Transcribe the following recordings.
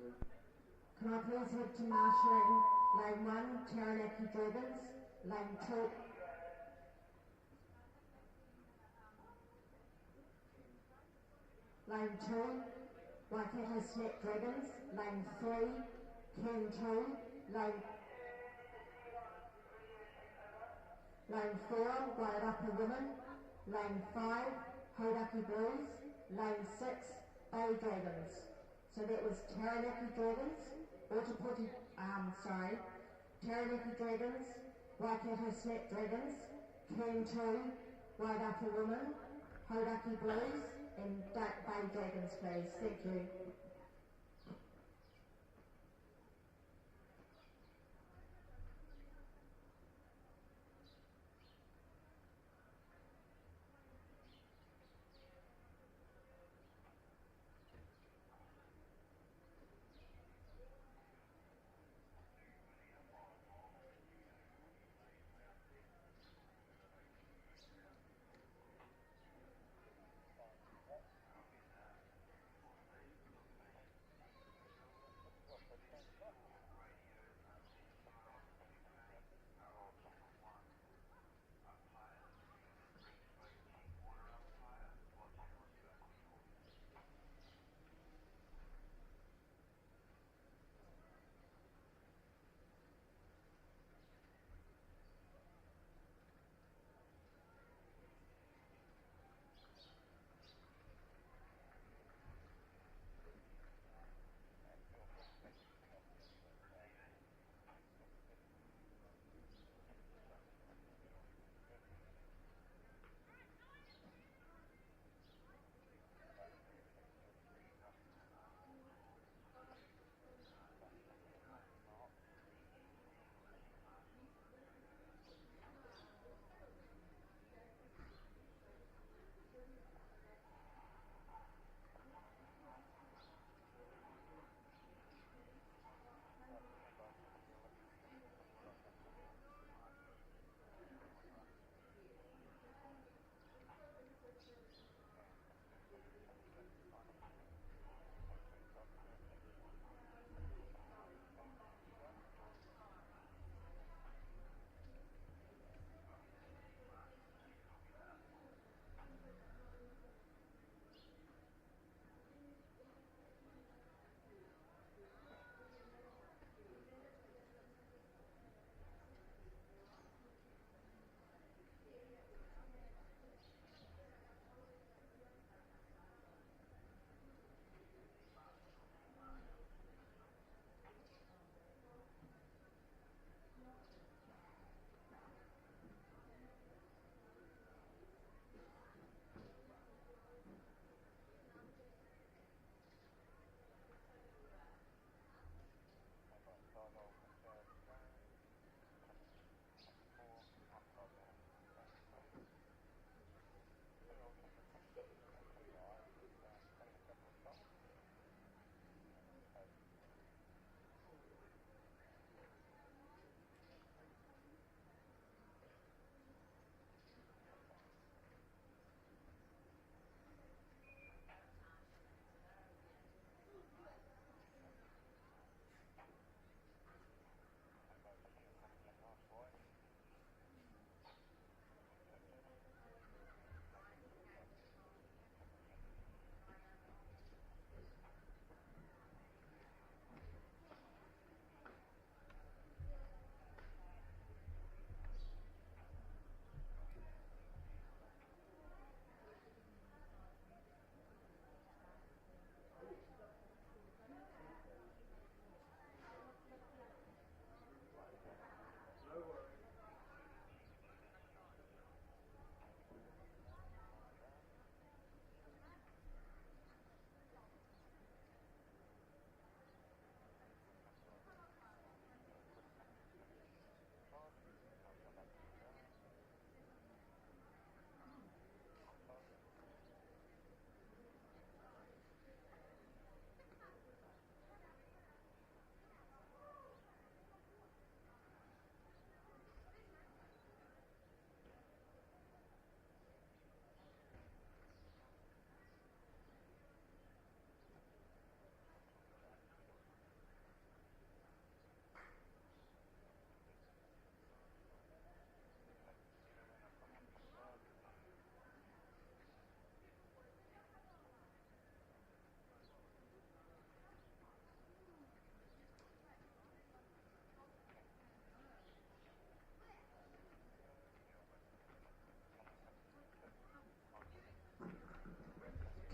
Can I please head to marshalling lane 1, Taranaki Dragons, lane 2, lane 2, Waikato Snap Dragons, lane 3, Ken 2, lane 4, Wairapa Women, lane 5, Hauraki Blues, lane 6, Bay Dragons. So that was Taranaki Dragons, Taranaki Dragons, Waikato Snap Dragons, Ken 2, Wairapa Women, Hauraki Blues, and Bay Dragons, please. Thank you.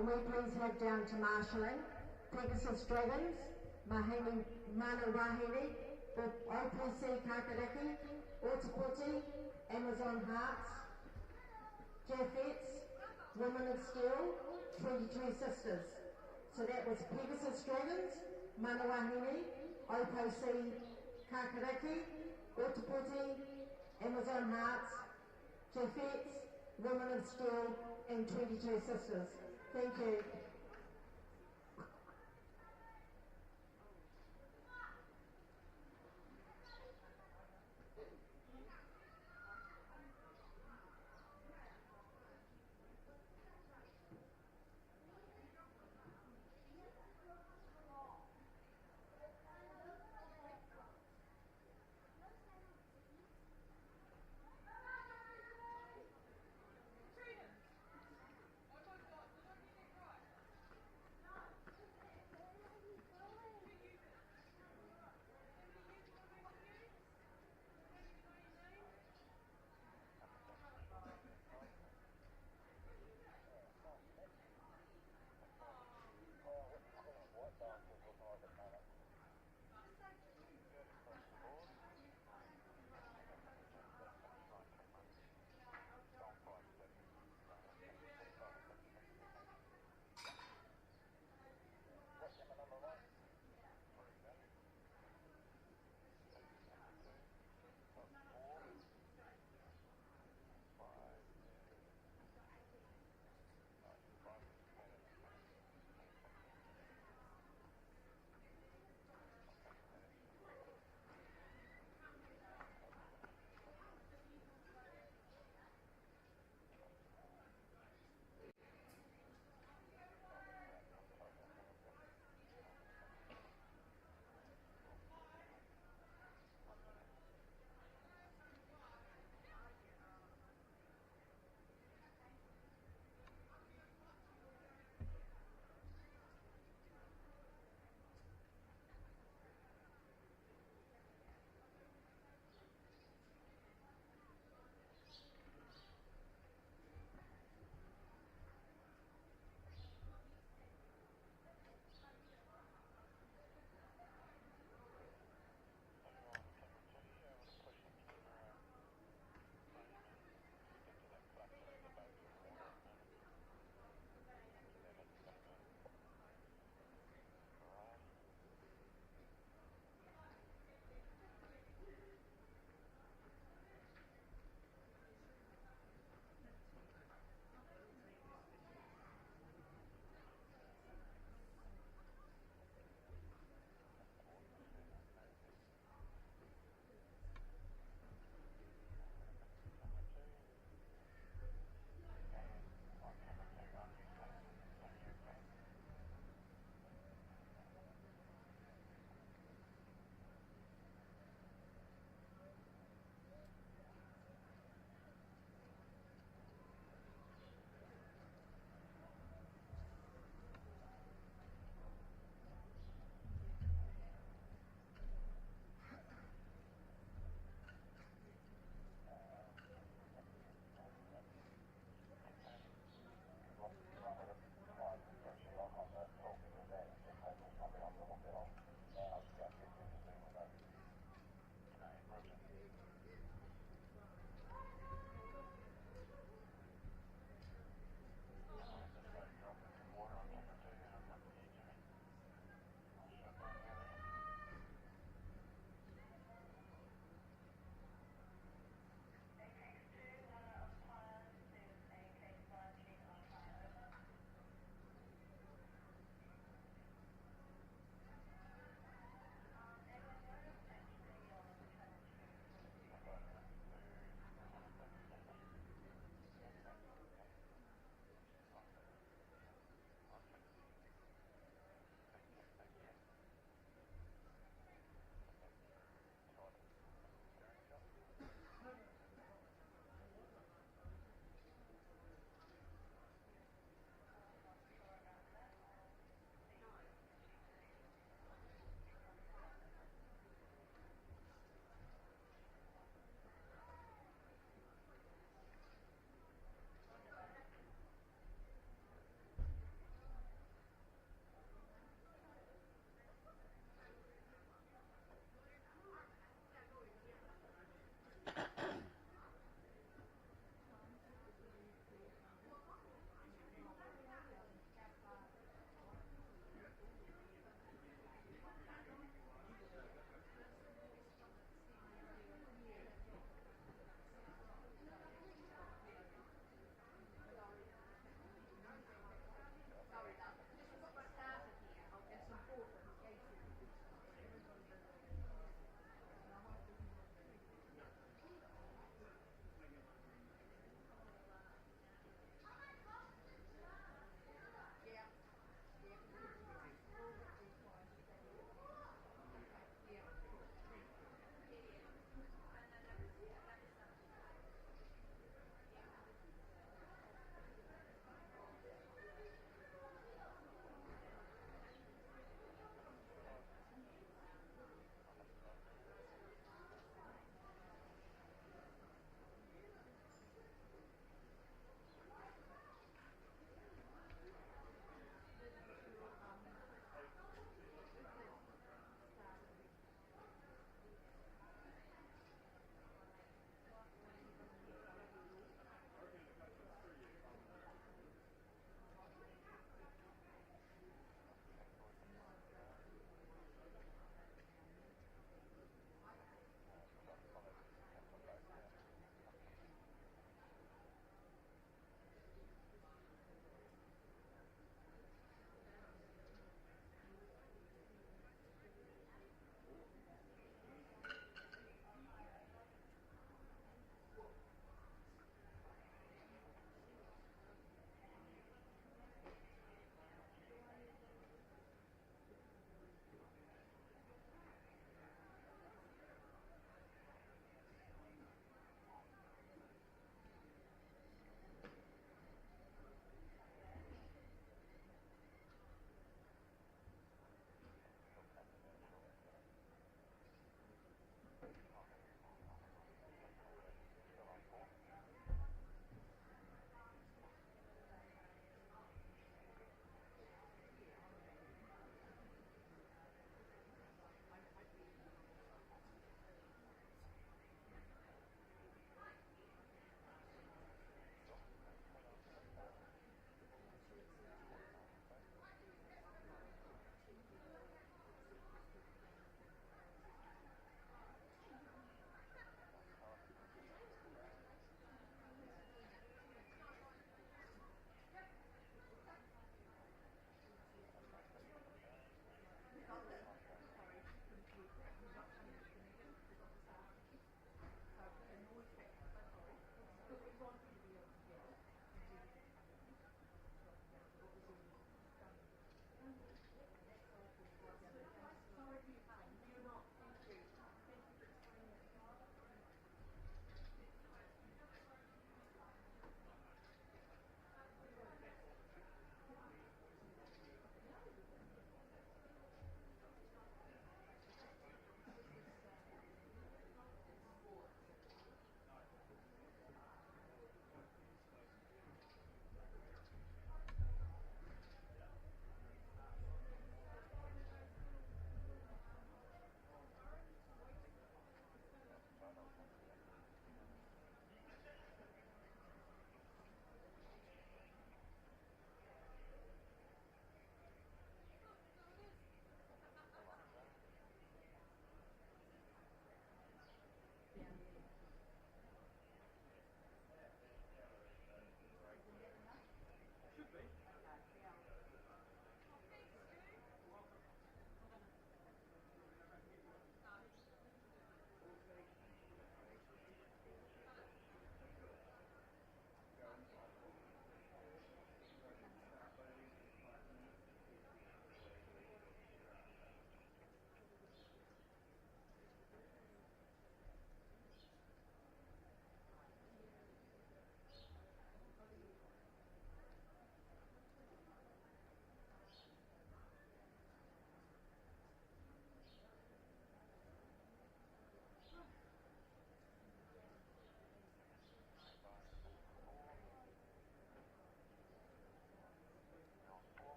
Can we please have down to marshalling Pegasus Dragons, Mahini Mana Wahine, the OPC Kakariki, Otapoti, Amazon Hearts, Jaffets, Women of Steel, 22 Sisters. So that was Pegasus Dragons, Mana Wahine, OPC Kakariki, Otapoti, Amazon Hearts, Jaffets, Women of Steel, and 22 Sisters. Thank you.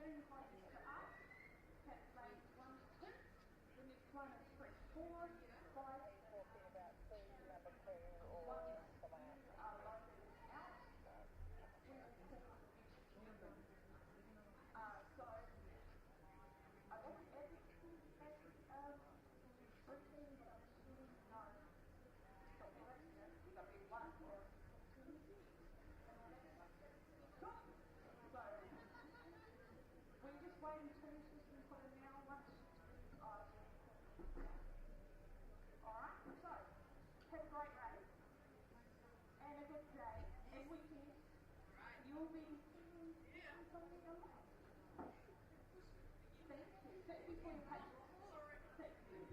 Bring the right hip up. Tap leg 1, 2. The next one is 3, 4, 5, 1. You are loaded out. We will pull moving. So I wasn't at routine, but I'm assuming no. So for instance, you got to be 1 or 2. Cool. So we just wait until you can put it now once alright, so have a great race and a good day and weekend. You'll be seeing something on that. Thank you. Thank you for your patience. Thank you.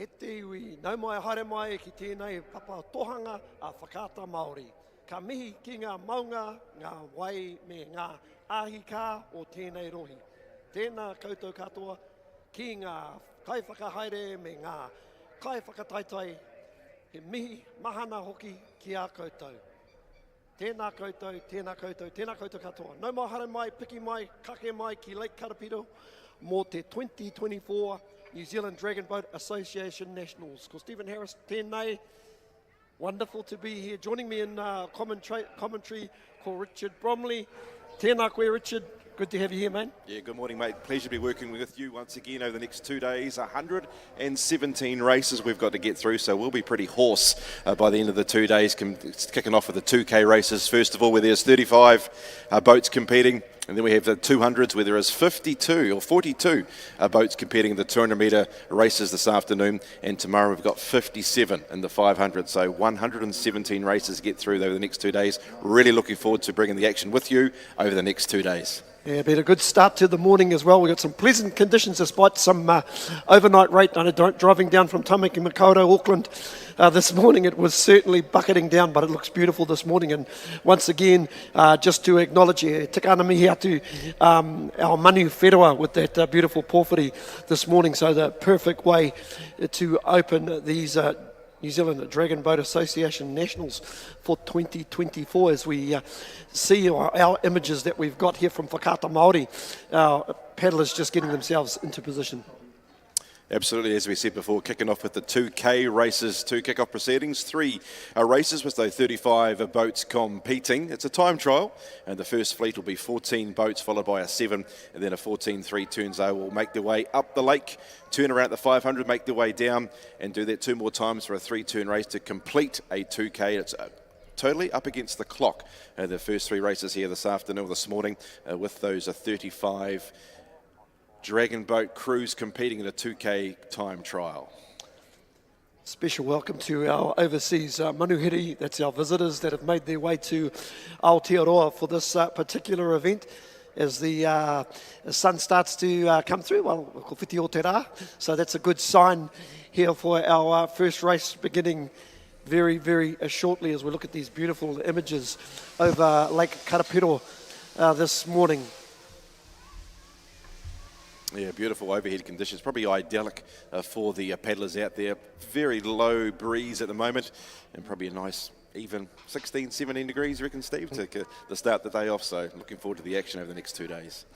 He te iwi, nau mai haere mai ki tēnei papa tohanga a whakata Māori. Ka mihi ki ngā maunga, ngā wai me ngā āhika o tēnei rohi. Tēnā koutou katoa ki ngā kai whakahaere me ngā kai whakataitai, he mihi mahana hoki ki a koutou. Tēnā koutou, tēnā koutou, tēnā koutou katoa. Nau mai haere mai, piki mai, kake mai ki Lake Karapiro mō te 2024 New Zealand Dragon Boat Association Nationals. Ko Stephen Harris, tēnei. Wonderful to be here. Joining me in commentary, ko Richard Bromley. Tēnā koe, Richard. Good to have you here, man. Yeah, good morning, mate. Pleasure to be working with you once again over the next 2 days. 117 races we've got to get through, so we'll be pretty hoarse by the end of the 2 days. Kicking off with the 2K races, first of all, where there's 35 boats competing. And then we have the 200s where there is 52 or 42 boats competing in the 200 metre races this afternoon. And tomorrow we've got 57 in the 500. So 117 races to get through over the next 2 days. Really looking forward to bringing the action with you over the next 2 days. Yeah, been a good start to the morning as well. We've got some pleasant conditions despite some overnight rain. Driving down from Tamaki Makaurau, Auckland this morning, it was certainly bucketing down, but it looks beautiful this morning. And once again, just to acknowledge Te Kana mihi atu, our manu whenua with that beautiful pōwhiri this morning. So the perfect way to open these New Zealand Dragon Boat Association Nationals for 2024 as we see our images that we've got here from Whakata Māori, our paddlers just getting themselves into position. Absolutely, as we said before, kicking off with the 2K races, 2 kick-off proceedings, 3 races with those 35 boats competing. It's a time trial, and the first fleet will be 14 boats, followed by a 7, and then a 14 3-turns. They will make their way up the lake, turn around at the 500, make their way down, and do that 2 more times for a 3-turn race to complete a 2K. It's totally up against the clock. The first 3 races here this afternoon, this morning, with those 35 Dragon Boat crews competing in a 2K time trial. Special welcome to our overseas manuhiri, that's our visitors that have made their way to Aotearoa for this particular event. As the sun starts to come through, well, ko whiti o te rā, so that's a good sign here for our first race beginning very, very shortly as we look at these beautiful images over Lake Karapiro this morning. Yeah, beautiful overhead conditions, probably idyllic for the paddlers out there. Very low breeze at the moment and probably a nice even 16, 17 degrees, you reckon, Steve, to start the day off. So looking forward to the action over the next 2 days.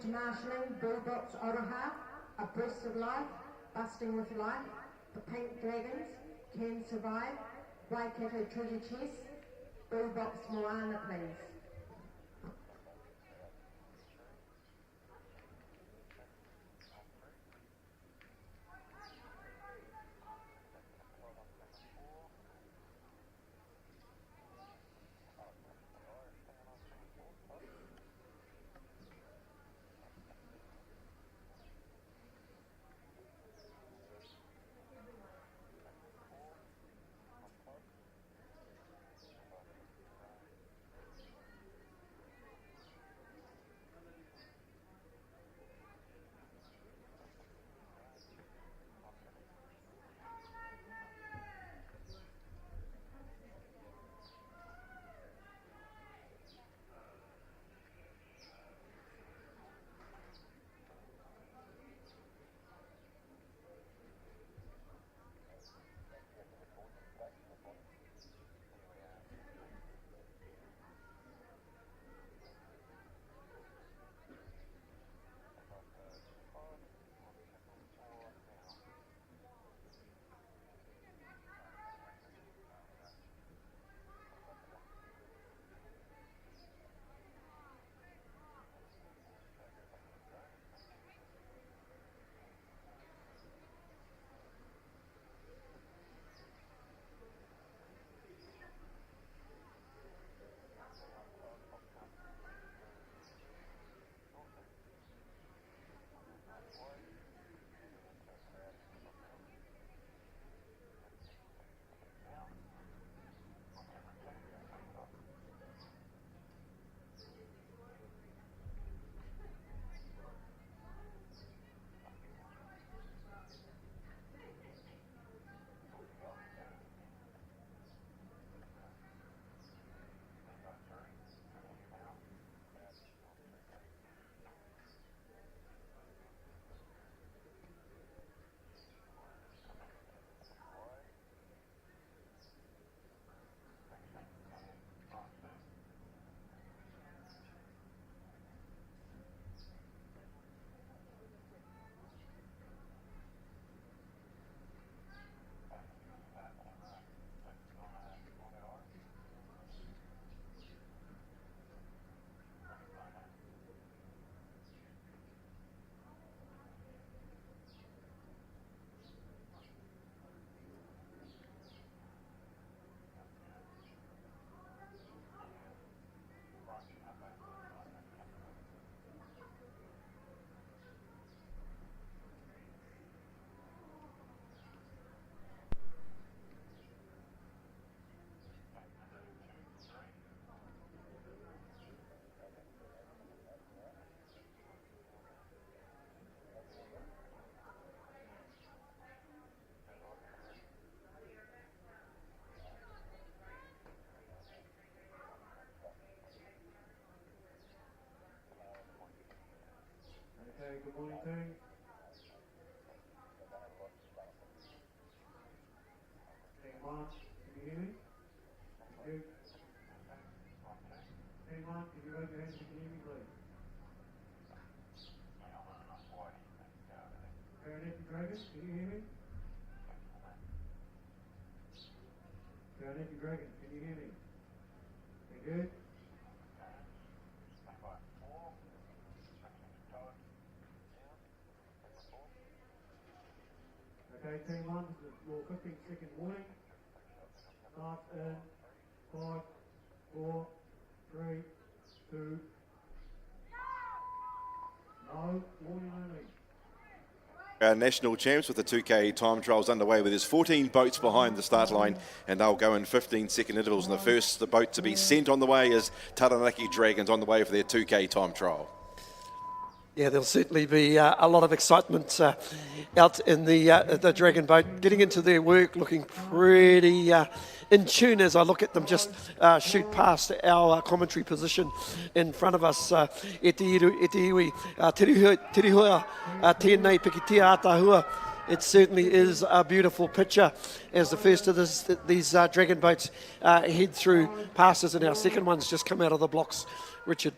to marshalling, Bulldogs Oroha, Abreast of Life, Busting with Life, The Pink Dragons, Can Survive, Waikato Treasure Chest, Bulldogs Moana, please. Okay, good morning team. Team 1, can you hear me? You? Team 1, can you raise your hands if you can hear me please? Baronet Dragon, can you hear me? Baronet Dragon, can you hear me? Very good. Okay, team 1, this is your 15-second warning. Starts in 5, 4, 3, 2. No, warning only. Our national champs with the 2K time trials underway with his 14 boats behind the start line, and they'll go in 15-second intervals. And the first boat to be sent on the way is Taranaki Dragons on the way for their 2K time trial. Yeah, there'll certainly be a lot of excitement out in the Dragon boat, getting into their work, looking pretty in tune as I look at them just shoot past our commentary position in front of us. E te iwi, te rihua, tēnei pikitia atahua. It certainly is a beautiful picture as the first of these Dragon boats head through passes, and our second one's just come out of the blocks, Richard.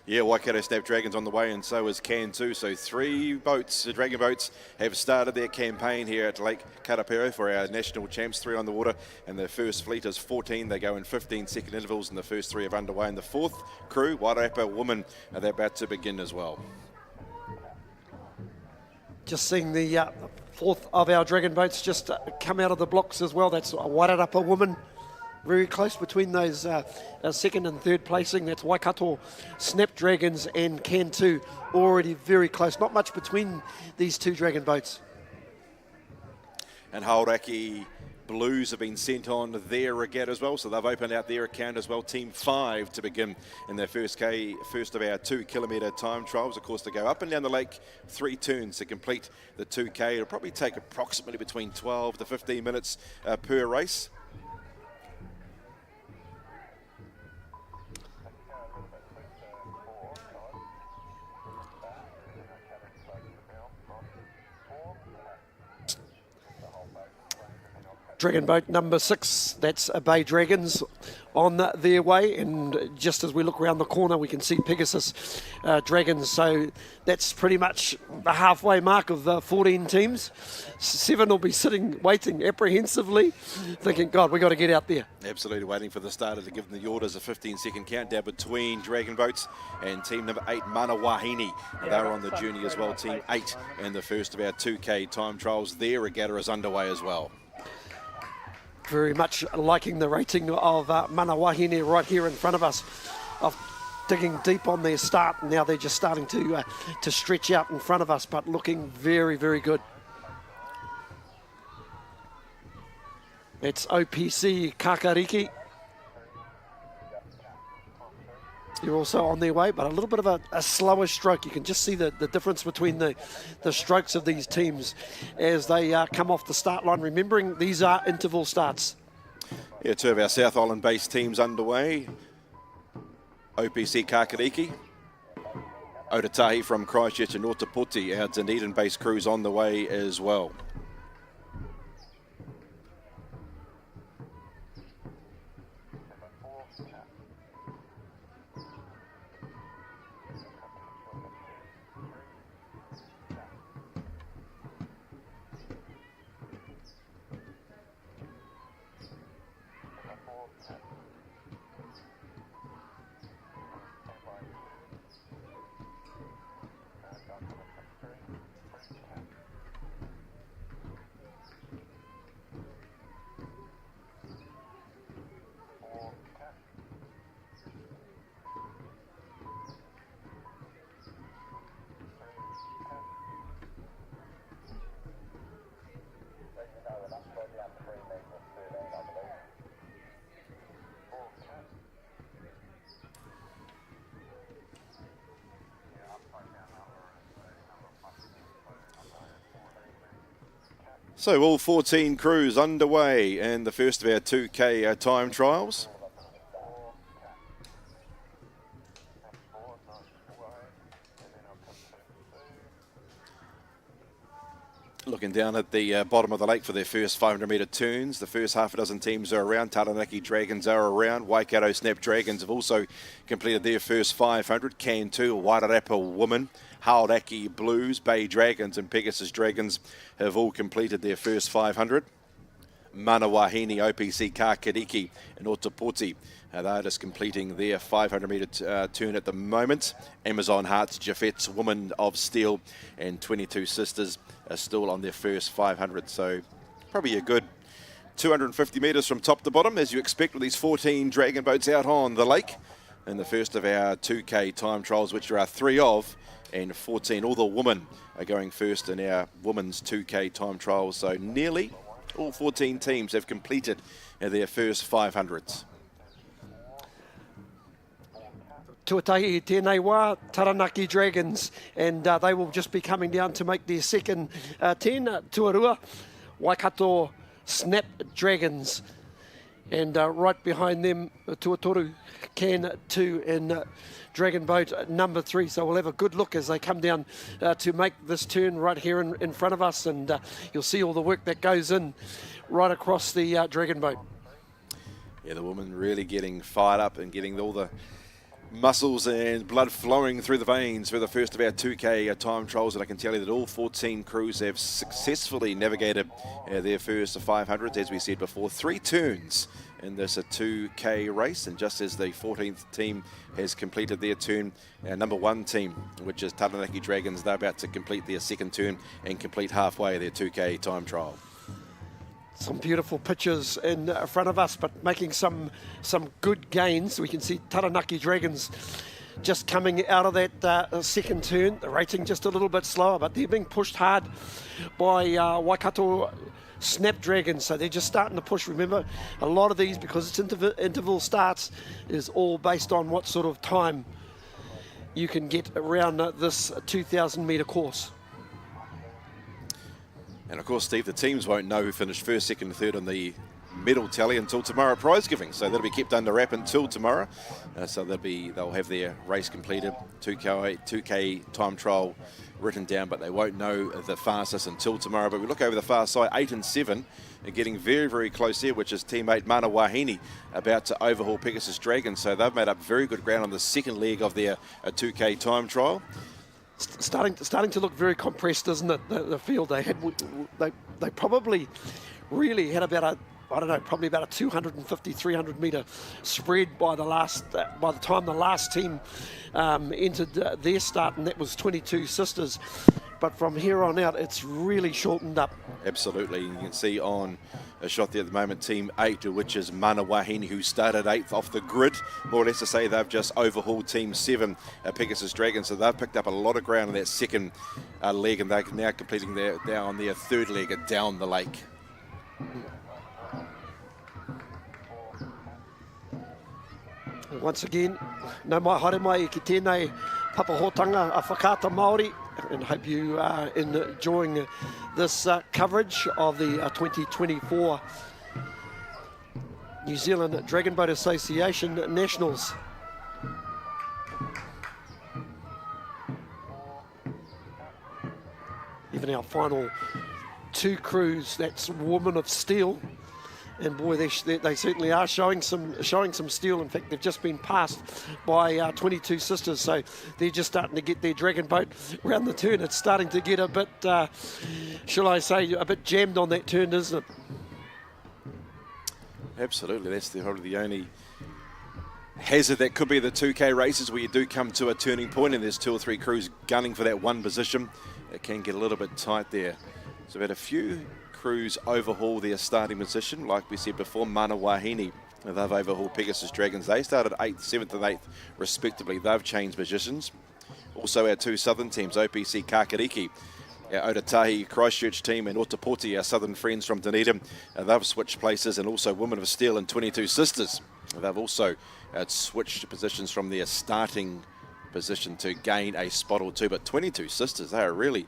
Yeah, Waikato Snapdragons on the way, and so is Can too. So 3 boats, the Dragon boats, have started their campaign here at Lake Karapiro for our national champs. 3 on the water, and the first fleet is 14. They go in 15-second intervals, and the first 3 are underway. And the 4th crew, Wairarapa Women, are they about to begin as well. Just seeing the 4th of our Dragon boats just come out of the blocks as well. That's Wairarapa Woman. Very close between those second and third placing. That's Waikato Snapdragons and Can2 already very close. Not much between these 2 Dragon boats. And Hauraki Blues have been sent on their regatta as well, so they've opened out their account as well. Team 5 to begin in their first of our 2 kilometre time trials. Of course, to go up and down the lake, 3 turns to complete the 2K. It'll probably take approximately between 12 to 15 minutes per race. Dragon boat number 6, that's Bay Dragons on their way, and just as we look around the corner we can see Pegasus Dragons, so that's pretty much the halfway mark of the 14 teams. 7 will be sitting waiting apprehensively thinking, God, we got to get out there. Absolutely waiting for the starter to give them the orders. A 15-second countdown between Dragon boats and team number 8 Manawahine. They're on the journey as well, team 8, and the first of our 2K time trials. Their regatta is underway as well. Very much liking the rating of Manawahine right here in front of us, of digging deep on their start. Now they're just starting to stretch out in front of us, but looking very, very good. It's OPC Kakariki. You're also on their way, but a little bit of a slower stroke. You can just see the difference between the strokes of these teams as they come off the start line. Remembering, these are interval starts. Yeah, 2 of our South Island-based teams underway. OPC Kakariki, Otatahi from Christchurch, and Otapoti, our Dunedin-based crews on the way as well. So all 14 crews underway, and the first of our 2K time trials. Looking down at the bottom of the lake for their first 500-metre turns. The first half a dozen teams are around. Taranaki Dragons are around. Waikato Snapdragons have also completed their first 500. Can2, Wairarapa Women, Hauraki Blues, Bay Dragons and Pegasus Dragons have all completed their first 500. Manawahine, OPC Kakariki and Otapoti, they're just completing their 500-metre turn at the moment. Amazon Hearts, Jaffet's Woman of Steel and 22 Sisters are still on their first 500. So probably a good 250 metres from top to bottom, as you expect with these 14 Dragon boats out on the lake. And the first of our 2K time trials, which there are 3 of, and 14. All the women are going first in our women's 2K time trials. So nearly all 14 teams have completed their first 500s. Tuatahi tēnei wā, Taranaki Dragons, and they will just be coming down to make their second 10. Tuarua, Waikato Snapdragons, and right behind them, Tuatoru Can2 in Dragon boat number 3. So we'll have a good look as they come down to make this turn right here in front of us, and you'll see all the work that goes in right across the Dragon boat. Yeah, the women really getting fired up and getting all the muscles and blood flowing through the veins for the first of our 2K time trials, and I can tell you that all 14 crews have successfully navigated their first 500s, as we said before. 3 turns in this 2K race, and just as the 14th team has completed their turn, our number 1 team, which is Taranaki Dragons, they're about to complete their second turn and complete halfway their 2K time trial. Some beautiful pictures in front of us, but making some good gains. We can see Taranaki Dragons just coming out of that second turn. The rating just a little bit slower, but they're being pushed hard by Waikato Snapdragons, so they're just starting to push. Remember, a lot of these, because it's interval starts, is all based on what sort of time you can get around this 2,000 metre course. And of course, Steve, the teams won't know who finished first, second, and third on the medal tally until tomorrow prize giving. So that'll be kept under wrap until tomorrow. So they'll have their race completed, 2K time trial written down, but they won't know the fastest until tomorrow. But we look over the far side, 8 and 7 are getting very, very close there, which is teammate Mana Wahine about to overhaul Pegasus Dragons. So they've made up very good ground on the second leg of their 2K time trial. Starting to look very compressed, isn't it? The field they had, they probably really had about probably about a 250, 300 metre spread by the time the last team entered their start, and that was 22 Sisters. But from here on out, it's really shortened up. Absolutely. You can see on a shot there at the moment, Team 8, which is Mana Wahine, who started 8th off the grid. More or less to say they've just overhauled Team 7, Pegasus Dragons. So they've picked up a lot of ground in that second leg, and they're now completing their third leg down the lake. Once again, no mai haere mai ki tēnei papahotanga a whakata Māori, and hope you are enjoying this coverage of the 2024 New Zealand Dragon Boat Association Nationals. Even our final 2 crews, that's Woman of Steel. And boy, they certainly are showing some steel. In fact, they've just been passed by 22 Sisters, so they're just starting to get their dragon boat around the turn. It's starting to get a bit, shall I say, a bit jammed on that turn, isn't it? Absolutely, that's probably the only hazard that could be the 2K races where you do come to a turning point and there's 2 or 3 crews gunning for that one position. It can get a little bit tight there. So we've had a few crews overhaul their starting position. Like we said before, Mana Wahine, they've overhauled Pegasus Dragons. They started 8th, 7th and 8th respectively. They've changed positions. Also our 2 southern teams, OPC Kakariki, our Otatahi Christchurch team, and Otapoti, our southern friends from Dunedin. They've switched places, and also Women of Steel and 22 Sisters. They've also switched positions from their starting position to gain a spot or 2. But 22 Sisters, they are really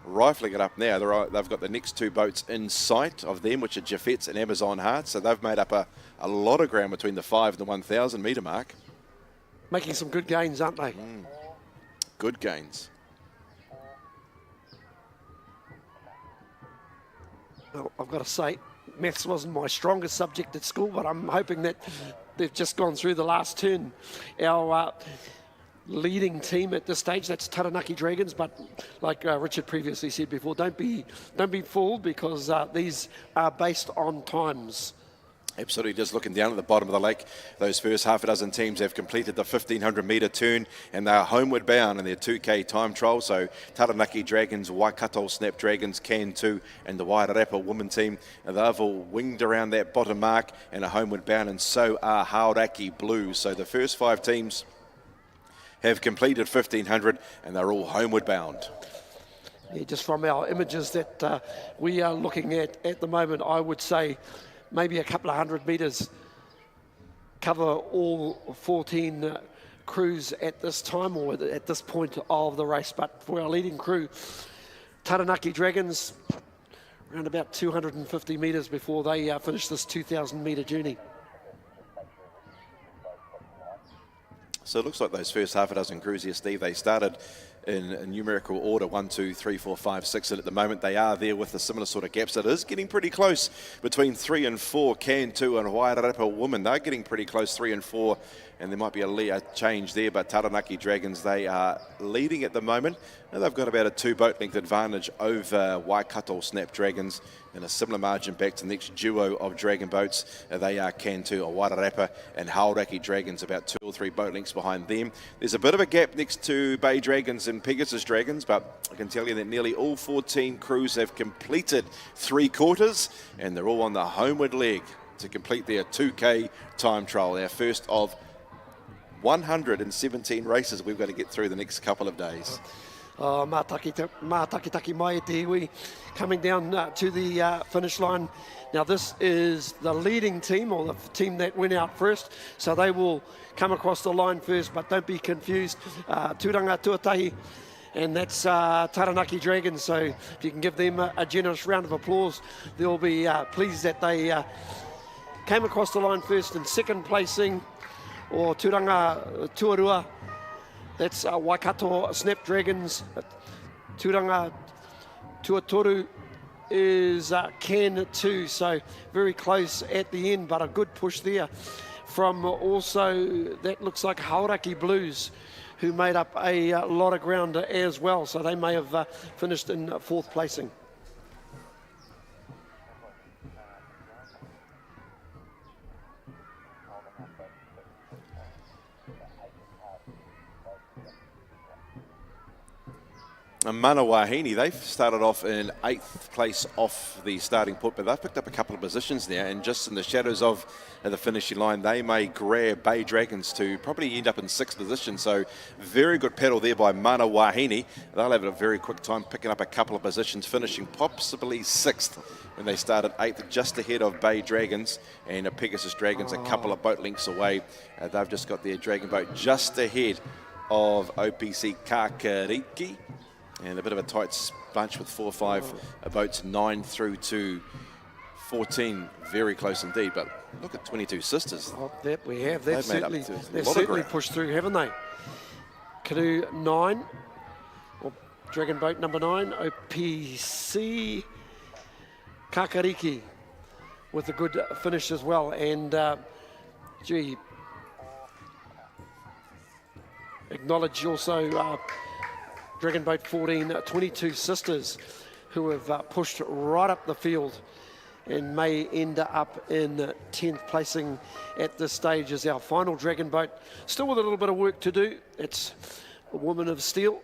rifling it up now. They've got the next 2 boats in sight of them, which are Jaffettes and Amazon Heart. So they've made up a lot of ground between the 5 and the 1,000 metre mark. Making some good gains, aren't they? Good gains. Well, I've got to say, maths wasn't my strongest subject at school, but I'm hoping that they've just gone through the last turn. Our leading team at this stage, that's Taranaki Dragons, but like Richard previously said before, don't be fooled, because these are based on times. Absolutely. Just looking down at the bottom of the lake, those first half a dozen teams have completed the 1,500 metre turn, and they are homeward bound in their 2K time trial. So Taranaki Dragons, Waikato Snapdragons, Can 2 and the Wairarapa women team, they've all winged around that bottom mark and are homeward bound, and so are Hauraki Blues. So the first 5 teams have completed 1,500 and they're all homeward bound. Yeah, just from our images that we are looking at the moment, I would say maybe a couple of 100 metres cover all 14 crews at this time, or at this point of the race. But for our leading crew, Taranaki Dragons, around about 250 metres before they finish this 2,000 metre journey. So it looks like those first half a dozen crews here, Steve, they started in numerical order, 1, 2, 3, 4, 5, 6, and at the moment they are there with a similar sort of gaps. It is getting pretty close between 3 and 4, Can 2 and Wairarapa Women. They're getting pretty close, 3 and 4, and there might be a change there, but Taranaki Dragons, they are leading at the moment, and they've got about a 2-boat length advantage over Waikato Snapdragons, and a similar margin back to the next duo of dragon boats. They are Can 2 or Wairarapa, and Hauraki Dragons about 2 or 3 boat lengths behind them. There's a bit of a gap next to Bay Dragons and Pegasus Dragons, but I can tell you that nearly all 14 crews have completed 3 quarters, and they're all on the homeward leg to complete their 2K time trial, our first of 117 races we've got to get through the next couple of days. Mātakitaki mai te iwi, coming down to the finish line. Now this is the leading team, or the team that went out first, so they will come across the line first, but don't be confused. Tūranga Tuatahi, and that's Taranaki Dragons, so if you can give them a generous round of applause, they'll be pleased that they came across the line first. In second placing, or Tūranga Tuarua, that's Waikato Snapdragons. Tūranga Tuatoru is Can 2, so very close at the end, but a good push there from also, that looks like Hauraki Blues, who made up a lot of ground as well, so they may have finished in 4th placing. Manawahini, they've started off in 8th place off the starting put, but they've picked up a couple of positions now, and just in the shadows of the finishing line, they may grab Bay Dragons to probably end up in 6th position. So very good paddle there by Manawahini. They'll have a very quick time picking up a couple of positions, finishing possibly 6th when they started 8th, just ahead of Bay Dragons, and Pegasus Dragons a couple of boat lengths away. They've just got their dragon boat just ahead of OPC Kakariki. And a bit of a tight bunch with 4 or 5 boats, 9 through to 14. Very close indeed, but look at 22 Sisters. Oh, that we have. They've certainly ground. pushed through, haven't they? Canoe 9, or dragon boat number 9, OPC Kakariki, with a good finish as well. And, acknowledge also Dragon Boat 14, 22 Sisters, who have pushed right up the field and may end up in 10th placing at this stage as our final Dragon Boat. Still with a little bit of work to do. It's a Woman of Steel.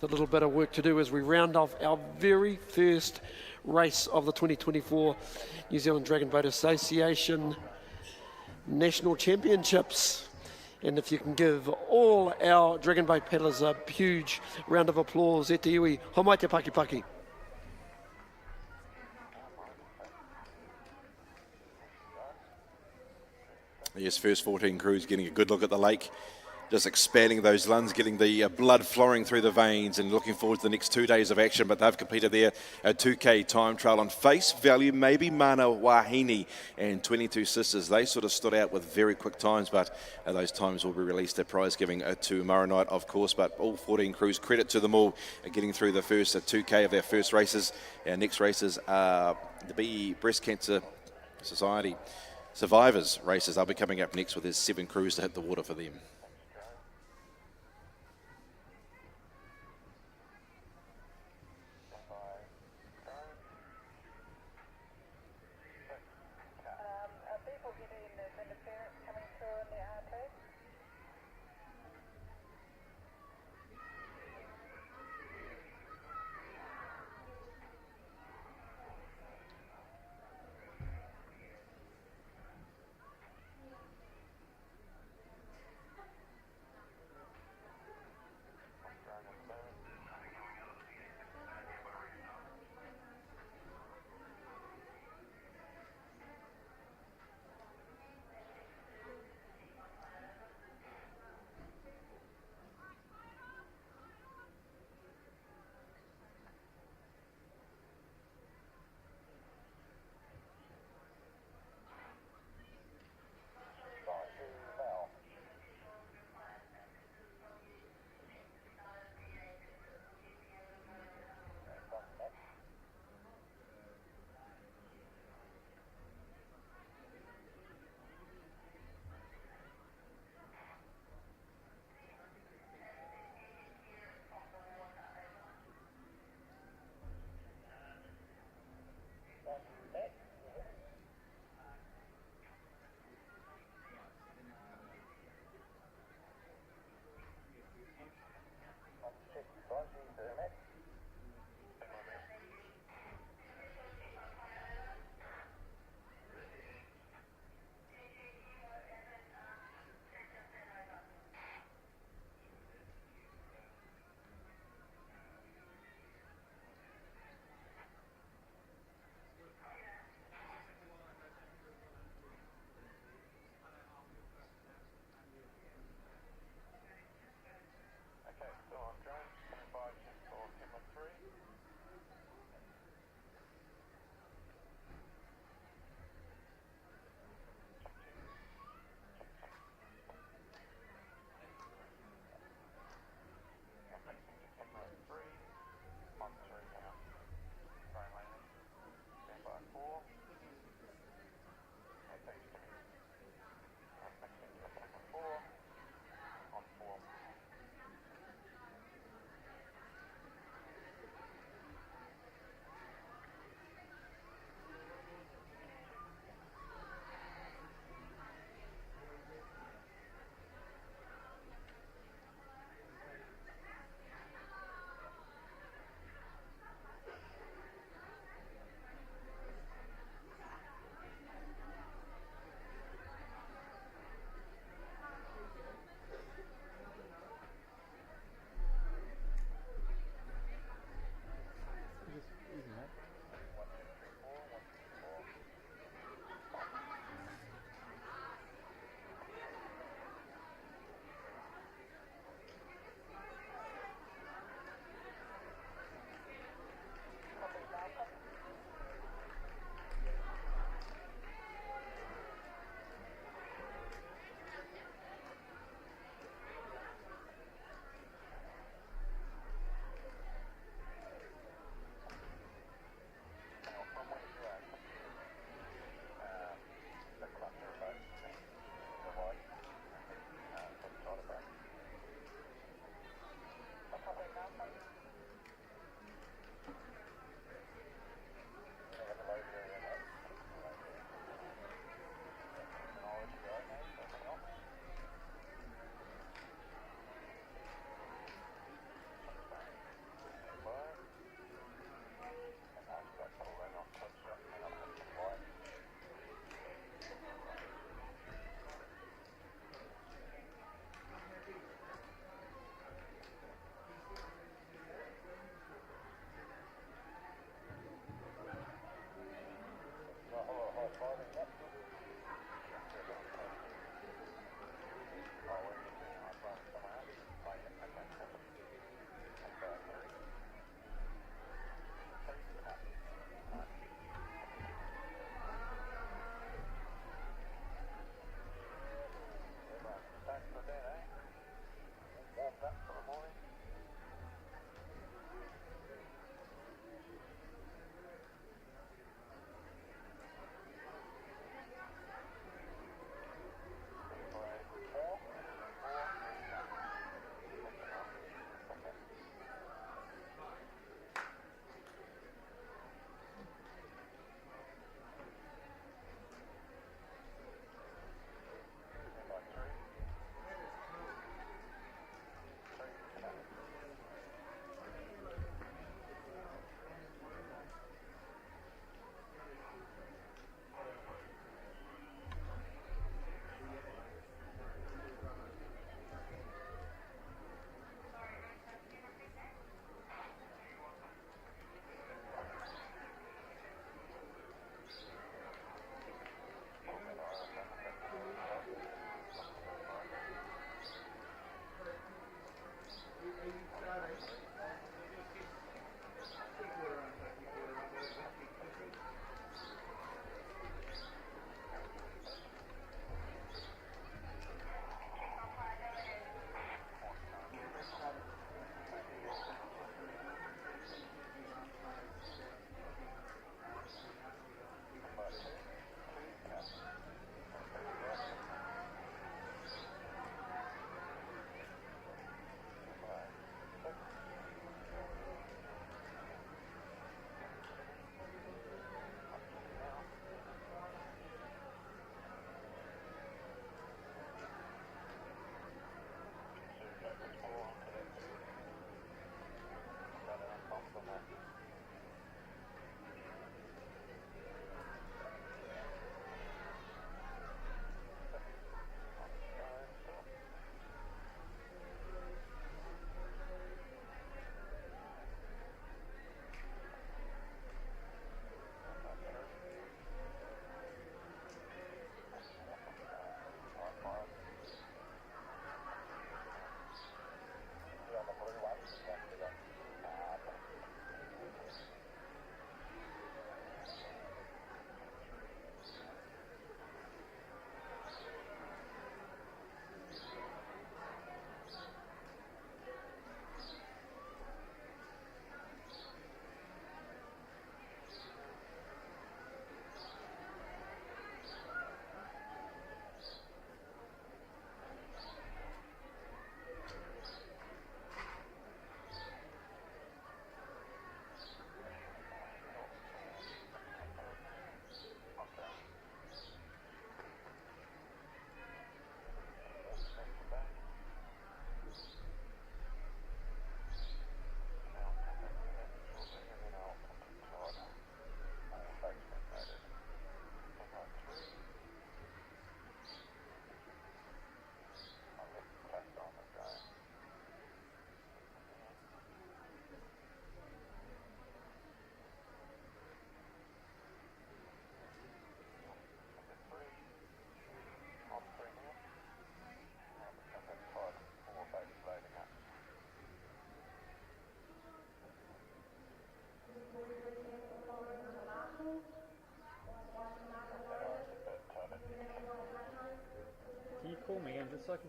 With a little bit of work to do as we round off our very first race of the 2024 New Zealand Dragon Boat Association National Championships. And if you can give all our Dragon Boat paddlers a huge round of applause, e te iwi, homai te paki paki. Yes, first 14 crews getting a good look at the lake, just expanding those lungs, getting the blood flowing through the veins, and looking forward to the next 2 days of action. But they've completed their 2K time trial. On face value, maybe Manawahini and 22 Sisters, they sort of stood out with very quick times, but those times will be released at prize giving tomorrow night, of course. But all 14 crews, credit to them all, getting through the first 2K of their first races. Our next races are the Breast Cancer Society Survivors races. They'll be coming up next with their 7 crews to hit the water for them.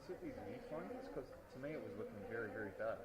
set these viewfinders? Because to me it was looking very, very dark.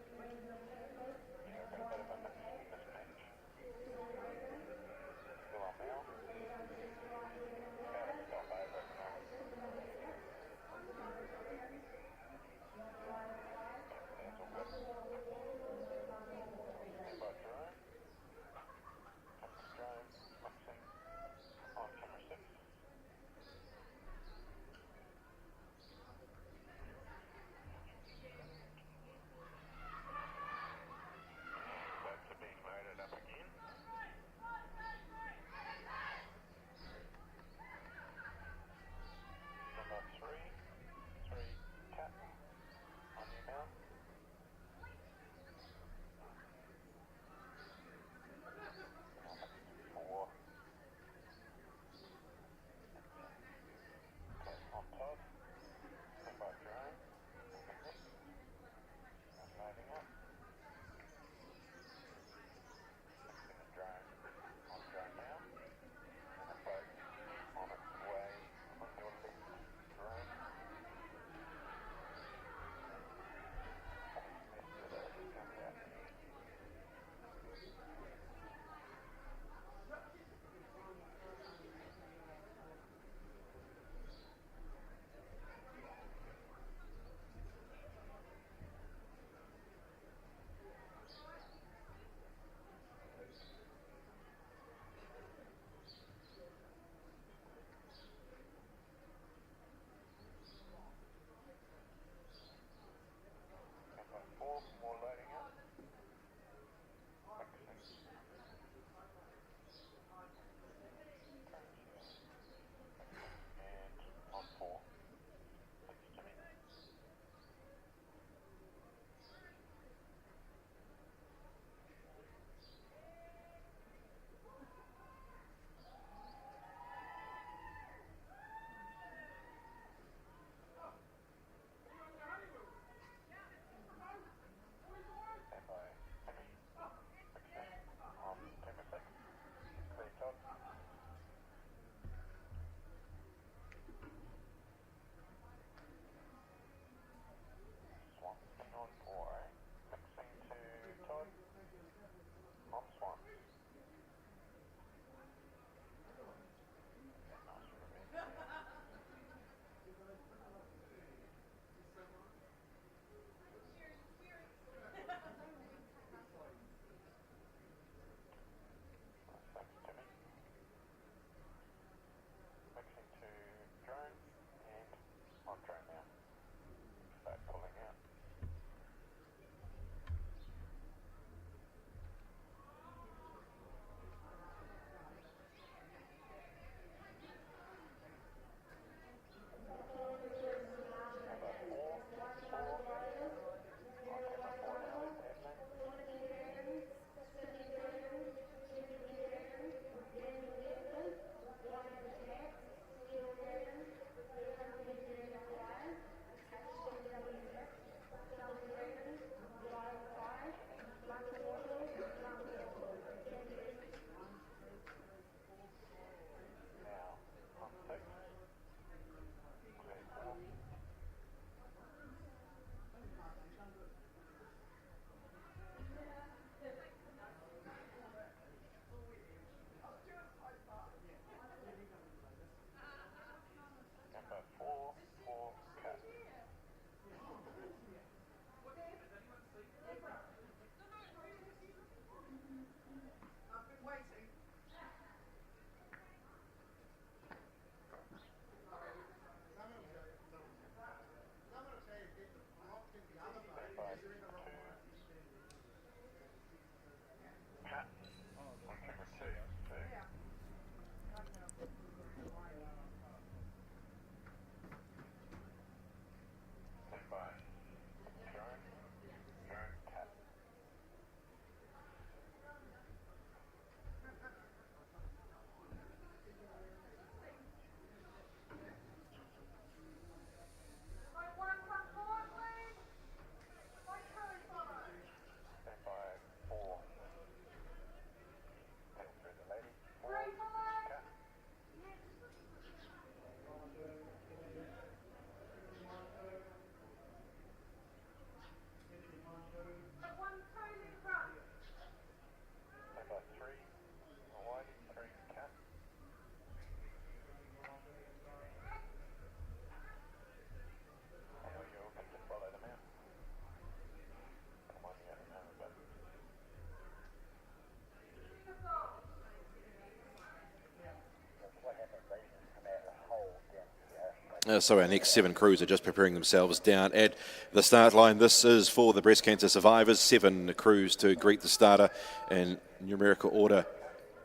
So our next 7 crews are just preparing themselves down at the start line. This is for the breast cancer survivors. 7 crews to greet the starter in numerical order.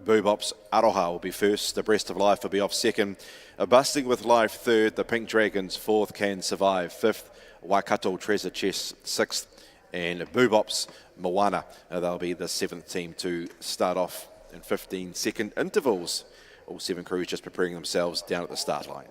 Boobops Aroha will be first. The Breast of Life will be off second. Busting with Life third. The Pink Dragons fourth. Can Survive fifth. Waikato Treasure Chest sixth. And Boobops Moana. They'll be the 7th team to start off in 15-second intervals. All 7 crews just preparing themselves down at the start line.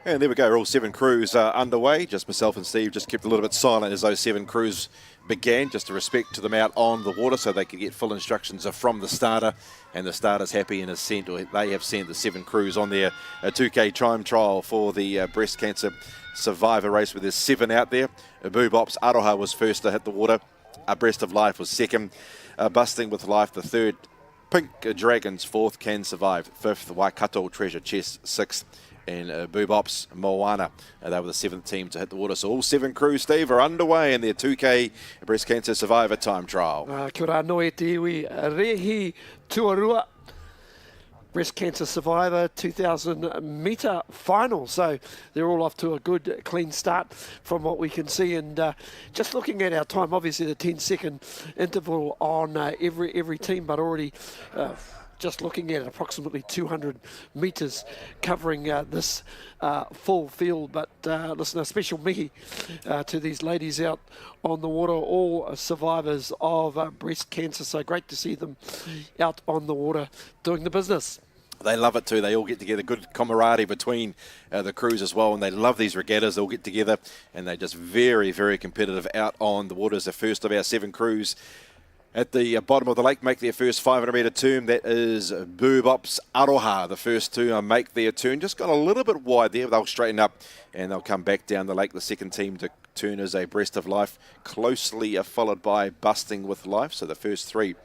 And there we go, all 7 crews are underway. Just myself and Steve just kept a little bit silent as those 7 crews began, just to respect to them out on the water so they could get full instructions from the starter. And the starter's happy and has sent, or they have sent the 7 crews on their 2K time trial for the breast cancer survivor race, where there's 7 out there. Boobop's Aroha was first to hit the water. Breast of Life was second. Busting with Life, the third. Pink Dragons, fourth. Can Survive, fifth. Waikato Treasure Chest, sixth. And Boobop's Moana, they were the 7th team to hit the water. So all 7 crews, Steve, are underway in their 2K breast cancer survivor time trial. Kia ora no e te iwi rehi tuarua. Breast cancer survivor 2,000 metre final. So they're all off to a good clean start from what we can see. And just looking at our time, obviously the 10-second interval on every team, but already just looking at approximately 200 metres covering this full field. But listen, a special mihi to these ladies out on the water, all survivors of breast cancer. So great to see them out on the water doing the business. They love it too. They all get together, good camaraderie between the crews as well, and they love these regattas. They all get together and they're just very, very competitive out on the water. As the first of our 7 crews at the bottom of the lake make their first 500 metre turn. That is Boobop's Aroha. The first 2 make their turn. Just got a little bit wide there. They'll straighten up and they'll come back down the lake. The second team to turn is a Breast of Life, closely followed by Busting with Life. So the first 3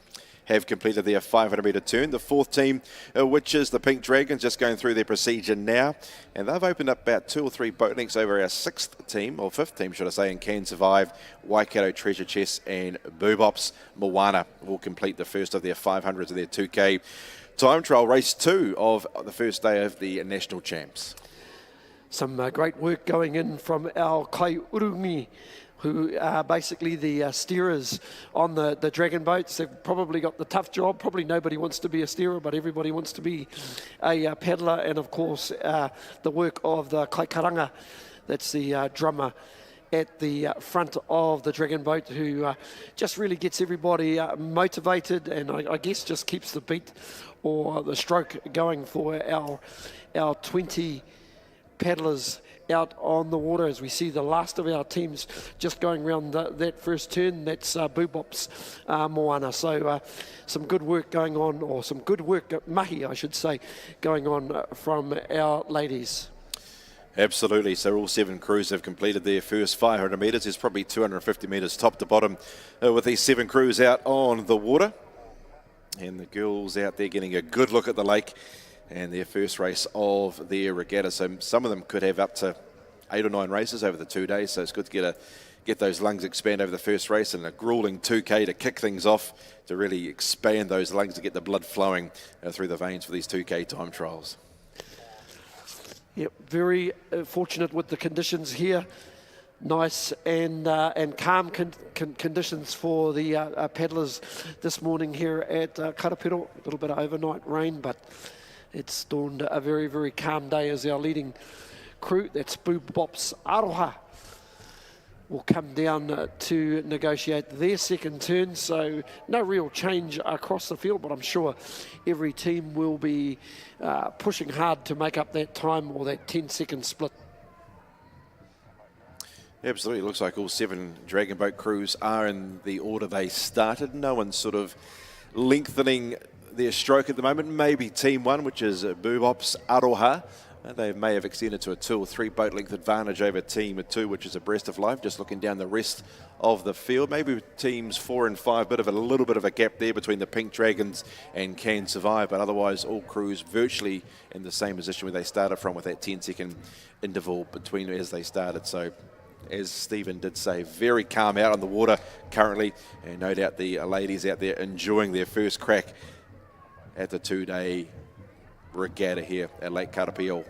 have completed their 500 metre turn. The 4th team, which is the Pink Dragons, just going through their procedure now. And they've opened up about 2 or 3 boat lengths over our 6th team, or 5th team, should I say, and Can Survive, Waikato Treasure Chest, and Boobop's Moana will complete the first of their 500s of their 2K time trial. Race 2 of the first day of the National Champs. Some great work going in from our Kai Urungi, who are basically the steerers on the dragon boats. They've probably got the tough job. Probably nobody wants to be a steerer, but everybody wants to be a paddler. And of course, the work of the kaikaranga, that's the drummer at the front of the dragon boat, who just really gets everybody motivated, and I guess just keeps the beat or the stroke going for our 20 paddlers out on the water. As we see the last of our teams just going around that first turn. That's Boobop's Moana. So some good work going on, or some good work, mahi I should say, going on from our ladies. Absolutely. So all 7 crews have completed their first 500 metres. There's probably 250 metres top to bottom with these 7 crews out on the water. And the girls out there getting a good look at the lake and their first race of their regatta. So some of them could have up to 8 or 9 races over the 2 days. So it's good to get those lungs expand over the first race, and a grueling 2K to kick things off, to really expand those lungs, to get the blood flowing through the veins for these 2K time trials. Yep, very fortunate with the conditions here. Nice and calm conditions for the paddlers this morning here at Karapiro. A little bit of overnight rain, but it's dawned a very, very calm day as our leading crew, that's Boobop's Aroha, will come down to negotiate their second turn. So no real change across the field, but I'm sure every team will be pushing hard to make up that time, or that 10-second split. Absolutely. It looks like all 7 dragon boat crews are in the order they started. No one's sort of lengthening their stroke at the moment. Maybe Team 1, which is Boobop's Aroha. They may have extended to a 2 or 3 boat length advantage over Team 2, which is a Breast of Life, just looking down the rest of the field. Maybe Teams 4 and 5, a little bit of a gap there between the Pink Dragons and Can Survive, but otherwise all crews virtually in the same position where they started from, with that 10-second interval between as they started. So, as Stephen did say, very calm out on the water currently, and no doubt the ladies out there enjoying their first crack at the 2-day regatta here at Lake Karapiro.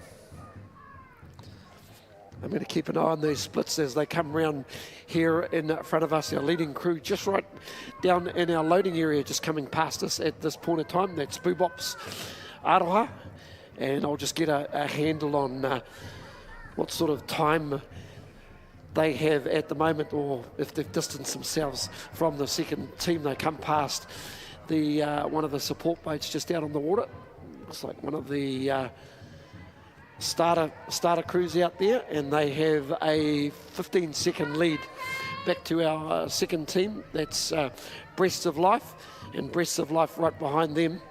I'm going to keep an eye on these splits as they come around here in front of us. Our leading crew just right down in our loading area, just coming past us at this point of time. That's Boobop's Aroha, and I'll just get a handle on what sort of time they have at the moment, or if they've distanced themselves from the second team. They come past the one of the support boats just out on the water. Looks like one of the starter crews out there, and they have a 15-second lead back to our second team. That's Breasts of Life, and Breasts of Life right behind them.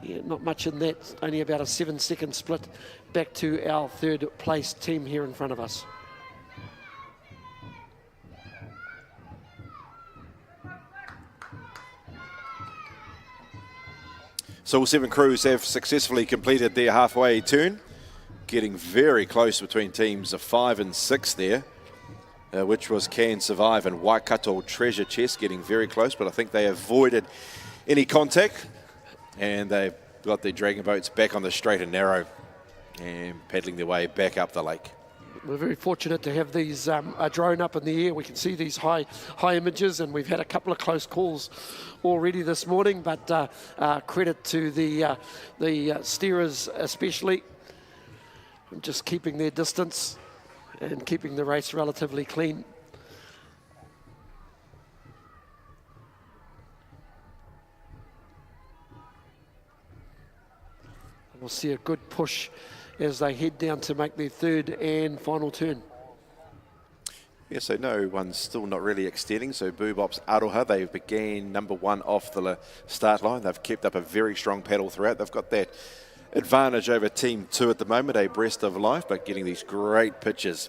Yeah, not much in that, only about a 7-second split back to our third place team here in front of us. So all 7 crews have successfully completed their halfway turn, getting very close between teams of 5 and 6 there, which was Can Survive and Waikato Treasure Chest, getting very close, but I think they avoided any contact, and they've got their dragon boats back on the straight and narrow and paddling their way back up the lake. We're very fortunate to have these a drone up in the air. We can see these high images, and we've had a couple of close calls already this morning, but credit to the steerers especially, just keeping their distance and keeping the race relatively clean. We'll see a good push as they head down to make their third and final turn. Yeah, so no one's still not really extending. So Boobop's Aroha, they began number 1 off the start line. They've kept up a very strong paddle throughout. They've got that advantage over Team 2 at the moment, a Breast of Life, but getting these great pictures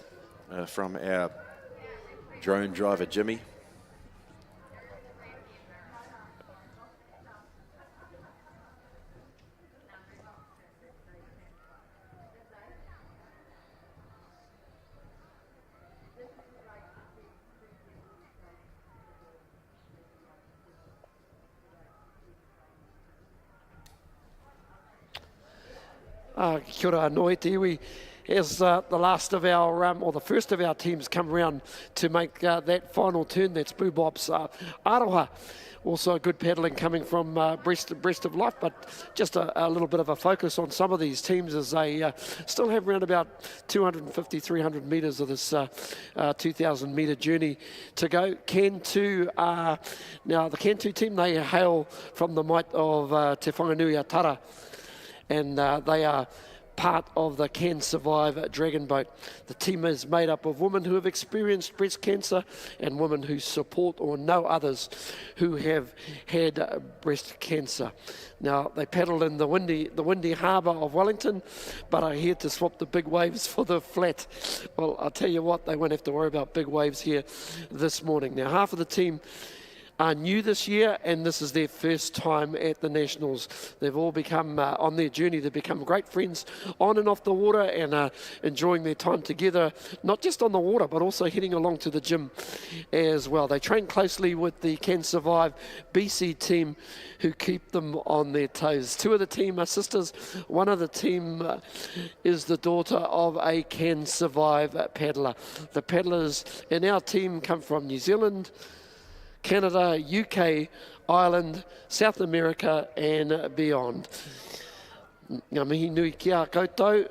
from our drone driver, Jimmy. Kia ora anō te iwi. As the last of our, or the first of our teams come around to make that final turn, that's Boobop's Aroha. Also good paddling coming from Breast of Life, but just a little bit of a focus on some of these teams as they still have around about 250, 300 metres of this 2,000 metre journey to go. Can 2, now the Can 2 team, they hail from the might of Te Whanganui Atara, and they are part of the Can Survive Dragon Boat. The team is made up of women who have experienced breast cancer and women who support or know others who have had breast cancer. Now, they paddle in the windy harbour of Wellington, but are here to swap the big waves for the flat. Well, I'll tell you what, they won't have to worry about big waves here this morning. Now, half of the team are new this year, and this is their first time at the Nationals. They've all become, on their journey, they've become great friends on and off the water, and enjoying their time together, not just on the water, but also heading along to the gym as well. They train closely with the Can Survive BC team, who keep them on their toes. 2 of the team are sisters. 1 of the team is the daughter of a Can Survive paddler. The paddlers in our team come from New Zealand, Canada, UK, Ireland, South America and beyond. Ngā mihi nui kia koutou.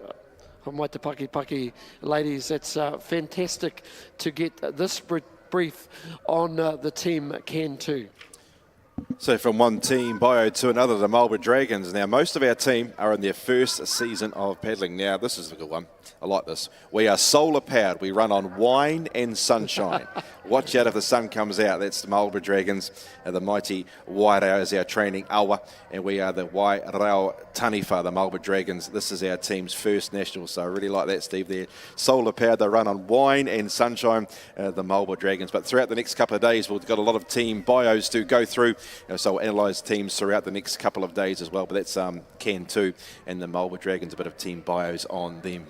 Mai te paki ladies, it's fantastic to get this brief on the team Can 2. So from one team bio to another, the Marlborough Dragons. Now, most of our team are in their first season of paddling. Now, this is a good one. I like this. We are solar powered. We run on wine and sunshine. Watch out if the sun comes out. That's the Marlborough Dragons. The mighty Wairau is our training awa, and we are the Wairau Taniwha, the Marlborough Dragons. This is our team's first national, so I really like that, Steve, there. Solar powered. They run on wine and sunshine, the Marlborough Dragons. But throughout the next couple of days, we've got a lot of team bios to go through. So we'll analyse teams throughout the next couple of days as well. But that's Can 2 and the Marlborough Dragons, a bit of team bios on them.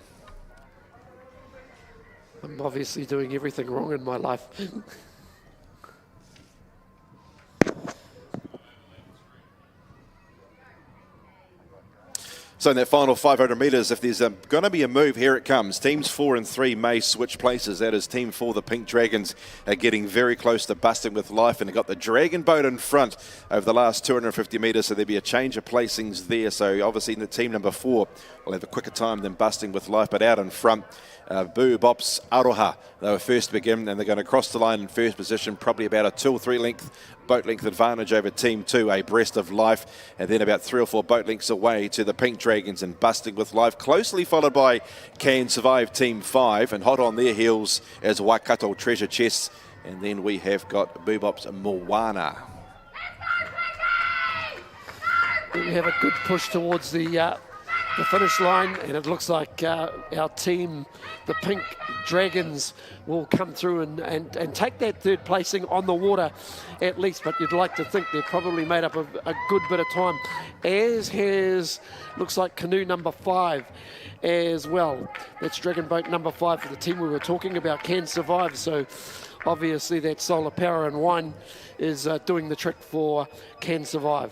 I'm obviously doing everything wrong in my life. So in that final 500 metres, if there's going to be a move, here it comes. Teams 4 and 3 may switch places. That is Team 4, the Pink Dragons, are getting very close to busting with life, and they've got the Dragon Boat in front over the last 250 metres, so there'll be a change of placings there. So obviously in the team number 4 will have a quicker time than busting with life, but out in front, Boobop's Aroha. They were first to begin, and they're going to cross the line in first position, probably about a 2 or 3 length boat length advantage over Team 2, a Breast of Life, and then about 3 or 4 boat lengths away to the Pink Dragons and Busting with Life, closely followed by Can Survive Team 5, and hot on their heels as Waikato Treasure Chests, and then we have got Boobop's Moana. We have a good push towards the finish line, and it looks like our team, the Pink Dragons, will come through and take that third placing on the water at least, but you'd like to think they're probably made up of a good bit of time, as has, looks like canoe number 5 as well. That's Dragon Boat number 5 for the team we were talking about, Can Survive. So obviously that solar power and wine is doing the trick for Can Survive.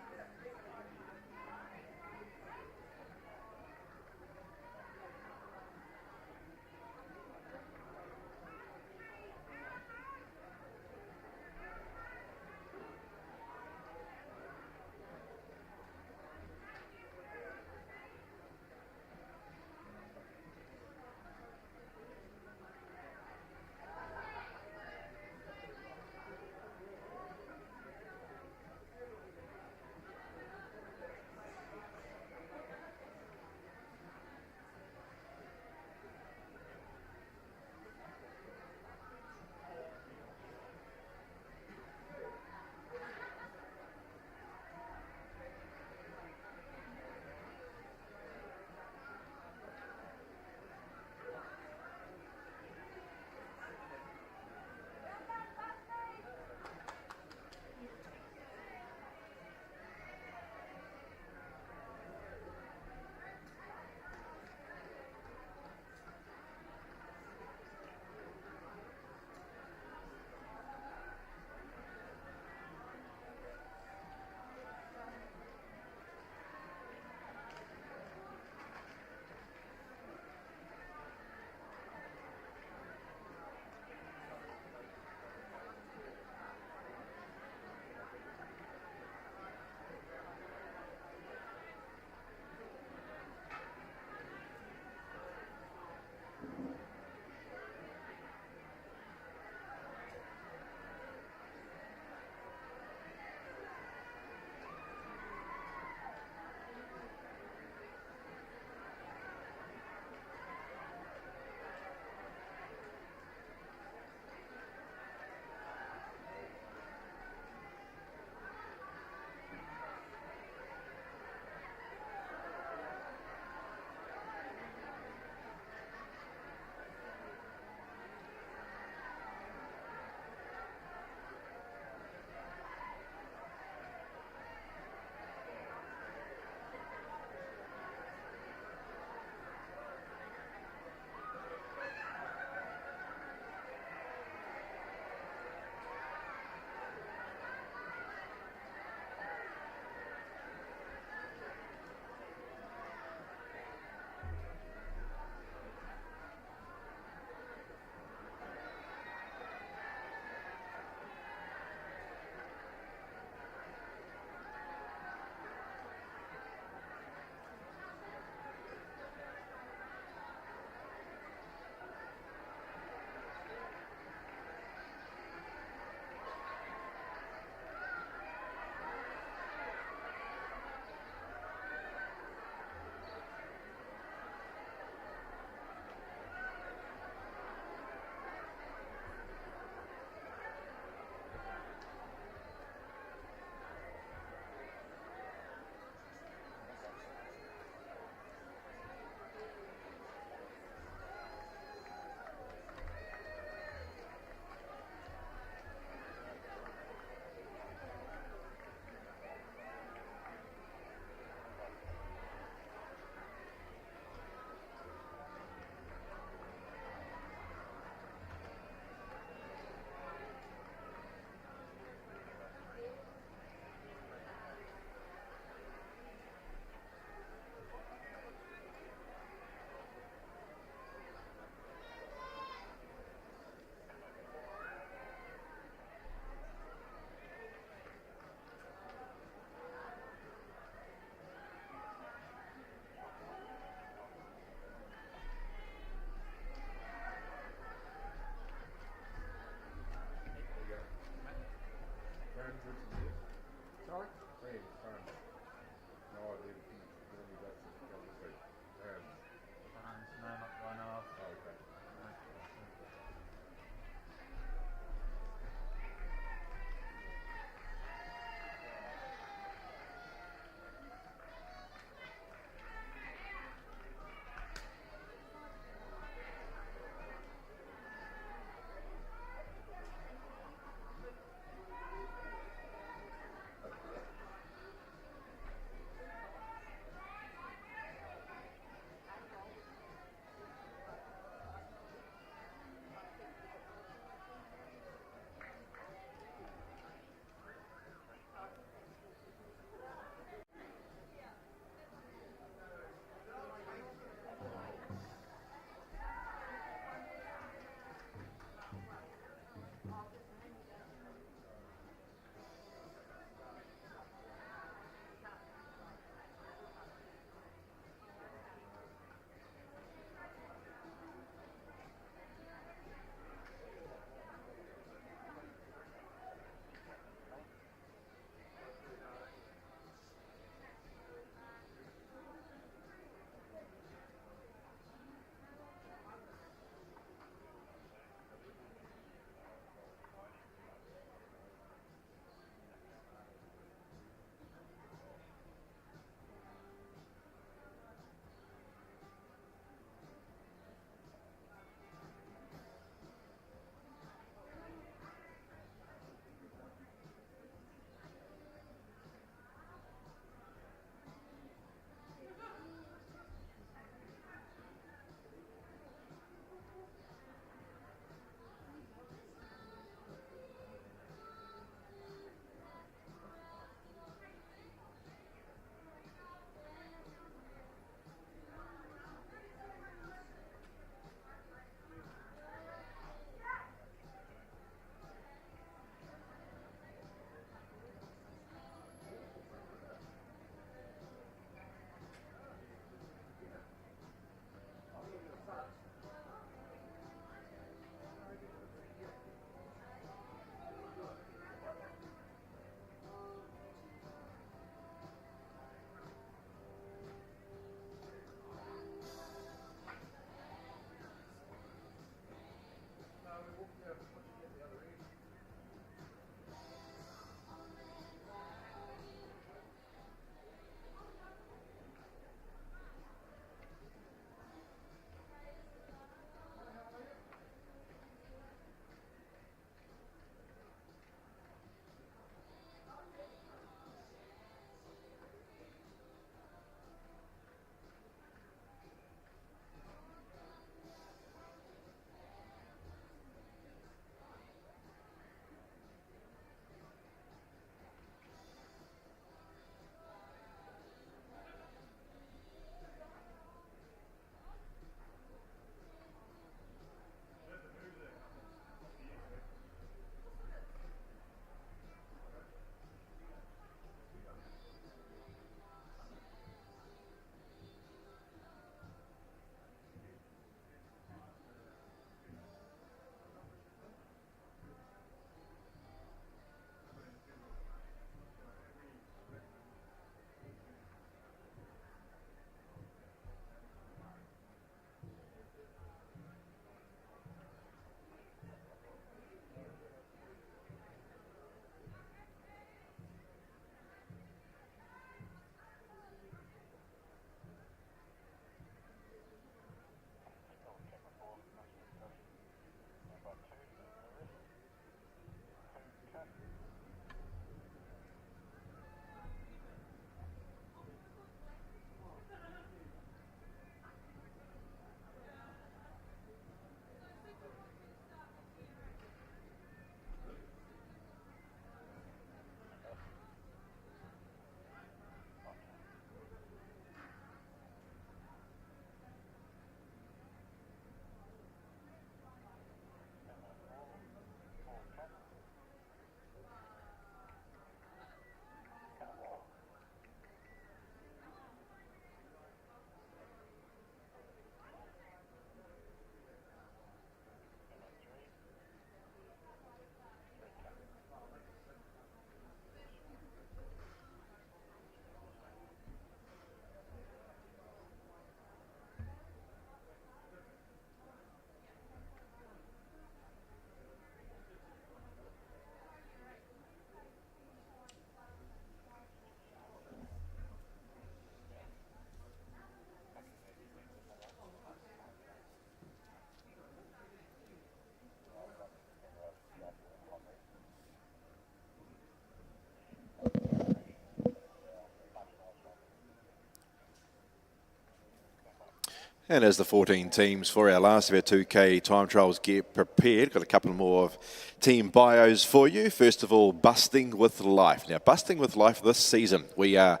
And as the 14 teams for our last of our 2K time trials get prepared, got a couple more of team bios for you. First of all, Busting with Life. Now, Busting with Life this season, we are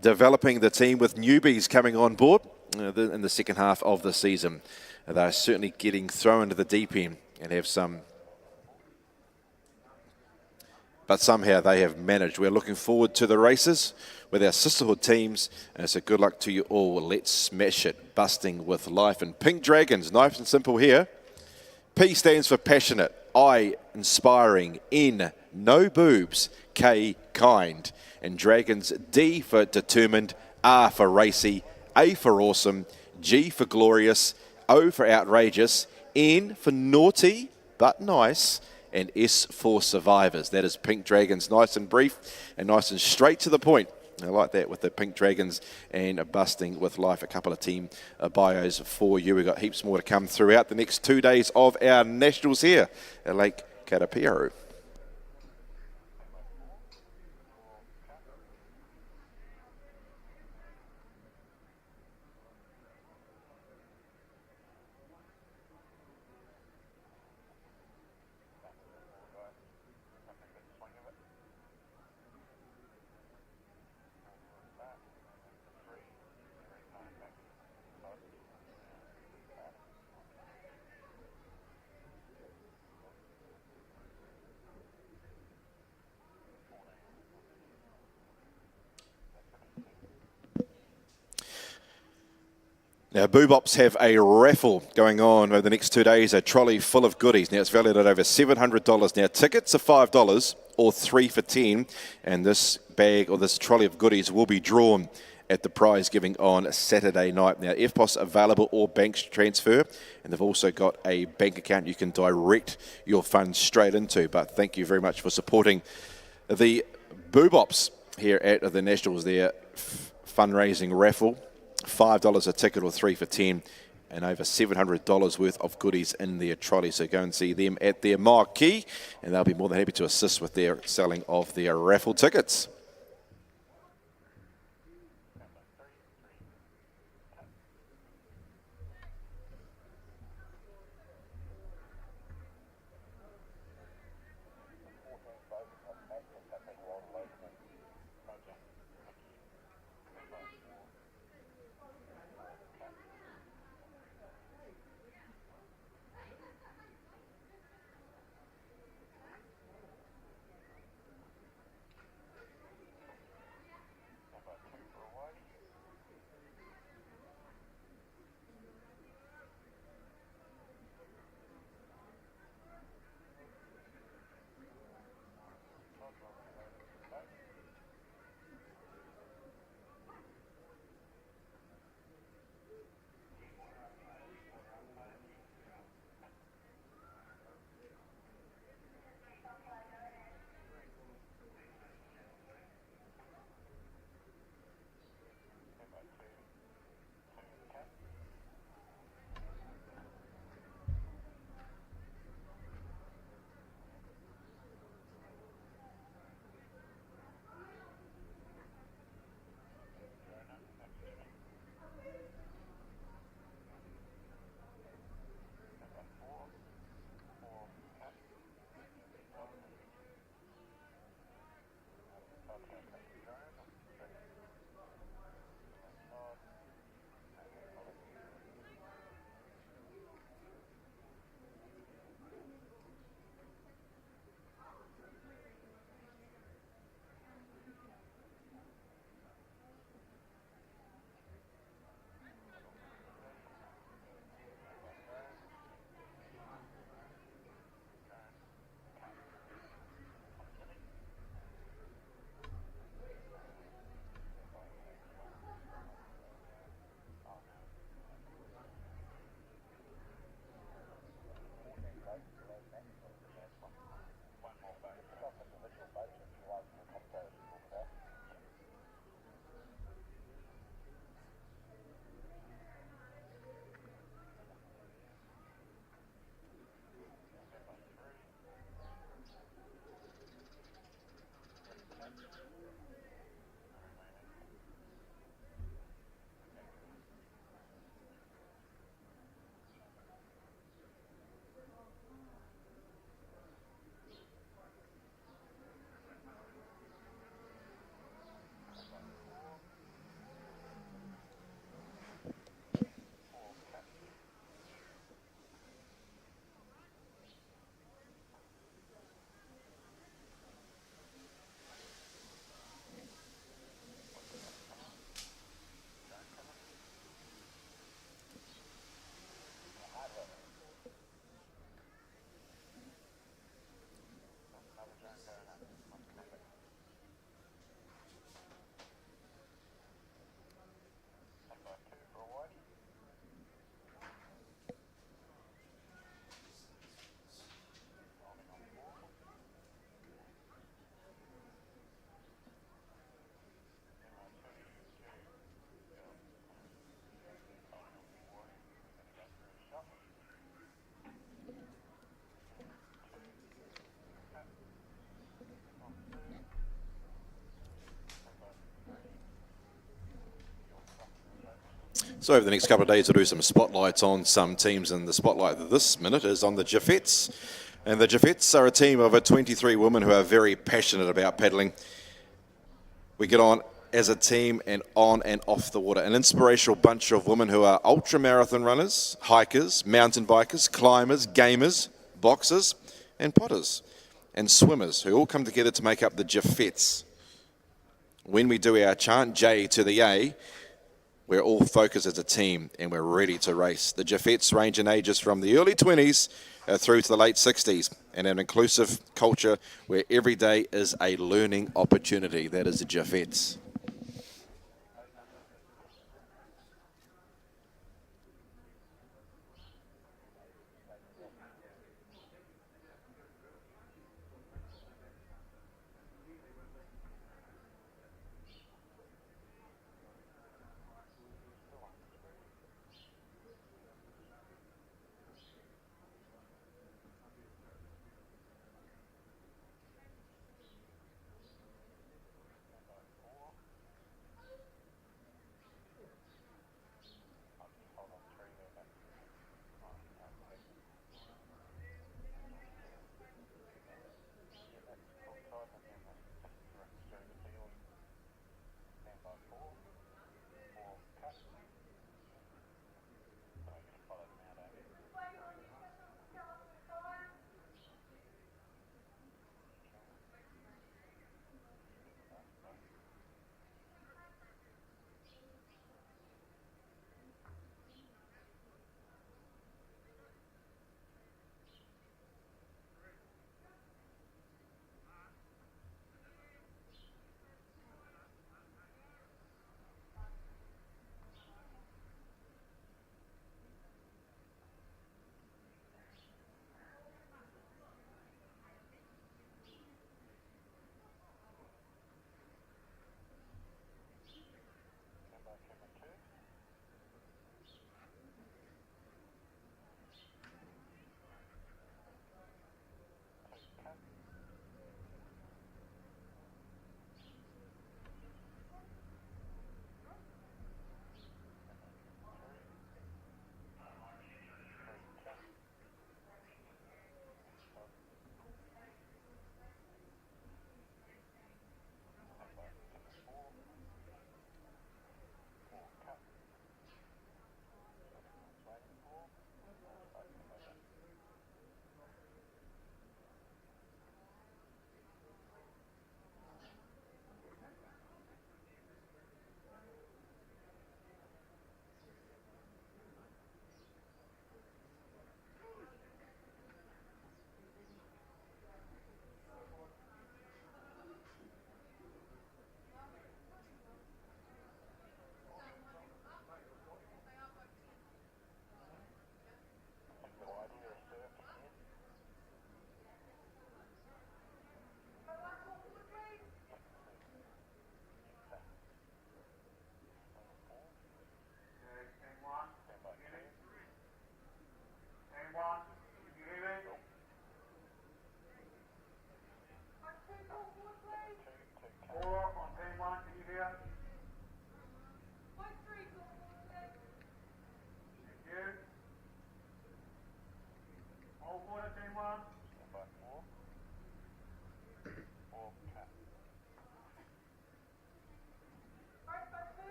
developing the team with newbies coming on board in the second half of the season. They're certainly getting thrown into the deep end and have some, but somehow they have managed. We're looking forward to the races with our sisterhood teams, and so good luck to you all. Let's smash it. Busting with Life. And Pink Dragons, nice and simple here. P stands for passionate, I inspiring, N no boobs, K kind. And Dragons, D for determined, R for racy, A for awesome, G for glorious, O for outrageous, N for naughty but nice, and S for survivors. That is Pink Dragons, nice and brief and nice and straight to the point. I like that with the Pink Dragons and Busting with Life. A couple of team bios for you. We've got heaps more to come throughout the next 2 days of our Nationals here at Lake Karapiro. Now, Boobops have a raffle going on over the next 2 days, a trolley full of goodies. Now, it's valued at over $700. Now, tickets are $5 or 3 for $10, and this bag or this trolley of goodies will be drawn at the prize giving on Saturday night. Now, FPOS available or bank transfer, and they've also got a bank account you can direct your funds straight into. But thank you very much for supporting the Boobops here at the Nationals, their fundraising raffle. $5 a ticket or 3 for $10, and over $700 worth of goodies in their trolley. So go and see them at their marquee, and they'll be more than happy to assist with their selling of their raffle tickets. So over the next couple of days, we'll do some spotlights on some teams, and the spotlight this minute is on the Jaffettes. And the Jaffettes are a team of 23 women who are very passionate about paddling. We get on as a team and on and off the water. An inspirational bunch of women who are ultra marathon runners, hikers, mountain bikers, climbers, gamers, boxers and potters and swimmers who all come together to make up the Jaffettes. When we do our chant, J to the A, we're all focused as a team and we're ready to race. The Jaffettes range in ages from the early 20s through to the late 60s, and an inclusive culture where every day is a learning opportunity. That is the Jaffettes.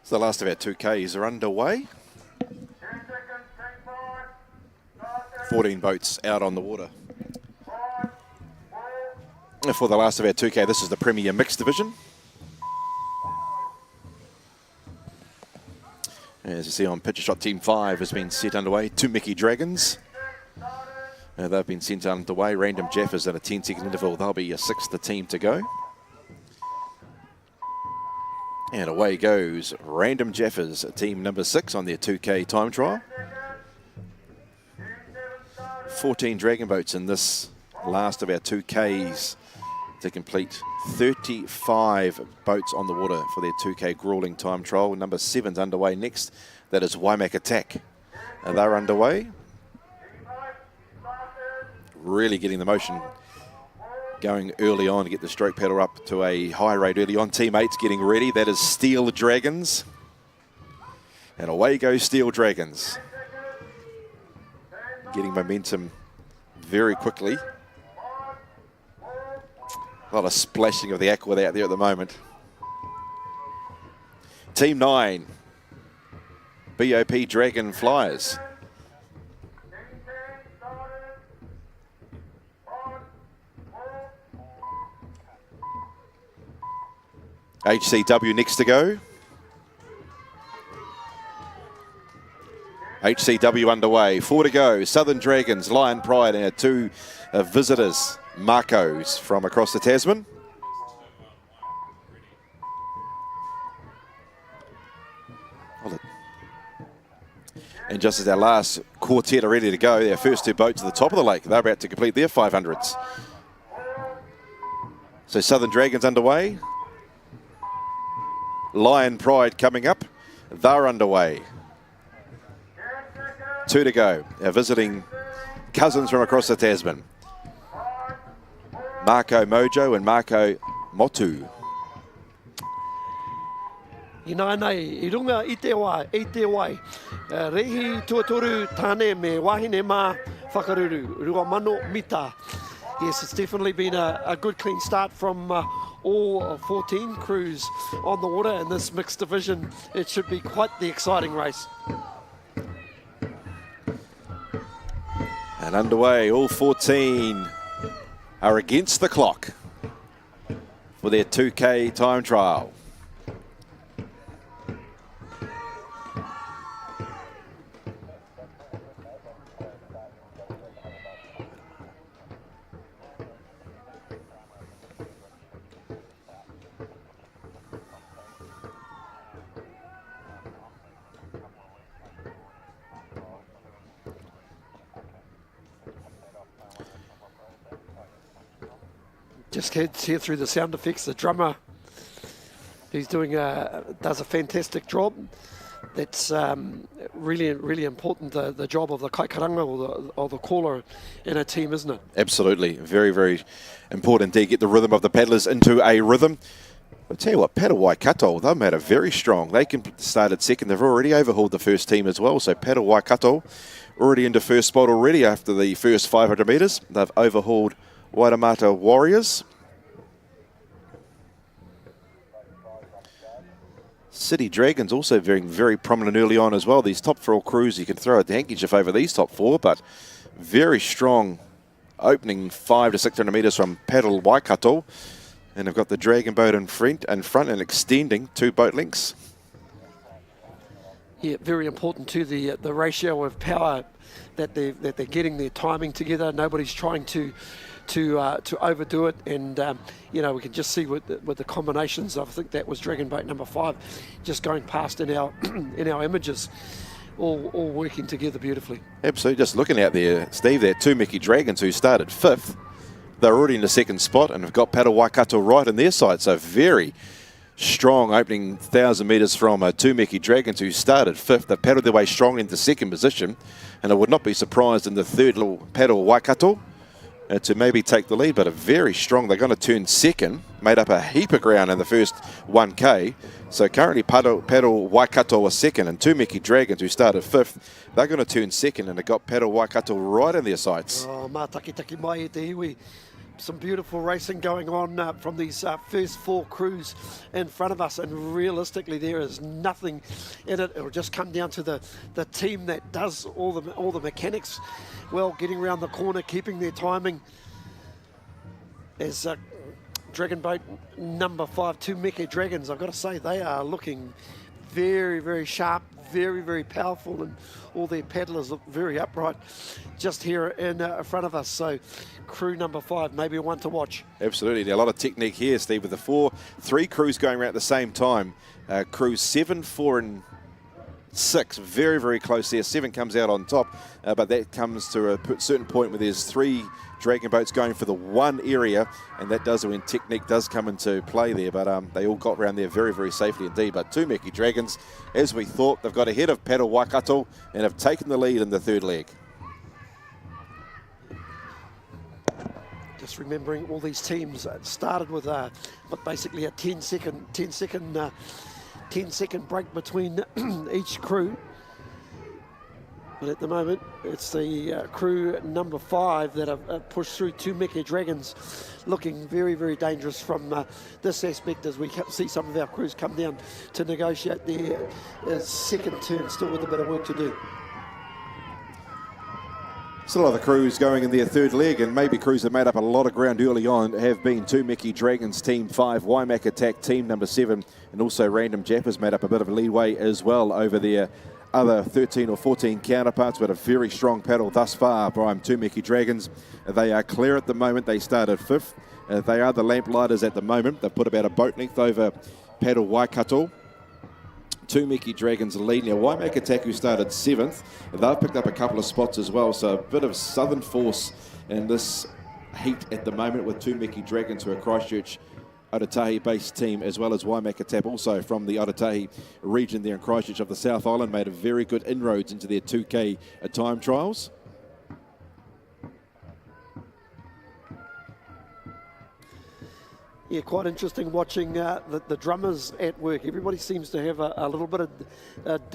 So the last of our 2Ks are underway. 14 boats out on the water. For the last of our 2K, this is the Premier Mixed Division. As you see on Picture Shot, Team 5 has been set underway. Two Mickey Dragons. They've been sent underway. Random Jeff is at a 10-second interval. They'll be a sixth team to go. And away goes Random Jeffers, team number 6 on their 2K time trial. 14 dragon boats in this last of our 2Ks to complete 35 boats on the water for their 2K grueling time trial. Number 7's underway next. That is Waimak Attack. And they're underway. Really getting the motion going early on to get the stroke paddle up to a high rate early on. Team 8's getting ready. That is Steel Dragons. And away goes Steel Dragons. Getting momentum very quickly. A lot of splashing of the aqua out there at the moment. Team 9, BOP Dragon Flyers. HCW next to go. HCW underway. 4 to go. Southern Dragons, Lion Pride, and our 2 visitors, Marcos from across the Tasman. And just as our last quartet are ready to go, their first 2 boats at the top of the lake, they're about to complete their 500s. So Southern Dragons underway. Lion Pride coming up. They're underway. 2 to go. Our visiting cousins from across the Tasman. Marco Mojo and Marco Motu. Ina nei, I runga I te wai. Rehi tuatoru tāne me wahine mā whakaruru, rua mano mita. Yes, it's definitely been a good clean start from all 14 crews on the water in this mixed division. It should be quite the exciting race. And underway, all 14 are against the clock for their 2K time trial. Just can't hear through the sound effects. The drummer, he's does a fantastic job. That's really important. The job of the kaikaranga or the caller in a team, isn't it? Absolutely, very important to get the rhythm of the paddlers into a rhythm. I'll tell you what, Paddle Waikato, they've made it very strong. They can start at second. They've already overhauled the first team as well. So Paddle Waikato already into first spot already after the first 500 metres. They've overhauled Waitemata Warriors. City Dragons also very prominent early on as well. These top 4 crews, you can throw a handkerchief over these top 4, but very strong opening 500 to 600 metres from Paddle Waikato. And they've got the Dragon boat in front and extending 2 boat lengths. Yeah, very important to the ratio of power that they're getting their timing together. Nobody's trying to overdo it, and you know, we can just see with the combinations. I think that was Dragon boat number 5, just going past in our in our images, all working together beautifully. Absolutely. Just looking out there, Steve, there 2 Mickey Dragons who started 5th. They're already in the second spot and have got Paddle Waikato right in their side. So very strong opening 1,000 metres from 2 Mickey Dragons who started 5th. They've paddled their way strong into second position, and I would not be surprised in the third little Paddle Waikato to maybe take the lead, but a very strong. They're going to turn second, made up a heap of ground in the first 1K. So currently Paddle Waikato are second, and 2 Mickey Dragons who started 5th, they're going to turn second, and they've got Paddle Waikato right in their sights. Oh, mā taki mai e te iwi. some beautiful racing going on from these first 4 crews in front of us, and realistically there is nothing in it. It'll just come down to the team that does all the mechanics well, getting around the corner, keeping their timing. As Dragon Boat number 5, 2 Meke Dragons, I've got to say they are looking very, very sharp, very, very powerful, and all their paddlers look very upright just here in front of us. So crew number 5, maybe one to watch. Absolutely. A lot of technique here, Steve, with the 3 crews going around at the same time. Crews 7, 4 and 6, very, very close there. 7 comes out on top, but that comes to a certain point where there's 3 dragon boats going for the one area, and that does when technique does come into play there. But they all got around there very, very safely indeed. But 2 Meke Dragons, as we thought, they've got ahead of Paddle Waikato and have taken the lead in the 3rd leg. Just remembering all these teams started with basically a 10 second break between each crew. But at the moment, it's the crew number 5 that have pushed through. 2 Meke Dragons looking very, very dangerous from this aspect as we see some of our crews come down to negotiate their second turn, still with a bit of work to do. Still other crews going in their 3rd leg, and maybe crews that made up a lot of ground early on have been 2 Meke Dragons, Team 5, Waimak Attack, Team number 7, and also Random Jappers made up a bit of a leeway as well over their other 13 or 14 counterparts, but a very strong paddle thus far by 2 Meke Dragons. They are clear at the moment. They started 5th. They are the lamplighters at the moment. They've put about a boat length over Paddle Waikato. 2 Meke Dragons lead. Now, Waimak Attack, who started 7th, they've picked up a couple of spots as well, so a bit of southern force in this heat at the moment with 2 Meke Dragons, who are Christchurch Otautahi-based team, as well as Waimak Attack, also from the Otautahi region there in Christchurch of the South Island, made a very good inroads into their 2K time trials. Yeah, quite interesting watching the drummers at work. Everybody seems to have a little bit of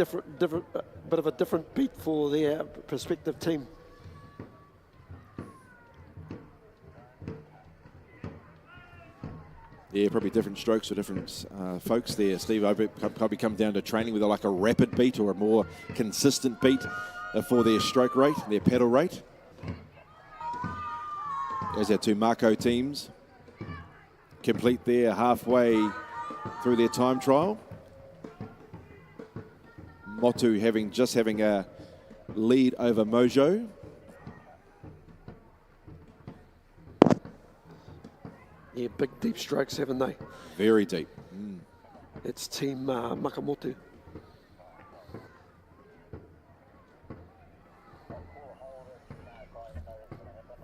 bit of a different beat for their prospective team. Yeah, probably different strokes for different folks there, Steve. I probably come down to training with like a rapid beat or a more consistent beat for their stroke rate, their pedal rate. There's our 2 Mako teams complete there halfway through their time trial. Motu having a lead over Mojo. Yeah, big deep strokes, haven't they? Very deep. It's Team Makamotu.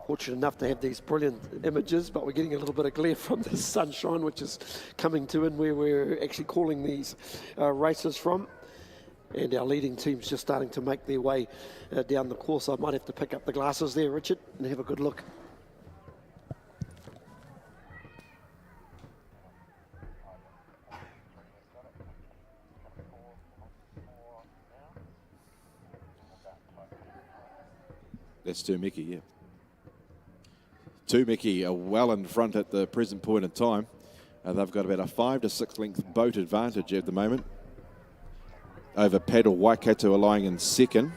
Fortunate enough to have these brilliant images, but we're getting a little bit of glare from the sunshine, which is coming to in where we're actually calling these races from. And our leading team's just starting to make their way down the course. I might have to pick up the glasses there, Richard, and have a good look. That's 2 Meke, yeah. 2 Meke are well in front at the present point in time. They've got about a 5 to 6 length boat advantage at the moment over Paddle Waikato, lying in 2nd.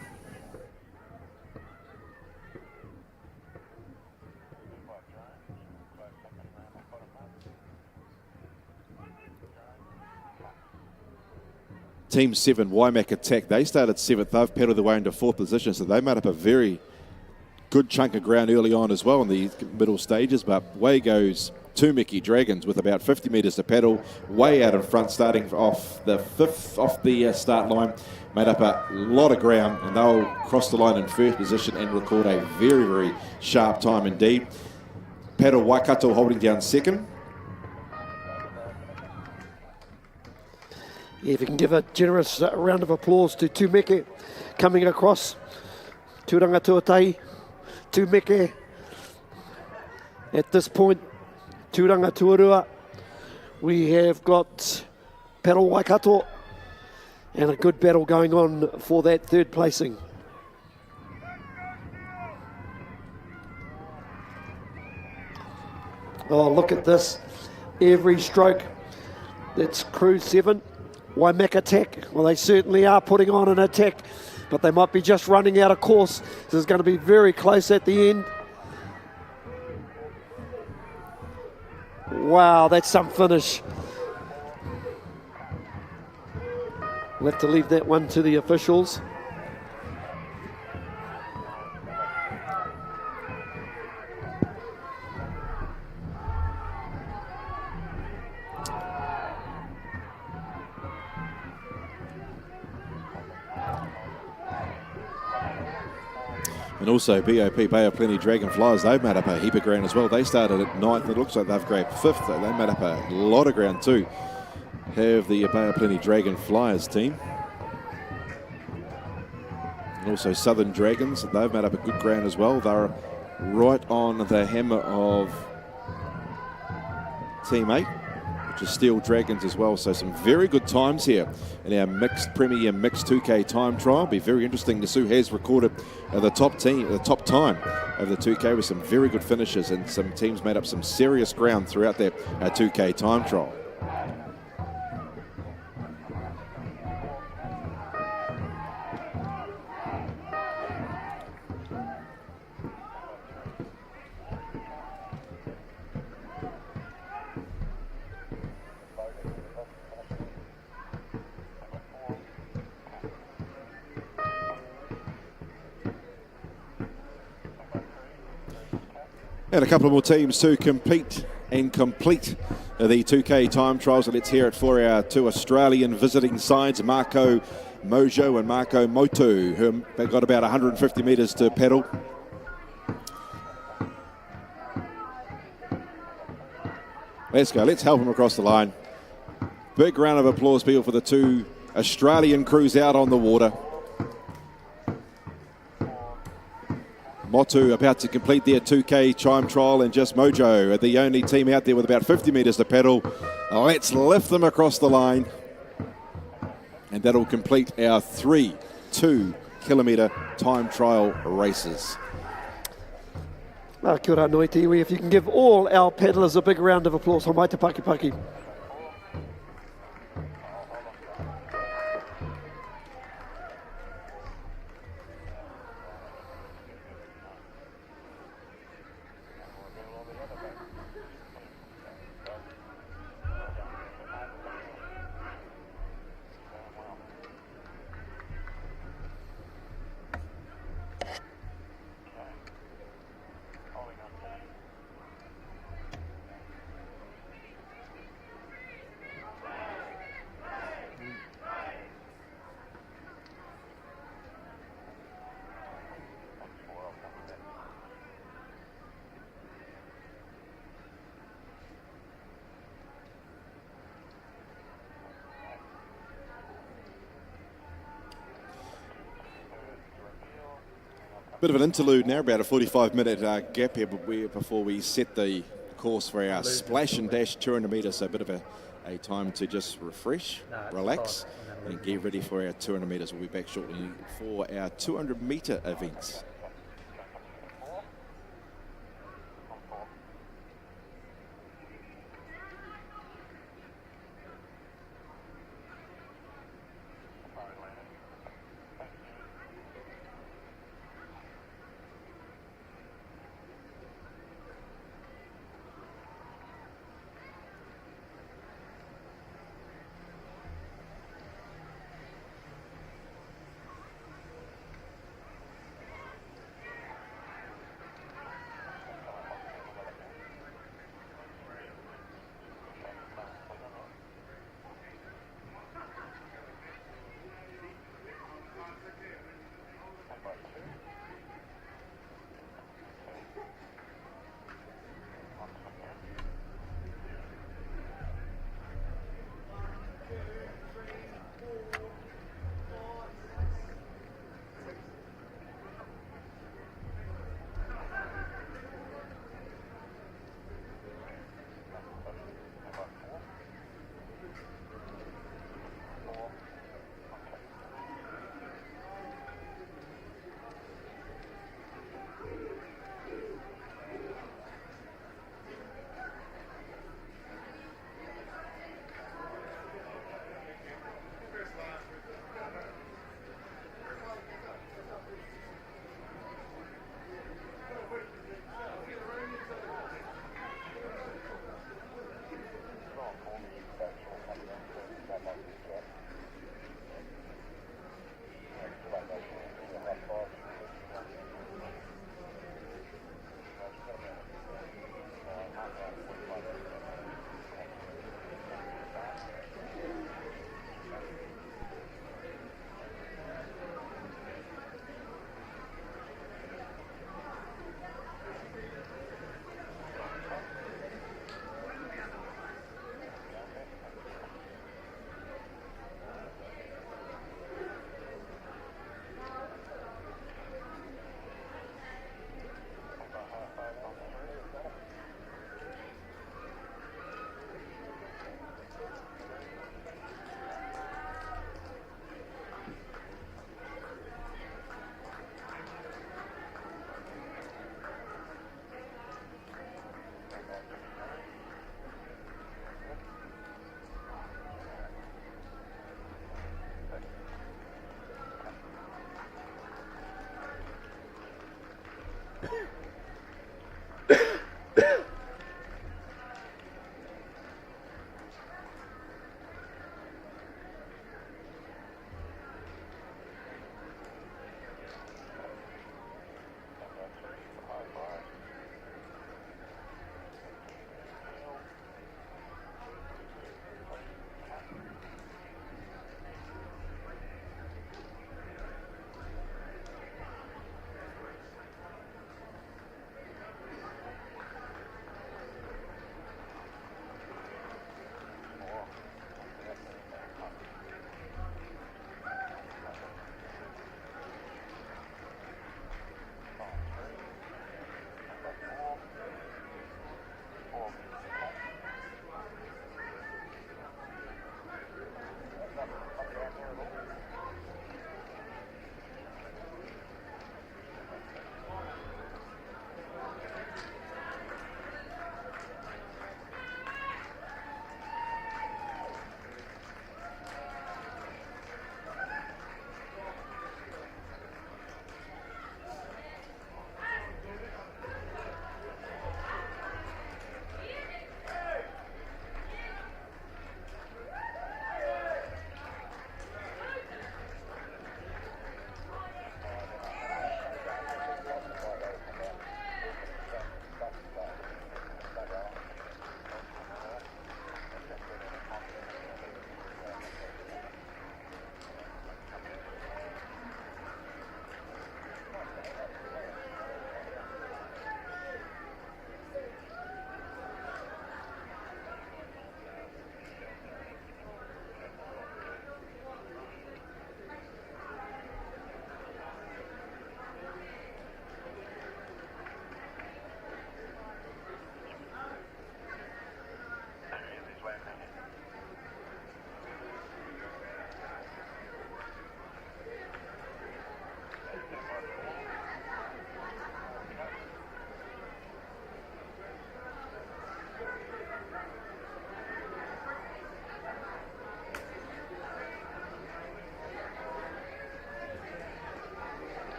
Team 7, Waimak Attack, they started 7th. They've paddled their way into 4th position, so they made up a very good chunk of ground early on as well in the middle stages, but way goes 2 Meke Dragons with about 50 metres to paddle, way out in front, starting off the 5th off the start line, made up a lot of ground, and they'll cross the line in 1st position and record a very, very sharp time indeed. Paddle Waikato holding down 2nd. Yeah, if you can give a generous round of applause to 2 Meke coming across. Tūranga Tuatahi, 2 Meke. At this point, Tūranga Tuarua, we have got Paddle Waikato and a good battle going on for that 3rd placing. Oh, look at this. Every stroke. That's crew 7. Waimeka attack. Well, they certainly are putting on an attack, but they might be just running out of course. This is going to be very close at the end. Wow, that's some finish. We'll have to leave that one to the officials. And also BOP, Bay of Plenty Dragonflies, they've made up a heap of ground as well. They started at 9th. It looks like they've grabbed 5th. They made up a lot of ground too. Have the Bay of Plenty Dragonflies team. And also Southern Dragons, they've made up a good ground as well. They're right on the hammer of Team 8, which is Steel Dragons as well. So some very good times here in our mixed Premier Mixed 2K time trial. Be very interesting to see who has recorded the top time of the 2K with some very good finishes, and some teams made up some serious ground throughout their 2K time trial. And a couple more teams to compete and complete the 2K time trials. So let's hear it for our 2 Australian visiting sides, Marco Mojo and Marco Motu, who have got about 150 metres to pedal. Let's go. Let's help them across the line. Big round of applause, people, for the 2 Australian crews out on the water. Motu about to complete their 2K time trial, and just Mojo, the only team out there with about 50 metres to pedal. Let's lift them across the line. And that'll complete our 3 2-kilometre time trial races. Kia ora noi te iwi. If you can give all our paddlers a big round of applause. Ho mai te paki paki. Bit of an interlude now, about a 45-minute gap here before we set the course for our splash and dash 200 metres. So a bit of a time to just refresh, relax, and get ready for our 200 metres. We'll be back shortly for our 200-metre events.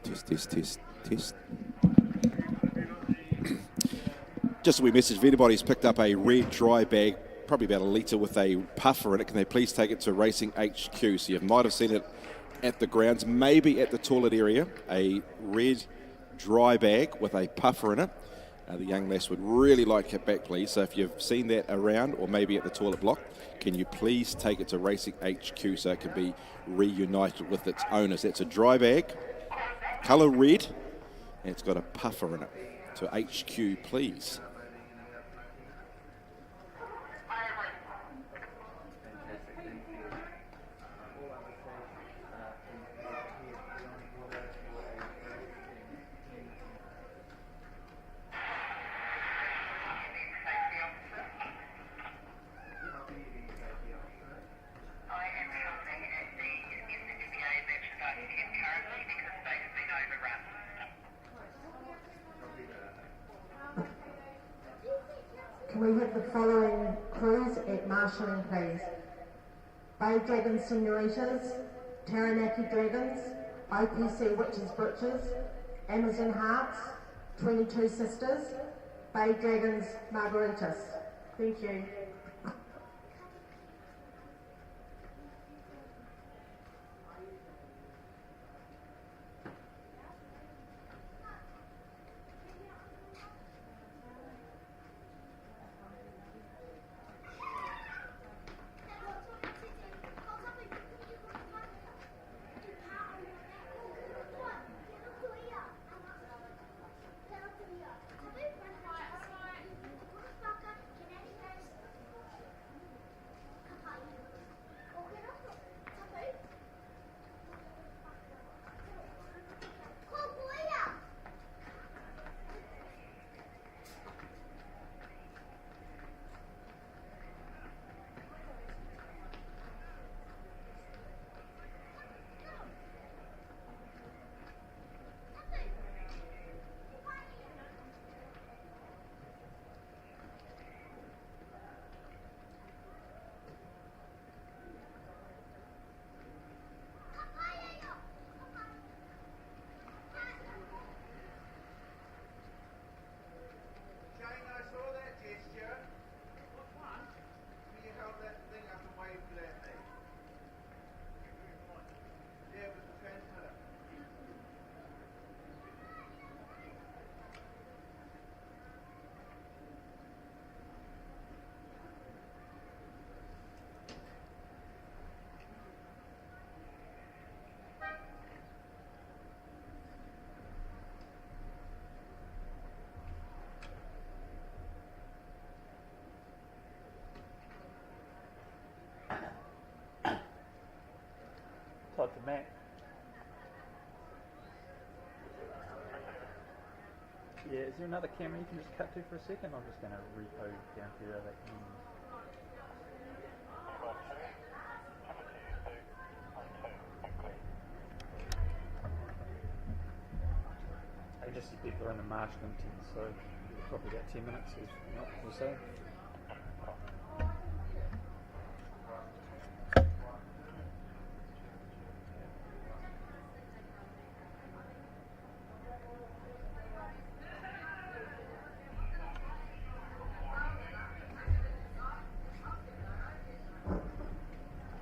Test. Just a wee message, if anybody's picked up a red dry bag, probably about a litre with a puffer in it, can they please take it to Racing HQ? So you might have seen it at the grounds, maybe at the toilet area, a red dry bag with a puffer in it. The young lass would really like it back, please. So if you've seen that around or maybe at the toilet block, can you please take it to Racing HQ so it can be reunited with its owners? That's a dry bag, colour red, and it's got a puffer in it. To HQ, please. Can we have the following crews at marshalling, please? Bay Dragons Senoritas, Taranaki Dragons, OPC Witches Britches, Amazon Hearts, 22 Sisters, Bay Dragons Margaritas. Thank you. Todd to Matt. Yeah, is there another camera you can just cut to for a second? I'm just going to repo down to the other end. I just see people are in the marshalling tent, so probably about 10 minutes or so.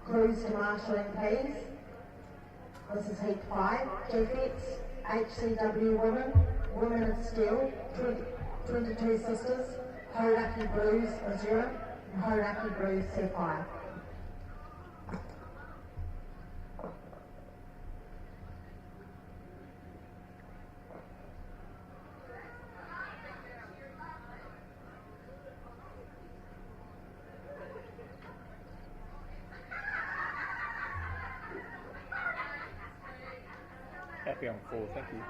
Crews to marshalling, please. This is Heat 5, Jeffets, HCW Women, Women of Steel, 22 Sisters, Hauraki Blues Azura, and Hauraki Blues Sapphire. Happy on 4, thank you.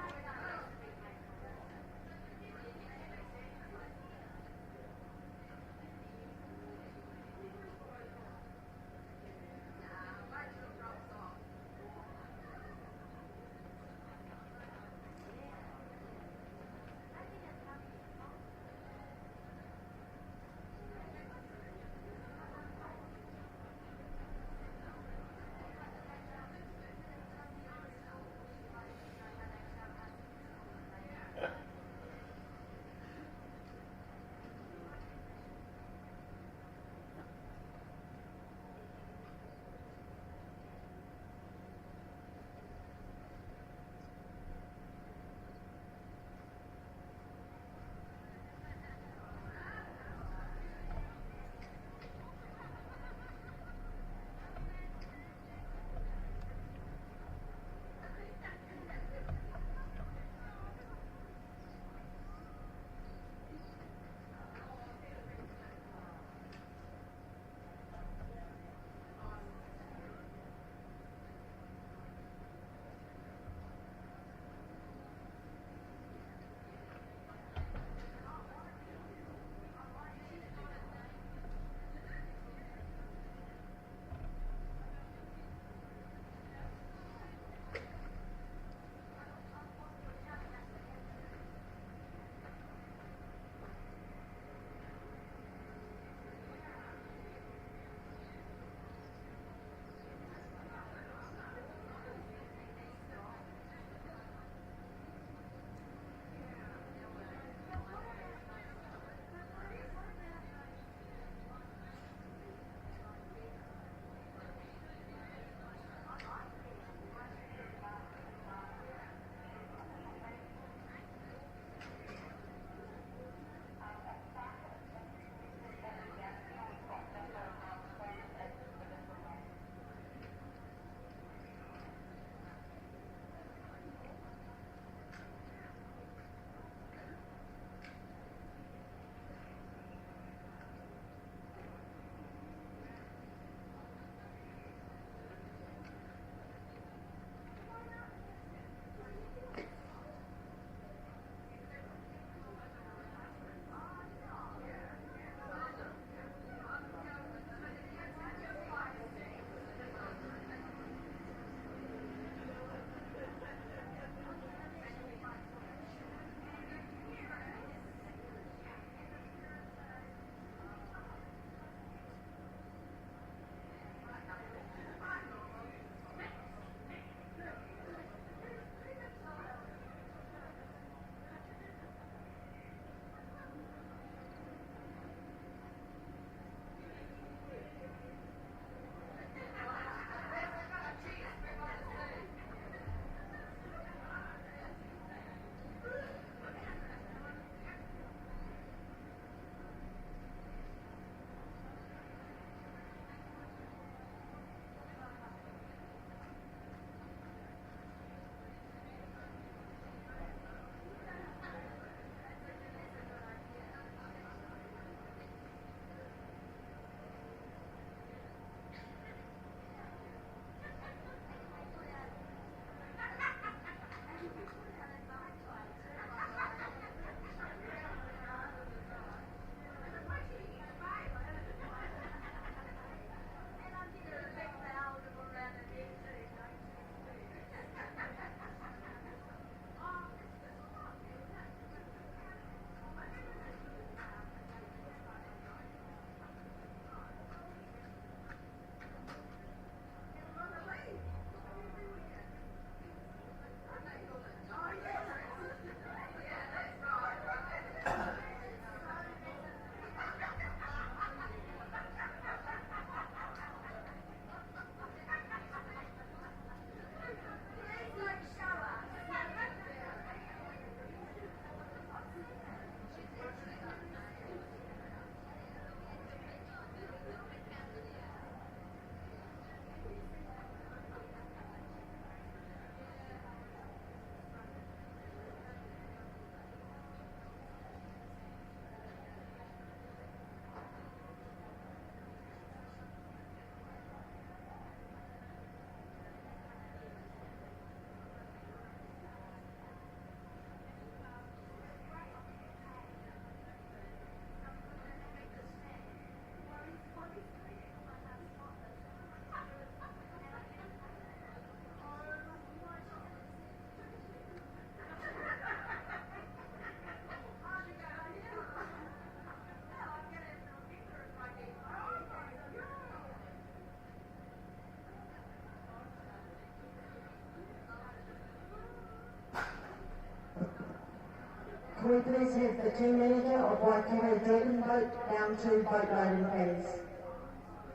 Can we please have the team manager of Waikato Dragon Boat down to boat loading, please?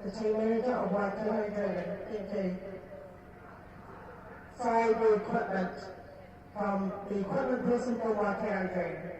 The team manager of Waikato Dragon. Thank you. Sorry, the equipment person from Waikato Dragon.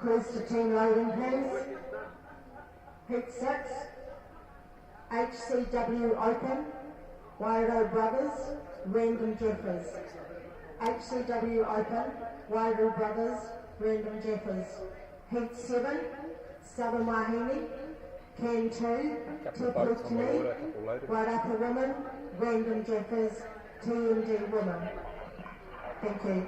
request for team loading, please. Heat 6, HCW Open, Wairau Brothers, Random Jeffers. HCW Open, Wairau Brothers, Random Jeffers. Heat 7, Southern Wahine, Can 2, Te Pūtini, Wairaka Women, Random Jeffers, TMD Women. Thank you.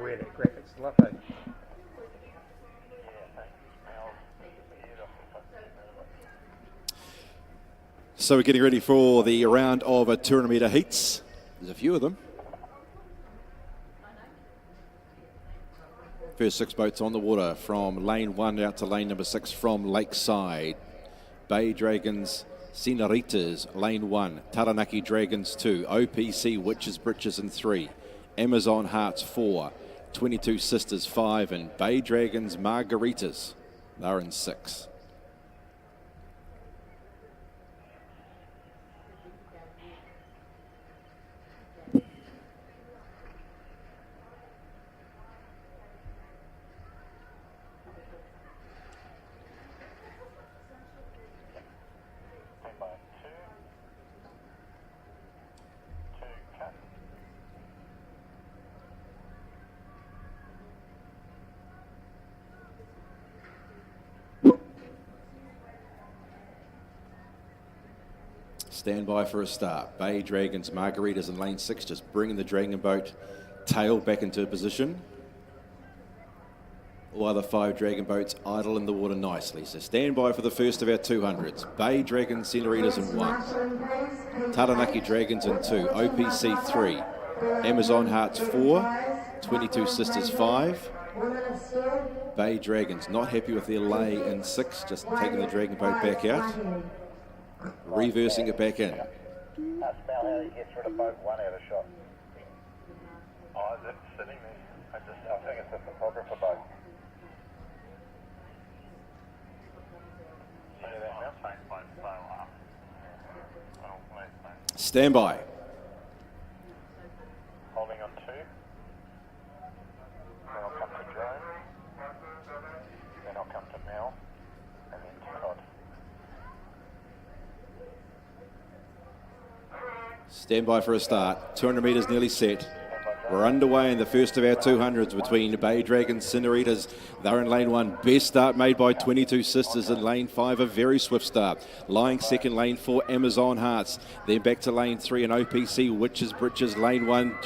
wear that graphics stuff, eh? So we're getting ready for the round of 200 metre heats. There's a few of them. First 6 boats on the water from lane 1 out to lane number 6 from Lakeside. Bay Dragons, Senoritas, lane 1. Taranaki Dragons 2. OPC Witches Britches in 3. Amazon Hearts 4. 22 Sisters 5. And Bay Dragons Margaritas, they're in 6. Stand by for a start. Bay Dragons, Margaritas in lane 6, just bringing the Dragon Boat tail back into position. All other 5 Dragon Boats idle in the water nicely. So stand by for the first of our 200s. Bay Dragons, Senoritas in 1. Taranaki Dragons in 2. OPC 3. Amazon Hearts 4. 22 Sisters 5. Bay Dragons not happy with their lay in 6, just taking the Dragon Boat back out. Reversing it back in. Smell how he gets rid of boat 1 out of shot. Oh, is it sitting there? I think it's a photographer boat. Stand by. Holding on 2. Then I'll come to drone. Then I'll come to Mel. And then to Todd. Stand by for a start. 200 metres nearly set. We're underway in the first of our 200s between Bay Dragons, Senoritas. They're in lane 1. Best start made by 22 Sisters in lane 5. A very swift start. Lying second, lane 4, Amazon Hearts. Then back to lane 3 and OPC, Witches Britches. Lane 1,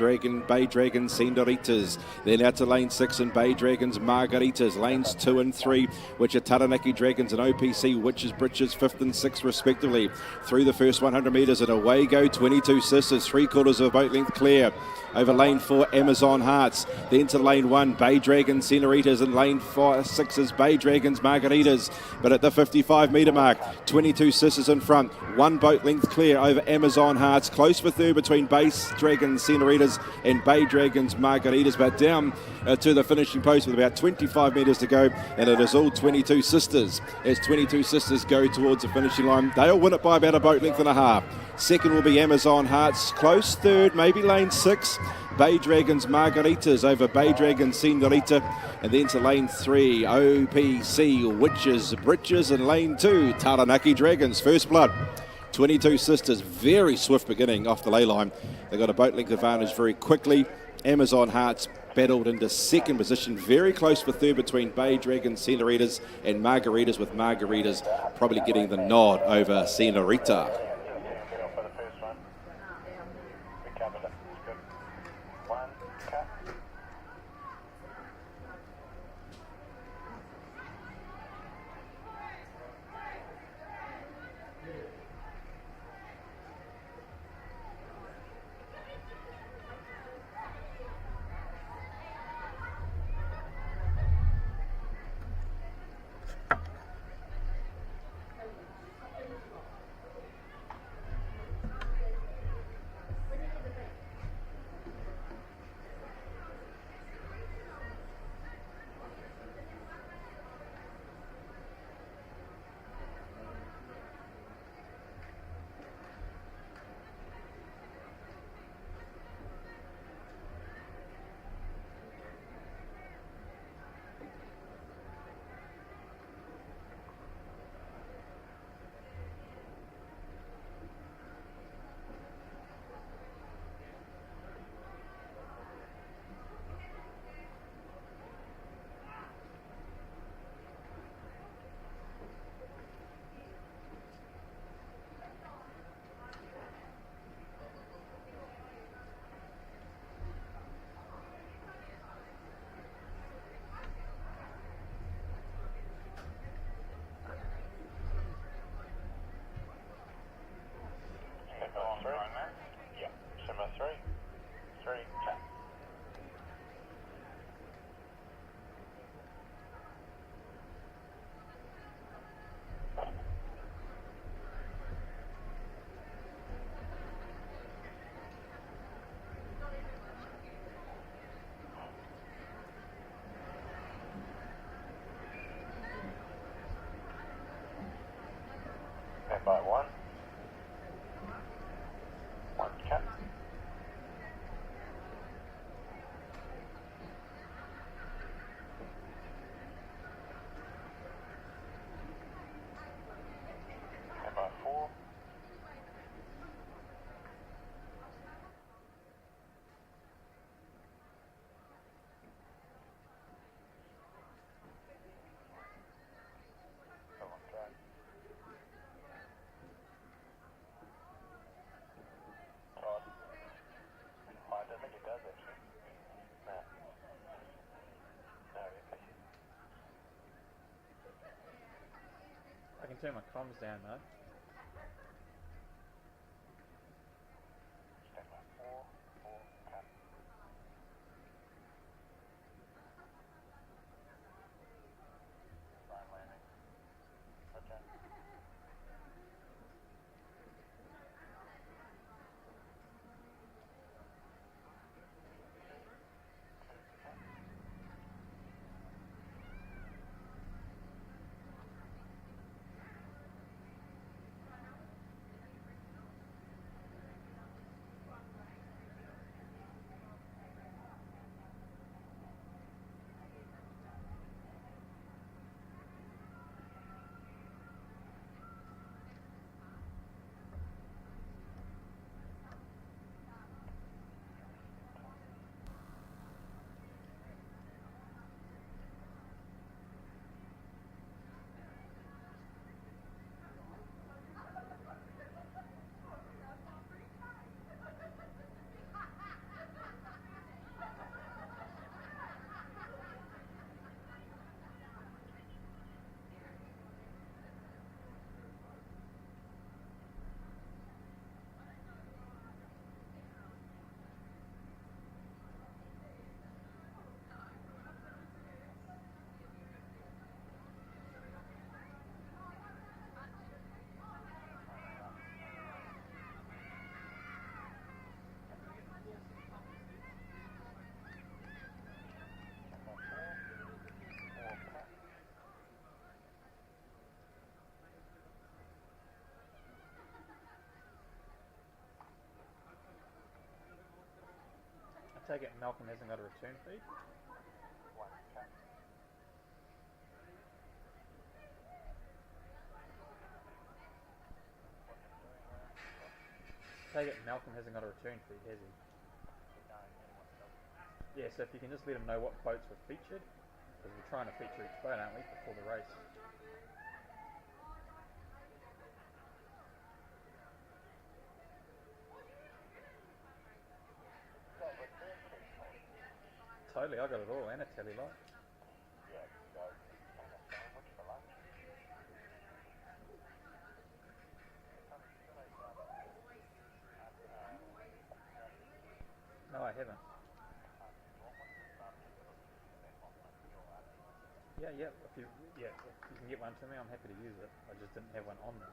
Bay Dragons, Senoritas. Then out to lane 6 and Bay Dragons, Margaritas. Lanes 2 and 3, which are Taranaki Dragons and OPC, Witches Britches, 5th and 6th respectively. Through the first 100 metres and away go 22 Sisters. 3/4 of a boat length clear. Over lane 4, Amazon Hearts. Then to lane 1, Bay Dragons, Senoritas, and lane 6 is Bay Dragons, Margaritas. But at the 55 metre mark, 22 Sisters in front. 1 boat length clear over Amazon Hearts. Close for third between Bay Dragons, Senoritas, and Bay Dragons, Margaritas. But down to the finishing post with about 25 metres to go. And it is all 22 Sisters. As 22 Sisters go towards the finishing line, they'll win it by about a boat length and a half. Second will be Amazon Hearts. Close third, maybe lane 6. Bay Dragons, Margaritas over Bay Dragons, Senorita. And then to lane 3, OPC, Witches, Britches. And lane 2, Taranaki Dragons, First Blood. 22 Sisters, very swift beginning off the ley line. They got a boat length advantage very quickly. Amazon Hearts battled into second position, very close for third between Bay Dragons, Senoritas, and Margaritas, with Margaritas probably getting the nod over Senorita. turn my comms down though. I take it Malcolm hasn't got a return feed. Take it Malcolm hasn't got a return feed, has he? Yeah, so if you can just let him know what boats were featured, because we're trying to feature each boat, aren't we, before the race? Totally, I got it all, and a telly light. No, I haven't. Yeah, if you can get one to me, I'm happy to use it. I just didn't have one on there.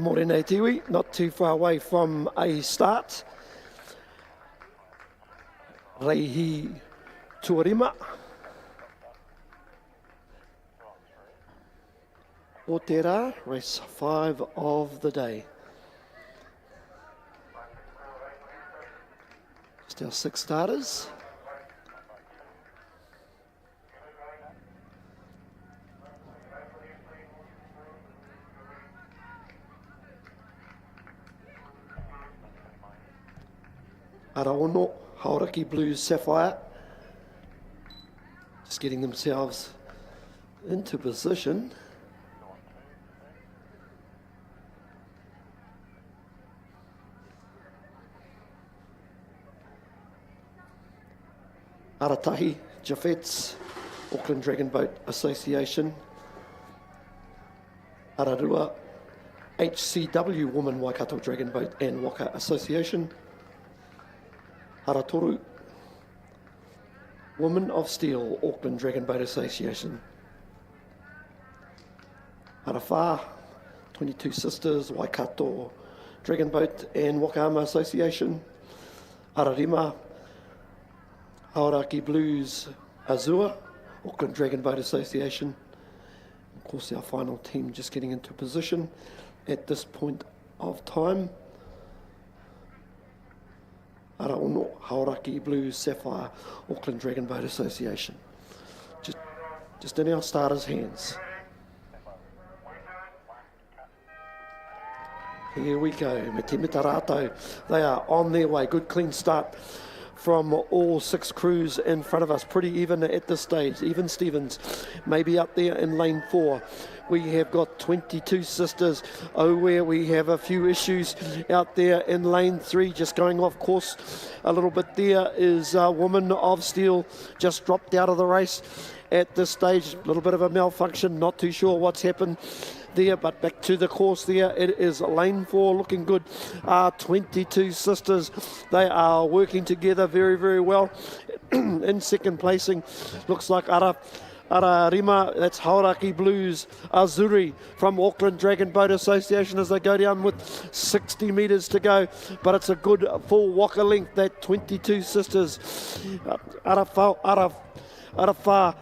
Morena Tiwi, not too far away from a start. Reihi Tuarima. O te rā, race 5 of the day. Just our 6 starters. Araono, Hauraki Blues Sapphire, just getting themselves into position. Aratahi, Jaffets, Auckland Dragon Boat Association. Ararua, HCW Women Waikato Dragon Boat and Waka Association. Haratoru, Women of Steel, Auckland Dragon Boat Association. Arawha, 22 Sisters, Waikato Dragon Boat and Wakahama Association, Ararima, Hauraki Blues, Azua, Auckland Dragon Boat Association. Of course, our final team just getting into position at this point of time. Araono, Hauraki Blues, Sapphire, Auckland Dragon Boat Association. Just in our starters' hands. Here we go, Me Te Mitarato. They are on their way. Good clean start from all 6 crews in front of us. Pretty even at this stage. Even Stevens maybe up there in lane 4. We have got 22 Sisters. Oh, where we have a few issues out there in lane 3, just going off course a little bit. There is Woman of Steel, just dropped out of the race at this stage. A little bit of a malfunction, not too sure what's happened there, but back to the course there. It is lane 4 looking good. 22 Sisters, they are working together very, very well. In second placing, looks like Ararima, that's Hauraki Blues, Azuri from Auckland Dragon Boat Association as they go down with 60 metres to go. But it's a good full walker length, that 22 Sisters. Arawha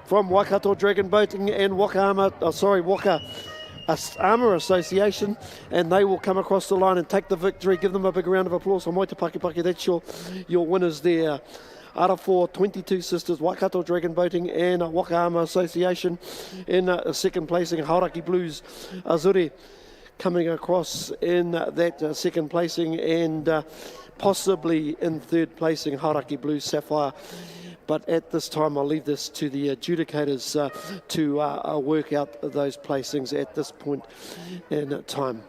from Waikato Dragon Boating and Waka Armour Association, and they will come across the line and take the victory. Give them a big round of applause for Moita Pakipaki. That's your winners there. Out of 4, 22 Sisters, Waikato Dragon Boating and Waka Armour Association. In second placing, Hauraki Blues, Azuri coming across in that second placing, and possibly in third placing, Hauraki Blues, Sapphire. But at this time, I'll leave this to the adjudicators to work out those placings at this point in time.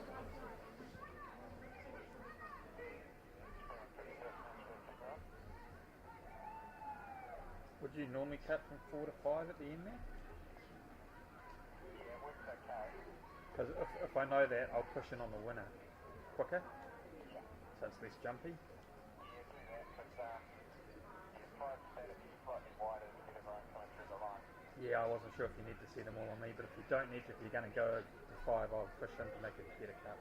Would you normally cut from 4 to 5 at the end there? Yeah, works okay. Because if I know that, I'll push in on the winner quicker, so it's less jumpy. Yeah, do that, because just try to set it slightly wider to get everyone coming through the line. Yeah, I wasn't sure if you need to see them all on me, but if you don't need to, if you're going to go to 5, I'll push in to make it a better cut.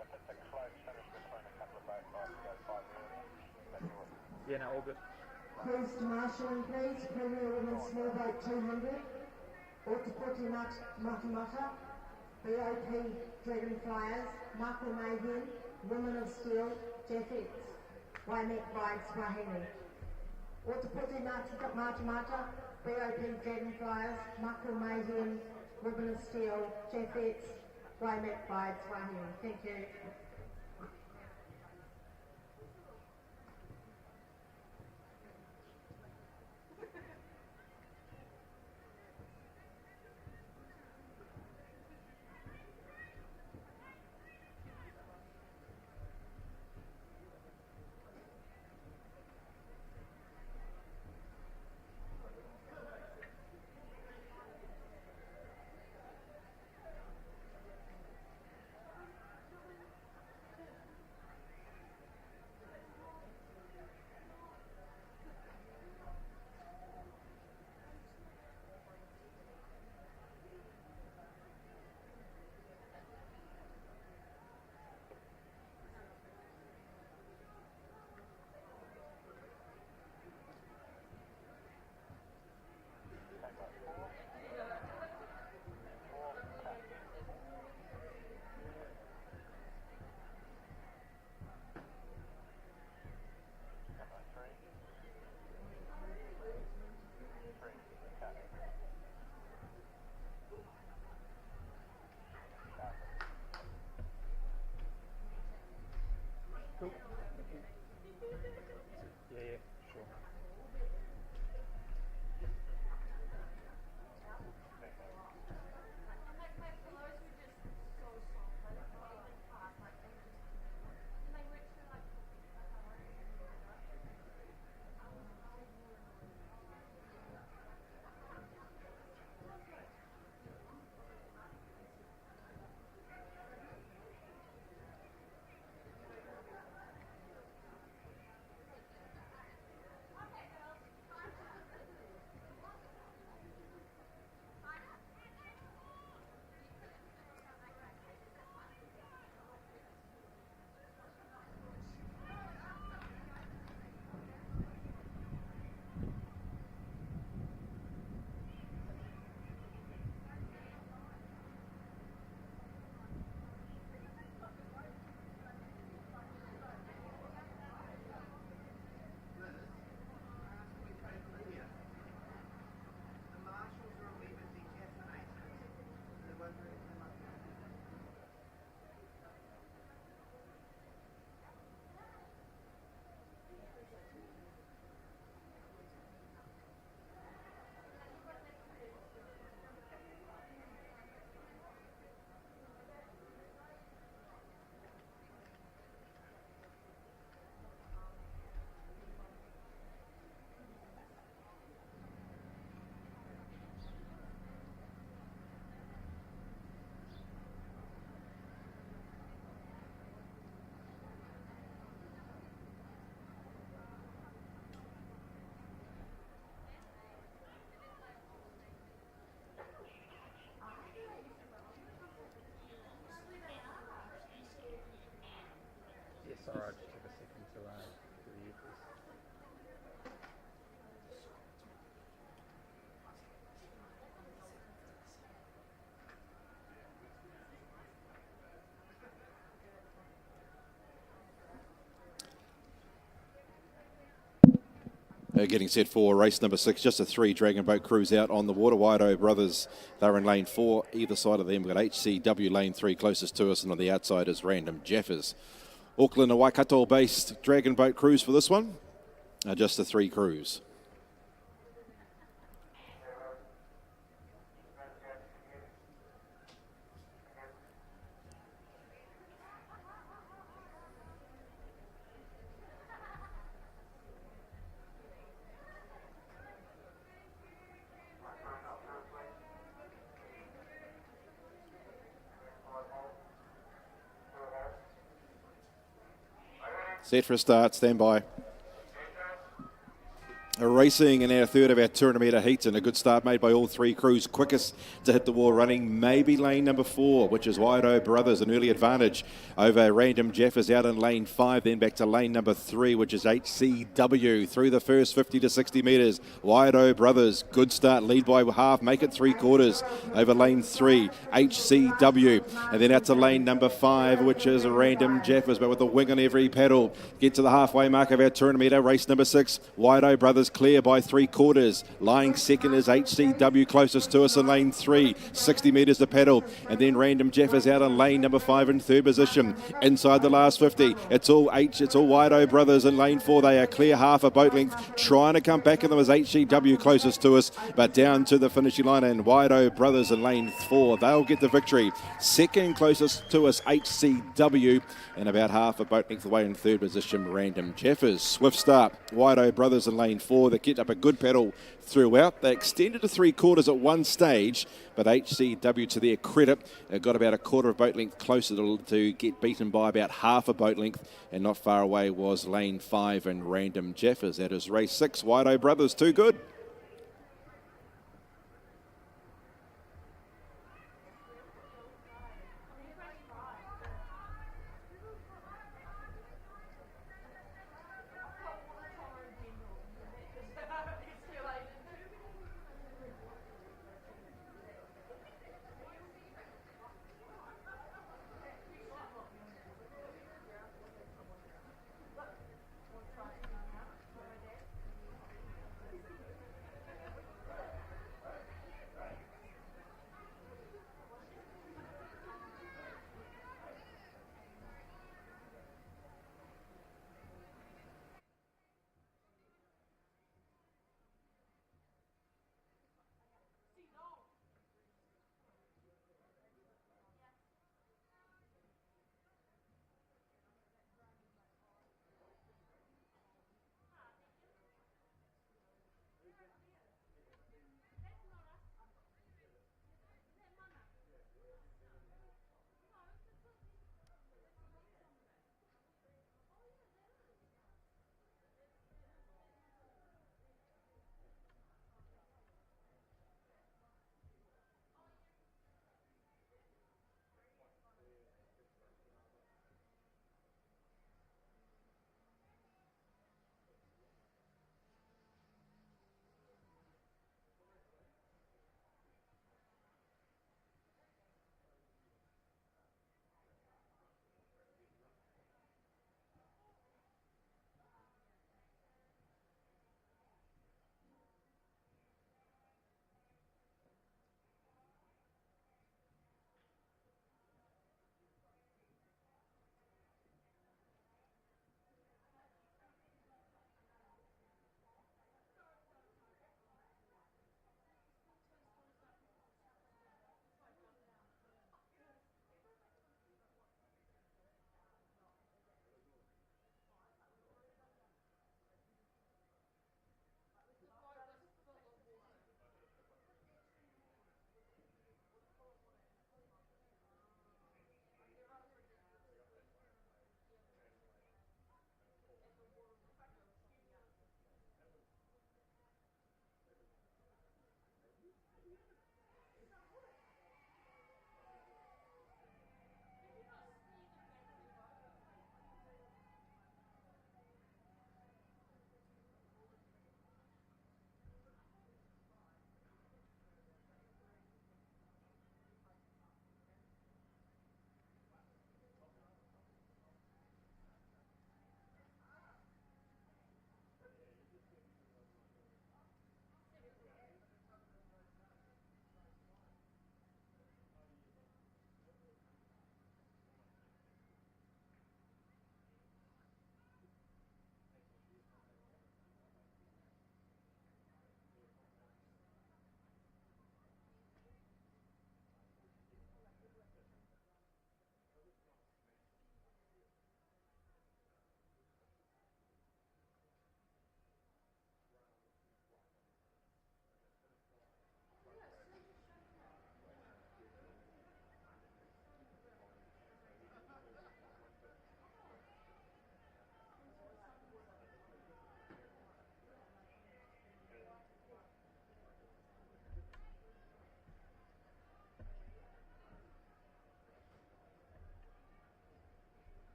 If it's a close finish between a couple of boats, I'd go 5 early. That's yours. Yeah, no, all good. Crews to marshalling, please. Premier Women's Small Boat 200. Otapoti Matamata. BOP Dragonflyers. Marco Mayhem. Women of Steel. Jaffettes. Waimek by Swahili. Otapoti Matamata. BOP Dragonflyers. Marco Mayhem. Women of Steel. Jaffettes. Waimek by Swahili. Thank you. Sorry, I just took a second to do the earpiece. Getting set for race number 6, just a 3 Dragon Boat cruise out on the water. Waido Brothers, they're in lane 4. Either side of them, we've got HCW lane 3 closest to us, and on the outside is Random Jeffers. Auckland and Waikato based Dragon Boat cruise for this one. Just a 3 cruise. Set for a start, stand by. Racing in our third of our 200-metre heats, and a good start made by all 3 crews. Quickest to hit the wall running, maybe lane number 4, which is Waido Brothers, an early advantage over Random Jeffers out in lane 5, then back to lane number 3, which is HCW. Through the first 50 to 60 metres, Waido Brothers, good start, lead by half, make it 3/4 over lane 3, HCW, and then out to lane number 5, which is Random Jeffers, but with a wing on every pedal. Get to the halfway mark of our 200-metre race number 6, Waido Brothers clear by 3/4. Lying second is HCW, closest to us in lane 3, 60 metres to pedal, and then Random Jeffers out in lane number 5 in third position. Inside the last 50, it's all Waido Brothers in lane 4. They are clear half a boat length, trying to come back in them as HCW closest to us, but down to the finishing line, and Waido Brothers in lane 4. They'll get the victory. Second closest to us, HCW, and about half a boat length away in third position, Random Jeffers. Swift start, Waido Brothers in lane 4. They get up a good pedal throughout. They extended to 3/4 at one stage, but HCW, to their credit, got about a quarter of boat length closer to get beaten by about half a boat length, and not far away was lane 5 and Random Jeffers. That is race 6. Waido Brothers, too good.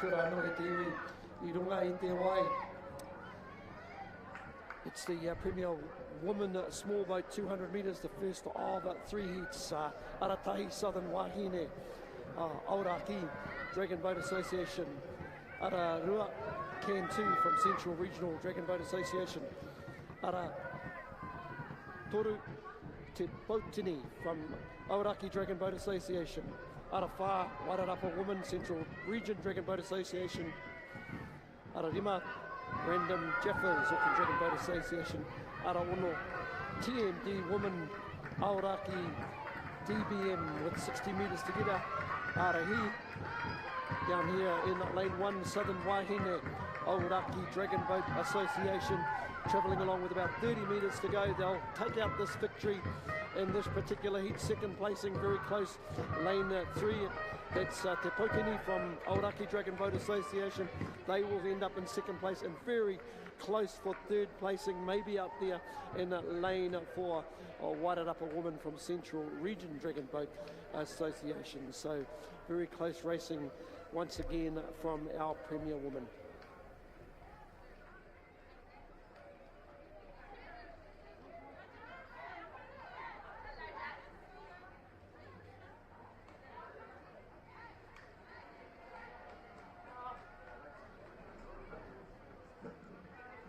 kia ora anō he te iwi I runga I te wai. It's the Premier Women Small Boat 200 metres, the first of 3 heats. Aratahi Southern Wahine, Aoraki Dragon Boat Association, Ararua Can 2 from Central Regional Dragon Boat Association, Ara Toru Te Pautini from Aoraki Dragon Boat Association, Arawha Wairarapa Women Central Region Dragon Boat Association, Ararima Random Jeffers Auckland Dragon Boat Association, Arawono TMD Women Aoraki DBM with 60 metres together, Arahi down here in lane 1 Southern Wahine Aoraki Dragon Boat Association travelling along with about 30 metres to go. They'll take out this victory in this particular heat, second placing very close, lane 3. That's Te Pautini from Aoraki Dragon Boat Association. They will end up in second place and very close for third placing, maybe up there in lane 4. Wairarapa Woman from Central Region Dragon Boat Association. So very close racing once again from our Premier Woman.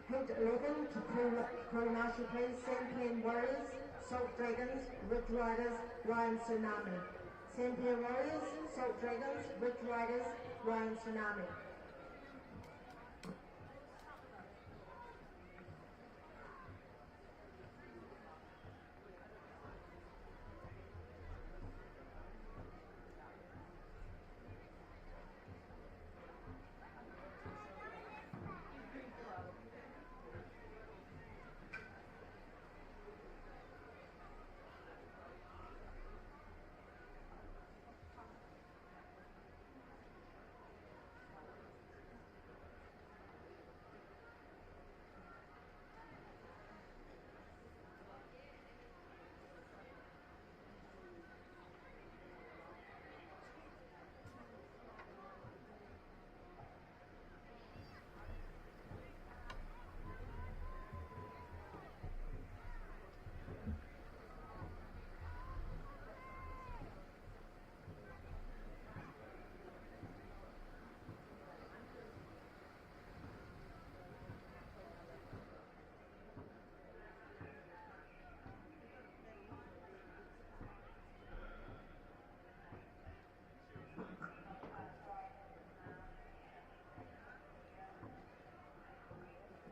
Heat 11 to Crew Marshal please, Sampian Warriors, Salt Dragons, Ridge Riders, Ryan Tsunami. Sampian Warriors, Salt Dragons, Ridge Riders, Ryan Tsunami.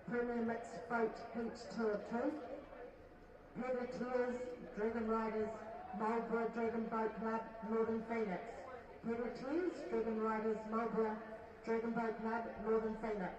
Premier Mixed Boat Heat 2 of 2. Pedaleteers, Dragon Riders, Marlborough Dragon Boat Club, Northern Phoenix. Pedaleteers, Dragon Riders, Marlborough Dragon Boat Club, Northern Phoenix.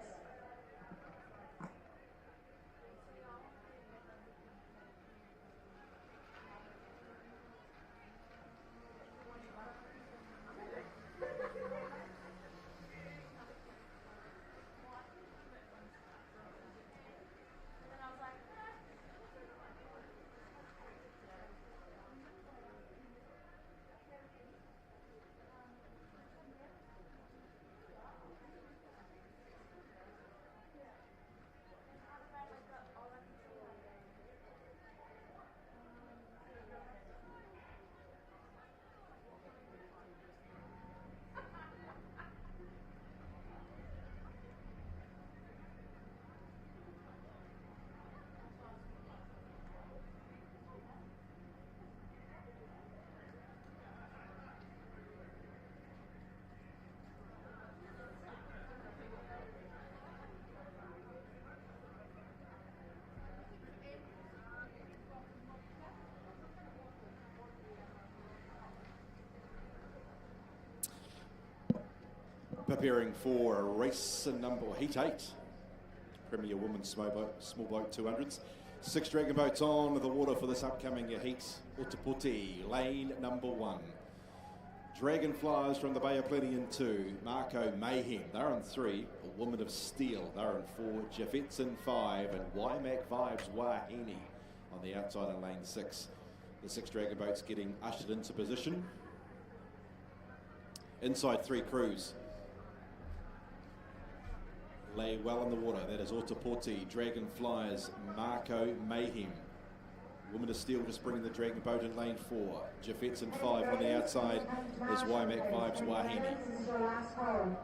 Preparing for race number Heat 8, Premier Women's Small Boat 200s. 6 dragon boats on the water for this upcoming heat. Utaputi, lane number 1. Dragonflies from the Bay of Plenty in 2. Marco Mayhem, they're in 3. A Woman of Steel, they're in 4. Jaffets in 5. And Waimak Vibes Wahine on the outside in lane 6. The 6 dragon boats getting ushered into position. Inside 3 crews. lay well in the water. That is Autoporti, Dragonflies, Marco Mayhem. Woman of Steel just bringing the Dragon Boat in lane 4. Jaffets in 5 on the outside is Wymac Vibes Wahine. This is your last hole.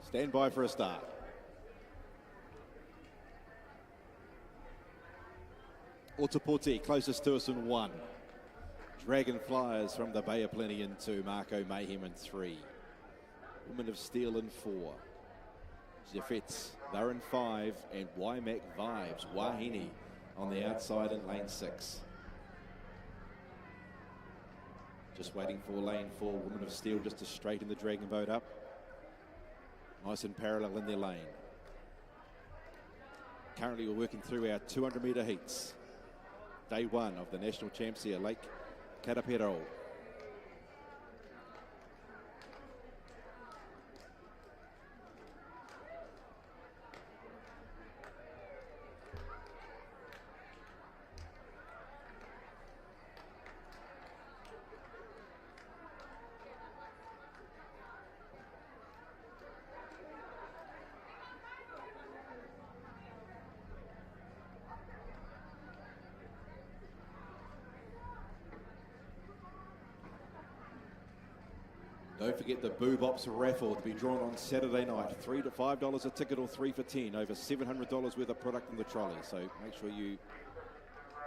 Stand by for a start. Autoporti closest to us in 1. Dragonflies from the Bay of Plenty in 2. Marco Mayhem in 3. Woman of Steel in 4. Jaffets, they're in 5. And Wymac Vibes, Wahine on the outside in lane 6. Just waiting for lane 4. Woman of Steel just to straighten the Dragon Boat up. Nice and parallel in their lane. Currently we're working through our 200 metre heats. Day 1 of the national champs here, Lake Karapiro. Don't forget the Boobops raffle to be drawn on Saturday night. $3 to $5 a ticket or 3 for 10. Over $700 worth of product in the trolley. So make sure you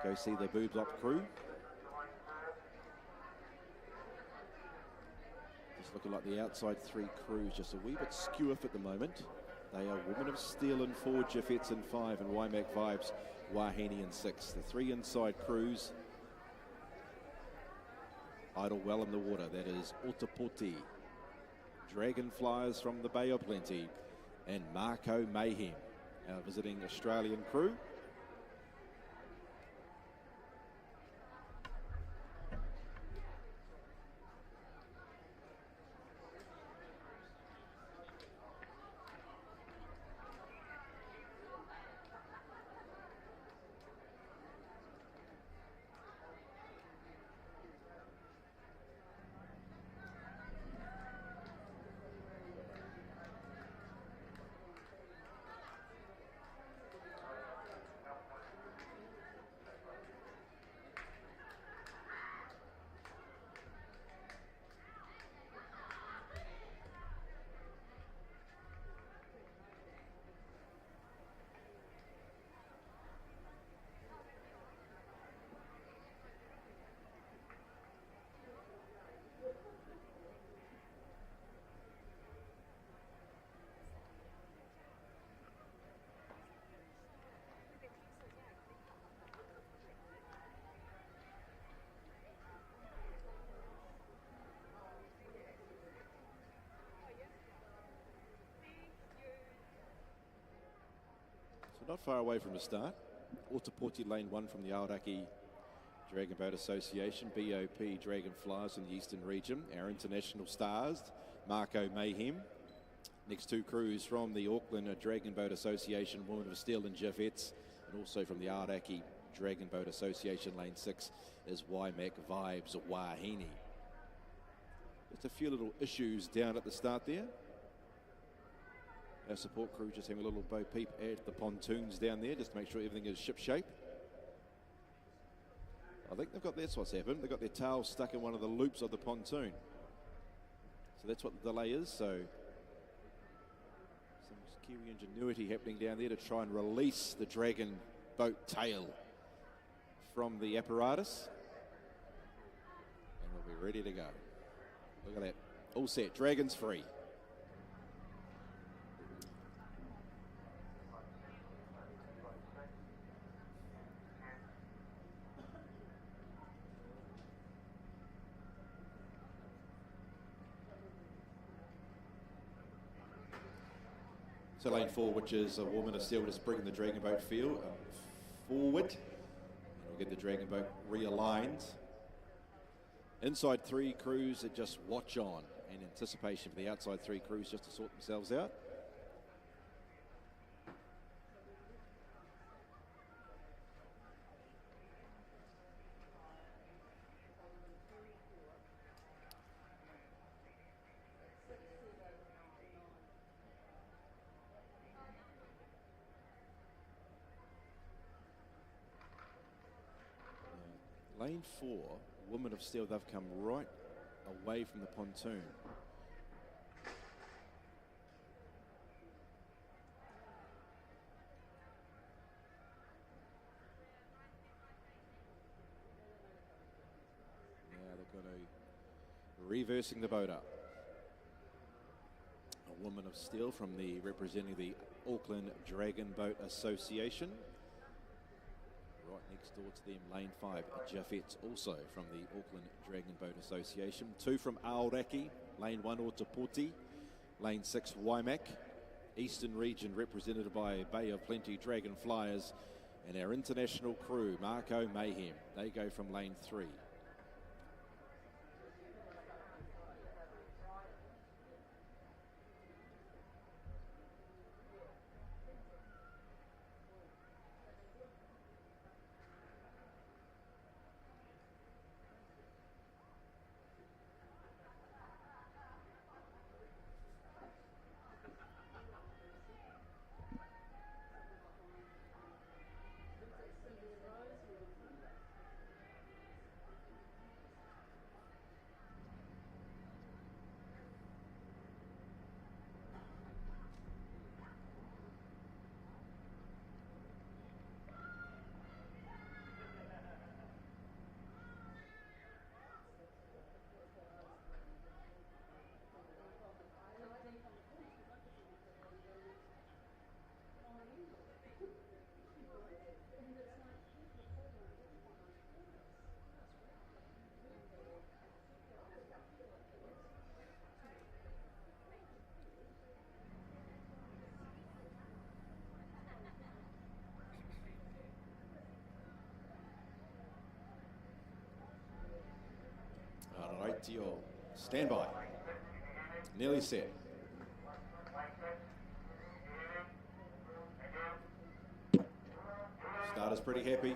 go see the Boobops crew. Just looking like the outside 3 crews just a wee bit skew off at the moment. They are Women of Steel in 4, Jaffets in 5, and Wymac Vibes, Wahine in 6. The 3 inside crews idle well in the water. That is Autoporti, Dragonflies from the Bay of Plenty, and Marco Mayhem, our visiting Australian crew. Not far away from the start. Autoporti lane 1 from the Aoraki Dragon Boat Association. BOP Dragonflies in the Eastern region. Our international stars, Marco Mayhem. Next 2 crews from the Auckland Dragon Boat Association, Women of Steel and Jaffets. And also from the Aoraki Dragon Boat Association, lane 6 is Wymac Vibes Wahine. Just a few little issues down at the start there. Our support crew just having a little bo peep at the pontoons down there just to make sure everything is ship shape. I think that's what's happened. They've got their tail stuck in one of the loops of the pontoon. So that's what the delay is. So some Kiwi ingenuity happening down there to try and release the Dragon boat tail from the apparatus. And we'll be ready to go. Look at that. All set. Dragon's free. So lane 4, which is a Woman of Steel, just bringing the Dragon Boat forward. And we'll Get the Dragon boat realigned. Inside 3 crews that just watch on in anticipation for the outside 3 crews just to sort themselves out. Lane 4, Woman of Steel, they've come right away from the pontoon. Now they're going to reversing the boat up. A Woman of Steel from the representing the Auckland Dragon Boat Association. Right next door to them, lane 5, Jaffet, also from the Auckland Dragon Boat Association. 2 from Aoraki, lane 1, Otapoti, lane 6, Waimak. Eastern region represented by Bay of Plenty Dragonflyers, and our international crew, Marco Mayhem. They go from lane 3. All right, Tio. Stand by. Nearly set. Starter's pretty happy.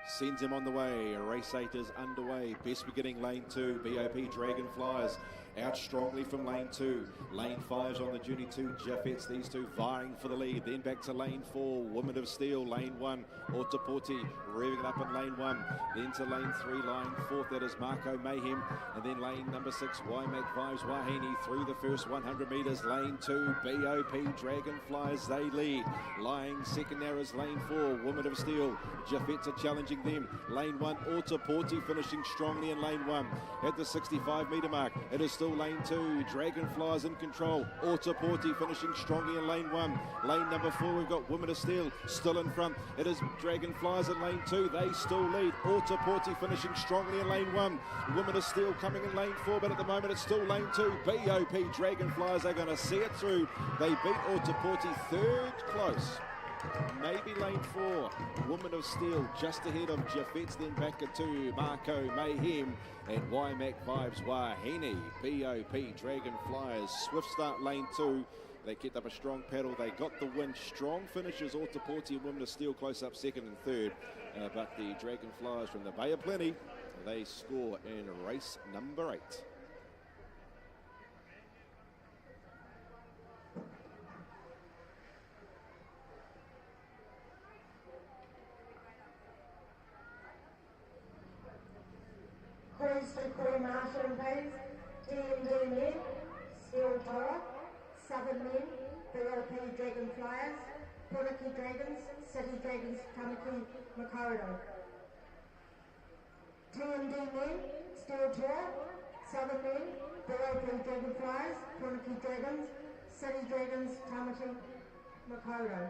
Sends him on the way. Race 8 is underway. Best beginning lane 2. BOP Dragonflyers out strongly from lane 2. Lane 5's on the journey to Jaffets. These two vying for the lead. Then back to lane 4. Woman of Steel. Lane 1. Otapoti revving it up in lane 1. Then to lane 3. Line 4th. That is Marco Mayhem. And then lane number 6. Waimak Vibes Wahine through the first 100 metres. Lane 2. BOP Dragonflyers. They lead. Lying second there is lane 4. Woman of Steel. Jaffets are challenging them. Lane 1, Otapoti finishing strongly in lane 1. At the 65 metre mark, it is still lane 2. Dragonflies in control. Otapoti finishing strongly in lane 1. Lane number 4, we've got Women of Steel still in front. It is Dragonflies in lane 2. They still lead. Otapoti finishing strongly in lane 1. Women of Steel coming in lane 4, but at the moment it's still lane 2. BOP Dragonflies are going to see it through. They beat Otapoti third close. Maybe lane 4, Woman of Steel just ahead of Jaffets, then back to Marco Mayhem and Waimak Vibes Wahine. BOP Dragonflyers, swift start lane 2. They kept up a strong paddle. They got the win. Strong finishes, Otapoti and Women of Steel close up second and third. But the Dragonflyers from the Bay of Plenty, they score in race number 8. Crews to crew marshal please. TMD men, Steel Torah, Southern men, BOP Dragonflyers, Puraki Dragons, City Dragons, Tamaki Makaurau. TMD men, Steel Torah, Southern men, BOP Dragonflyers, Puraki Dragons, City Dragons, Tamaki Makaurau.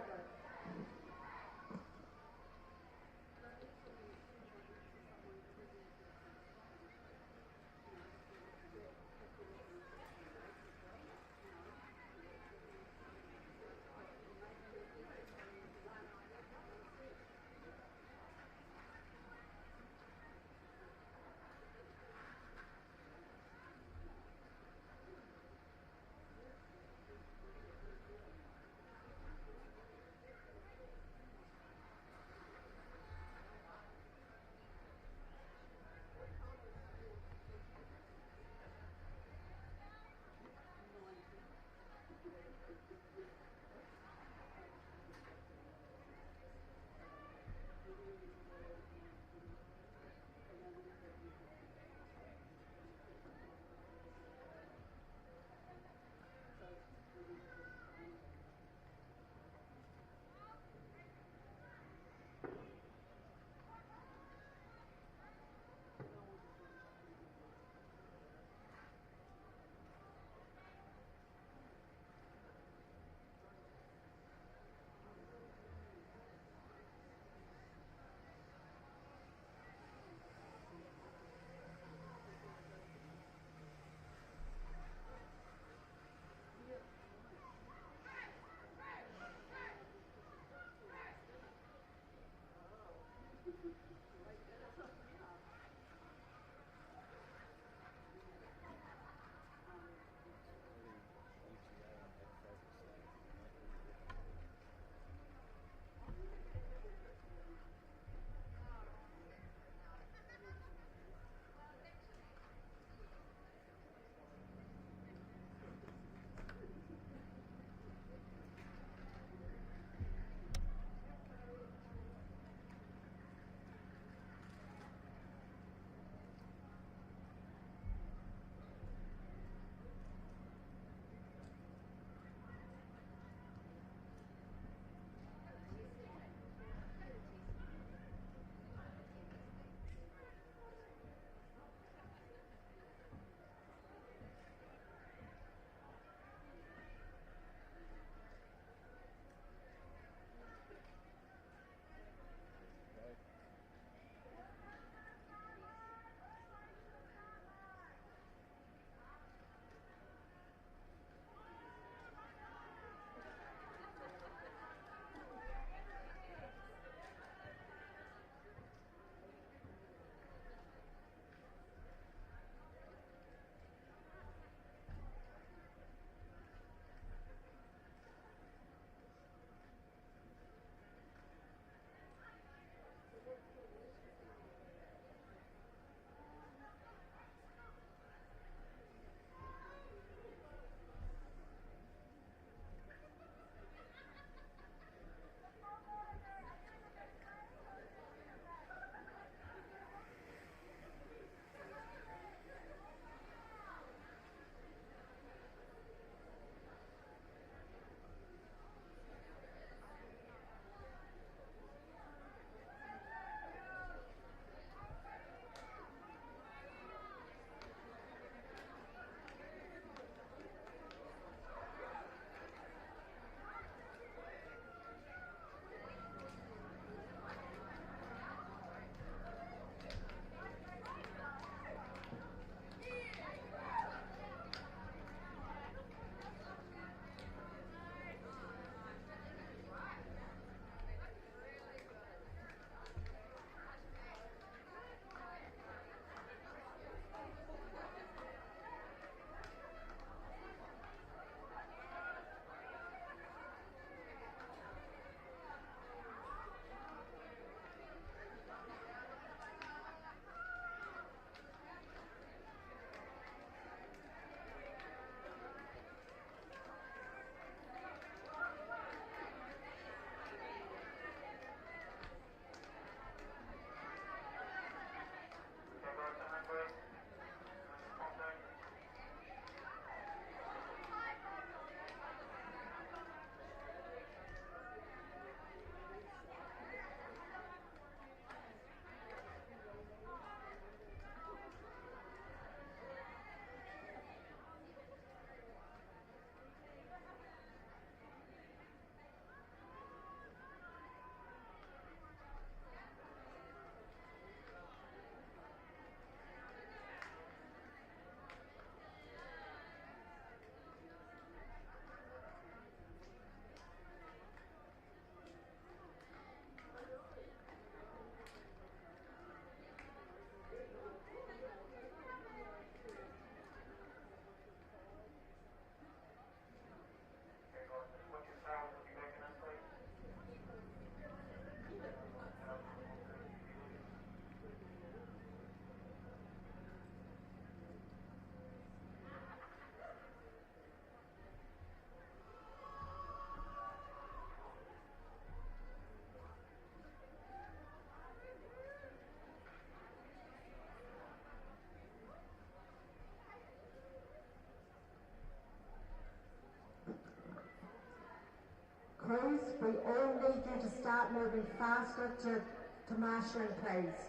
Crews, we all need you to start moving faster to marshalling, please.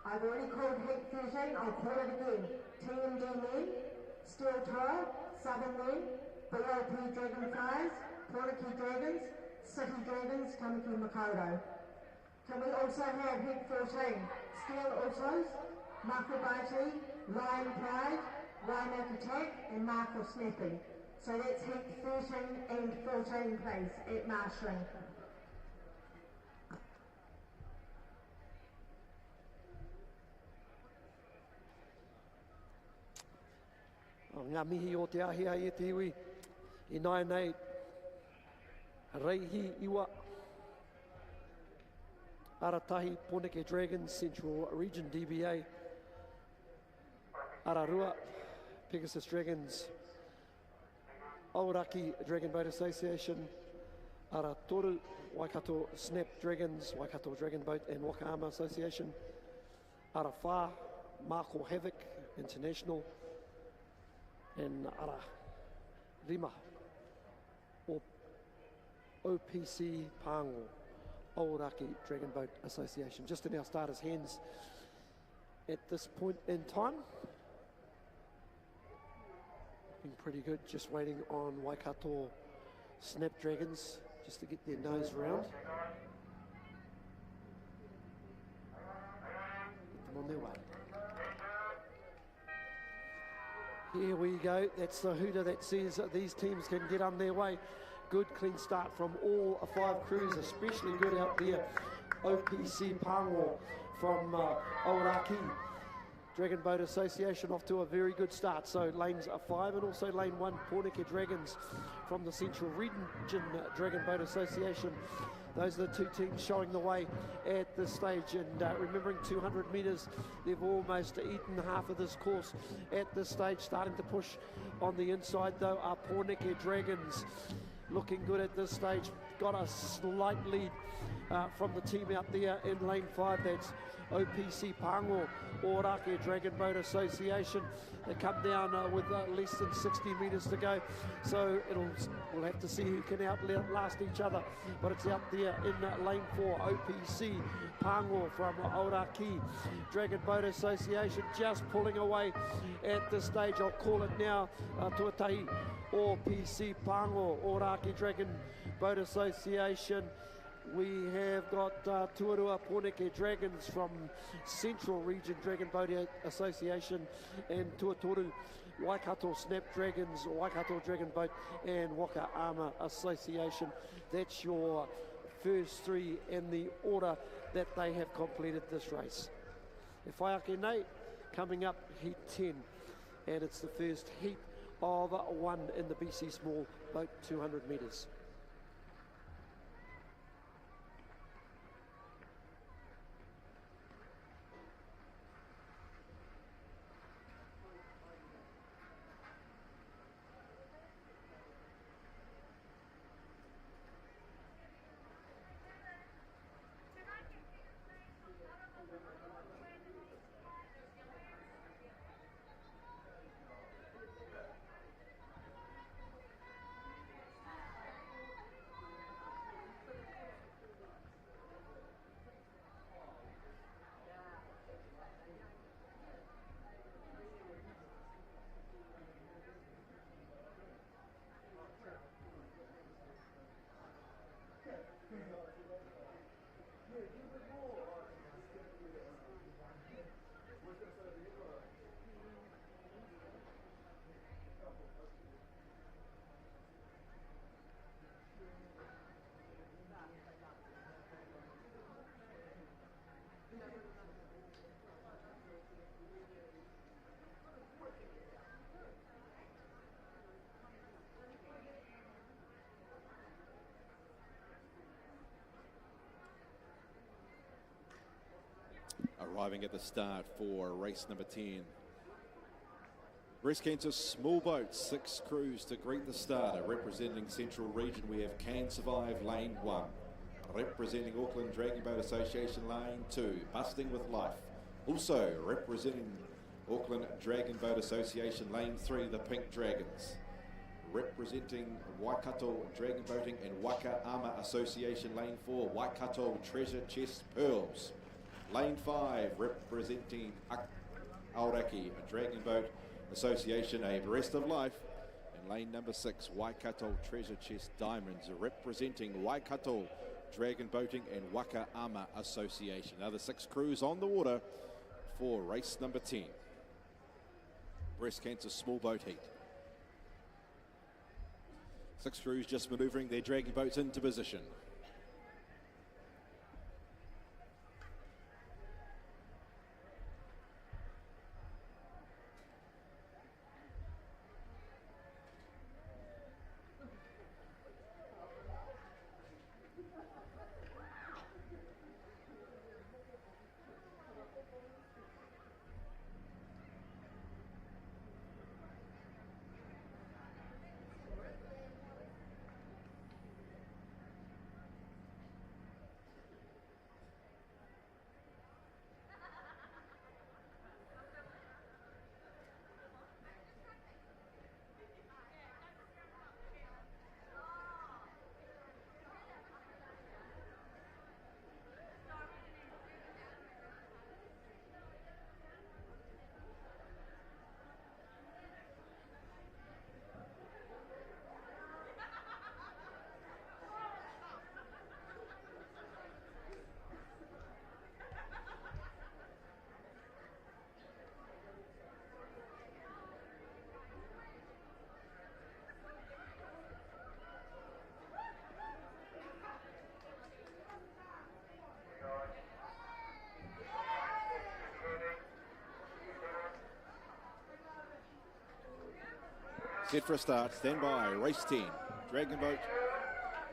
I've already called Heat 13, I'll call it again. TMD men, Steel Tower, Southern men, BLP Dragonflies, Portakey Dragons, City Dragons, Tamaki Makoto. Can we also have Heat 14, Steel Usos, Makabati, Lion Pride, Rhino Attack, and Marco Snappy. So that's Heat 13 and 14, please, at marshalling. Ngā mihi o te ahia i te iwi, i nai nei, Reihi Iwa, Aratahi, Poneke Dragons, Central Region DBA, Ararua, Pegasus Dragons, Aoraki Dragon Boat Association, Aratoru, Waikato Snap Dragons, Waikato Dragon Boat and Wakaama Association, Arawha, Mako Havoc International, and Ara Rima, or OPC Pango, Aoraki Dragon Boat Association. Just in our starters' hands at this point in time. Looking pretty good, just waiting on Waikato Snapdragons just to get their nose round. Get them on their way. Here we go, that's the hooter that says that these teams can get on their way. Good clean start from all 5 crews, especially good out there. OPC Pango from Aoraki Dragon Boat Association off to a very good start. So lanes 5 and also lane 1, Pornica Dragons from the Central Region Dragon Boat Association. Those are the 2 teams showing the way at this stage. And remembering 200 metres, they've almost eaten half of this course at this stage. Starting to push on the inside though are Pornica Dragons. Looking good at this stage. Got a slight lead from the team out there in lane 5. That's OPC Pango, Orake Dragon Boat Association. They come down with less than 60 metres to go, so we'll have to see who can outlast each other. But it's out there in lane 4, OPC Pango from Orake Dragon Boat Association, just pulling away at this stage. I'll call it now, Tuatahi OPC Pango, Orake Dragon Boat Association. We have got Tuarua Poneke Dragons from Central Region Dragon Boat Association and Tuatoru Waikato Snap Dragons, Waikato Dragon Boat and Wakaama Association. That's your first 3 in the order that they have completed this race. E Whaiake nei, coming up heat 10, and it's the first heat of 1 in the BC Small Boat 200 metres. Arriving at the start for race number 10. Breast Cancer Small Boats, 6 crews to greet the starter. Representing Central Region, we have Can Survive Lane 1. Representing Auckland Dragon Boat Association Lane 2, Busting with Life. Also representing Auckland Dragon Boat Association Lane 3, the Pink Dragons. Representing Waikato Dragon Boating and Wakaama Association Lane 4, Waikato Treasure Chest Pearls. Lane 5, representing Aoraki Dragon Boat Association, a Breast of Life. And lane number 6, Waikato Treasure Chest Diamonds, representing Waikato Dragon Boating and Wakaama Association. Another 6 crews on the water for race number 10. Breast Cancer Small Boat Heat. 6 crews just manoeuvring their dragon boats into position. Set for a start. Stand by. Race 10. Dragon Boat.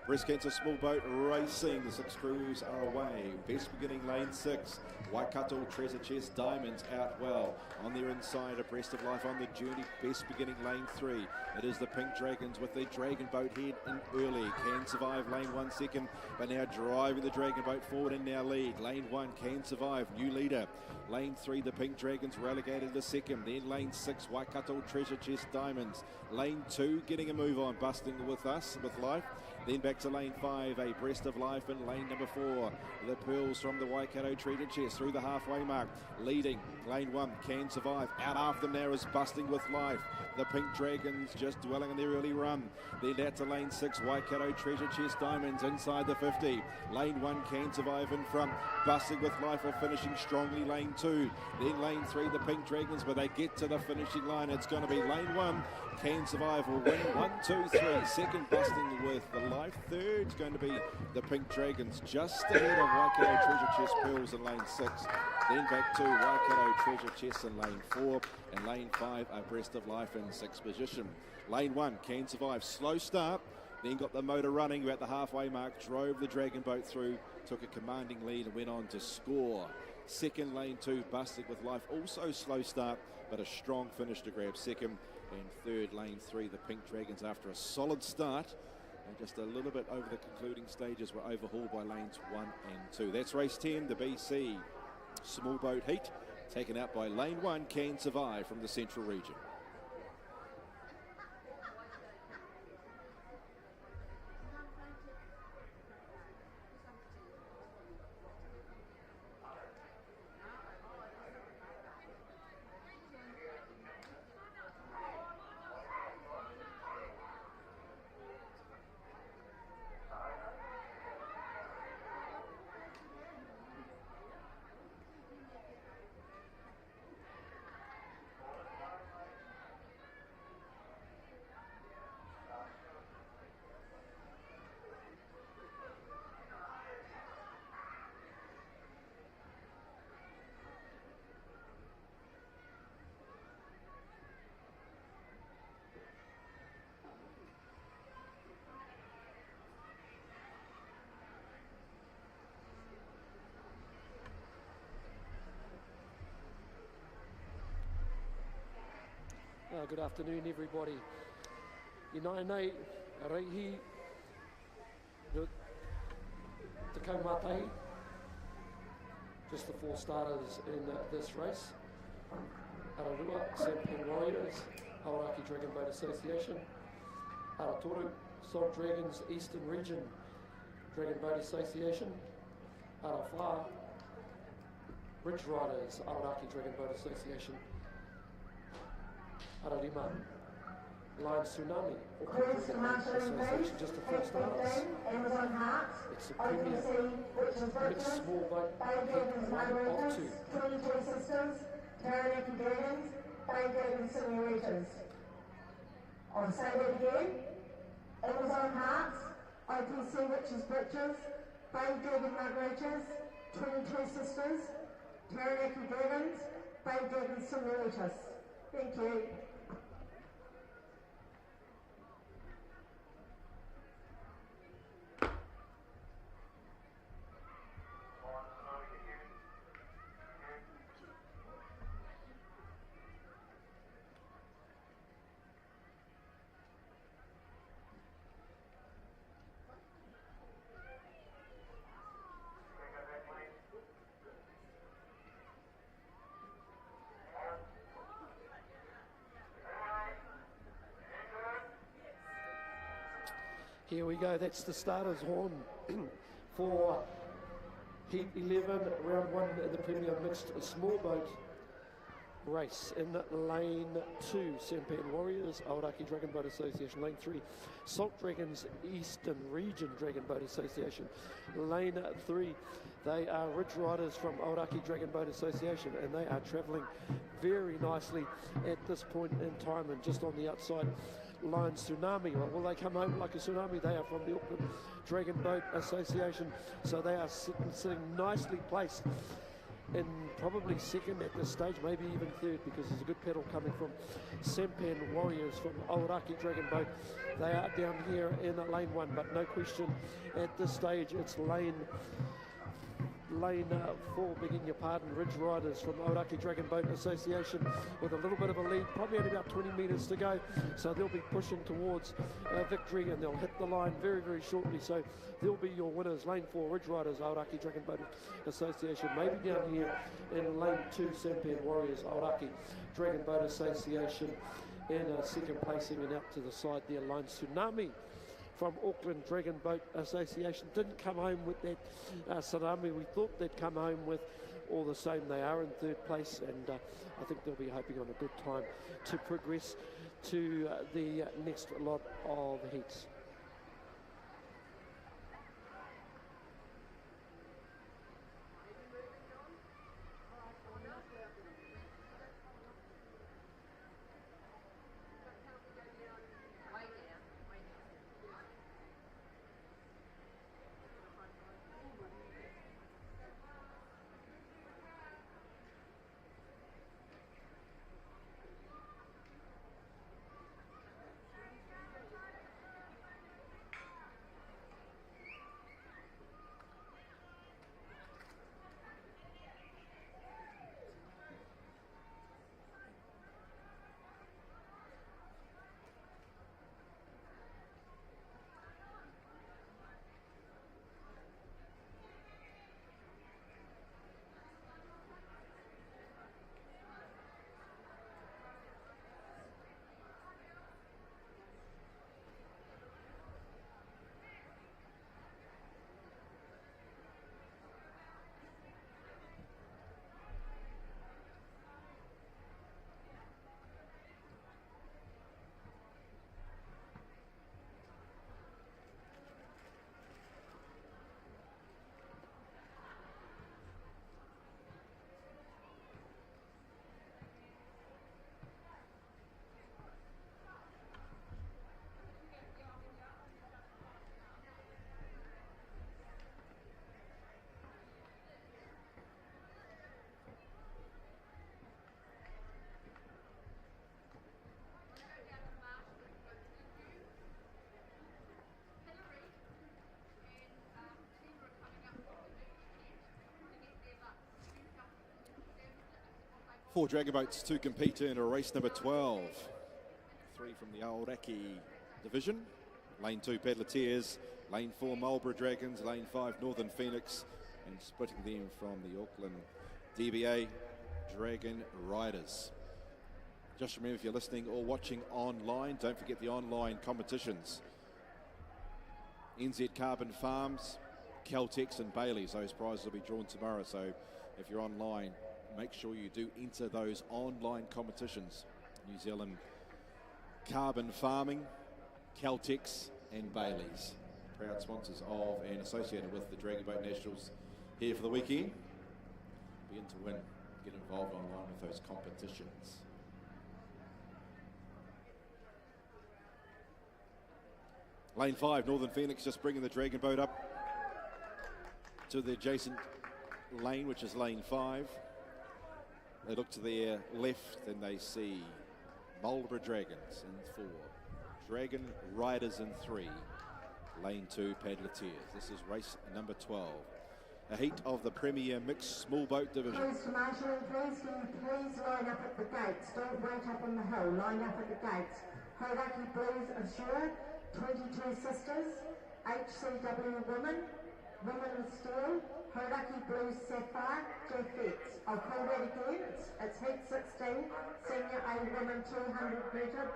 Breast Cancer Small Boat racing. The 6 crews are away. Best beginning lane 6. Waikato Treasure Chest Diamonds out well. On their inside, a Breast of Life on the journey. Best beginning lane 3. It is the Pink Dragons with their Dragon Boat head in early. Can survive lane 1 second, but now driving the Dragon Boat forward in our lead. Lane 1 can survive. New leader. Lane 3, the Pink Dragons relegated to second. Then lane 6, Waikato Treasure Chest Diamonds. Lane 2 getting a move on, busting with us, with Life. Then back to lane 5, a Breast of Life in lane number 4. The Pearls from the Waikato Treasure Chest through the halfway mark. Leading lane 1, Can Survive. Out after now is Busting with Life. The Pink Dragons just dwelling on their early run. Then out to lane 6, Waikato Treasure Chest Diamonds inside the 50. Lane 1, Can Survive in front. Busting with Life are finishing strongly lane 2. Then lane 3, the Pink Dragons, but they get to the finishing line. It's going to be lane 1, Can Survive will win. 1, 2, 3. Second, Busting with the Life. Third's going to be the Pink Dragons, just ahead of Waikato Treasure Chest Pearls in lane 6. Then back to Waikato Treasure Chest in lane 4. And lane 5, a Breast of Life in 6th position. Lane 1, Can Survive. Slow start. Then got the motor running about the halfway mark. Drove the Dragon Boat through. Took a commanding lead and went on to score. Second, lane 2, Busted with Life. Also slow start, but a strong finish to grab second. And third, lane 3, the Pink Dragons, after a solid start. And just a little bit over the concluding stages, were overhauled by lanes 1 and 2. That's race 10, the BC Small Boat Heat, taken out by lane 1, Can Survive from the Central region. Good afternoon, everybody. Inainei, reihi, te kaumatahi. Just the 4 starters in this race. Ararua, Sampan Warriors, Aoraki Dragon Boat Association. Aratoru, Salt Dragons Eastern Region Dragon Boat Association. Arawha, Ridge Riders, Aoraki Dragon Boat Association. Ararima, Lion Tsunami, Cruise to Marshall Association, just the 4 starters. Amazon Hearts, It's a premier OPC, mixed small boat Bay Dragons, one of 2. 22 Sisters, Taranaki Dragons, Bay Dragons Senoritas. I'll say that again. Amazon Hearts, OPC Witches Britches, Bay Dragon Margaritas, 22 Sisters, Taranaki Dragons, Bay Dragons Senoritas. Thank you. Here we go, that's the starter's horn for Heat 11, round 1 in the Premier Mixed Small Boat race. In lane 2, Sampan Warriors, Aoraki Dragon Boat Association. Lane 3, Salt Dragons Eastern Region Dragon Boat Association. Lane 3, they are Ridge Riders from Aoraki Dragon Boat Association, and they are travelling very nicely at this point in time. And just on the outside, Lion Tsunami. Well, will they come over like a tsunami? They are from the Auckland Dragon Boat Association, so they are sitting nicely placed in probably second at this stage, maybe even third, because there's a good pedal coming from Sampan Warriors from Aoraki Dragon Boat. They are down here in lane 1, but no question at this stage it's lane 4, begging your pardon, Ridge Riders from Aoraki Dragon Boat Association with a little bit of a lead, probably only about 20 metres to go, so they'll be pushing towards victory, and they'll hit the line very, very shortly. So they'll be your winners. Lane 4, Ridge Riders, Aoraki Dragon Boat Association. Maybe down here in lane 2, Sampan Warriors, Aoraki Dragon Boat Association in second placing, and out to the side there, Line Tsunami from Auckland Dragon Boat Association. Didn't come home with that tsunami we thought they'd come home with. All the same, they are in third place, and I think they'll be hoping on a good time to progress to the next lot of heats. Four dragon boats to compete in race number 12. 3 from the Aoraki division. Lane 2, Pedaleteers. Lane 4, Marlborough Dragons. Lane 5, Northern Phoenix. And splitting them from the Auckland DBA Dragon Riders. Just remember, if you're listening or watching online, don't forget the online competitions. NZ Carbon Farms, Caltex and Bailey's. Those prizes will be drawn tomorrow. So if you're online, make sure you do enter those online competitions. New Zealand Carbon Farming, Caltex and Bailey's. Proud sponsors of and associated with the Dragon Boat Nationals here for the weekend. Be in to win. Get involved online with those competitions. Lane 5, Northern Phoenix just bringing the Dragon Boat up to the adjacent lane, which is lane 5. They look to their left and they see Marlborough Dragons in 4, Dragon Riders in 3, lane 2, Pedaleteers. This is race number 12. A heat of the Premier Mixed Small Boat Division. Please, marshalling, please, can you please line up at the gates? Don't wait up on the hill, line up at the gates. Hauraki Blues Assure, 22 Sisters, HCW Women, Women with Steel, Hauraki Blues Sapphire, Jeffettes. I'll call that again. It's heat 16, senior A women 200 metre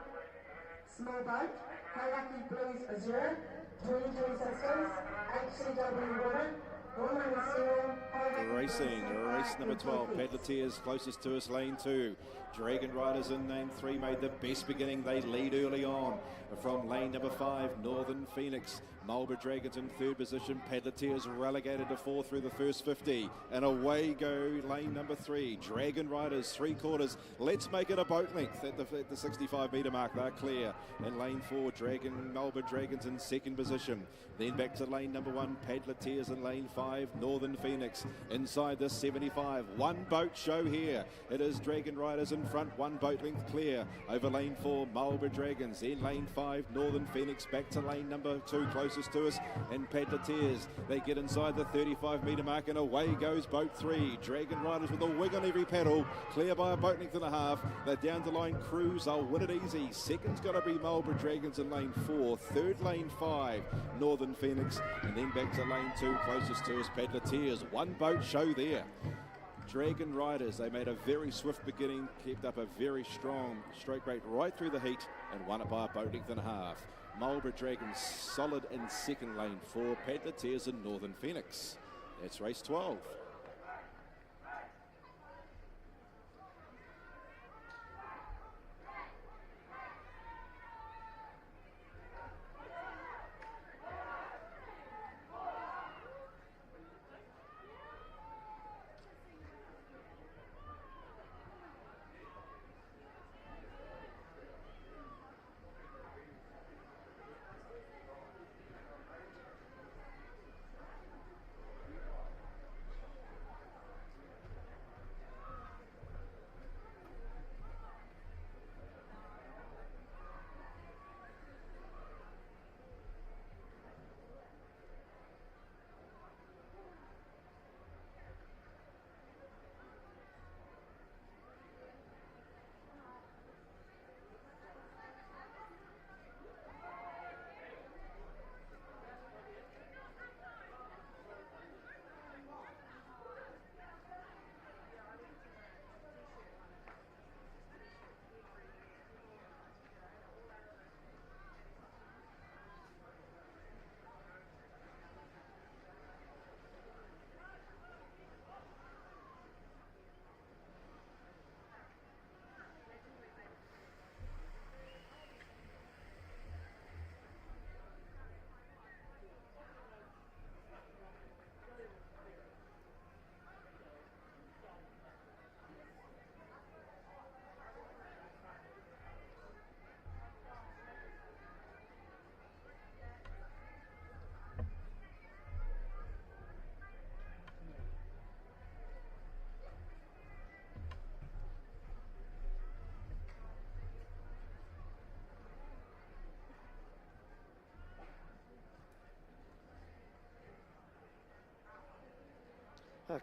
small boat. Hauraki Blues Azure, 22 Sisters, HCW Women, Women with Steel. Racing, race number 12, Pedaleteers closest to us, lane 2. Dragon Riders in lane 3 made the best beginning. They lead early on from lane number 5, Northern Phoenix. Marlborough Dragons in 3rd position. Padleteers relegated to 4 through the first 50. And away go lane number 3. Dragon Riders, 3/4. Let's make it a boat length at the 65 metre mark. They're clear. In lane 4, Marlborough Dragons in 2nd position. Then back to lane number 1, Padleteers in lane 5, Northern Phoenix. Inside this 75, one boat show here. It is Dragon Riders in front, one boat length clear. Over lane 4, Marlborough Dragons. In lane 5, Northern Phoenix. Back to lane number 2, closest to us, and Padleteers. They get inside the 35 metre mark, and away goes boat 3. Dragon Riders with a wig on every paddle, clear by a boat length and a half. They're down to line Cruise. They'll win it easy. Second's got to be Marlborough Dragons in lane 4. Third, lane 5, Northern Phoenix, and then back to lane 2, closest to us, Padleteers. One boat show there. Dragon Riders, they made a very swift beginning, kept up a very strong stroke rate right through the heat, and won it by a boat length and a half. Marlborough Dragons solid in 2nd, lane 4, Padleteers and Northern Phoenix. That's race 12.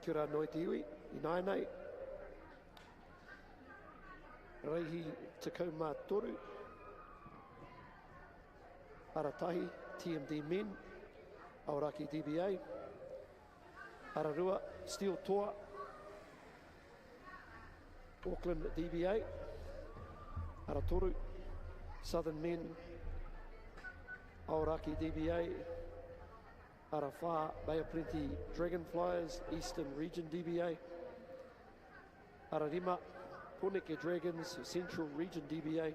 Kia ora noi te iwi, I nai nei. Reihi tekau mā toru. Aratahi, TMD men, Aoraki DBA. Ararua, Steel Toa. Auckland DBA. Aratoru, Southern men, Aoraki DBA. Arafā, Bay of Plenty Dragonflies, Eastern Region DBA. Ararima, Poneke Dragons, Central Region DBA.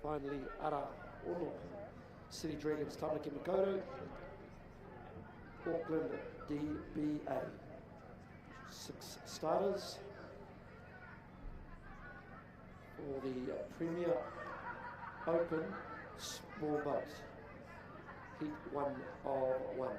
Finally, Ara Ono, City Dragons, Tamaki Makaurau, Auckland DBA. 6 starters for the Premier Open Small Boat. Heat 1 of 1.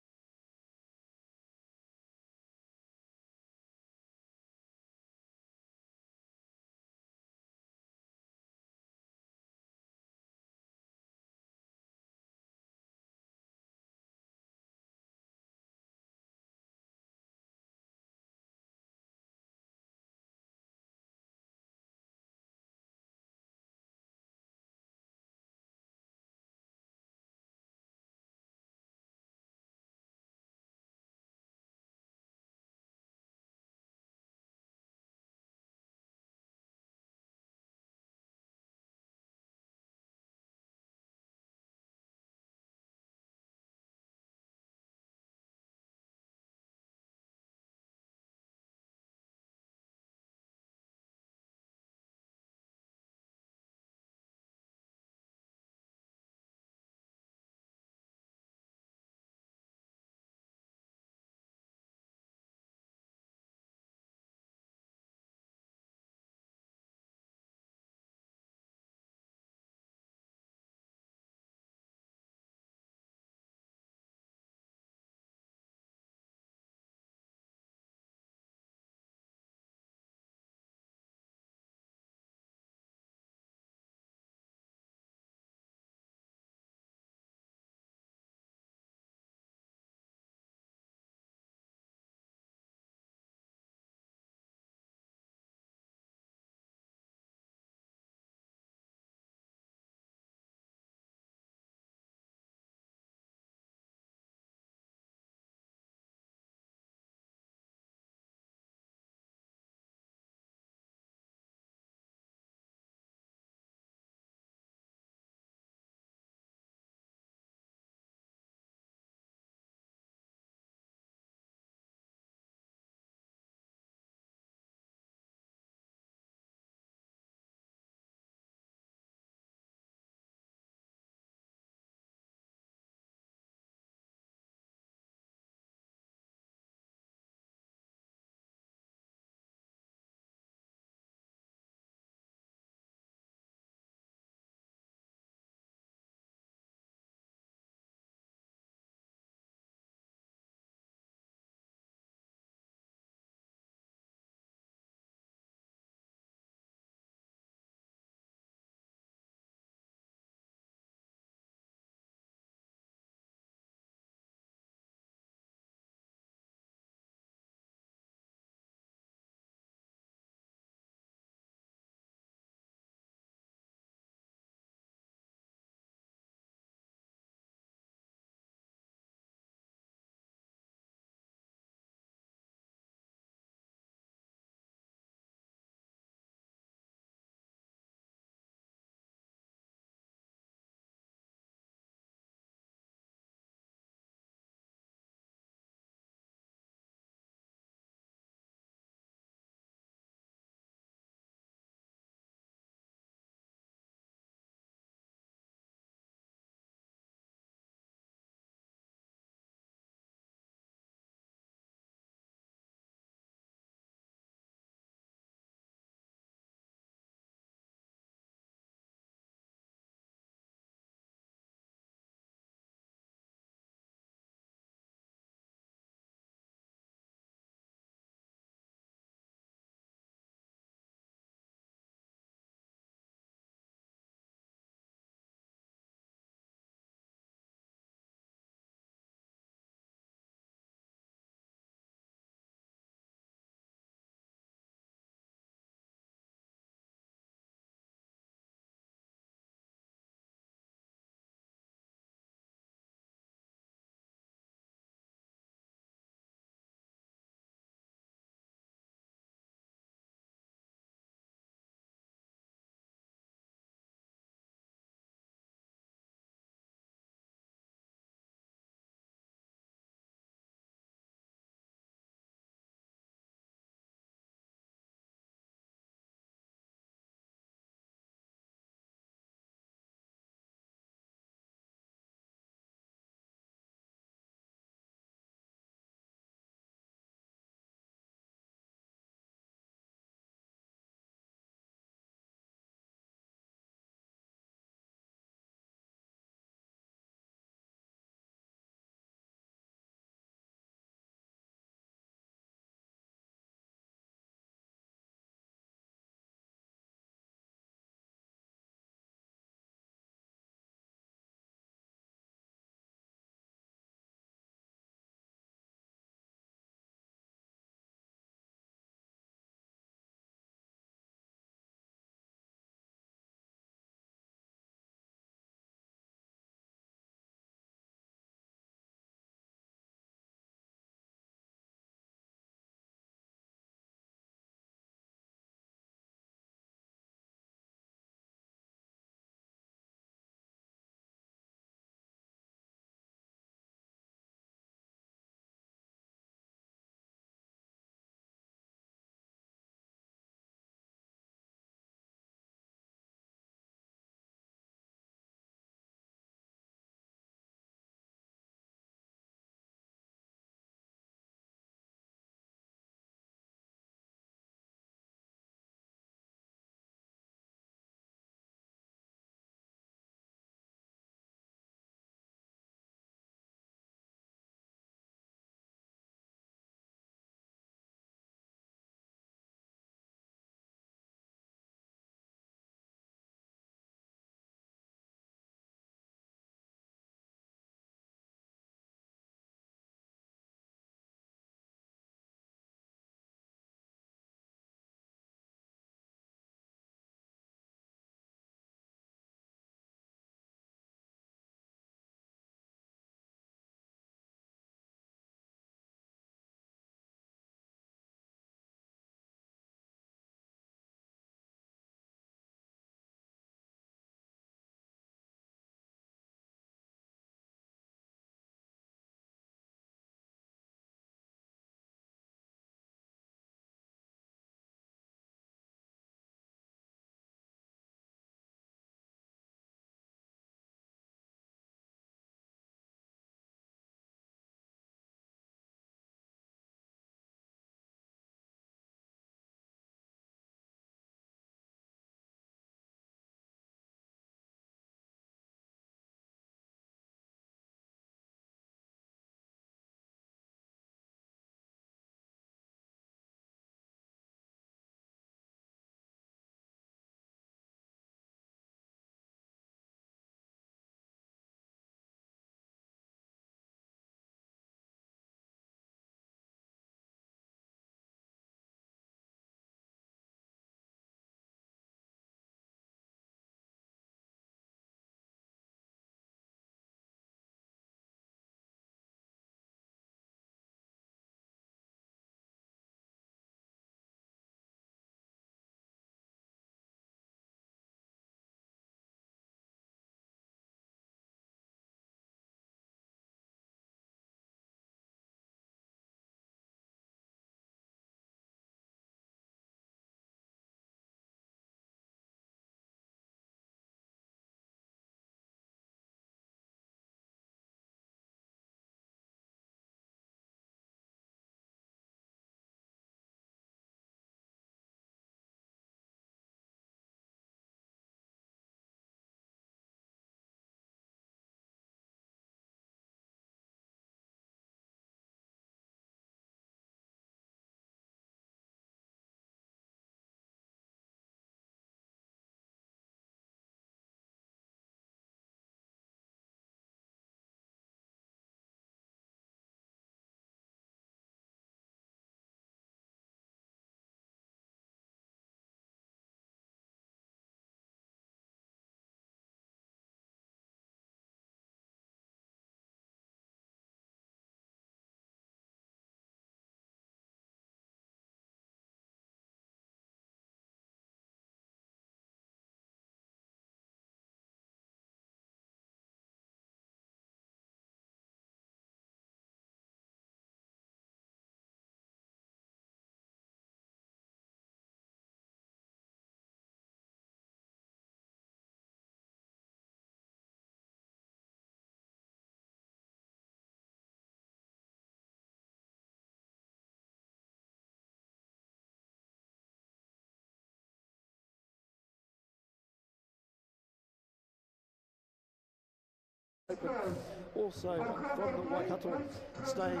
Open. Also from the Waikato, staying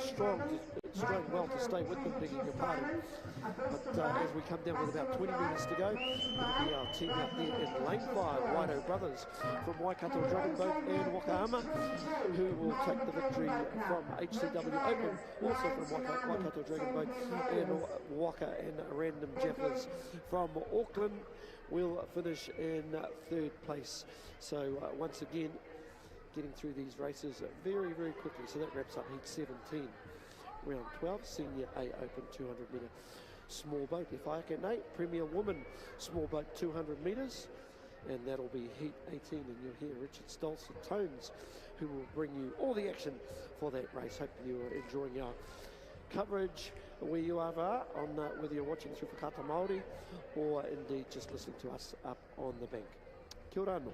strong well to stay with them, begging your pardon. But as we come down with about 20 metres to go, it'll be our team out there in lane 5, Wairo Brothers from Waikato Dragon Boat and Wakaama, who will take the victory from HCW Open, also from Waikato Dragon Boat, and Waka and Random Jaffers from Auckland will finish in 3rd place. So once again, getting through these races very, very quickly. So that wraps up heat 17. Round 12, Senior A Open 200 metre small boat. Whaiake Nei, Premier Woman small boat 200 metres. And that'll be heat 18. And you'll hear Richard Stoltz and Tones, who will bring you all the action for that race. Hope you are enjoying our coverage where you are on whether you're watching through Whakata Māori or indeed just listening to us up on the bank. Kia ora anō.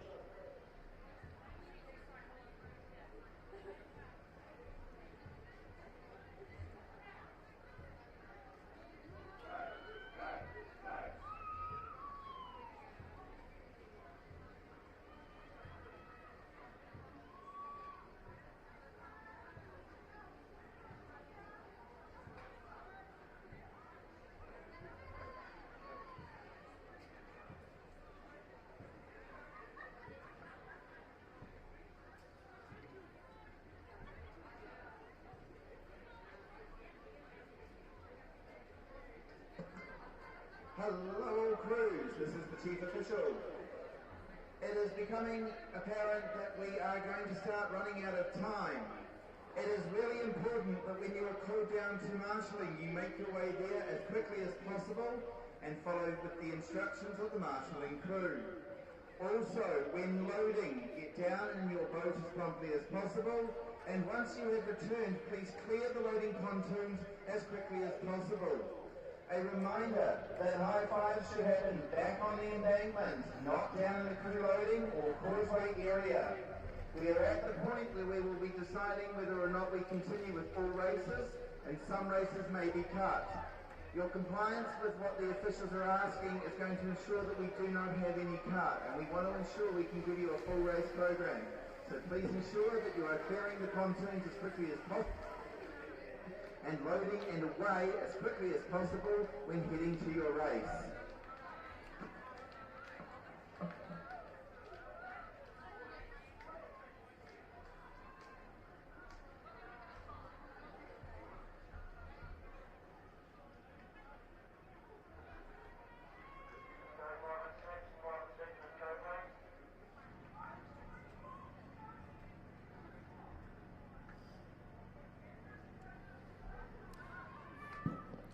Hello crews, this is the Chief Official. It is becoming apparent that we are going to start running out of time. It is really important that when you are called down to marshalling, you make your way there as quickly as possible and follow with the instructions of the marshalling crew. Also, when loading, get down in your boat as promptly as possible, and once you have returned, please clear the loading pontoons as quickly as possible. A reminder that high fives should happen back on the embankment, not down in the crew loading or causeway area. We are at the point where we will be deciding whether or not we continue with all races, and some races may be cut. Your compliance with what the officials are asking is going to ensure that we do not have any cut, and we want to ensure we can give you a full race program. So please ensure that you are clearing the pontoons as quickly as possible and loading and away as quickly as possible when heading to your race.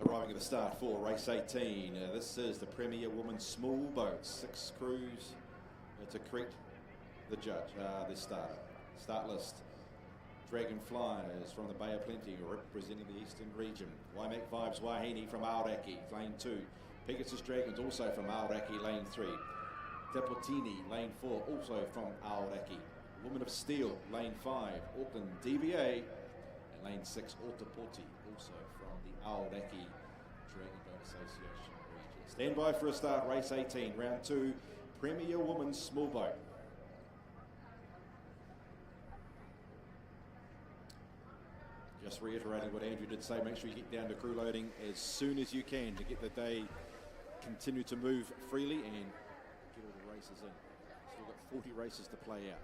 Arriving at the start for race 18. This is the Premier Women's Small Boat. 6 crews to greet the judge, the starter. Start list. Dragonflies from the Bay of Plenty representing the Eastern region. Waimak Vibes Wahine from Aoraki, lane 2. Pegasus Dragons also from Aoraki, lane 3. Tapotini, lane 4, also from Aoraki. Woman of Steel, lane 5. Auckland DBA, and lane 6, Otapoti, also from the Aoraki Dragon Boat Association region. Stand by for a start, race 18, round 2, Premier Women's Small Boat. Just reiterating what Andrew did say, make sure you get down to crew loading as soon as you can to get the day continue to move freely and get all the races in. Still got 40 races to play out.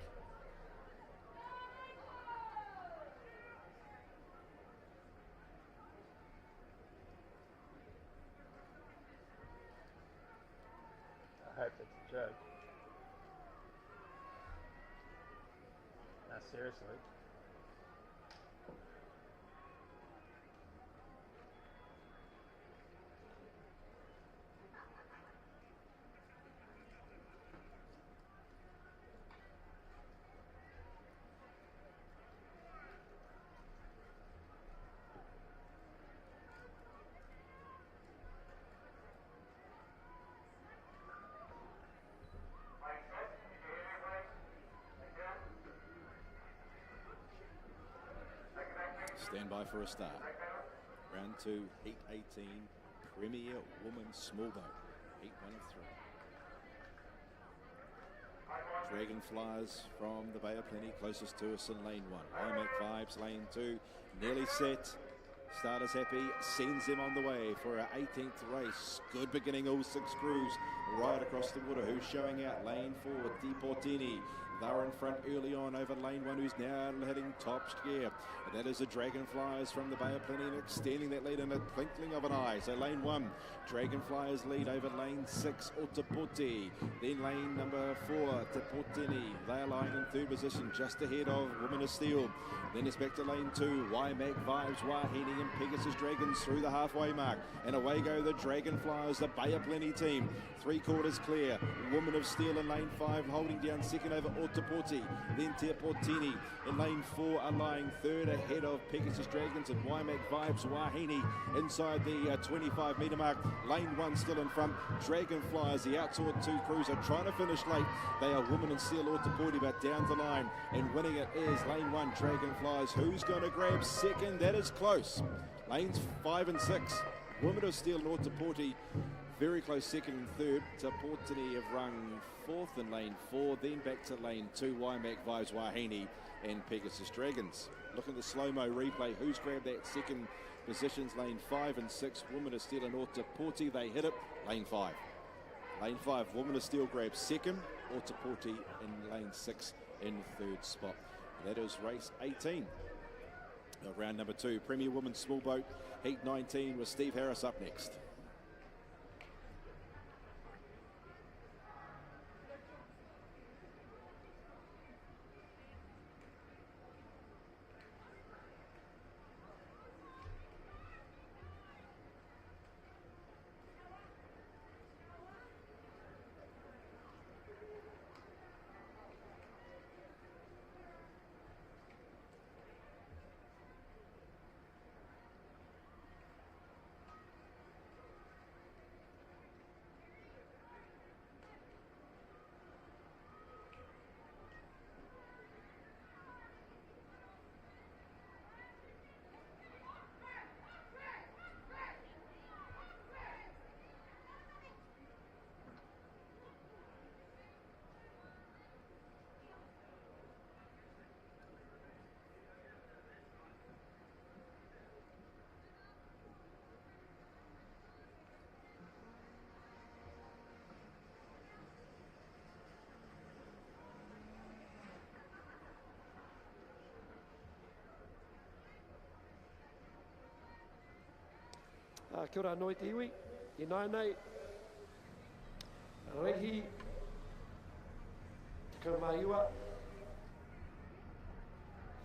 I hope that's a joke. No, seriously. Stand by for a start. Round 2, Heat 18, Premier Women's Small Boat. Heat 1 of 3. Dragonflies from the Bay of Plenty closest to us in lane 1. IMAC Vibes, lane 2, nearly set. Starters happy, sends them on the way for our 18th race. Good beginning, all 6 crews right across the water. Who's showing out? Lane 4, Deportini. They're in front early on over lane 1, who's now hitting top gear. And that is the Dragonflies from the Bay of Plenty and extending that lead in a twinkling of an eye. So lane 1, Dragonflies lead over lane 6, Otaputi. Then lane number 4, Deportini. They are lying in 3rd position, just ahead of Women of Steel. Then it's back to lane 2, Waimak Vibes, Wahine and Pegasus Dragons through the halfway mark. And away go the Dragonflies, the Bay of Plenty team. 3 quarters clear. Women of Steel in lane 5, holding down second over Otaputi. Then Teportini in lane 4 are lying 3rd ahead of Pegasus Dragons and Waimak Vibes, Wahine inside the 25 metre mark. Lane 1 still in front. Dragonflies, the outside 2 crews are trying to finish late. They are Women of Steel, Otaputi, but down the line and winning it is lane 1, Dragonflies. Who's going to grab second? That is close. Lanes 5 and 6, Women of Steel and Otaputi very close second and third. Teportini have rung 4th in lane 4, then back to lane 2, Waimak Vibes, Wahine and Pegasus Dragons. Look at the slow-mo replay. Who's grabbed that second positions? Lane 5 and 6, Women of Steel and Otaputi. They hit it. Lane 5. Lane 5, Women of Steel grabs second. Otaputi in lane 6 in 3rd spot. That is race 18. Round number 2, Premier Women's Small Boat, Heat 19 with Steve Harris up next. Kia ora noi te iwi, I nānei, reihi, te kaumaiwa,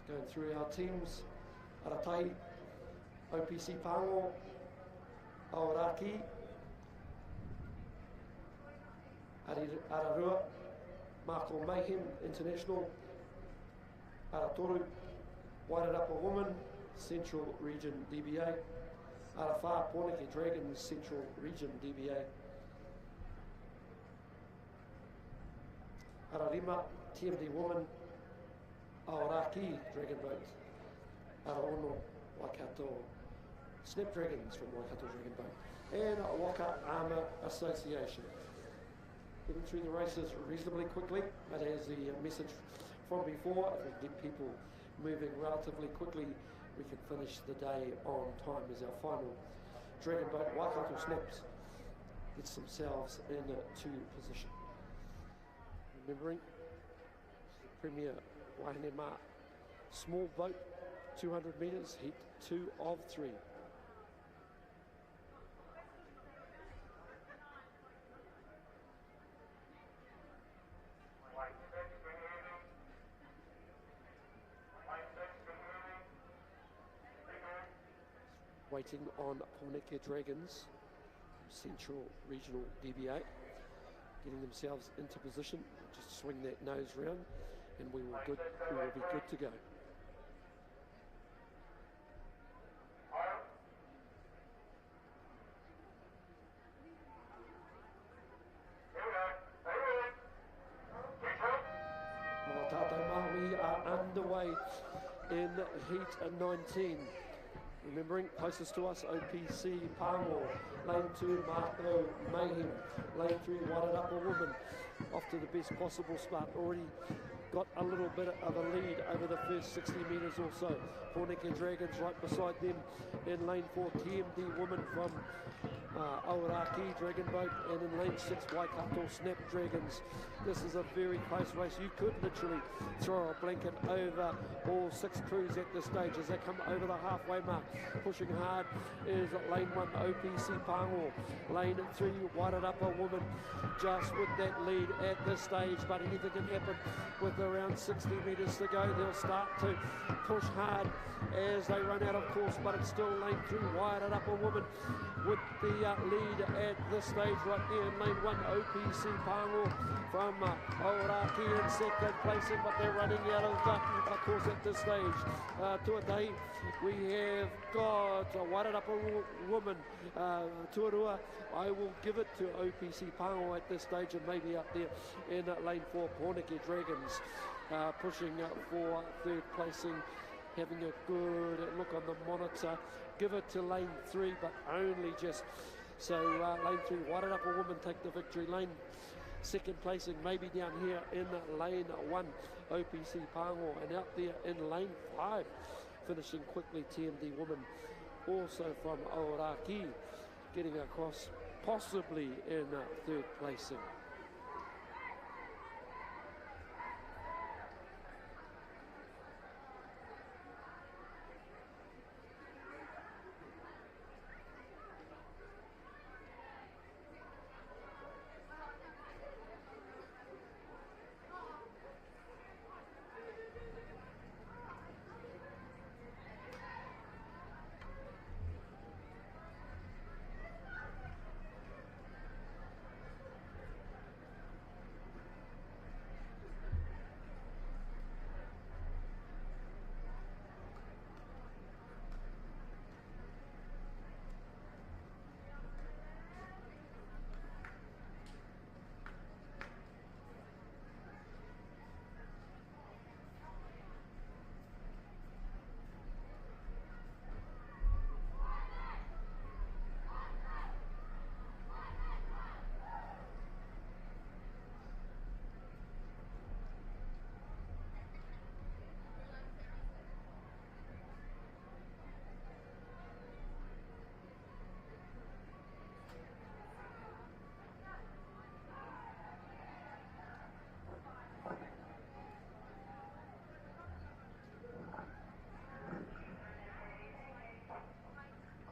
going through our teams, Aratai, OPC Pango, Aoraki, Ararua, Marco Mayhem International, Aratoru, Wairarapa Woman, Central Region DBA, Arafā Pōneke Dragons Central Region DBA, Ararima TMD Woman, Aoraki Dragon Boat, Araono Waikato Snapdragons from Waikato Dragon Boat, and Waka Armour Association. Getting through the races reasonably quickly, but as the message from before, if we get people moving relatively quickly, we can finish the day on time as our final Dragon Boat Waikato Snaps gets themselves into position. Remembering, Premier Wahine Mā small boat, 200 metres, heat 2 of 3. Waiting on Pōneke Dragons, Central Regional DBA, getting themselves into position. Just swing that nose round, and we will be good to go. We are underway in Heat 19. Remembering, closest to us, OPC Pango. Lane 2, Marco Mayhem. Lane 3, Wadded Up a Woman. Off to the best possible start. Already got a little bit of a lead over the first 60 metres or so. Porneke Dragons right beside them in lane 4, TMD Woman from Aoraki Dragon Boat, and in lane 6, Waikato Snapdragons. This is a very close race. You could literally throw a blanket over all 6 crews at this stage as they come over the halfway mark. Pushing hard is lane 1, OPC Pango. Lane 3, Wadded Up a Woman, just with that lead at this stage, but anything can happen with around 60 metres to go. They'll start to push hard as they run out of course, but it's still lane 3, Wadded Up a Woman with the lead at this stage right there in lane 1, OPC Pango from Aoraki in second placing, but they're running out of course at this stage. Tuatai, we have got Wadded Up a Woman, Tuarua. I will give it to OPC Pango at this stage, and maybe up there in lane 4, Porneke Dragons pushing for third placing, having a good look on the monitor. Give it to lane 3, but only just. So lane 3, Wadded Up a Woman take the victory. Lane second placing, maybe down here in lane 1, OPC Pango, and out there in lane 5, finishing quickly, TMD Woman, also from Aoraki, getting across possibly in third placing.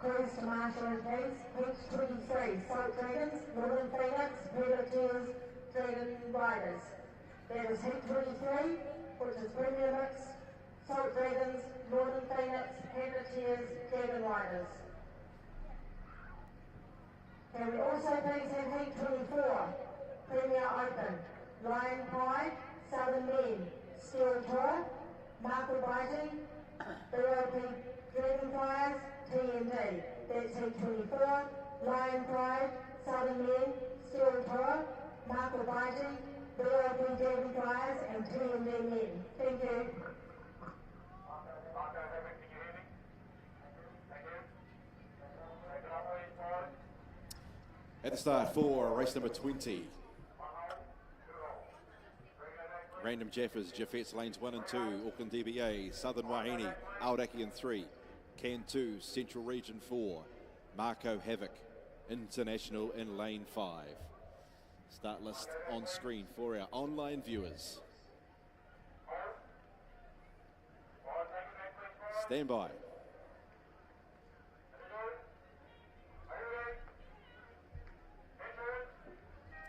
Crews to marshal and police, Heat 23, Salt Dragons, Northern Phoenix, Predators, Dragon Riders. That is Heat 23, which is Premier Mix, Salt Dragons, Northern Phoenix, Predators, Dragon Riders. Can we also please have Heat 24, Premier Open, Lion Pride, Southern Men, Steel Tour, Marco Biting, BOP Dragonflyers, TMD. That's Heat 24, Lion Pride, Southern Men, Steel Tour, Marco Biting, BOP Dragonflyers, and TMD Men. Thank you. At the start for race number 20. Random Jeffers, Jaffet's lanes 1 and 2, Auckland DBA, Southern Wahine, Aoraki in 3, Can 2, Central Region 4, Marco Havoc, International in lane 5. Start list on screen for our online viewers. Stand by.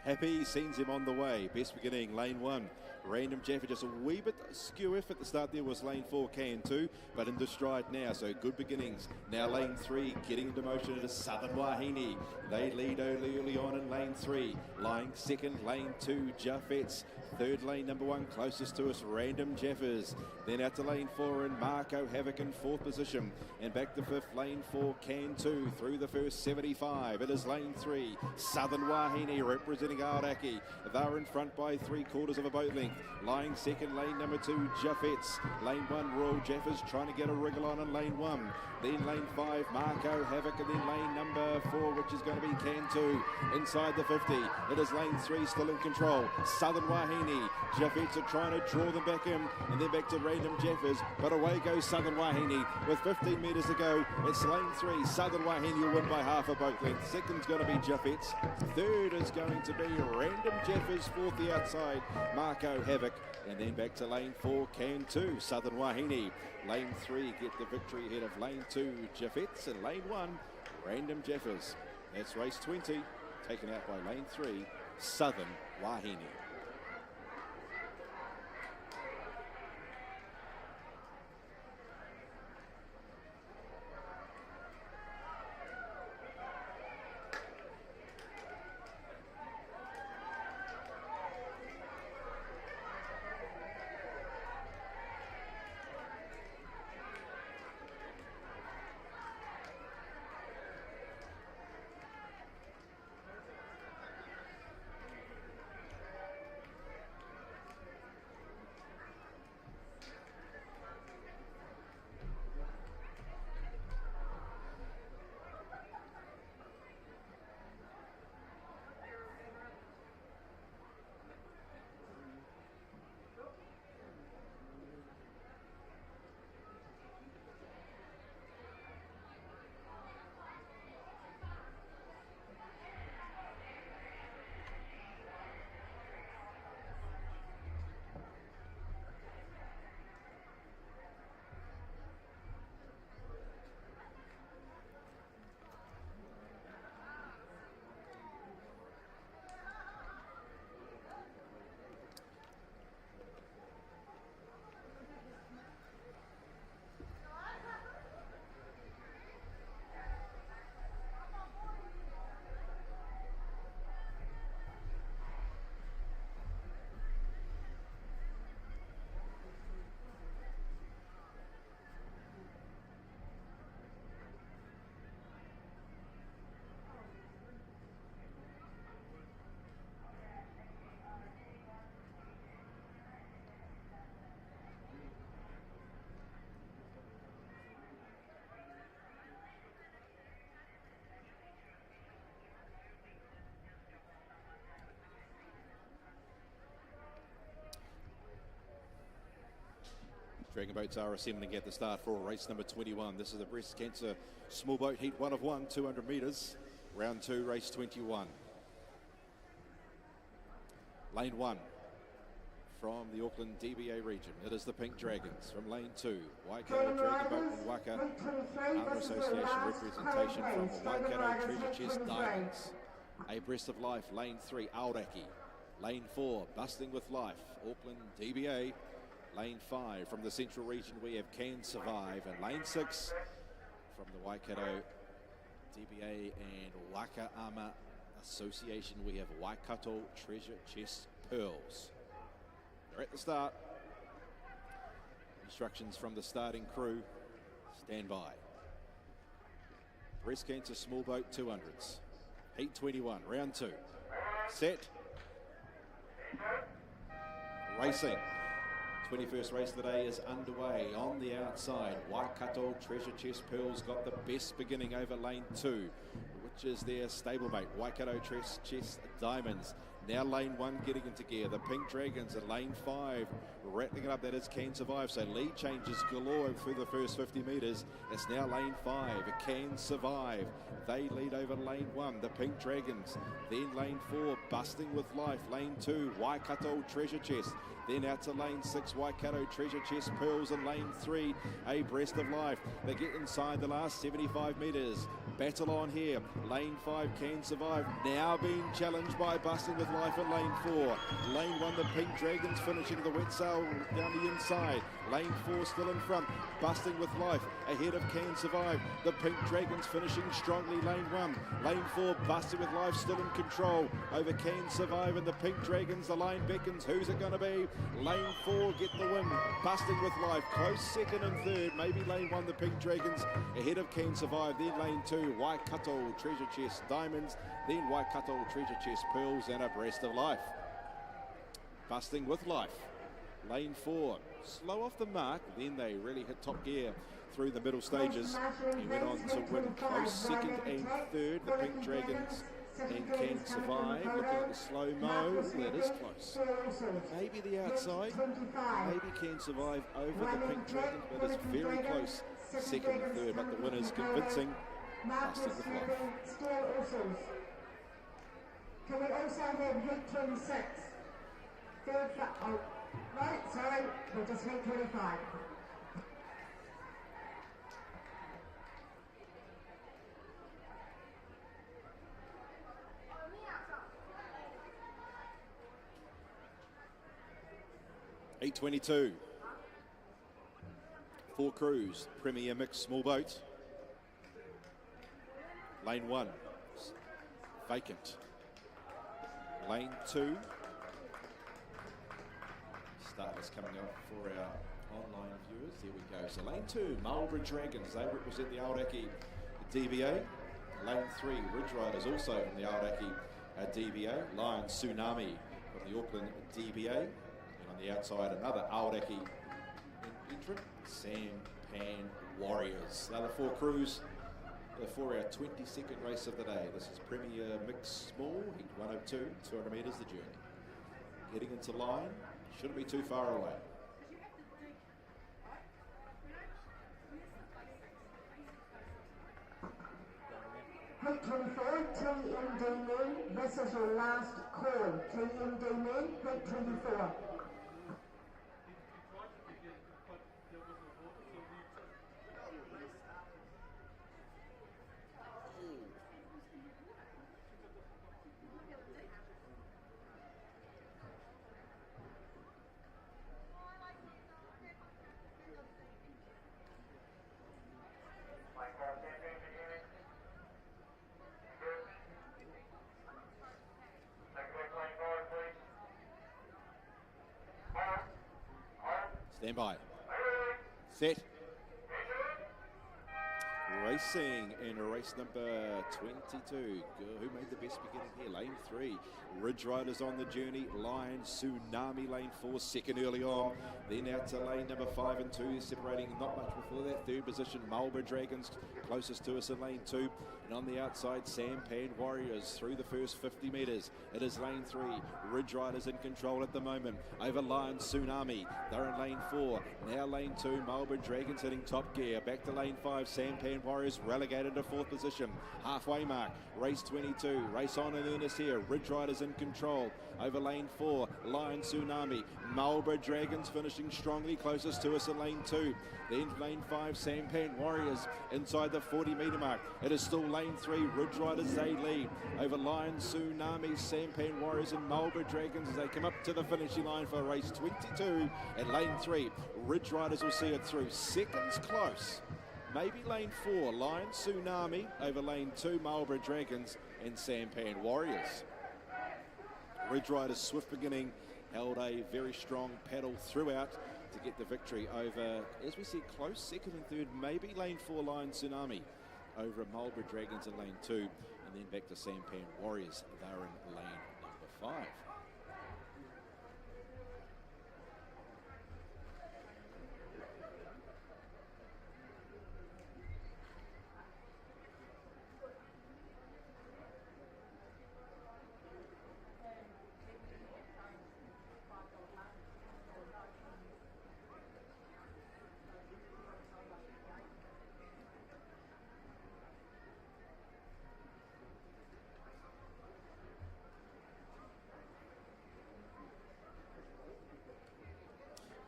Happy sends him on the way. Best beginning, lane 1. Random Jaffa just a wee bit skew if at the start there was lane 4, Can 2, but into stride now, so good beginnings. Now lane 3, getting into motion, it is Southern Wahine. They lead early on in lane 3. Lying second, lane 2, Jaffets. Third lane, number 1, closest to us, Random Jeffers. Then out to lane 4 and Marco Havoc in 4th position. And back to 5th, lane 4, Can 2. Through the first 75, it is lane 3, Southern Wahine representing Aoraki. They're in front by 3/4 of a boat length. length. Lying second, lane number 2, Jaffets. Lane 1, Royal Jaffers trying to get a wriggle on in lane 1. Then lane 5, Marco Havoc, and then lane number 4, which is going to be Cantu. Inside the 50, it is lane 3 still in control. Southern Wahine. Jaffets are trying to draw them back in, and then back to Random Jaffers, but away goes Southern Wahine with 15 metres to go. It's lane 3. Southern Wahine will win by half a boat length. Second's going to be Jaffets. Third is going to be Random Jaffers. Fourth, the outside, Marco Havoc. And then back to lane 4, Cantu, Southern Wahine. Lane 3 get the victory ahead of lane 2, Jaffets, and lane 1, Random Jaffers. That's race 20, taken out by lane 3, Southern Wahine. Dragon boats are assembling at the start for race number 21. This is the breast cancer small boat heat 1 of 1, 200 metres. Round 2, race 21. Lane 1 from the Auckland DBA region. It is the Pink Dragons. From lane 2, Waikato Dragon Boat and Waka. Armour Association representation from the Waikato Treasure Chest Diamonds. A Breast of Life, lane 3, Aoraki. Lane 4, Busting with Life, Auckland DBA. Lane 5 from the Central region, we have Can Survive. And lane 6 from the Waikato DBA and Waka Armour Association, we have Waikato Treasure Chest Pearls. They're at the start. Instructions from the starting crew. Stand by. Breast Cancer Small Boat 200s. Heat 21, round 2. Set. Racing. 21st race of the day is underway. On the outside, Waikato Treasure Chest Pearls got the best beginning over lane 2, which is their stablemate, Waikato Treasure Chest Diamonds. Now lane 1 getting into gear. The Pink Dragons at lane 5 rattling it up. That is Can Survive. So lead changes galore through the first 50 metres. It's now lane 5. Can Survive. They lead over lane 1. The Pink Dragons. Then lane 4. Busting with Life. Lane 2. Waikato Treasure Chest. Then out to lane 6, Waikato Treasure Chest Pearls, and lane 3, A Breast of Life. They get inside the last 75 metres. Battle on here. Lane 5, Can Survive, now being challenged by Busting with Life at lane 4. Lane 1, the Pink Dragons finishing the wet sail down the inside. Lane 4 still in front. Busting with Life ahead of Can Survive. The Pink Dragons finishing strongly lane 1. Lane 4, Busting with Life still in control over Can Survive and the Pink Dragons. The line beckons. Who's it going to be? Lane 4 get the win. Busting with Life close second and third. Maybe lane 1, the Pink Dragons ahead of Can Survive. Then lane 2, Waikato Treasure Chest Diamonds. Then Waikato Treasure Chest Pearls and A Breast of Life. busting with life. Lane 4, slow off the mark, then they really hit top gear through the middle stages. He went on to win close second and third. The Pink Dragons and Can Survive. Looking at the slow-mo, that is close. Maybe the outside, maybe Can Survive over the Pink Dragons, but it's very close, second and third. But the winner's convincing, busting with life. Can we also have heat 26? Third, oh, right, sorry, we'll just heat 25. $8.22. 4 crews, Premier Mixed Small Boat. Lane 1, vacant. Lane 2. Starters coming up for our online viewers. Here we go. So lane 2, Marlborough Dragons. They represent the Aoraki DBA. Lane 3, Ridge Riders, also from the Aoraki DBA. Lion Tsunami from the Auckland DBA. And on the outside, another Aoraki entrant, Sampan Warriors. The other 4 crews for our 22nd race of the day. This is Premier Mixed Small, heat 102, 200 metres the journey. Getting into line, shouldn't be too far away. Heat 24, TMD men, this is your last call. TMD men, heat 24. Stand by. Set. Racing in race number 22. Who made the best beginning here? Lane 3. Ridge Riders on the journey. Lion Tsunami, lane 4, second early on. Then out to lane number 5 and 2, separating not much before that. Third position, Marlborough Dragons, closest to us in lane 2. And on the outside, Sampan Warriors through the first 50 metres. It is lane 3. Ridge Riders in control at the moment. Over Lion Tsunami. They're in lane 4. Now lane 2, Marlborough Dragons hitting top gear. Back to lane 5, Sampan Warriors relegated to 4th position. Halfway mark, race 22. Race on in earnest here. Ridge Riders in control. Over lane 4, Lion Tsunami. Marlborough Dragons finishing strongly, closest to us in lane 2. Then lane 5, Sampan Warriors inside the 40 metre mark. It is still lane 3, Ridge Riders, they lead. Over Lion Tsunami, Sampan Warriors and Marlborough Dragons as they come up to the finishing line for race 22. And lane 3, Ridge Riders will see it through. Seconds close. Maybe lane 4, Lion Tsunami over lane 2, Marlborough Dragons and Sampan Warriors. Ridge Riders swift beginning, held a very strong paddle throughout to get the victory over, as we see, close second and third, maybe lane 4, Lion Tsunami over Marlborough Dragons in lane 2, and then back to Sampan Warriors. They're in lane number 5.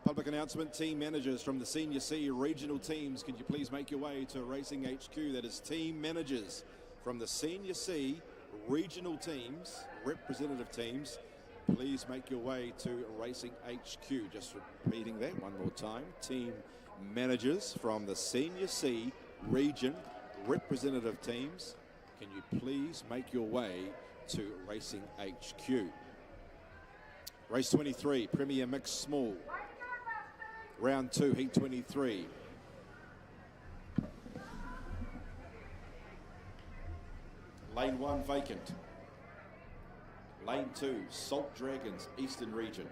Public announcement, team managers from the Senior C regional teams, can you please make your way to Racing HQ? That is team managers from the Senior C regional teams, representative teams, please make your way to Racing HQ. Just repeating that one more time. Team managers from the Senior C region, representative teams, can you please make your way to Racing HQ? Race 23, Premier Mixed Small. Round 2, heat 23. Lane 1 vacant. Lane 2, Salt Dragons, Eastern Region.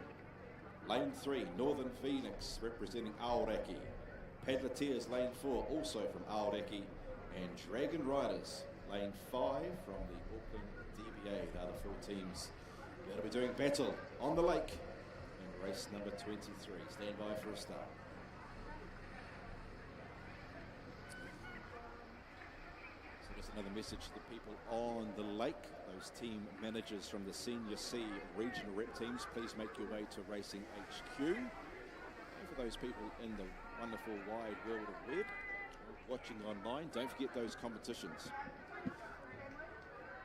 Lane 3, Northern Phoenix, representing Aoraki. Padleteers, Lane 4, also from Aoraki. And Dragon Riders, Lane 5, from the Auckland DBA. The other 4 teams that'll be doing battle on the lake in race number 23. Stand by for a start. So just another message to the people on the lake, those team managers from the Senior C regional rep teams, please make your way to Racing HQ. And for those people in the wonderful wide world of web, watching online, don't forget those competitions.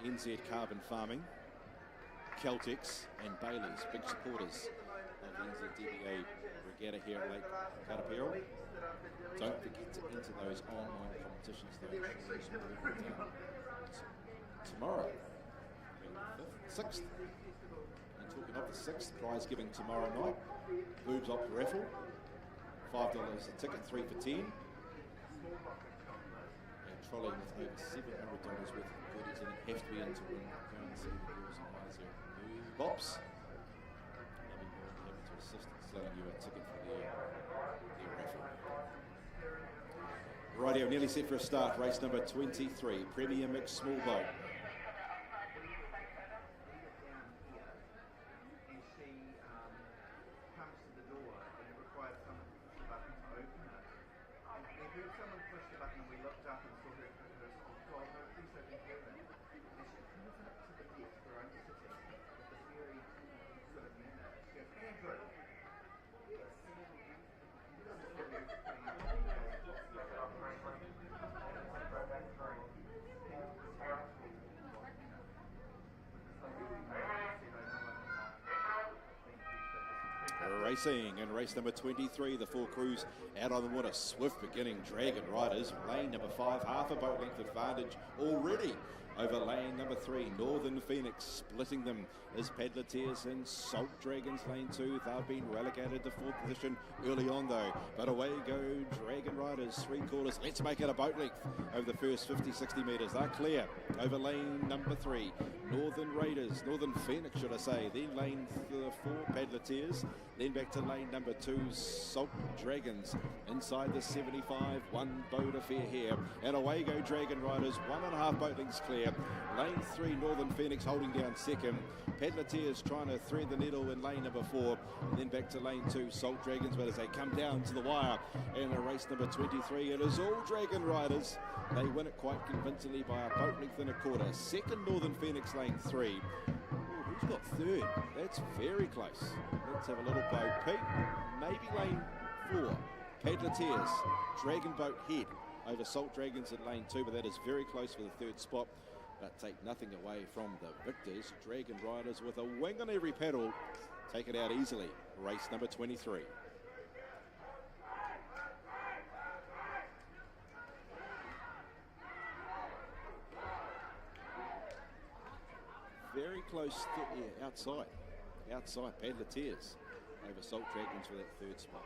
NZ Carbon Farming, Celtics and Bailey's, big supporters of the NZDBA regatta here at Lake Karapiro. Don't forget to enter those online competitions though. Tomorrow, the 5th, 6th. And talking of the 6th, prize giving tomorrow night. Boobs Opera raffle, $5 a ticket, 3 for 10. And trolley with over $700 worth of goodies, and it have to be in to win. Go and see the girls and guys here. Bops. I'll be more than happy to assist in selling you a ticket for their raffle. Rightio, nearly set for a start. Race number 23, Premier Mixed Small Boat. Racing in race number 23, the 4 crews out on the water. Swift beginning, Dragon Riders. Lane number 5, half a boat length advantage already over lane number 3, Northern Phoenix. Splitting them is Padleteers and Salt Dragons. Lane 2, they've been relegated to 4th position early on though. But away go Dragon Riders, 3 quarters. Let's make it a boat length over the first 50-60 metres. They're clear over lane number 3, Northern Phoenix should I say. Then lane 4, Padleteers. Then back to lane number 2, Salt Dragons. Inside the 75, 1 boat affair here. And away go Dragon Riders, 1.5 boat lengths clear. Lane 3, Northern Phoenix holding down second. Padleteers trying to thread the needle in lane number 4. And then back to lane 2, Salt Dragons. But as they come down to the wire in race number 23, it is all Dragon Riders. They win it quite convincingly by a boat length and a quarter. Second, Northern Phoenix, lane 3. Who's got third? That's very close. Let's have a little boat peek. Maybe lane 4. Padleteers, Dragon Boat head over Salt Dragons in lane 2, but that is very close for the 3rd spot. But take nothing away from the victors. Dragon Riders with a wing on every paddle. Take it out easily. Race number 23. Very close to, yeah, outside Padleteers over Salt Dragons for that 3rd spot.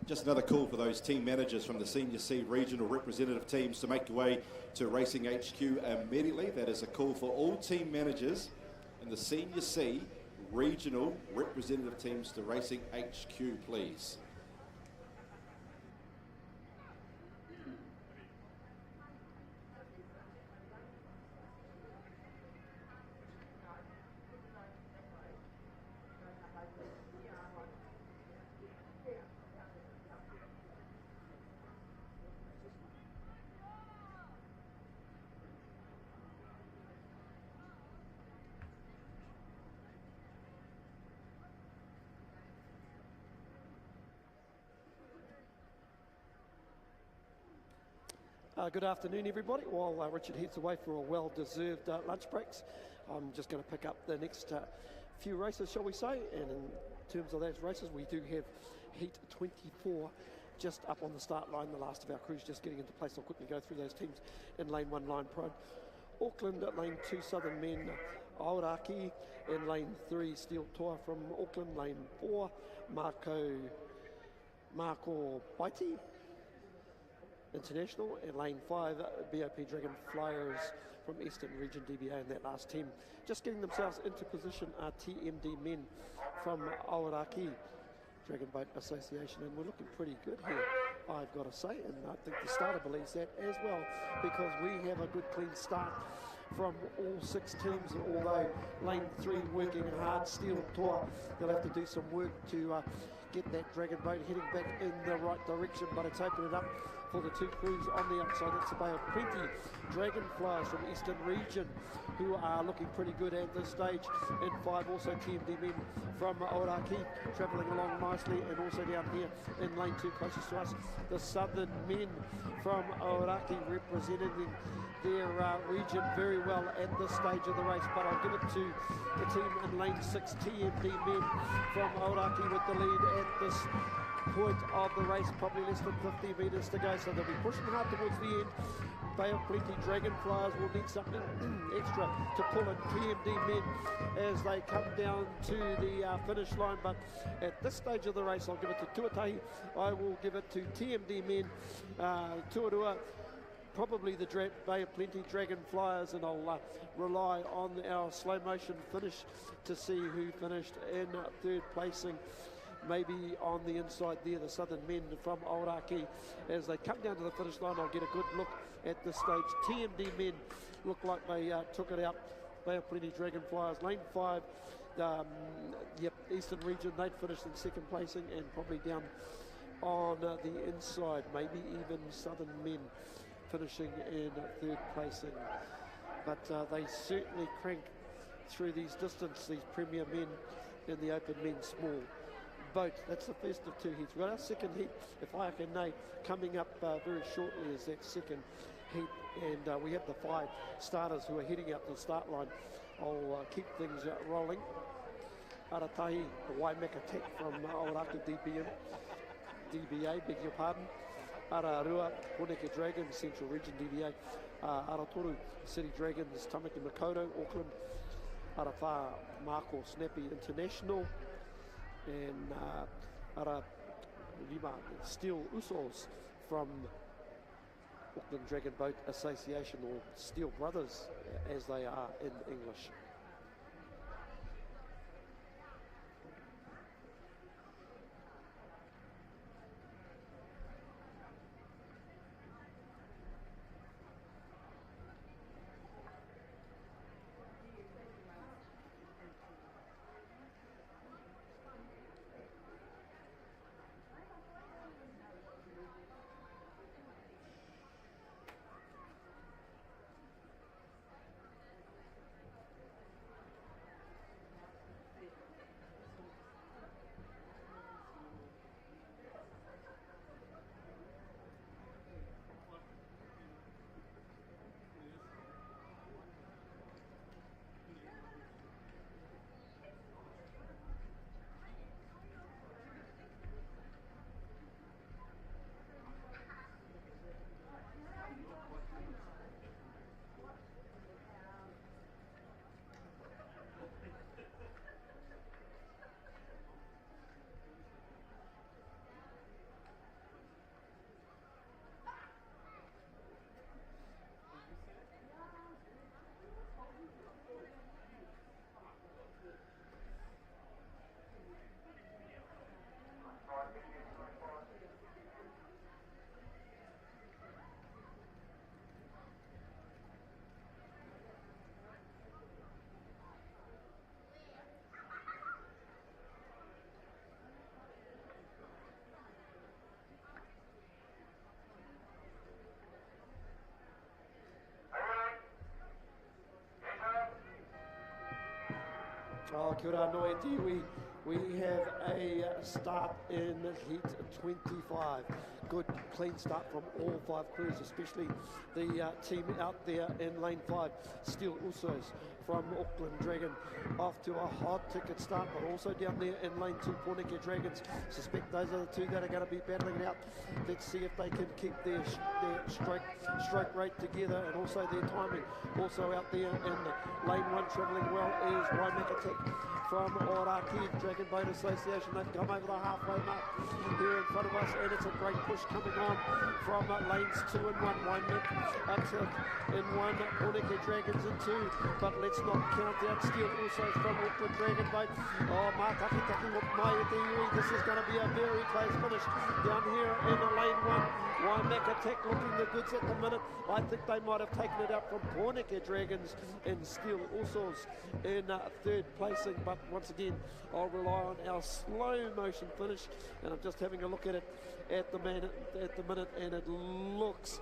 Just another call for those team managers from the Senior C regional representative teams to make your way to Racing HQ immediately. That is a call for all team managers in the Senior C regional representative teams to Racing HQ, please. Good afternoon, everybody. While Richard heads away for a well-deserved lunch breaks, I'm just going to pick up the next few races, shall we say. And in terms of those races, we do have Heat 24 just up on the start line. The last of our crews just getting into place. I'll quickly go through those teams in Lane 1, Line Pride. Auckland at Lane 2, Southern Men, Aoraki. In Lane 3, Steel Toa from Auckland. Lane 4, Marco Baiti International, and Lane 5, BOP Dragon Flyers from Eastern Region DBA in that last team. Just getting themselves into position are TMD Men from Aoraki Dragon Boat Association, and we're looking pretty good here, I've got to say, and I think the starter believes that as well, because we have a good clean start from all 6 teams, although Lane 3 working hard. Steel Toa, they'll have to do some work to get that Dragon Boat heading back in the right direction, but it's opened it up for the 2 crews on the outside. That's the Bay of Plenty Dragonflies from Eastern Region, who are looking pretty good at this stage. In 5, also TMD Men from Aoraki, travelling along nicely, and also down here in Lane 2, closest to us, the Southern Men from Aoraki, representing their region very well at this stage of the race. But I'll give it to the team in Lane 6, TMD Men from Aoraki, with the lead at this point of the race, probably less than 50 metres to go, so they'll be pushing hard towards the end. Bay of Plenty Dragonflies will need something extra to pull in TMD Men as they come down to the finish line, but at this stage of the race I'll give it to Tuatahi, I will give it to TMD Men, Tuarua, probably the Bay of Plenty Dragonflies, and I'll rely on our slow motion finish to see who finished in 3rd placing. Maybe on the inside there, the Southern Men from Aoraki. As they come down to the finish line, I'll get a good look at this stage. TMD Men look like they took it out. Bay of Plenty Dragonflies. Lane 5, Eastern Region, they'd finished in 2nd placing, and probably down on the inside, maybe even Southern Men finishing in 3rd placing. But they certainly crank through these distance, these premier men in the open men's small boat. That's the first of 2 heats. We've got our 2nd heat, if I can name, coming up very shortly is that 2nd heat, and we have the 5 starters who are heading out to the start line. I'll keep things rolling. Aratahi, the Waimeka Tech from Aoraki DBA, beg your pardon. Ararua, Honeka Dragons, Central Region DBA. Aratoru, City Dragons, Tamaki Makoto, Auckland. Arawha, Marco Snappy International. And Steel Usos from Auckland Dragon Boat Association, or Steel Brothers as they are in English. Oh, kia ora no e tiwi. We have a start in heat 25. Good clean start from all 5 crews, especially the team out there in lane 5. Steel Usos from Auckland Dragon off to a hot ticket start, but also down there in lane 2, Porneke Dragons. Suspect those are the two that are going to be battling it out. Let's see if they can keep their stroke rate together and also their timing. Also out there in lane 1 travelling well is Waimeka Tech from Oraki Dragon Boat Association. They've come over the halfway mark here in front of us, and it's a great push coming on from lanes 2 and 1. Waimeka Tech in 1, Porneke Dragons in 2, but let's not count out Steel Usos from Auckland Dragon Boat. Oh, Mātaki Mai Te Iwi, this is going to be a very close finish down here in lane 1. Waimeka Tech looking the goods at the minute. I think they might have taken it out from Porneke Dragons and Steel Usos in 3rd placing, but once again I'll rely on our slow motion finish, and I'm just having a look at it at the minute, and it looks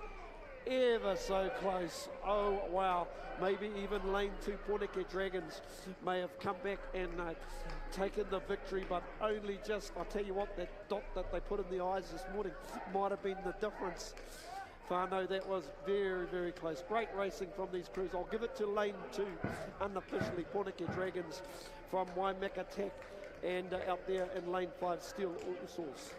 ever so close. Oh wow, maybe even lane 2 Porneke Dragons may have come back and taken the victory, but only just, I'll tell you what, that dot that they put in the eyes this morning might have been the difference. Whānau, that was very, very close. Great racing from these crews. I'll give it to lane 2, unofficially, Porneke Dragons from Waimeka Tech, and out there in lane 5, Steel Usos.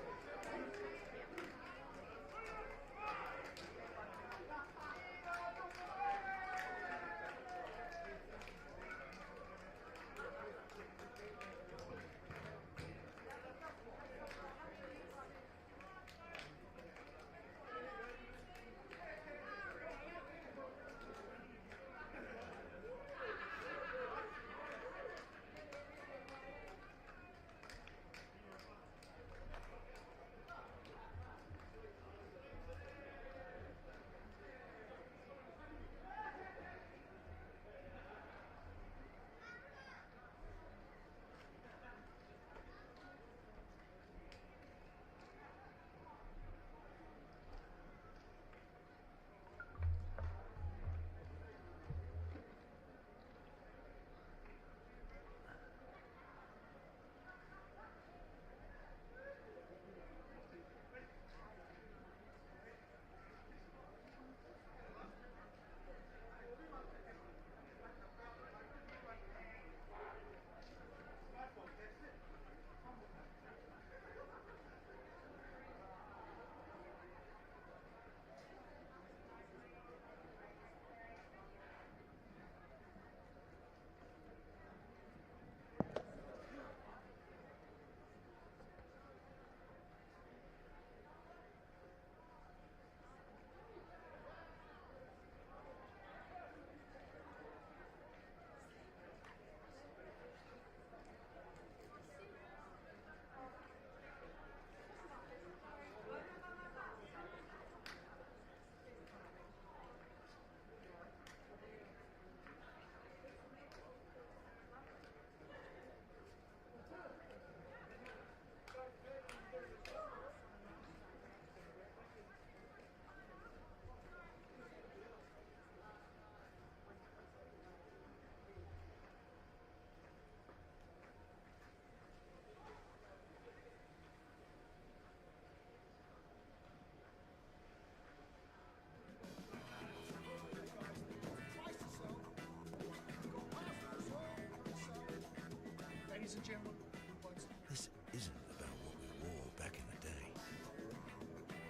This isn't about what we wore back in the day.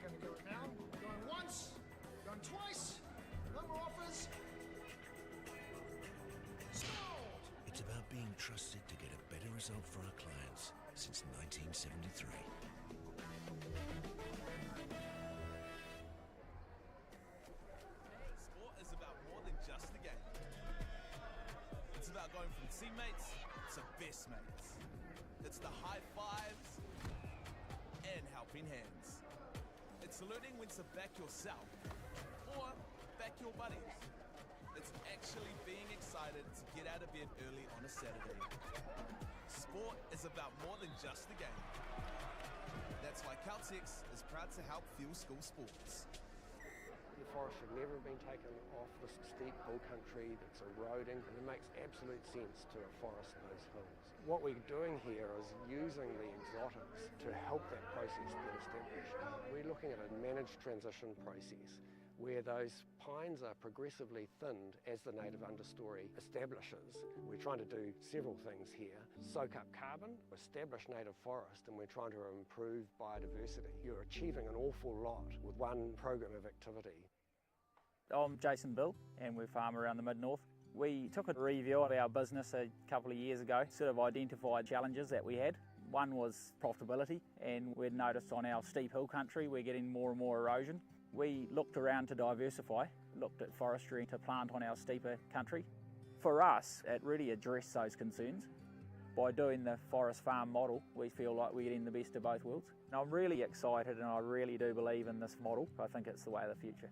Gonna go now, going once, going twice, no more offers. Sold! It's about being trusted to get a better result for our clients since 1973. Sport is about more than just a game. It's about going from teammates to best mates. It's the high fives and helping hands. It's learning when to back yourself or back your buddies. It's actually being excited to get out of bed early on a Saturday. Sport is about more than just a game. That's why Caltex is proud to help fuel school sports. forest should never have been taken off this steep hill country that's eroding, and it makes absolute sense to afforest those hills. What we're doing here is using the exotics to help that process get established. We're looking at a managed transition process where those pines are progressively thinned as the native understory establishes. We're trying to do several things here. Soak up carbon, establish native forest, and we're trying to improve biodiversity. You're achieving an awful lot with one program of activity. I'm Jason Bill, and we're farm around the Mid-North. We took a review of our business a couple of years ago, sort of identified challenges that we had. One was profitability, and we'd noticed on our steep hill country we're getting more and more erosion. We looked around to diversify, looked at forestry to plant on our steeper country. For us, it really addressed those concerns. By doing the forest farm model, we feel like we're getting the best of both worlds. And I'm really excited, and I really do believe in this model. I think it's the way of the future.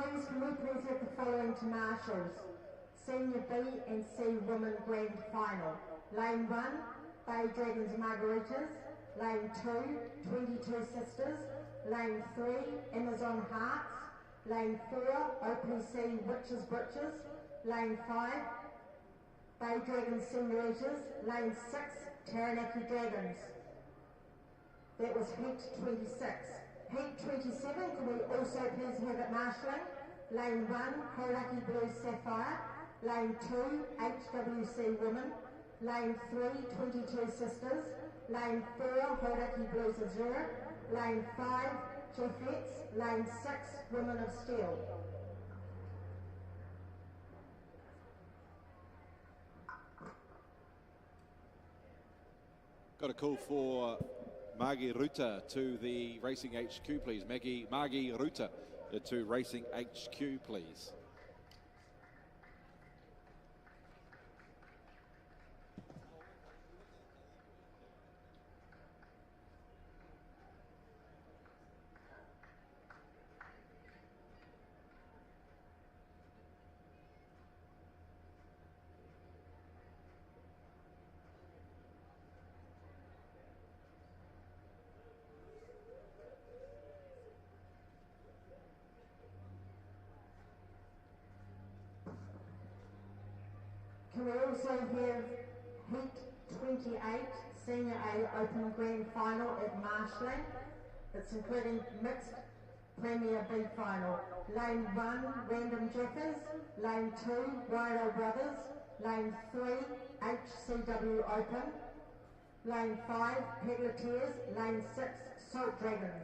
Queens, can we please have the following to marshals? Senior B and C Women Grand Final. Lane 1, Bay Dragons Margaritas. Lane 2, 22 Sisters. Lane 3, Amazon Hearts. Lane 4, OPC Witches Butchers. Lane 5, Bay Dragons Senoritas. Lane 6, Taranaki Dragons. That was Heat 26. Heat 27, can we also please have it marshalling? Lane 1, Hauraki Blue Sapphire. Lane 2, HWC Women. Lane 3, 22 Sisters. Lane 4, Hauraki Blues Azure. Lane 5, Jeffettes. Lane 6, Women of Steel. Got a call for Margie Ruta to the Racing HQ, please. Margie Ruta to Racing HQ, please. Can we also have Heat 28, Senior A Open Grand Final at Marshland? It's including Mixed Premier B Final. Lane 1, Random Jackers. Lane 2, Rhino Brothers. Lane 3, HCW Open. Lane 5, Pegleteers. Lane 6, Salt Dragons.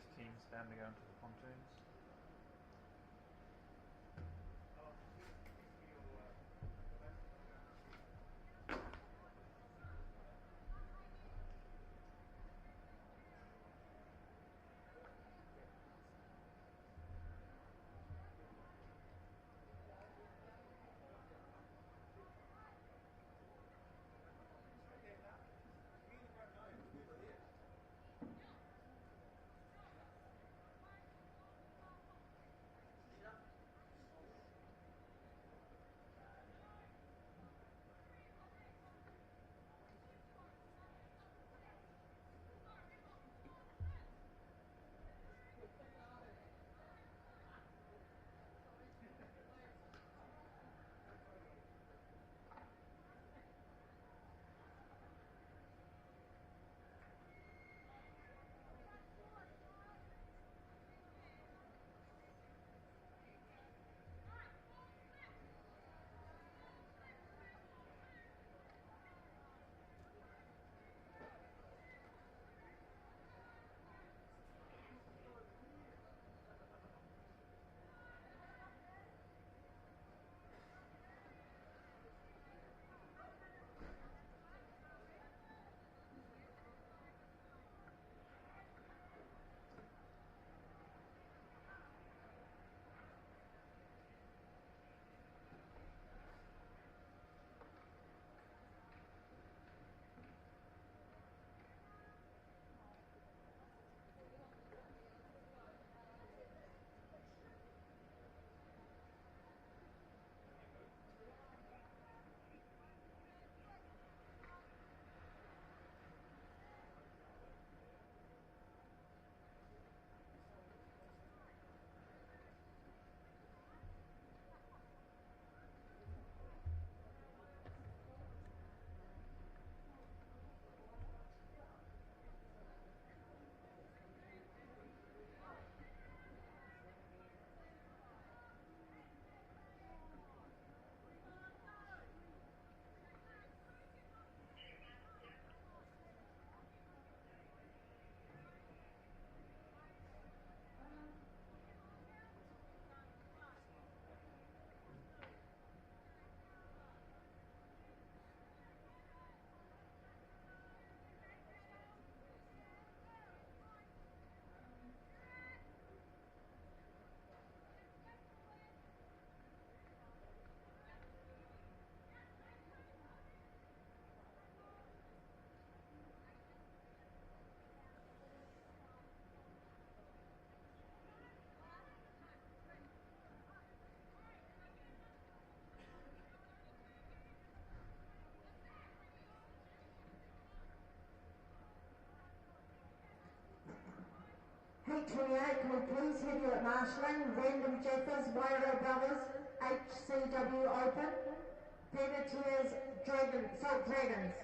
first teams down to go into the pontoons. Heat 28, can we please heavyweight marshalling, Random Jeffers, Wairo Brothers, HCW Open, Predators, Salt Dragons.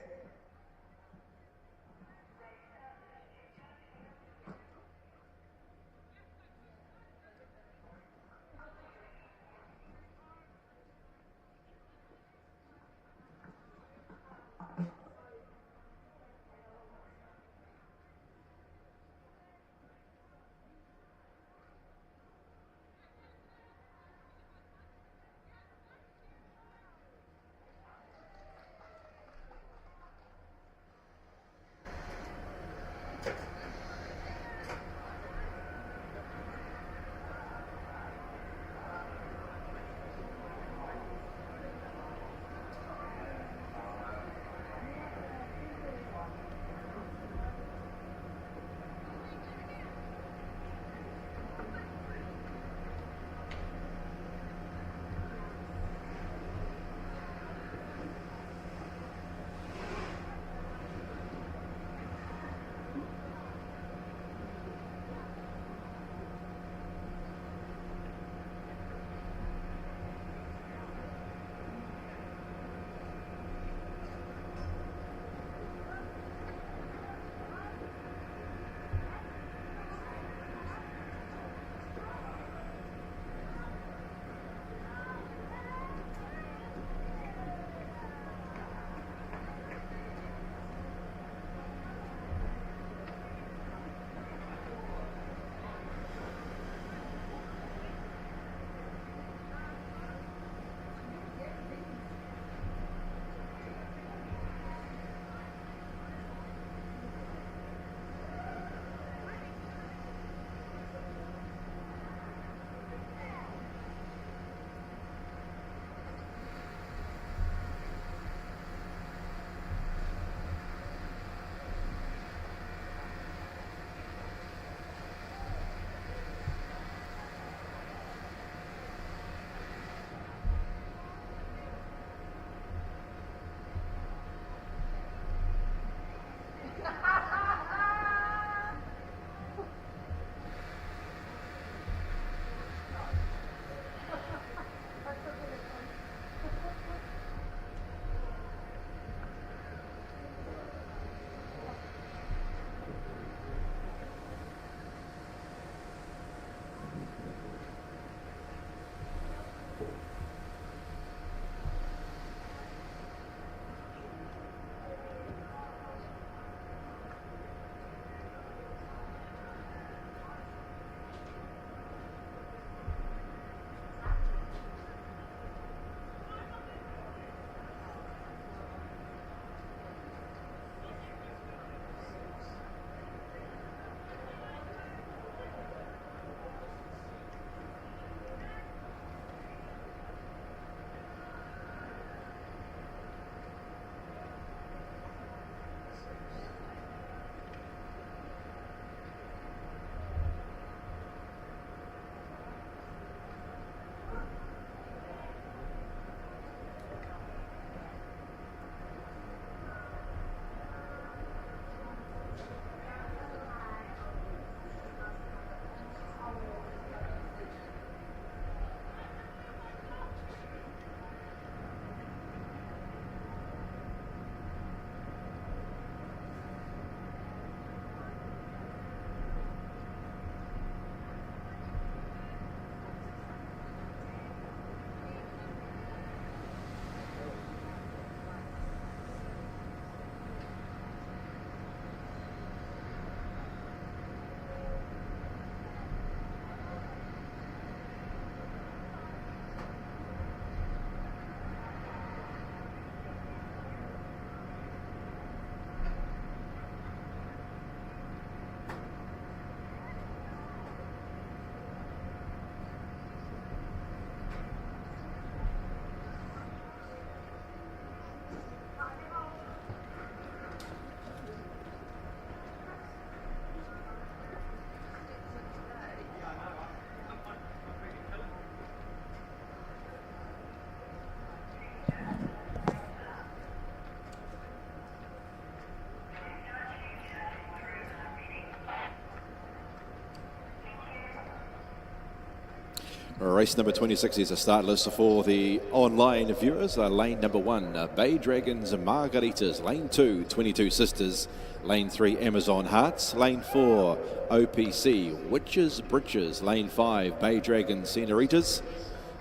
Race number 26 is a start list for the online viewers. Lane number 1, Bay Dragons Margaritas. Lane 2, 22 Sisters. Lane 3, Amazon Hearts. Lane 4, OPC, Witches Britches. Lane 5, Bay Dragons Senoritas.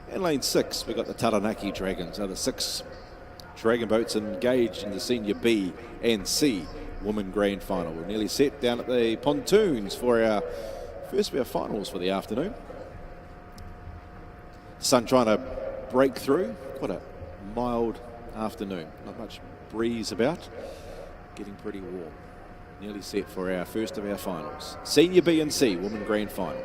And lane 6, we've got the Taranaki Dragons. The 6 dragon boats engaged in the Senior B and C Women Grand Final. We're nearly set down at the pontoons for our first of our finals for the afternoon. Sun trying to break through. Quite a mild afternoon. Not much breeze about. Getting pretty warm. Nearly set for our first of our finals. Senior B and C Women Grand Final.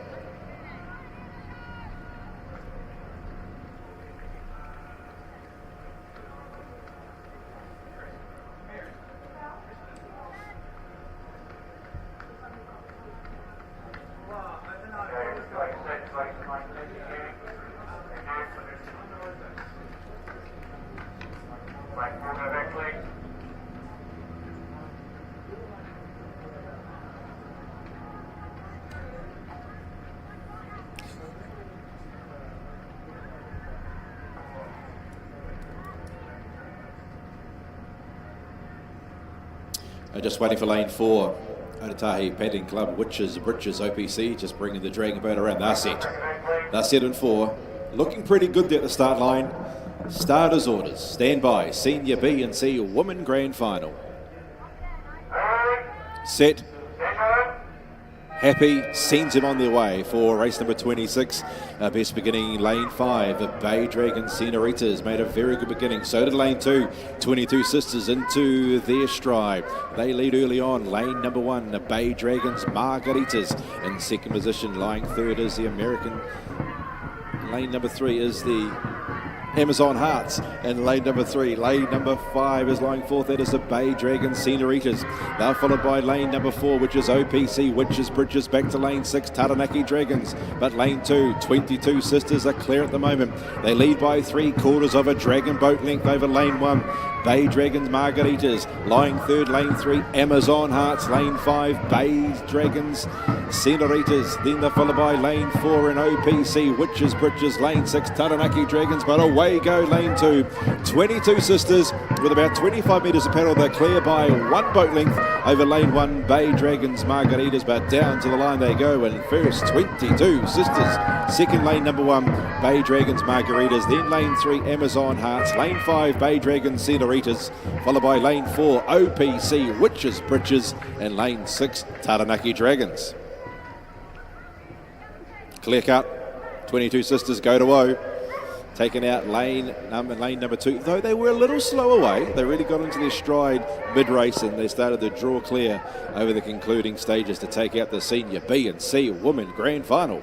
Just waiting for lane 4, Otatahi Padding Club, Witches Britches OPC, just bringing the dragon boat around. They're set. They're set in 4. Looking pretty good there at the start line. Starters orders. Stand by. Senior B and C Women Grand Final. Set. Happy sends him on their way for race number 26. Best beginning lane 5. The Bay Dragon Senoritas made a very good beginning. So did lane 2. 22 Sisters into their stride. They lead early on. Lane number 1. The Bay Dragons Margaritas in second position. Lying third is the American. Lane number 3 is the Amazon Hearts, and lane number 3. Lane number 5 is lying fourth. That is the Bay Dragon Senoritas. They're followed by lane number 4, which is OPC, Witches Bridges. Back to lane 6, Taranaki Dragons. But lane 2, 22 Sisters are clear at the moment. They lead by 3/4 of a dragon boat length over lane 1. Bay Dragons Margaritas. Lying third, lane 3, Amazon Hearts. Lane 5, Bay Dragons Senoritas. Then they're followed by lane 4 and OPC, Witches Bridges. Lane 6, Taranaki Dragons. But away go lane 2. 22 Sisters with about 25 metres of paddle. They're clear by 1 boat length over lane 1, Bay Dragons Margaritas. But down to the line they go. And first, 22 Sisters. Second, lane number 1, Bay Dragons Margaritas. Then lane 3, Amazon Hearts. Lane 5, Bay Dragons Senoritas. Followed by lane 4, OPC, Witches Bridges. And lane 6, Taranaki Dragons. Clear cut. 22 Sisters go to O. Taken out lane number 2, though they were a little slow away. They really got into their stride mid-race and they started to draw clear over the concluding stages to take out the Senior B and C Women Grand Final.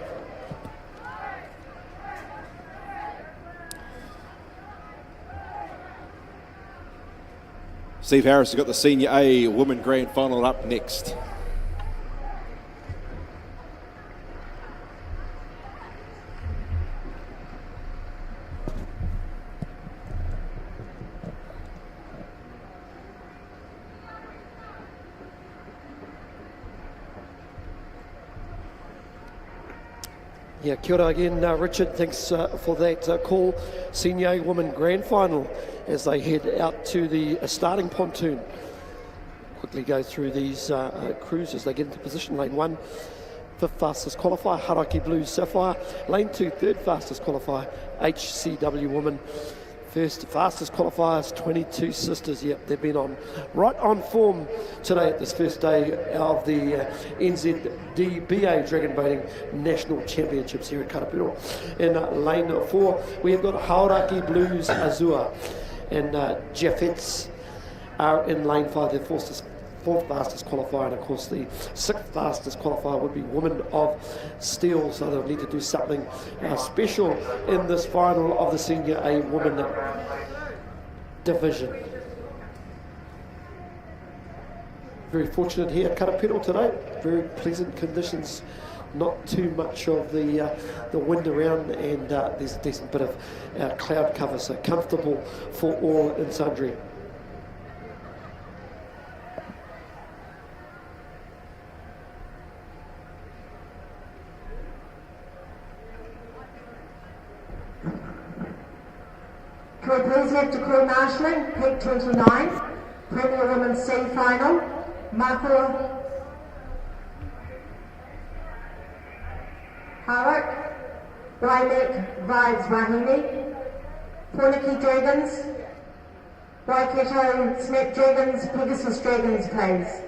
Steve Harris has got the Senior A Women Grand Final up next. Yeah, kia ora again, Richard. Thanks for that call. Senior A Women Grand Final as they head out to the starting pontoon. Quickly go through these crews as they get into position. Lane 1, 5th fastest qualifier, Haraki Blues Sapphire. Lane 2, 3rd fastest qualifier, HCW Women. First fastest qualifiers, 22 Sisters. Yep, they've been right on form today at this first day of the NZDBA Dragon Boating National Championships here at Karapiro. In lane 4, we have got Hauraki Blues Azua, and Jaffets are in lane 5, their fourth fastest qualifier, and of course the 6th fastest qualifier would be Women of Steel, so they'll need to do something special in this final of the Senior A Women division. Very fortunate here at Karapiro today, very pleasant conditions, not too much of the wind around, and there's a decent bit of cloud cover, so comfortable for all and sundry. Can we please have to call marshalling, Peak 29, Premier Women's C Final, Mako Harak, Wailek Rides Wahine, Porniki Dragons, Waikato Snapdragons, Pegasus Dragons, please.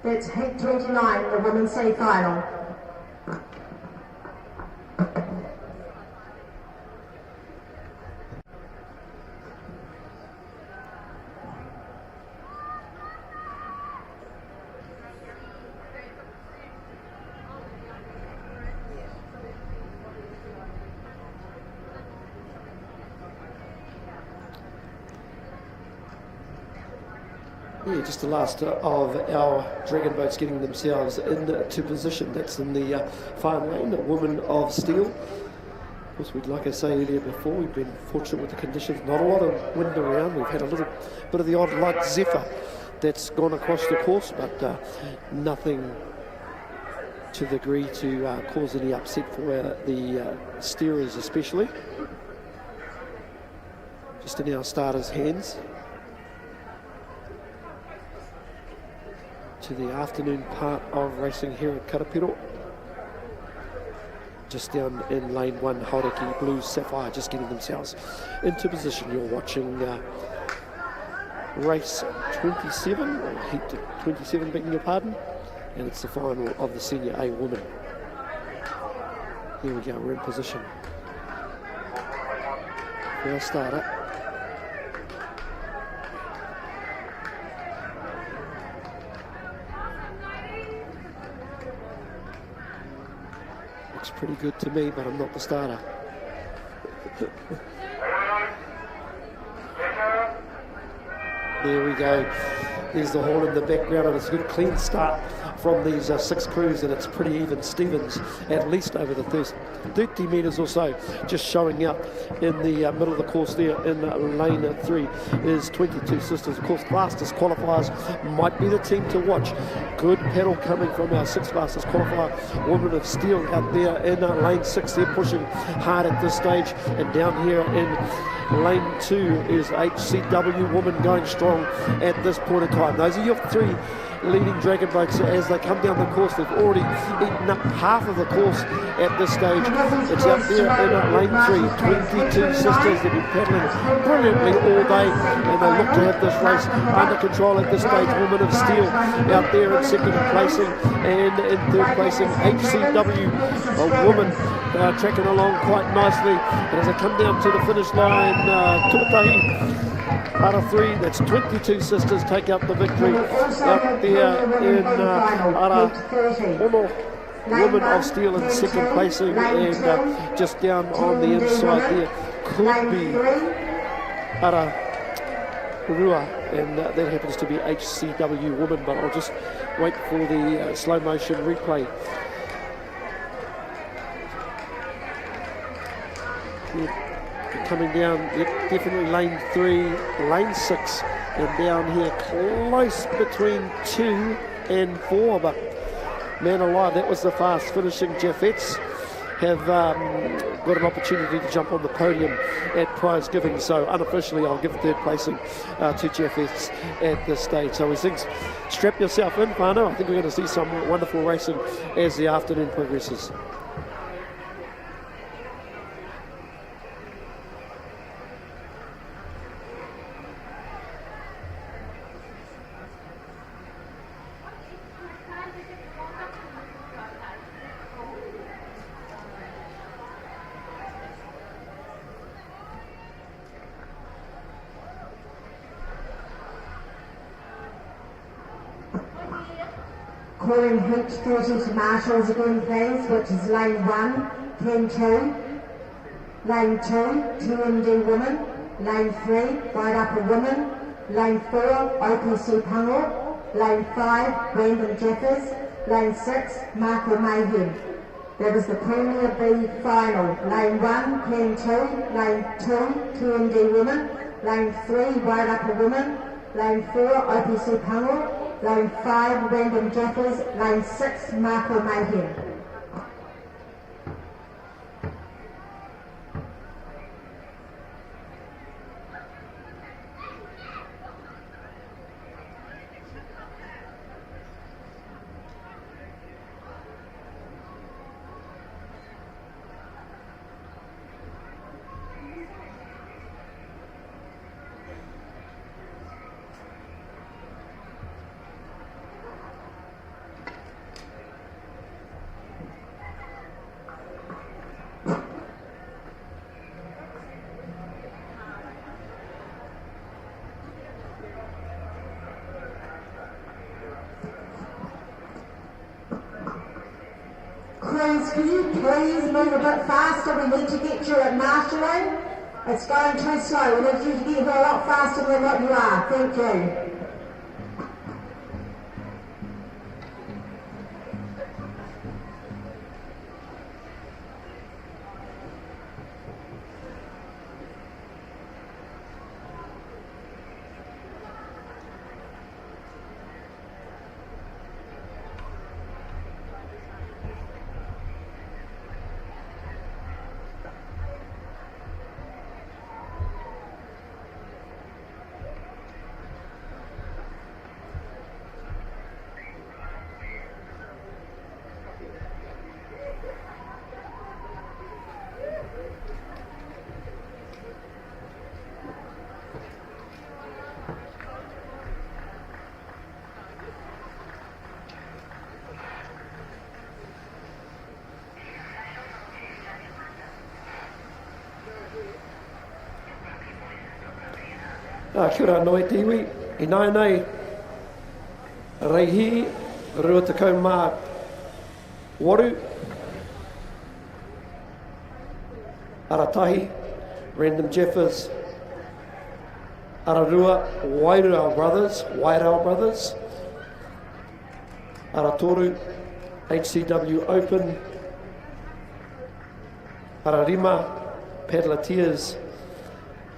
That's Heat 29, the Women's C Final. Yeah, just the last of our dragon boats getting themselves into position. That's in the far lane, Woman of Steel. Of course, like I say earlier before, we've been fortunate with the conditions. Not a lot of wind around. We've had a little bit of the odd light zephyr that's gone across the course, but nothing to the degree to cause any upset for the steerers especially. Just in our starters' hands. To the afternoon part of racing here at Karapiro. Just down in lane 1, Hauraki Blue Sapphire just getting themselves into position. You're watching race 27, or heat 27, begging your pardon, and it's the final of the Senior A Women. Here we go, we're in position. For our starter. Looks pretty good to me, but I'm not the starter. There we go. There's the horn in the background, and it's a good clean start from these 6 crews, and it's pretty even Stevens, at least over the first 30 metres or so, just showing up in the middle of the course there in lane 3 is 22 Sisters. Of course, fastest qualifiers might be the team to watch. Good pedal coming from our 6th fastest qualifier, Woman of Steel, out there in lane 6. They're pushing hard at this stage, and down here in lane 2 is HCW Woman going strong at this point in time. Those are your 3 leading dragon boats as they come down the course. They've already eaten up half of the course at this stage. It's out there in lane 3, 22 Sisters. They've been paddling brilliantly all day, and they look to have this race under control at this stage. Woman of Steel out there in 2nd placing, and in 3rd placing HCW, a woman tracking along quite nicely. And as they come down to the finish line, Tuatahi out of 3, that's 22 Sisters take out the victory up there in Ara Ono. Woman of Steel in 2nd placing, and just down on the inside there could be Ara Rua, and that happens to be HCW Woman, but I'll just wait for the slow motion replay. Coming down, definitely lane 3, lane 6, and down here close between 2 and 4, but man alive, that was the fast finishing. Jaffettes have got an opportunity to jump on the podium at prize giving, so unofficially I'll give 3rd placing to Jaffettes at this stage. So as things strap yourself in, Pano, I think we're going to see some wonderful racing as the afternoon progresses. Calling Heat 30 to Marshals again, please, which is lane 1, 10-2, lane 2, TMD Woman, lane 3, Wide Upper Woman, lane 4, OPC Pangor, lane 5, Brandon Jeffers, lane 6, Marco Mayhew. That was the Premier B final. Lane 1, 10-2, lane 2, TMD Woman, lane 3, Wide Upper Woman, lane 4, OPC Pangor, lane 5, Random Jeffers, lane 6, Marco Mayhem. Crews, can you please move a bit faster? We need to get you at marshalling. It's going too slow. We need you to get here a lot faster than what you are. Thank you. Kia ora noe te iwi, I nai nei, reihi, rua tekau mā waru, Aratahi, Random Jeffers, Ararua, Wairau Brothers, Aratoru, HCW Open, Ararima, Paddleteers,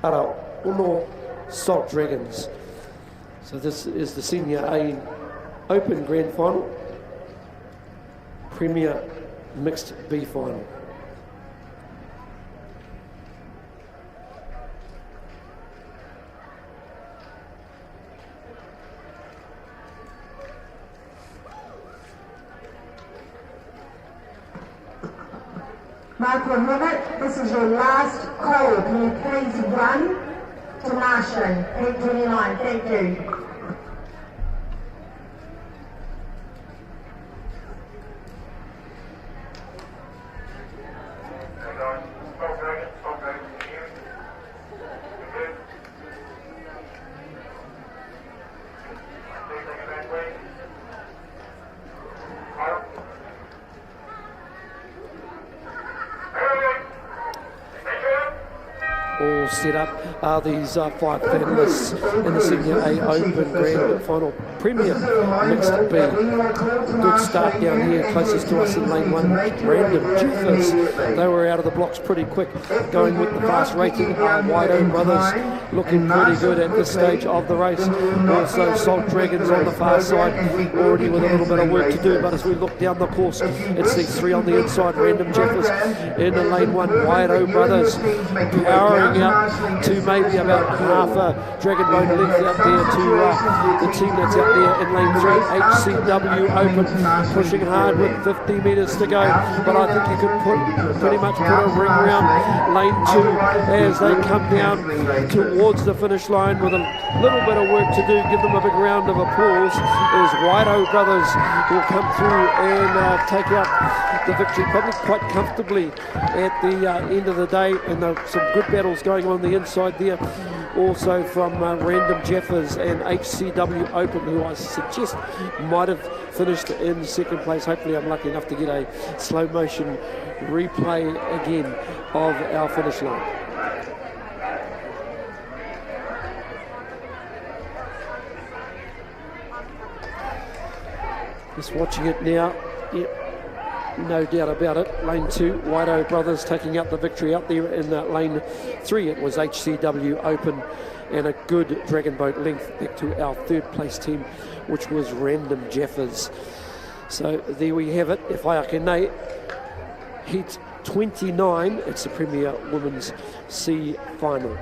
Ara Uno, Salt Dragons. So this is the Senior A Open Grand Final, Premier Mixed B Final. Michael Hibbert, this is your last call. Can you please run to marshalling, Heat 29, thank you. All set up are these 5 finalists in the Senior A Open Grand Final Premier Mixed B. Good start down here, closest to us in lane 1, Random Jeffers. They were out of the blocks pretty quick, going with the fast rating. White-O Brothers looking pretty good at this stage of the race. Also Salt Dragons on the far side, already with a little bit of work to do, but as we look down the course, it's these 3 on the inside. Random Jeffers in the lane 1, White-O Brothers powering up to maybe about half a Dragon Boat length out there to the team that's out there in lane 3, HCW Open, pushing hard with 50 metres to go, but I think you could pretty much put a ring around lane 2 as they come down towards the finish line with a little bit of work to do. Give them a big round of applause as White-O Brothers will come through and take out the victory probably quite comfortably at the end of the day, and some good battles going on the inside there. Also from Random Jeffers and HCW Open, who I suggest might have finished in second place. Hopefully I'm lucky enough to get a slow motion replay again of our finish line. Just watching it now. Yep. No doubt about it. Lane 2, White-O Brothers taking out the victory. Out there in lane 3, it was HCW Open, and a good Dragon Boat length back to our 3rd place team, which was Random Jeffers. So there we have it. If I can name Heat 29, it's the Premier Women's C Final.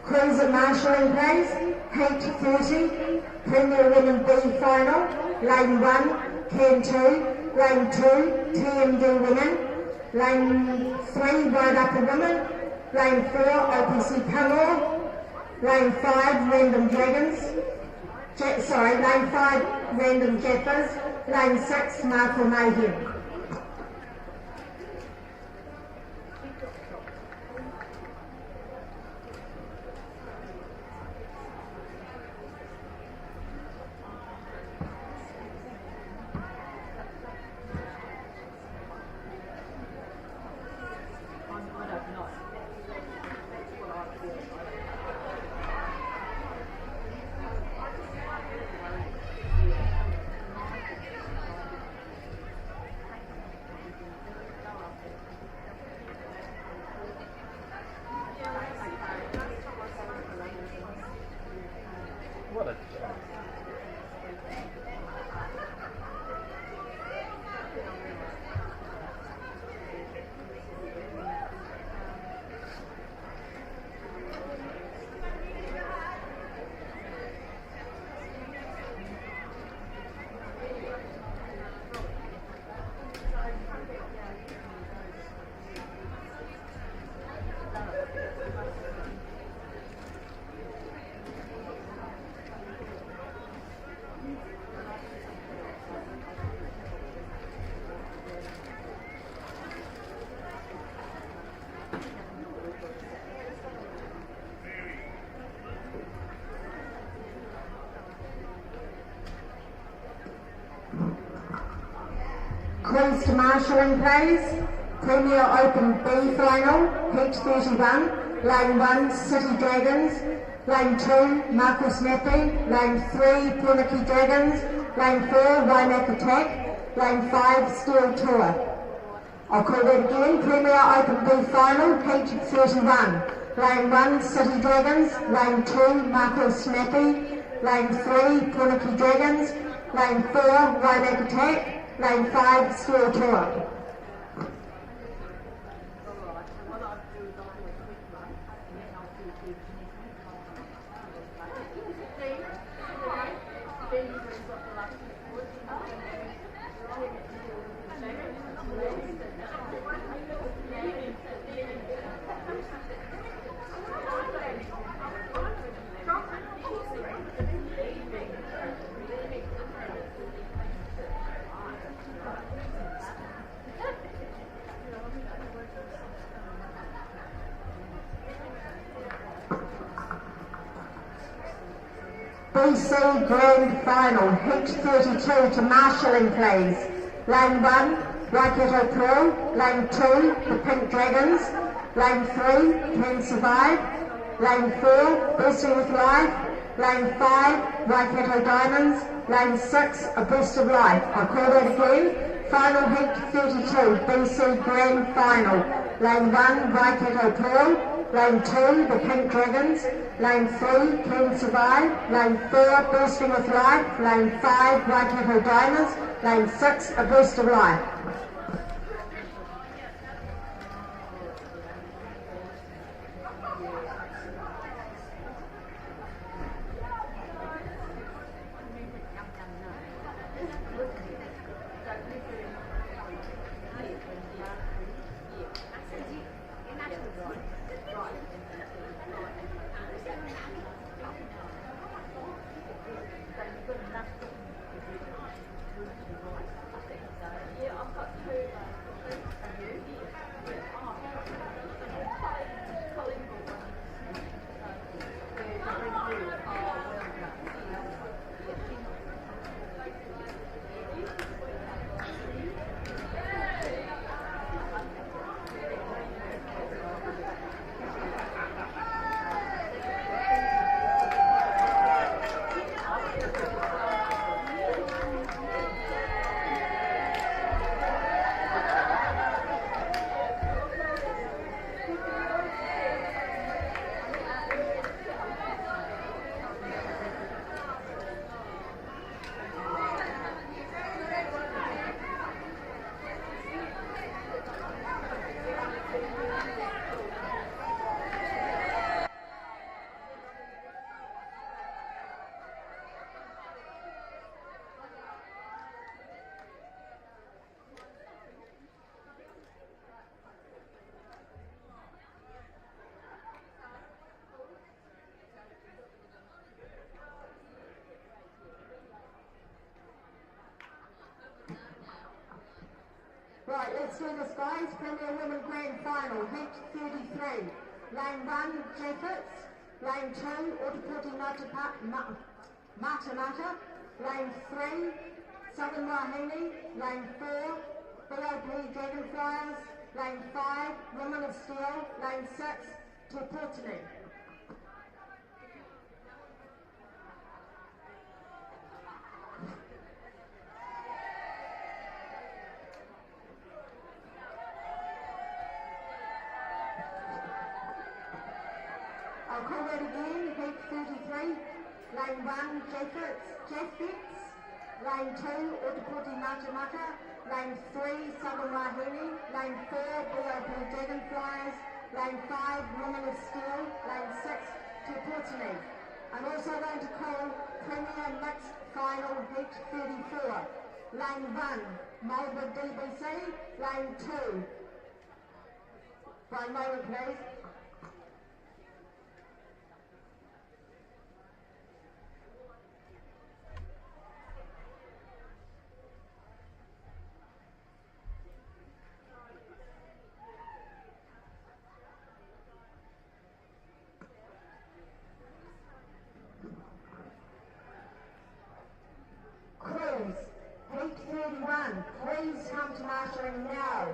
Cruiser marshalling please. H30, Premier Women B final. Lane 1, Can 2. Lane 2, TMD Women. Lane 3, Wide Upper Women. Lane 4, OPC Pangor. Lane 5, Random Dragons. Lane 5, Random Jaffers. Lane 6, Marco Mayhem. What a Queens to marshalling please. Premier Open B final, H31, Lane 1, City Dragons, Lane 2, Marco Snappy, Lane 3, Punaki Dragons, Lane 4, Waimak Attack, Lane 5, Steel Tour. I'll call that again. Premier Open B final, H31, Lane 1, City Dragons, Lane 2, Marco Snappy, Lane 3, Punaki Dragons, Lane 4, Waimak Attack, Lane 5, Steel Tour. BC Grand Final, H32 to marshalling please. Lane 1, Waikato Pearl. Lane 2, the Pink Dragons. Lane 3, Can Survive. Lane 4, Bursting with Life. Lane 5, Waikato Diamonds. Lane 6, A Burst of Life. I'll call that again. Final H32, BC Grand Final. Lane 1, Waikato Pearl. Lane 2, the Pink Dragons. Lane 3, Can Survive. Lane 4, Bursting with Life. Lane 5, Waikato Diamonds. Lane 6, A Burst of Life. let's do this, guys. Premier Women Grand Final, heat 33. Lane 1, Jeffers. Lane 2, Otapoti Mata. Lane 3, Southern Wahine. Lane 4, BOP Dragonflies. Lane 5, Women of Steel. Lane 6, Tuputini. I'll call that again, heat 33, lane 1, Jeffers, lane 2, Otapoti Mata, lane 3, Southern Wahine, lane 4, BOP Dragonflies, lane 5, Women of Steel, lane 6, Tuputini. I'm also going to call Premier Mixed Final heat 34, lane 1, Melbourne DBC, lane 2. One moment please. Heat 31, please come to marshalling now.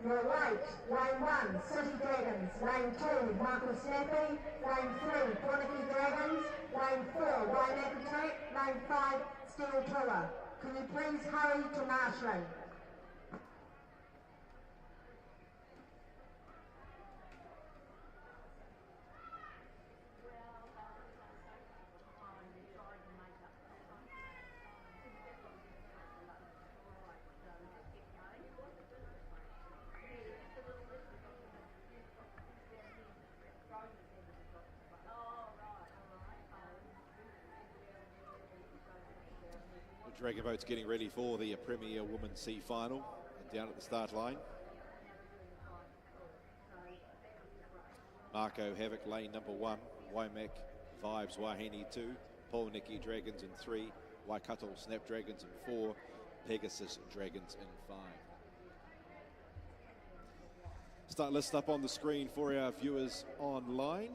You're late. Lane 1, City Dragons. Lane 2, Marco Snappy. Lane 3, Quaniki Dragons. Lane 4, Wainaka Tech. Lane 5, Steel Tour. Can you please hurry to marshalling? Dragon boats getting ready for the Premier Women's Sea Final and down at the start line. Marco Havoc, lane number 1, Waimak Vibes Wahine 2, Paul Nicky Dragons in 3, Waikato Snapdragons in 4, Pegasus Dragons in 5. Start list up on the screen for our viewers online.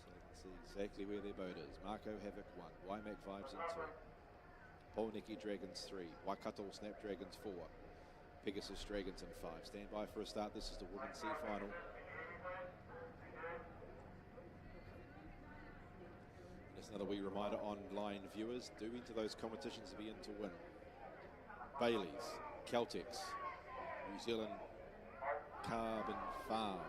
So let's see exactly where their boat is. Marco Havoc 1, Waimak Vibes in 2. Paul Nicky Dragons 3, Waikato Snapdragons 4, Pegasus Dragons in 5. Stand by for a start. This is the Women's Sea Final. Just another wee reminder, online viewers, do enter those competitions to be in to win. Bailey's, Celtics, New Zealand Carbon Farm.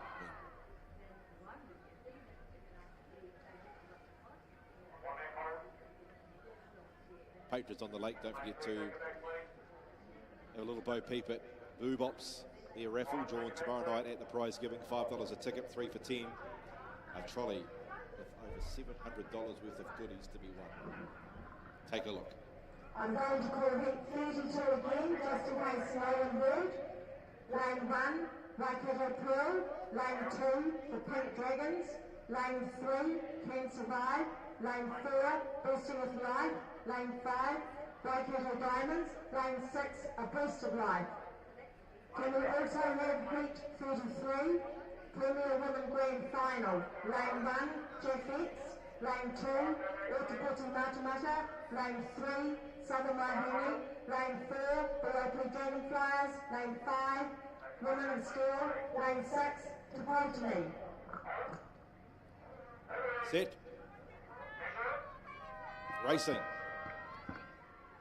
Patrons on the lake, don't forget to have a little bo peep at Boobops, their raffle drawn tomorrow night at the prize giving, $5 a ticket, 3 for 10. A trolley with over $700 worth of goodies to be won. Take a look. I'm going to call heat 32 again, just in case no one would. Lane 1, Lake Karapiro. Lane 2, the Pink Dragons. Lane 3, Can Survive. Lane 4, Boosting with Life. Lane 5, Waikato Diamonds. Lane 6, A Boost of Life. Can we also have heat 33, Premier Women Grand Final. Lane 1, Jeff X. Lane 2, Otapoti Mata. Lane 3, Southern Wahine. Lane 4, BOP Dragonflies. Lane 5, Women of Steel. Lane 6, Tuputini. Set. Racing.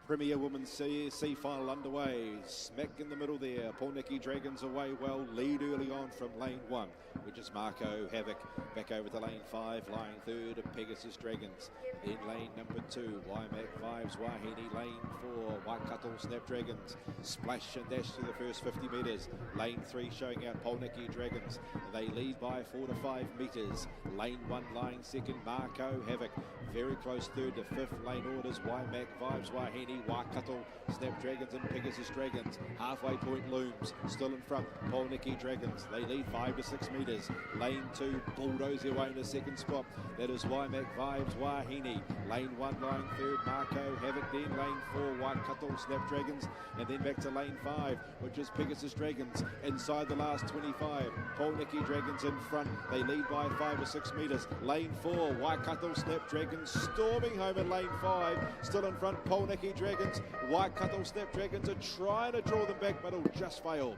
Premier Women's Sea Final underway. Smack in the middle there. Paul Nicky Dragons away well. Lead early on from lane 1, which is Marco Havoc. Back over to lane 5. Lying third of Pegasus Dragons. In lane number 2, Waimak Vibes Wahine. Lane 4, Waikato Snapdragons. Splash and dash through the first 50 metres. Lane 3 showing out Paul Nicky Dragons. They lead by 4 to 5 metres. Lane 1 lying second, Marco Havoc. Very close third to fifth. Lane orders, Waimak, Vibes, Wahine, Waikato, Snapdragons and Pegasus Dragons. Halfway point looms, still in front, Polniki Dragons. They lead 5 to 6 metres. Lane 2, bulldoze their way in the second spot. That is Waimak, Vibes, Wahine. Lane 1, lying third, Marco, Havoc. Then lane 4, Waikato, Snapdragons. And then back to lane 5, which is Pegasus Dragons. Inside the last 25, Polniki Dragons in front. They lead by 5 or 6 metres. Lane 4, Waikato, Snapdragons storming home in lane 5. Still in front, Polniki Dragons. Waikato Snapdragons are trying to draw them back, but it'll just fail.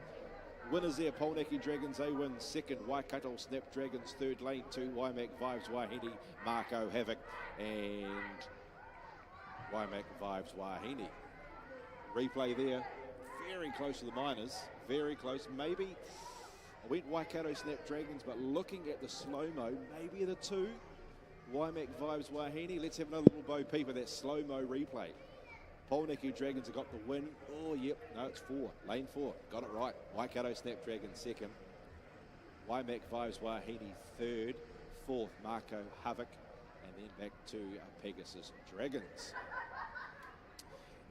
Winners there, Polniki Dragons, they win second. Waikato Snapdragons third. Lane 2, Waimak, Vibes, Wahine, Marco, Havoc, and Waimak, Vibes, Wahine. Replay there, very close to the minors, very close. Maybe I went Waikato Snapdragons, but looking at the slow-mo, maybe the 2. Waimak, Vibes, Wahine. Let's have another little bo peep of that slow-mo replay. Polniki Dragons have got the win. Oh, yep. No, it's 4. Lane 4. Got it right. Waikato Snapdragons second. Waimak, Vibes, Wahine third. Fourth, Marco, Havoc. And then back to Pegasus Dragons.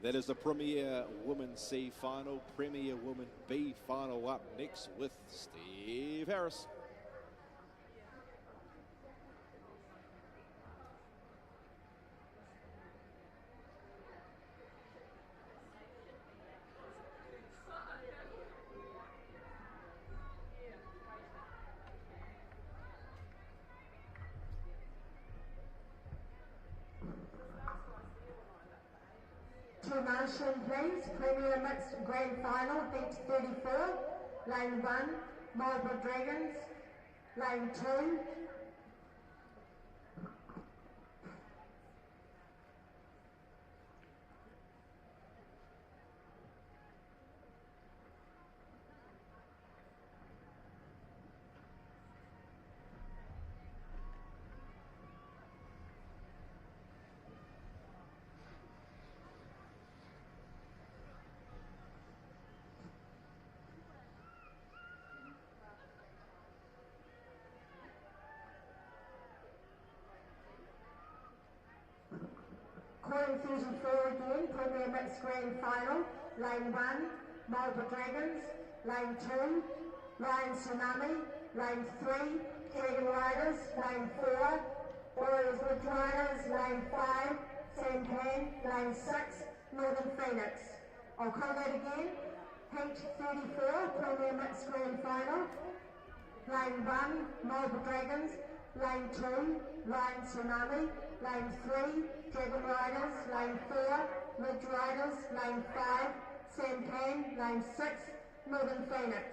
That is the Premier Women C final. Premier Women B final up next with Steve Harris. Marshall, please. Premier Mixed Grand Final, Heat 34. Lane 1, Marlborough Dragons. Lane 2, Coin 34 again, Premier Mixed Grand Final. Lane 1, Marlborough Dragons. Lane 2, Lion Tsunami. Lane 3, Dragon Riders. Lane 4, Warriors Wood Riders. Lane 5, Sampan. Lane 6, Northern Phoenix. I'll call that again. Heat 34, Premier Mixed Grand Final. Lane 1, Marlborough Dragons. Lane 2, Lion Tsunami. Lane 3, Dragon Riders. Lane 4, Ridge Riders. Lane 5, Sampan. Lane 6, Northern Phoenix.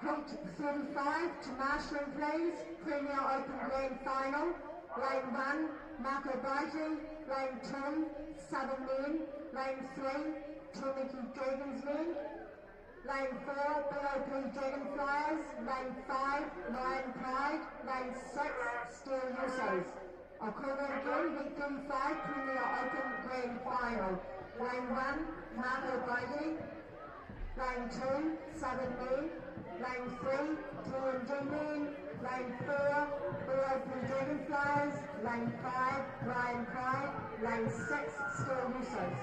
Heat 35 to Marshall, please. Premier Open Grand Final. Lane 1, Marco Baiji. Lane 2, Southern Men. Lane 3, Polniki Dragons Men. Lane 4, BOP Dragonflyers. Lane 5, Lion Pride. Lane 6, Steel Usos. I'll call that again. Heat 35, Premier Open Grand Final. Lane 1, Marco Baiji. Lane 2, Southern Men. Lane 3, TNG Men. Lane 4, BOP Dragonflyers. Lane 5, Lion Pride. Lane 6, Steel Usos.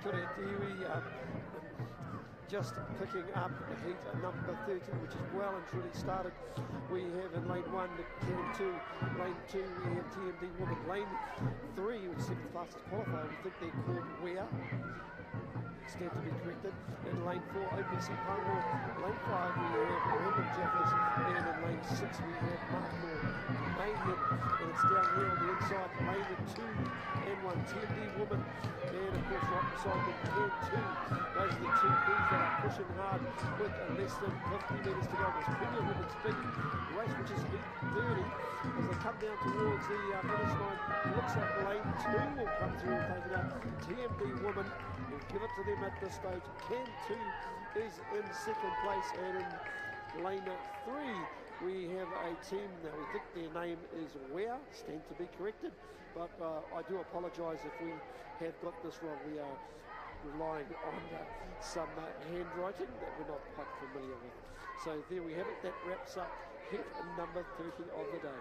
Kia ora te iwi, just picking up heat number 30, which is well and truly started. We have in lane 1 the TM2, lane 2 we have TMD Woman, lane 3 which is the fastest qualifier, we think they're called Where. Stand to be corrected. In lane 4, OPC Palmore. Lane 5, we have Brandon Jeffers. And in lane 6, we have Mark Moore. Mayhem, and it's down here on the inside. Lane 2 and 1, TMD Woman. And of course, right beside them, TM 2. Those are the two crews that are pushing hard with less than 50 metres to go. There's Premier Women's big race, which is heat 30. As they come down towards the finish line, looks like lane 2 will come through and take it out. TMD Woman. We'll give it to them at this stage. Can 2 is in second place, and in lane 3 we have a team that we think their name is Wea, stand to be corrected, but I do apologise if we have got this wrong. We are relying on some handwriting that we're not quite familiar with. So there we have it, that wraps up hit number 30 of the day.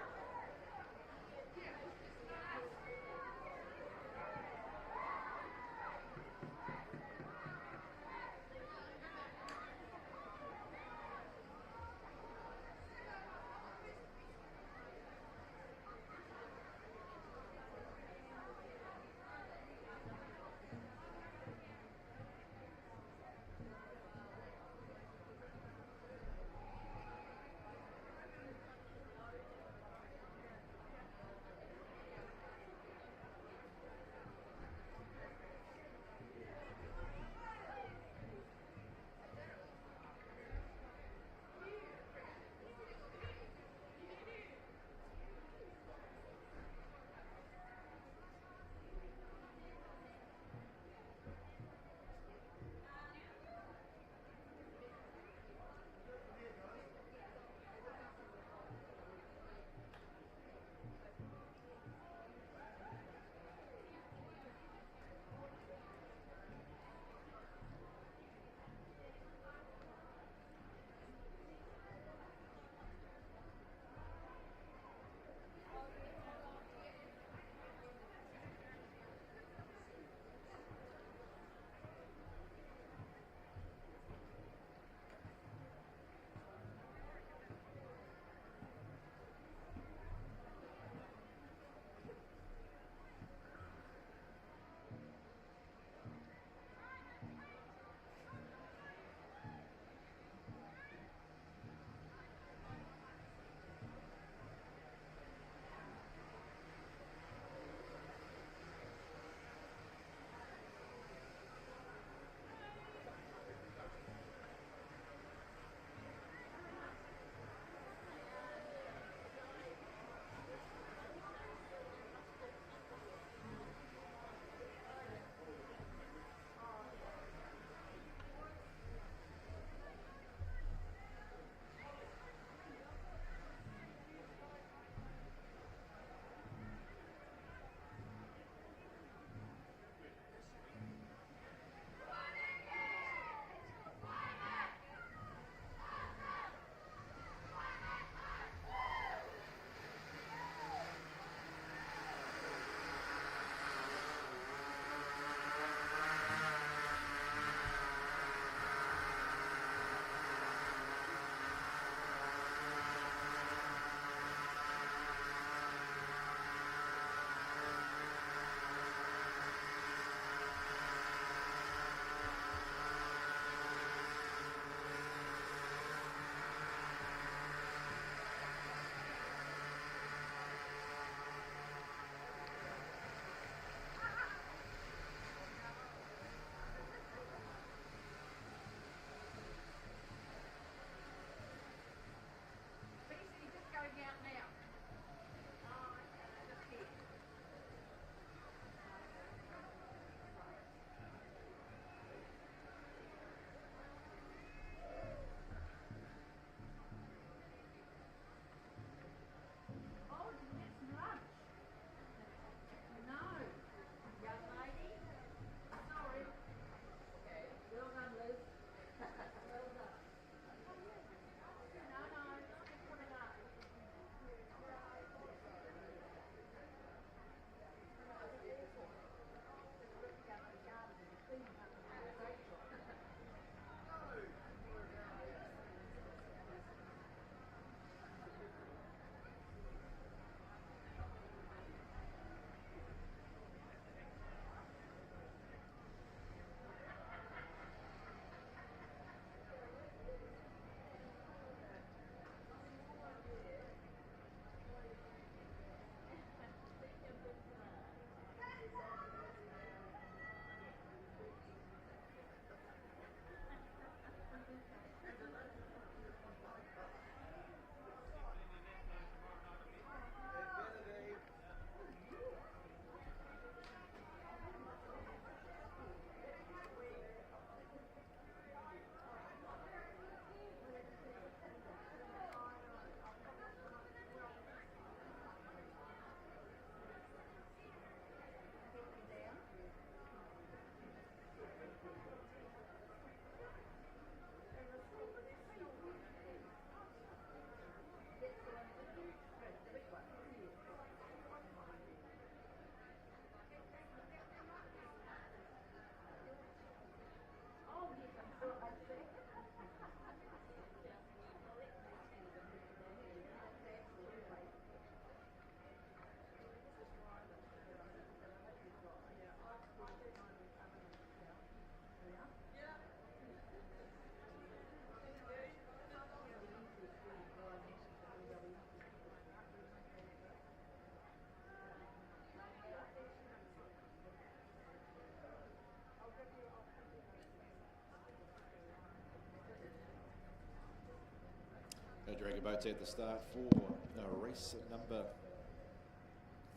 Dragon boats at the start for race number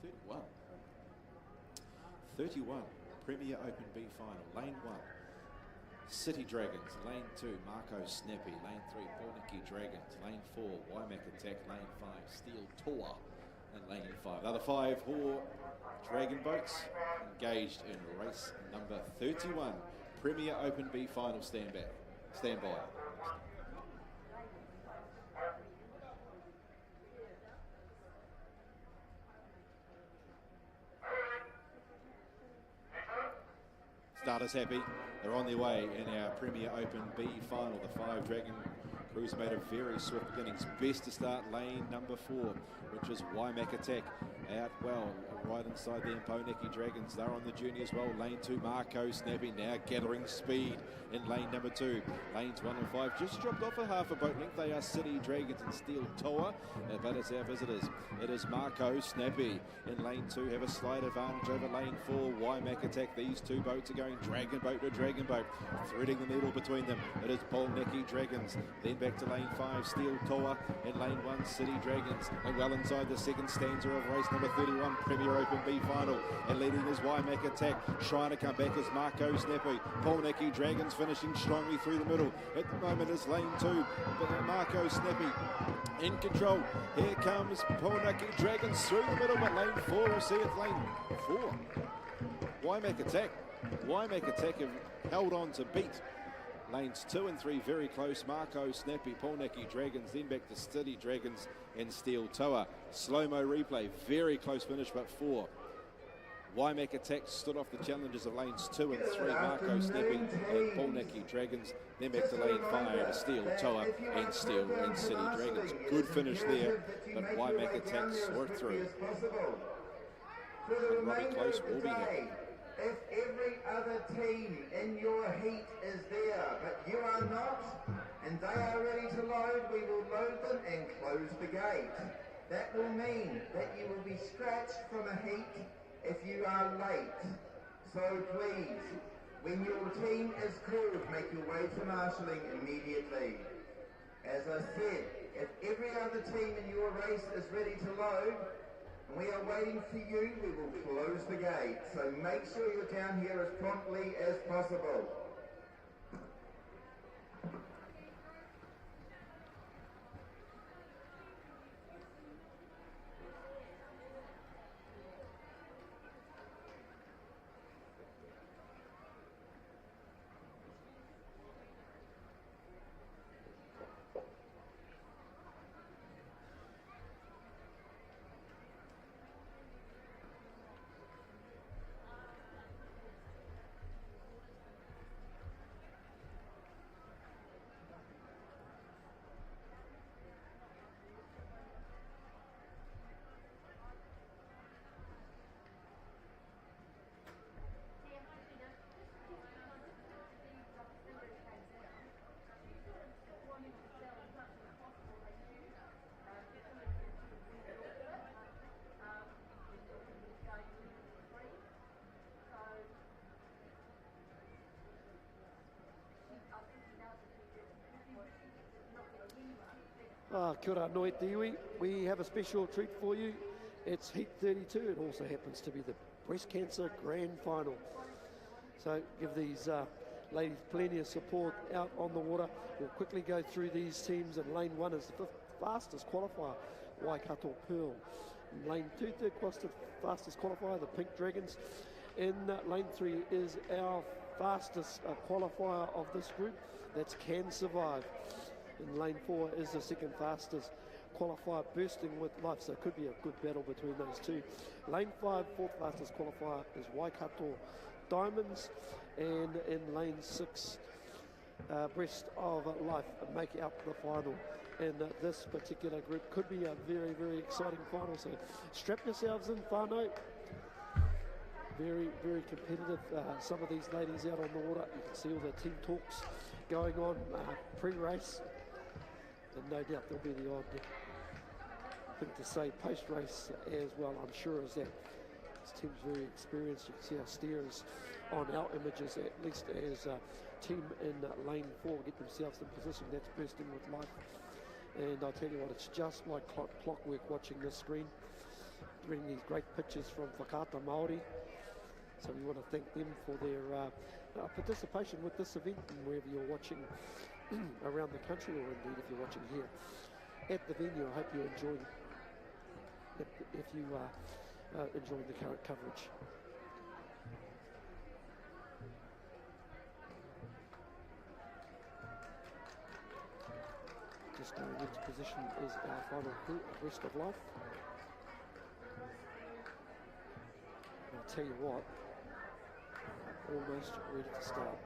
31. 31, Premier Open B final, lane 1. City Dragons, lane 2, Marco Snappy, lane 3, Pornicky Dragons, lane 4, Wymack Attack, lane 5, Steel Toa, and lane 5. The other 5 Dragon boats engaged in race number 31, Premier Open B final. Stand by. Starters happy. They're on their way in our Premier Open B final. The 5 Dragon crews made a very swift beginnings. Best to start lane number 4, which is Wymack Attack. Out well, right inside them, Poneki Dragons. They're on the journey as well. Lane 2, Marco Snappy, now gathering speed in lane number 2. Lanes 1 and 5 just dropped off a half a boat length. They are City Dragons and Steel Toa, but it's our visitors. It is Marco Snappy in lane 2. Have a slight advantage over lane 4, Wymack Attack. These 2 boats are going dragon boat to dragon boat, threading the needle between them. It is Poneki Dragons. Then back to lane 5, Steel Toa. In lane 1, City Dragons. And well inside the second stanza of race number 31, Premier Open B final. And leading is Wymack Attack. Trying to come back is Marco Snappy. Poneki Dragons finishing strongly through the middle. At the moment is lane 2, Marco Snappy in control. Here comes Poneki Dragons through the middle, but lane 4, we'll see it. Lane 4, Wymack Attack. Wymack Attack have held on to beat lanes 2 and 3 very close. Marco Snappy, Poneki Dragons, then back to City Dragons and Steel Toa. Slow-mo replay, very close finish, but 4. Wymack Attack stood off the challenges of lanes 2 and 3. Marco Snappy and Poneki Dragons. Then back to lane 5, Steel Toa and Steel and City Dragons. Good finish there, but Wymack Attack saw it through. And Robbie Close will be here. If every other team in your heat is there, but you are not, and they are ready to load, we will load them and close the gate. That will mean that you will be scratched from a heat if you are late. So please, when your team is called, make your way to marshalling immediately. As I said, if every other team in your race is ready to load, and we are waiting for you, we will close the gate. So make sure you're down here as promptly as possible. Kia ora, noi te iwi. We have a special treat for you. It's Heat 32. It also happens to be the Breast Cancer Grand Final. So give these ladies plenty of support out on the water. We'll quickly go through these teams. And lane 1 is the fastest qualifier, Waikato Pearl. In lane 2, third fastest qualifier, the Pink Dragons. In lane 3 is our fastest qualifier of this group. That's Can Survive. In lane 4 is the second fastest qualifier, Bursting with Life, so it could be a good battle between those two. Lane 5, fourth fastest qualifier is Waikato Diamonds, and in lane 6, Breast of Life make out the final. And this particular group could be a very, very exciting final, so strap yourselves in, whānau. Very, very competitive. Some of these ladies out on the water, you can see all the team talks going on pre-race. And no doubt there'll be the odd thing to say post-race as well, I'm sure, as that this team's very experienced. You can see our steers on our images, at least as team in lane 4 get themselves in position. That's Bursting with Life. And I'll tell you what, it's just like clockwork watching this screen, bringing these great pictures from Whakaata Māori. So we want to thank them for their participation with this event, and wherever you're watching around the country, or indeed if you're watching here at the venue. I hope you enjoy if you are enjoying the current coverage. Just going into position is our final crew at Rest of Life. And I'll tell you what, almost ready to start.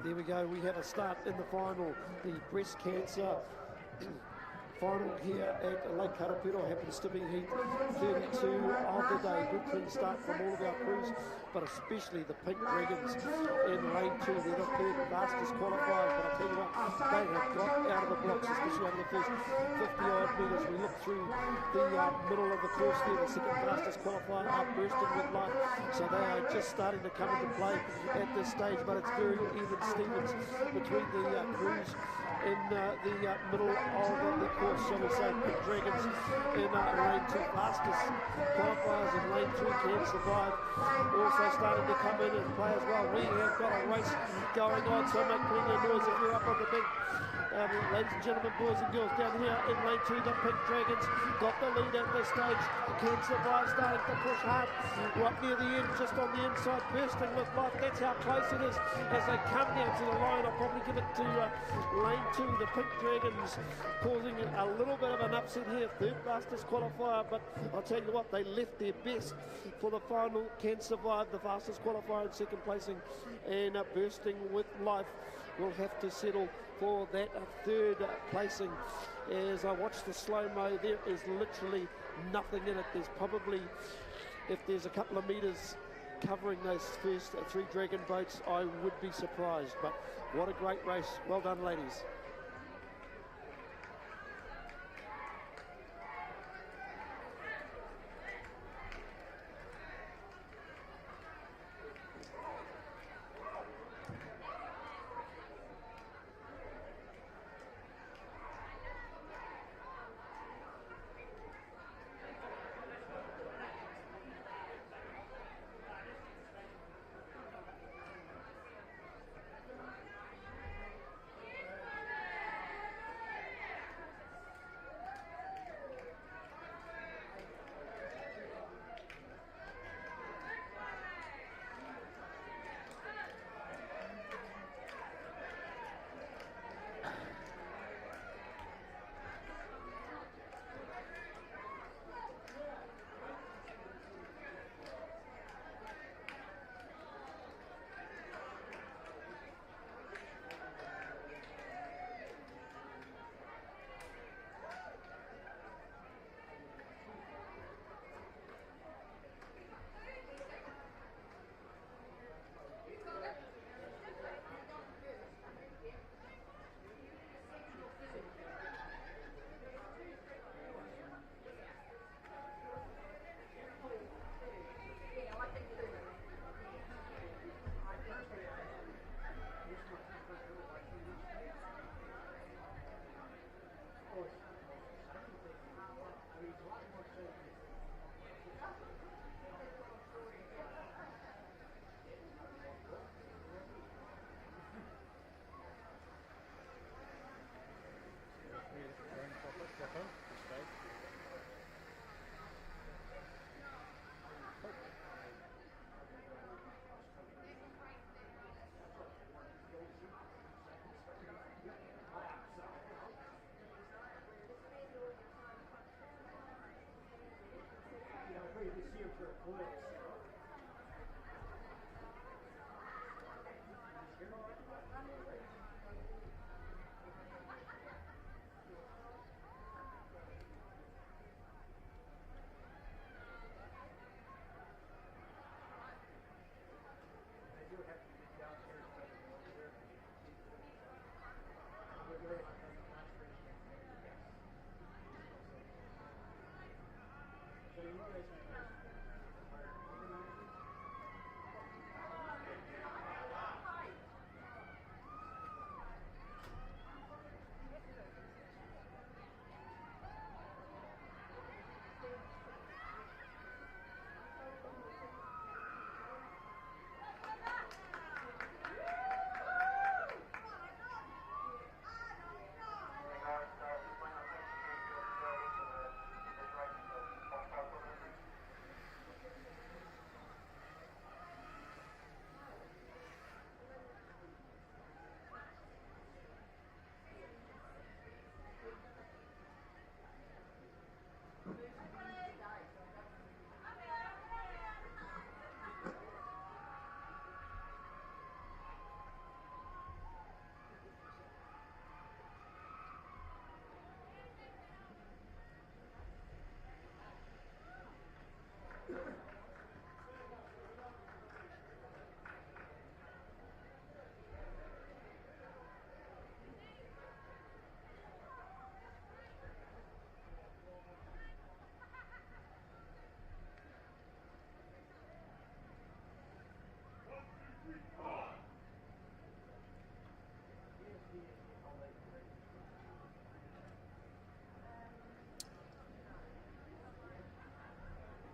There we go, we have a start in the final, the breast cancer final here at Lake Karapiro. Happens to be heat 32 of the day. Good clean start from all of our crews, but especially the Pink Dragons in lane 2. They're the third fastest qualifiers, but I tell you what, they have got out of the blocks, especially over the first 50 odd metres. We look through the middle of the course there, the second fastest qualifier up bursting with life. So they are just starting to come into play at this stage, but it's very even Stevens between the crews in the middle of the course, shall we say. Pink Dragons in lane 2, fastest qualifiers in lane 3 can survive. Also starting to come in and play as well. We have got a race going on, so make plenty of noise if you're up on the big. Ladies and gentlemen, boys and girls, down here in lane 2, the Pink Dragons got the lead at this stage. Can survive, starting to push hard right near the end, just on the inside, bursting with life. That's how close it is as they come down to the line. I'll probably give it to lane 2, the Pink Dragons, causing a little bit of an upset here. Third fastest qualifier, but I'll tell you what, they left their best for the final. Can survive, the fastest qualifier in second placing, and bursting with life will have to settle for that third placing. As I watch the slow-mo, there is literally nothing in it. There's probably, if there's a couple of metres covering those first 3 Dragon boats, I would be surprised. But what a great race. Well done, ladies.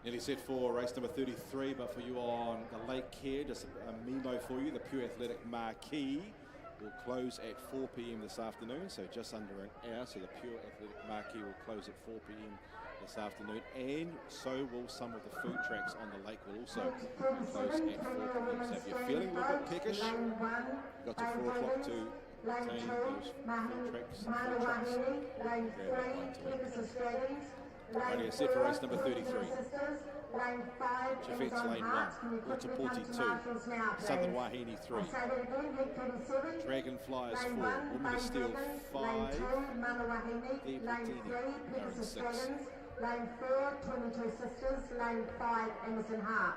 Nearly set for race number 33, but for you on the Lake here, just a memo for you. The Pure Athletic Marquee will close at 4 p.m. this afternoon, so just under an hour. So the Pure Athletic Marquee will close at 4 p.m. this afternoon, and so will some of the food tracks on the lake will also close at 4 p.m. So if you're feeling a little bit peckish, you've got to 4 o'clock to obtain those food trucks. Rightio, set for race number 33. Jaffet's lane 1, Otapoti 2, Southern Wahine 3, Dragonflies 4, Woman of Steel 5, Deepatini are in 6. Lane 4, 22 Sisters, lane 5, Emerson Hart.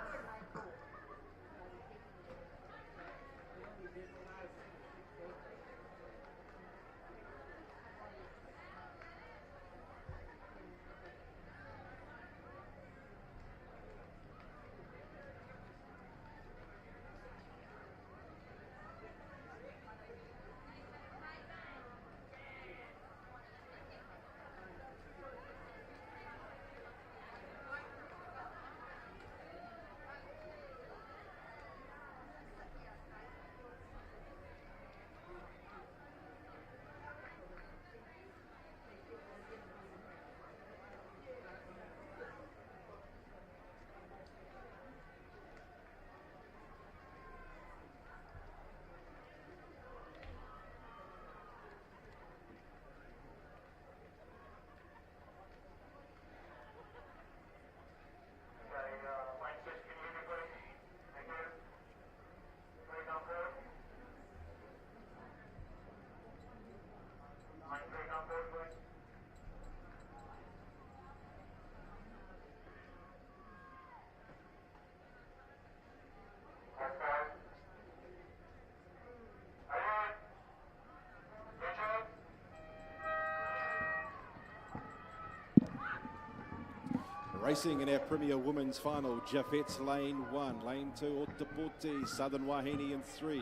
Racing in our Premier Women's Final, Jaffet's lane 1, lane 2, Otapoti, Southern Wahine in 3,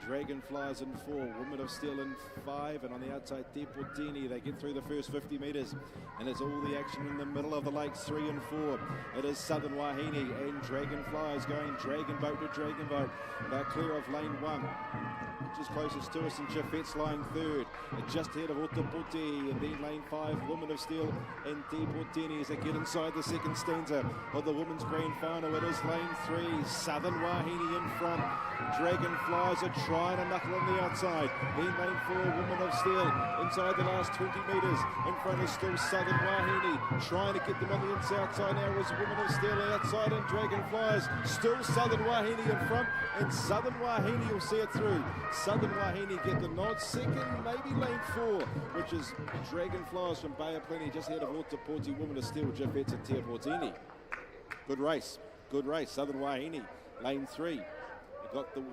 Dragonflies in 4, Women of Steel in 5, and on the outside, Deportini. They get through the first 50 metres, and it's all the action in the middle of the lakes, 3 and 4. It is Southern Wahine and Dragonflies going Dragon Boat to Dragon Boat. They're clear of lane 1, which is closest to us, and Jaffet's line 3rd, just ahead of Otapoti, and then lane 5, Women of Steel and Deportini as they get inside the second stanza of the Women's Grand Final. It is lane 3, Southern Wahine in front. Dragonflies are trying to knuckle on the outside. Then lane 4, Women of Steel inside the last 20 metres. In front is still Southern Wahine, trying to get them on the outside now is Women of Steel outside, and Dragonflies still Southern Wahine in front, and Southern Wahine will see it through. Southern Wahine get the nod. Second, maybe lane 4, which is Dragonflies from Bay of Plenty, just ahead of Otapoti, Women of Steel, Jaffet's and Teaportini. Good race, good race. Southern Wahine, lane 3. Got the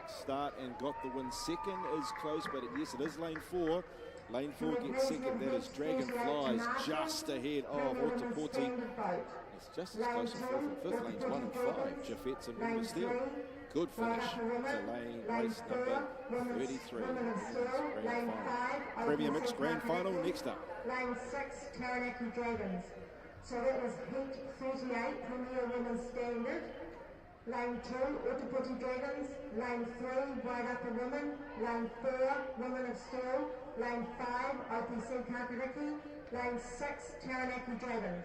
start and got the win. Second is close, but yes, it is lane 4. Lane 4 gets second. That is Dragonflies just ahead of Otapoti. It's just as close as 4th and 5th. Lanes 1 and 5. Jaffet's and Women of Steel. Good finish to race number 33. Grand Final. Premier Mixed Grand Final next up. Lane 6, Taranaki Dragons. So that was heat 38, Premier Women's Standard. Lane 2, Otapoti Dragons. Lane 3, Wide Upper Women. Lane 4, Women of Steel. Lane 5, OPC Kakariki. Lane 6, Taranaki Dragons.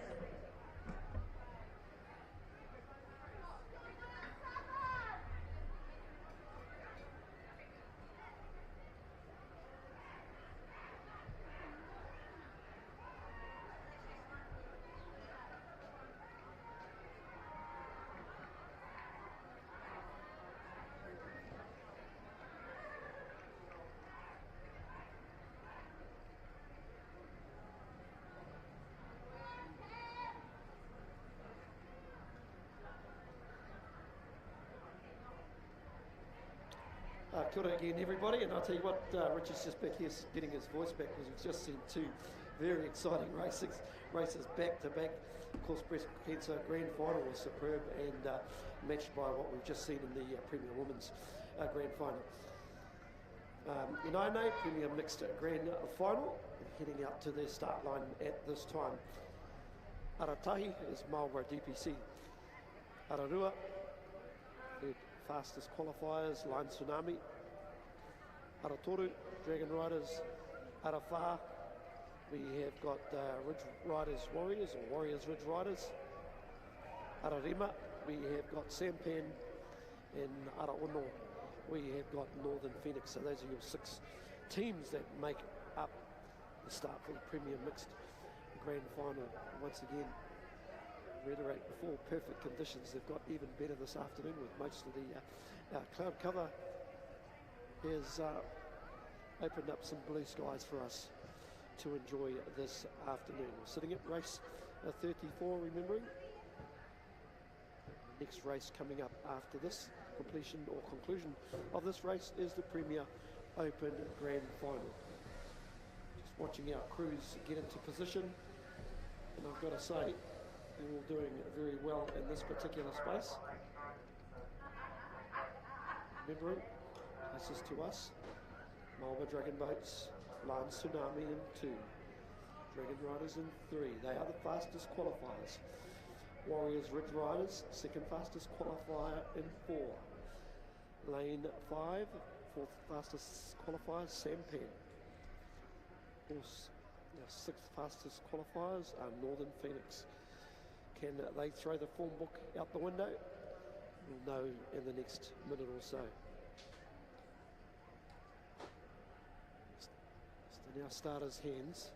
Kia ora again, everybody, and I'll tell you what, Richard's just back here getting his voice back because we've just seen 2 very exciting races back to back. Of course, Breast Cancer Grand Final was superb and matched by what we've just seen in the Premier Women's Grand Final. Inaine, Premier Mixed Grand Final, heading out to their start line at this time. Aratahi is Marlborough DPC. Ararua, third fastest qualifiers, Line Tsunami. Aratoru, Dragon Riders, Arafā. We have got Ridge Riders Warriors, or Warriors Ridge Riders. Ararima, we have got Sampan, and Araono, we have got Northern Phoenix. So those are your 6 teams that make up the start for the Premier Mixed Grand Final. Once again, reiterate before, perfect conditions. They've got even better this afternoon with most of the cloud cover has opened up some blue skies for us to enjoy this afternoon. We're sitting at race 34, remembering. The next race coming up after this completion or conclusion of this race is the Premier Open Grand Final. Just watching our crews get into position, and I've got to say, they're all doing very well in this particular space. Remembering, closest to us, Marlborough Dragon Boats, Line Tsunami in 2, Dragon Riders in 3. They are the fastest qualifiers. Warriors Ridge Riders, second fastest qualifier in 4. Lane 5, fourth fastest qualifier, Sampan. Of course, our 6th fastest qualifiers are Northern Phoenix. Can they throw the form book out the window? We'll know in the next minute or so. It's in our starters' hands.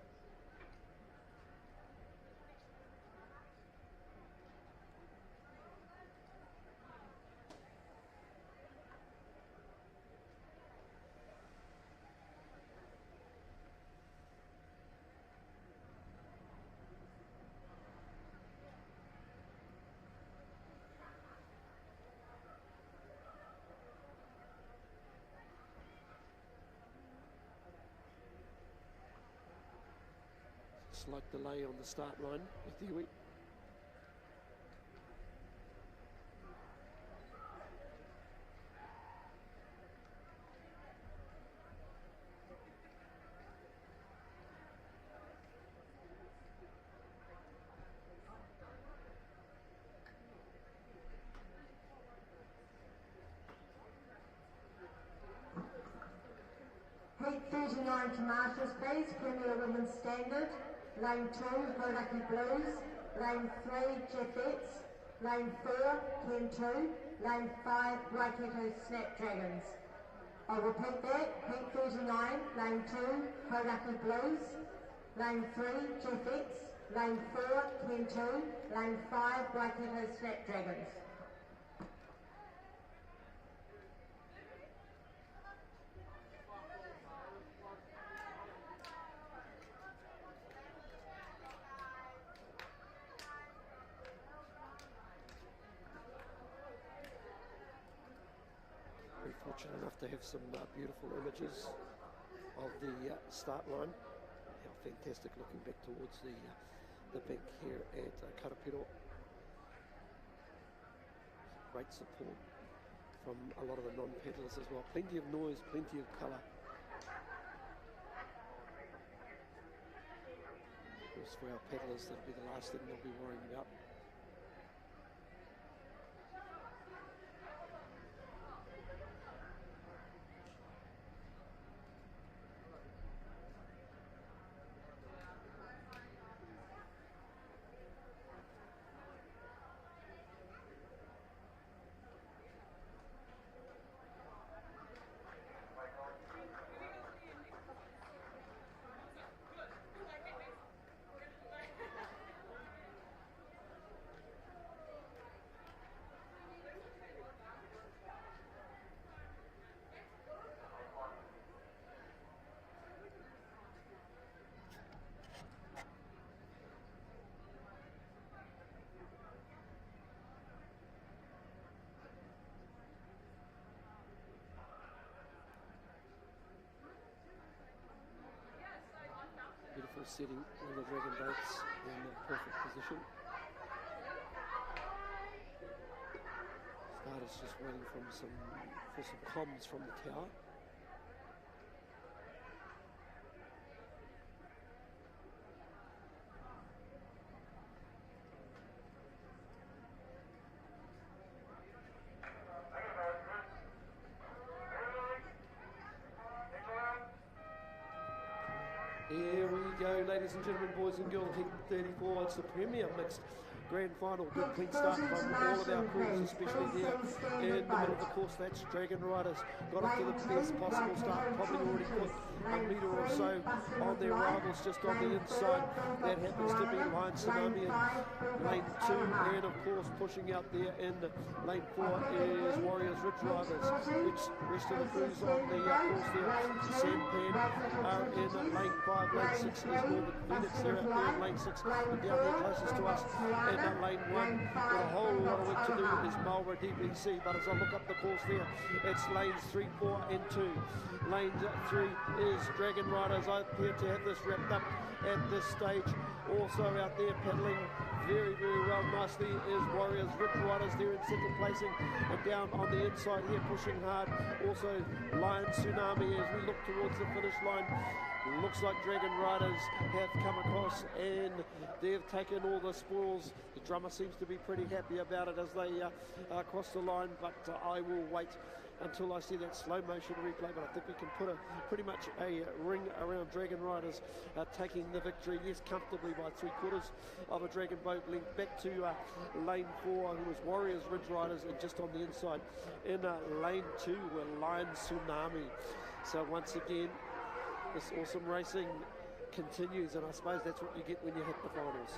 Slight delay on the start line with Iwi. Heat 39 to Marshall's, please. Premier Women's Standard. Lane 2, Horaki Blues. Lane 3, Jeffettes. Lane 4, Ken 2. Lane 5, Waikato Snapdragons. I'll repeat that. Heat 39, Lane 2, Horaki Blues. Lane 3, Jeffettes. Lane 4, Ken 2. Lane 5, Waikato Snapdragons. Fortunate enough to have some beautiful images of the start line. How fantastic looking back towards the bank here at Karapiro. Great support from a lot of the non-paddlers as well. Plenty of noise, plenty of colour. Of course, for our paddlers, that'll be the last thing they'll be worrying about. Beautiful setting on the Dragon Boats in a perfect position. Starters just waiting for some comms from the tower. Here we go, ladies and gentlemen, boys and girls, heat 34. It's the Premier Mixed Grand Final. Good clean start from all of our crews, especially there in the middle of the course. That's Dragon Riders. Got up to the best possible start. Probably already put a metre or so on their rivals just on the inside. That happens to be Lion Tsunami in lane 2. And of course, pushing out there in lane 4 is Warriors Ridge Riders. Rest of the crews on the course there. Sampan are in lane 5. Lane 6 is Northern Phoenix. They're out there in lane 6 and down there closest to us. And lane 1, got a whole lot of work to do is Marlborough DBC, but as I look up the course there, it's lanes 3, 4 and 2. Lane 3 is Dragon Riders. I appear to have this wrapped up at this stage. Also out there paddling very, very well nicely is Warriors Ridge Riders. They're in second placing, and down on the inside here pushing hard also Lion Tsunami as we look towards the finish line. Looks like Dragon Riders have come across and they've taken all the spoils. The drummer seems to be pretty happy about it as they cross the line, but I will wait until I see that slow motion replay. But I think we can put pretty much a ring around Dragon Riders taking the victory, yes, comfortably by 3/4 of a Dragon boat length. Back to lane 4, who was Warriors Ridge Riders, and just on the inside in lane 2 were Lion Tsunami. So once again, this awesome racing continues, and I suppose that's what you get when you hit the finals.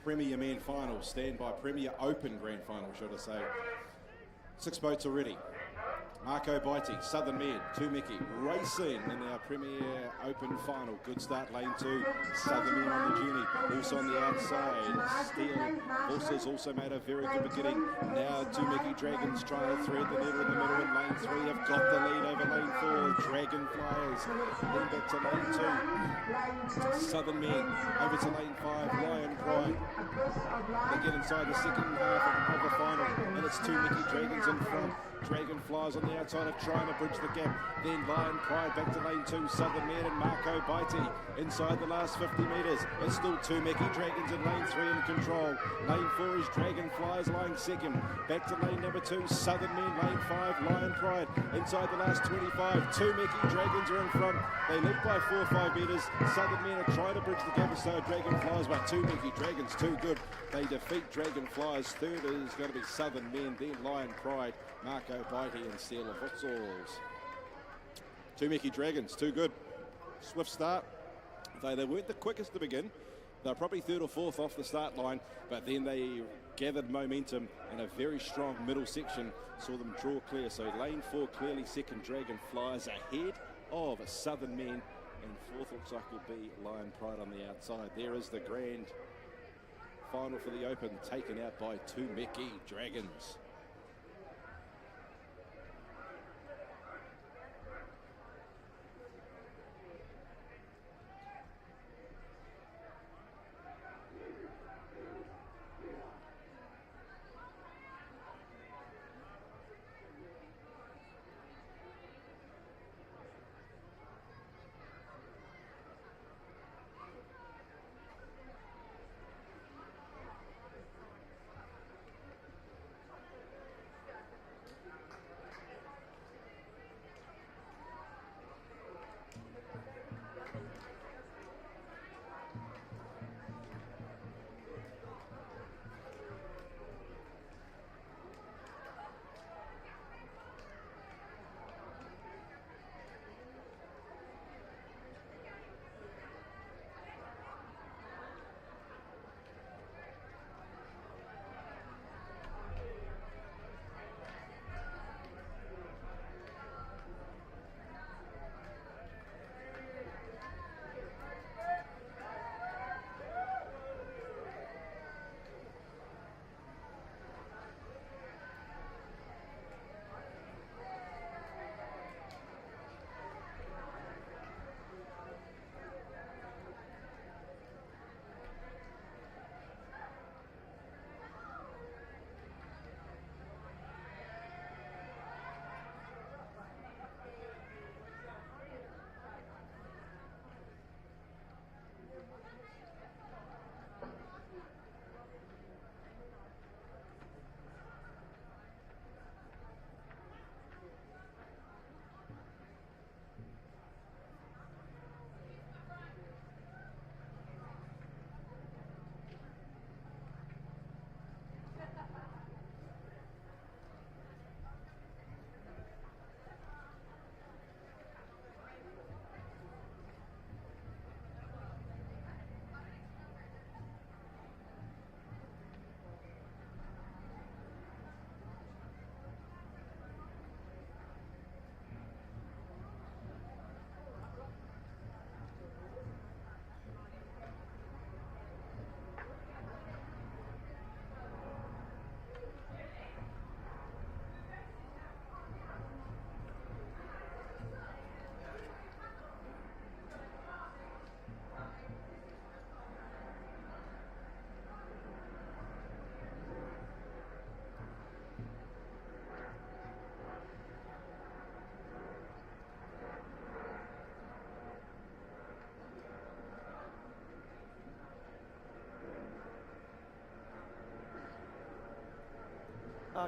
Premier Men Final, standby Premier Open Grand Final, should I say. 6 boats already. Marco Baiti, Southern Men, Mickey, racing in our Premier Open Final. Good start, lane 2. Southern Men on the journey, also on the outside. Steel Horses also made a very good beginning. Now Mickey Dragons trying to thread the needle in the middle in lane 3. Have got the lead over lane 4. Dragonflies, then back to lane 2. Southern Men over to lane 5. Lion Pride. They get inside the second half of the final, and it's Mickey Dragons in front. Dragonflies on the outside of trying to bridge the gap. Then Lion Pride back to lane 2. Southern Men and Marco Baiti inside the last 50 metres. It's still Mickey Dragons in lane 3 in control. Lane 4 is Dragonflies lying second. Back to lane number 2. Southern Men, lane 5. Lion Pride inside the last 25. Mickey Dragons are in front. They lead by 4 or 5 metres. Southern Men are trying to bridge the gap, so Dragonflies, but Mickey Dragons too good. They defeat Dragonflies. Third is going to be Southern Men, then Lion Pride, Marco Baiti and Steel of Hutzels. Mickey Dragons, too good. Swift start. They weren't the quickest to begin. They're probably 3rd or 4th off the start line, but then they gathered momentum in a very strong middle section, saw them draw clear. So lane 4 clearly second, Dragonflies ahead of Southern Men, and 4th looks like will be Lion Pride on the outside. There is the grand final for the Open, taken out by Mickey Dragons.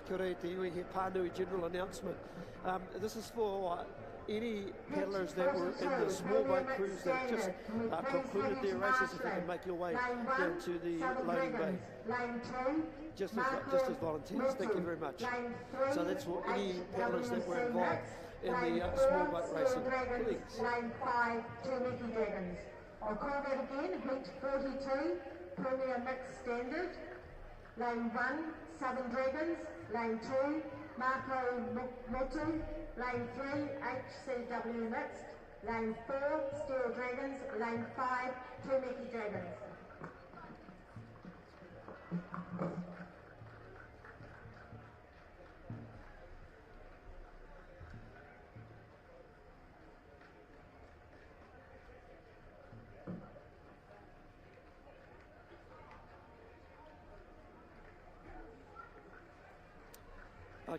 Kia ora te iwi, he pānui general announcement. This is for any paddlers that were in the small boat crews that just concluded their races, if you can make your way down to the loading bay. Just as volunteers, thank you very much. So that's for any paddlers that were involved in the small boat racing, please. Lane 5, 2 Mickey Dragons. I'll call that again, Heat 42, Premier Mixed Standard. Lane 1, Southern Dragons. Lane 2, Marco Motu. Lane 3, HCW Mixed. Lane 4, Steel Dragons. Lane 5, 2 Mickey Dragons.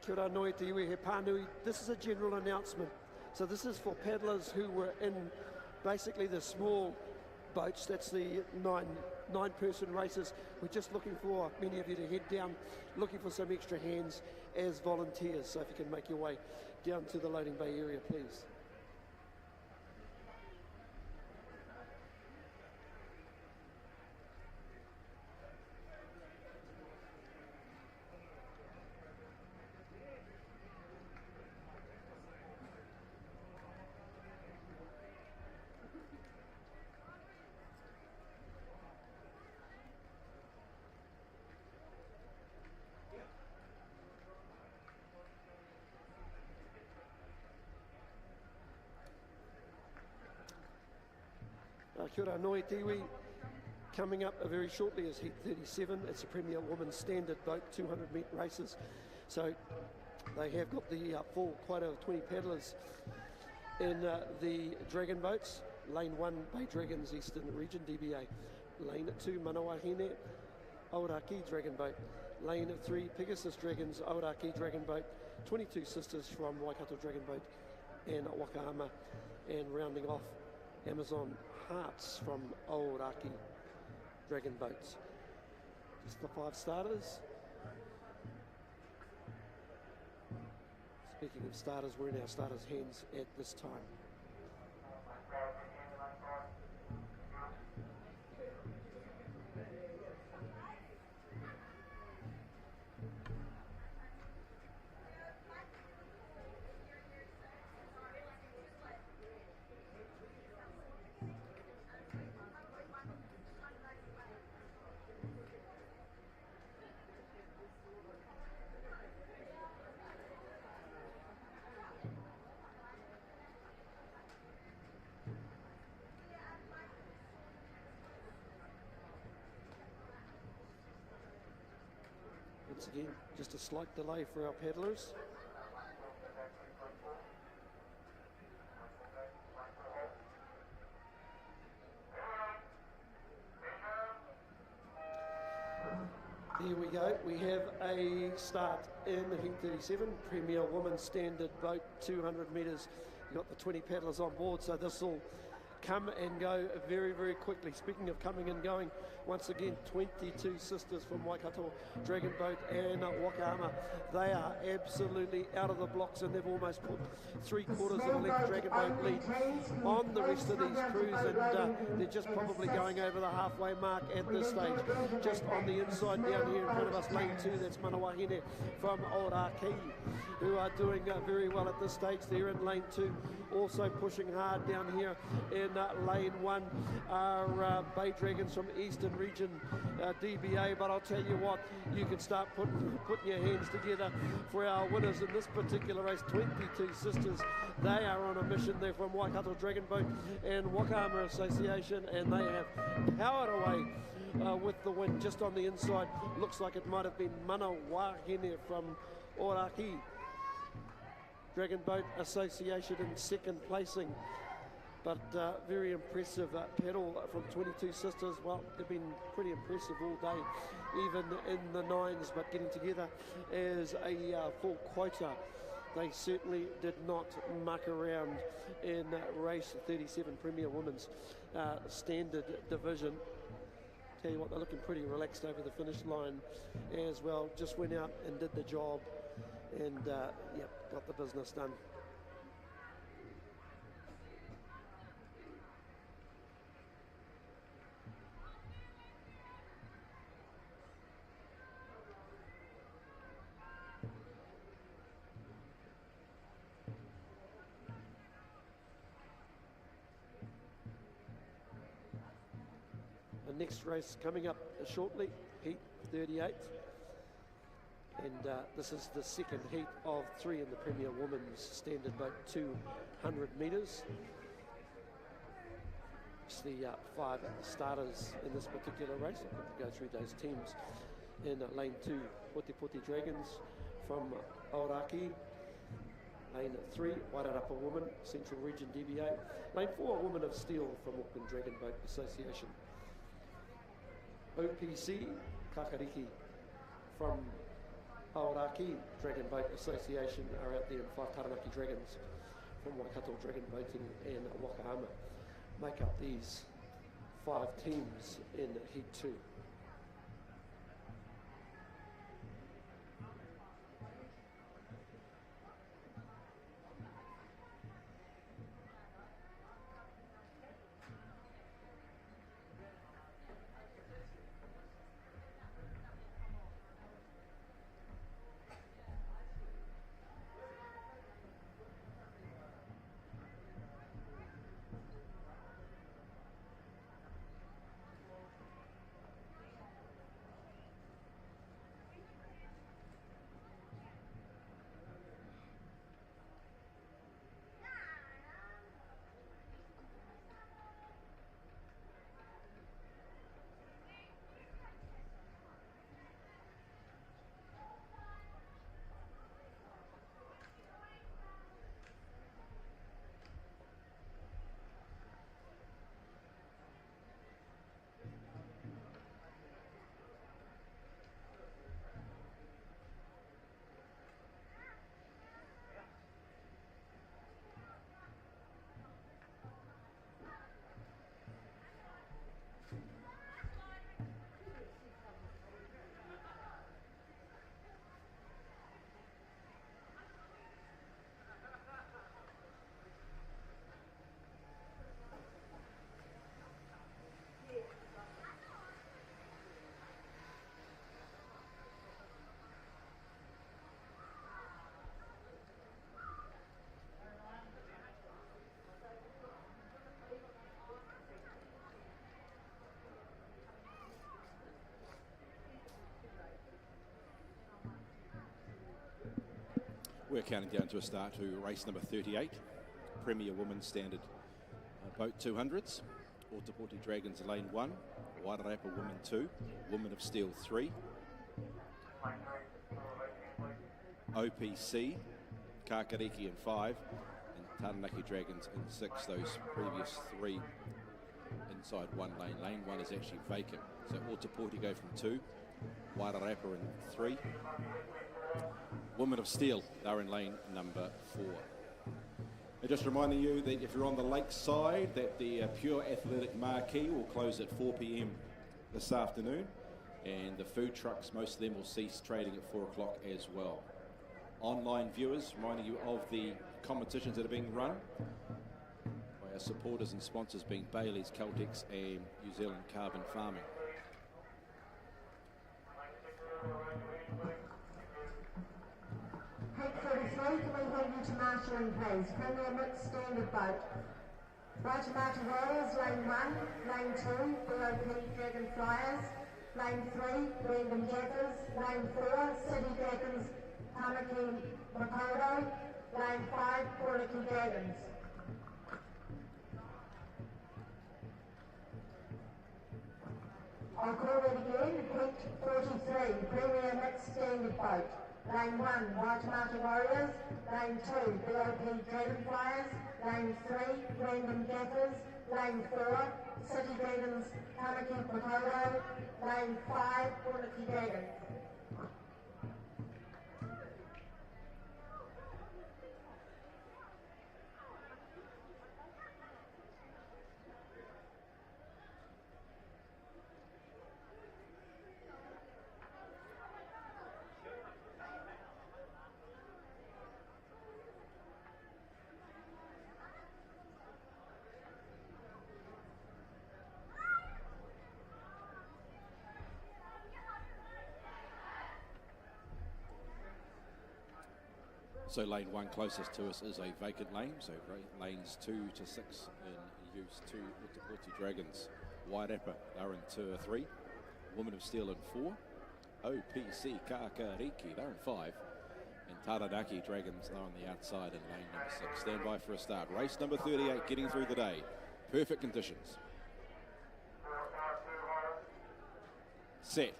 Kia ora noi te iwi, he pānui. This is a general announcement. So this is for paddlers who were in basically the small boats. That's the nine-person races. We're just looking for many of you to head down, looking for some extra hands as volunteers. So if you can make your way down to the loading bay area, please. Kia ora noi te iwi. Coming up very shortly is Heat 37. It's a Premier Women's Standard Boat 200-metre races. So they have got the full quota of 20 paddlers in the Dragon boats. Lane 1, Bay Dragons, Eastern Region, DBA. Lane 2, Manawa Hine, Aoraki Dragon Boat. Lane 3, Pegasus Dragons, Aoraki Dragon Boat. 22 sisters from Waikato Dragon Boat and Wakahama. And rounding off, Amazon Hearts from Aoraki Dragon Boats. Just the 5 starters. Speaking of starters, we're in our starters' hands at this time. Once again, just a slight delay for our paddlers. There we go. We have a start in the Heat 37, Premier Women's Standard Boat, 200 metres. You've got the 20 paddlers on board, so this will come and go very, very quickly. Speaking of coming and going, once again, 22 sisters from Waikato Dragon Boat and Wakahama. They are absolutely out of the blocks, and they've almost put 3/4 of a length Dragon Boat lead on the rest of these crews, and they're just probably going over the halfway mark at this stage. Just on the inside down here in front of us, lane 2, that's Manawahine from Aoraki, who are doing very well at this stage. They're in lane 2, also pushing hard down here in lane 1 are Bay Dragons from Eastern Region, DBA. But I'll tell you what, you can start putting your hands together for our winners in this particular race. 22 sisters, they are on a mission. They're from Waikato Dragon Boat and Wakahama Association, and they have powered away with the win. Just on the inside, looks like it might have been Manawahine from Aoraki Dragon Boat Association in second placing. But very impressive paddle from 22 sisters. Well, they've been pretty impressive all day, even in the 9s, but getting together as a full quota. They certainly did not muck around in race 37, Premier Women's Standard Division. tell you what, they're looking pretty relaxed over the finish line as well. Just went out and did the job, and yep, got the business done. The next race coming up shortly, heat 38. And this is the second heat of 3 in the Premier Women's Standard Boat 200 metres. It's the 5 starters in this particular race. I'm going to go through those teams. In lane 2, Poti Dragons from Aoraki. Lane 3, Wairarapa Woman, Central Region DBA. Lane 4, Woman of Steel from Auckland Dragon Boat Association. OPC, Kakariki from Aoraki Dragon Boat Association are out there, and 5 Taranaki Dragons from Waikato Dragon Boating and Wakahama make up these 5 teams in Heat 2. We're counting down to a start to race number 38, Premier Women's Standard Boat 200s. Ōtepoti Dragons lane 1, Wairarapa Women 2, Women of Steel 3, OPC, Kakariki in 5, and Taranaki Dragons in 6. Those previous 3 inside one lane. Lane 1 is actually vacant. So Ōtepoti go from 2, Wairarapa in 3. Women of Steel are in lane number 4. And just reminding you that if you're on the lake side, that the Pure Athletic Marquee will close at 4 p.m. this afternoon, and the food trucks, most of them will cease trading at 4 o'clock as well. Online viewers, reminding you of the competitions that are being run by our supporters and sponsors being Bailey's, Caltex and New Zealand Carbon Farming. Heat 43, can we have you to marshalling please? Premier Mixed Standard Boat. Waitemata Warriors, lane 1, lane 2, BOP Dragon Flyers, lane 3, Random Jackers, lane 4, City Dragons, Tamaki Makoto, lane 5, Porniki Dragons. I'll call it again, Heat 43, Premier Mixed Standard Boat. Lane 1, Waitemata Warriors, lane 2, BOP Dragonflyers, lane 3, Random Gaffers, lane 4, City Dragons, Tamaki Makoto, lane 5, Porniki Dragons. So lane 1 closest to us is a vacant lane, so lanes 2 to 6 in use. 2 Utaputi Dragons. Wairapa are in 2 or 3. Woman of Steel in 4. OPC Kakariki, they're in 5. And Taranaki Dragons are on the outside in lane number 6. Stand by for a start. Race number 38 getting through the day. Perfect conditions. Set.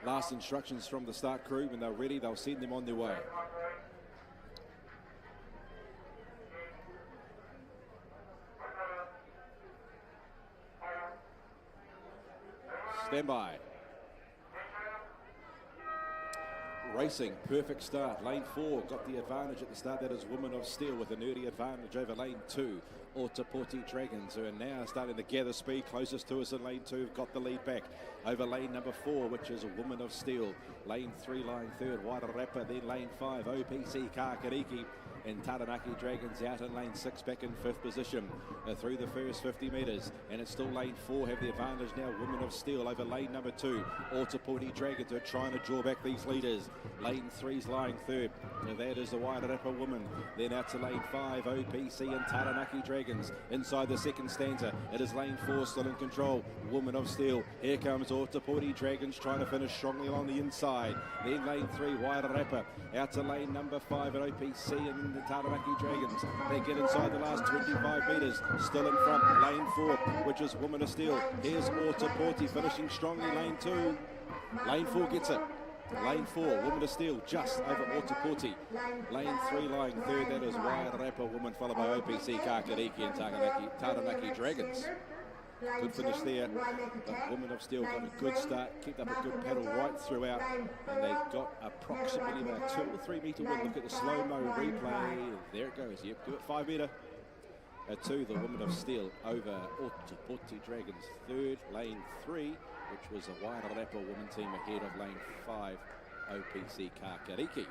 Last instructions from the start crew. When they're ready, they'll send them on their way. Stand by. Racing, perfect start. Lane 4 got the advantage at the start. That is Woman of Steel with an early advantage over lane 2. Utaputi Dragons, who are now starting to gather speed. Closest to us in lane 2 have got the lead back over lane number 4, which is a Woman of Steel. Lane 3, line 3rd, Wairarapa. Then lane 5, OPC Kakariki. And Taranaki Dragons out in lane 6, back in 5th position through the first 50 metres. And it's still lane 4 have the advantage now. Woman of Steel over lane number 2. Utaputi Dragons are trying to draw back these leaders. Lane 3's lying 3rd. And that is the Wairarapa Woman. Then out to lane 5, OPC and Taranaki Dragons. Inside the second stanza, it is lane 4 still in control. Woman of Steel. Here comes Utaputi Dragons trying to finish strongly along the inside. Then lane 3, Wairarapa. Out to lane number 5 at OPC and the Taranaki Dragons. They get inside the last 25 metres. Still in front, lane 4, which is Woman of Steel. Here's Utaputi finishing strongly, lane 2. Lane 4 gets it. Lane 4, Woman of Steel just over Utaputi. Lane 3 lying 3rd, that is Wairarapa Woman, followed by OPC Kakariki and Taranaki Dragons. Good finish there, but Woman of Steel got a good start, kept up a good paddle right throughout, and they got approximately about 2 or 3 metre win. Look at the slow-mo replay. There it goes. Yep, good 5 metre. 2, the Woman of Steel over Utaputi Dragons. 3rd, lane 3, which was a Wairarapa Woman team ahead of lane 5, OPC Kakariki.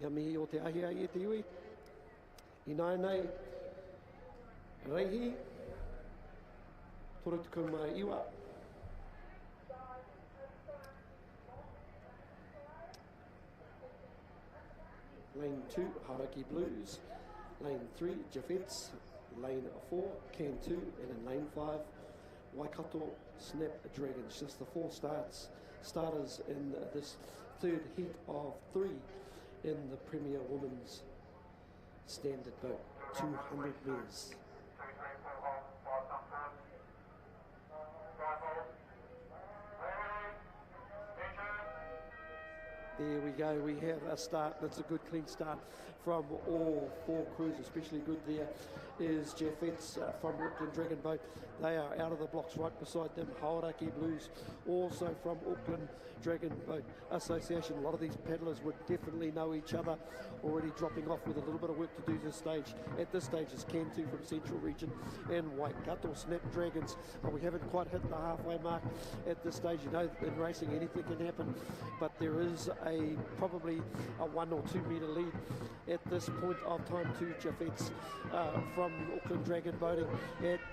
Ia mihi o te ahi ai e te iwi. I nai nei, reihi, torutuku mai iwa. Lane 2, Haraki Blues. Lane 3, Jaffets. Lane 4, Can 2. And in lane 5, Waikato Snap Dragons. Just the 4 starters in this third heat of 3 in the Premier Women's Standard Boat, 200 metres. There we go, we have a start. That's a good clean start from all four crews. Especially good there is Jaffet's from Auckland Dragon Boat. They are out of the blocks right beside them. Hauraki Blues also from Auckland Dragon Boat Association. A lot of these paddlers would definitely know each other. Already dropping off with a little bit of work to do this stage. At this stage is Cantu from Central Region and Waikato Snapdragons. We haven't quite hit the halfway mark at this stage. You know, in racing anything can happen, but there is probably a 1 or 2 metre lead at this point of time to Jaffet's from Auckland Dragon Boating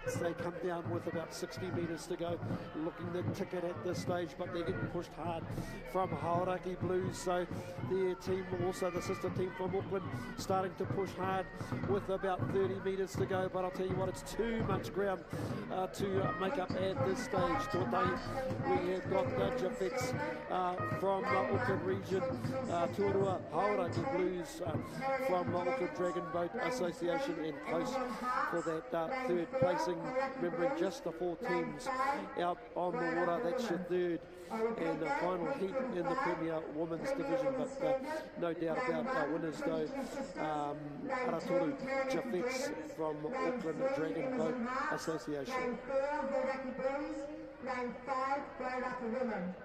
as they come down with about 60 metres to go, looking the ticket at this stage, but they're getting pushed hard from Hauraki Blues. So their team, also the sister team from Auckland, starting to push hard with about 30 metres to go, but I'll tell you what, it's too much ground to make up at this stage. Today we have got Jaffet's from Auckland Region, Tuarua Hauraki Blues from Auckland Dragon Boat Association, and close for that third placing. Remembering just the 4 teams out on the water, that's your third and final heat in the Premier Women's Division, but no doubt about our winners though. Aratoru Jaffet's from Auckland Dragon Boat Association. Lane 4, Hauraki Blues. Lane 5, Wairaka Women.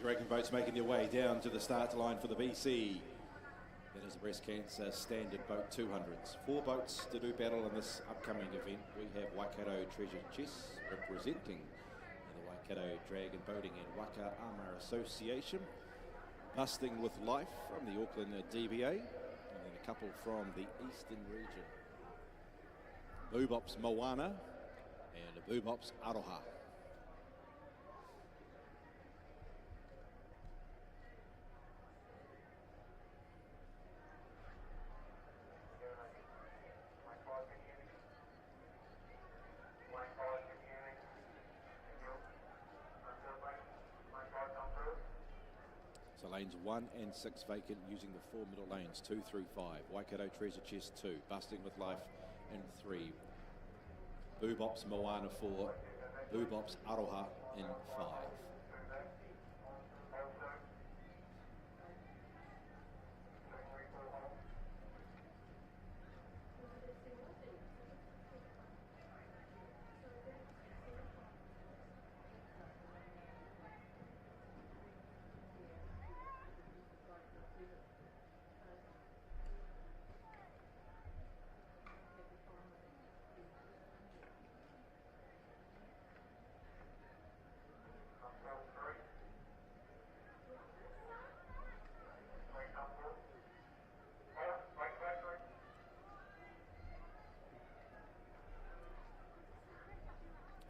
Dragon boats making their way down to the start line for the BC. That is the Breast Cancer Standard Boat 200s. 4 boats to do battle in this upcoming event. We have Waikato Treasure Chess representing the Waikato Dragon Boating and Waka Ama Association. Busting with Life from the Auckland DBA, and then a couple from the Eastern region. Boobops Moana and Boobops Aroha. So lanes 1 and 6 vacant using the 4 middle lanes, 2 through 5. Waikato Treasure Chest 2, Busting with Life and 3. Boobops Moana 4, Boobops Aroha in 5.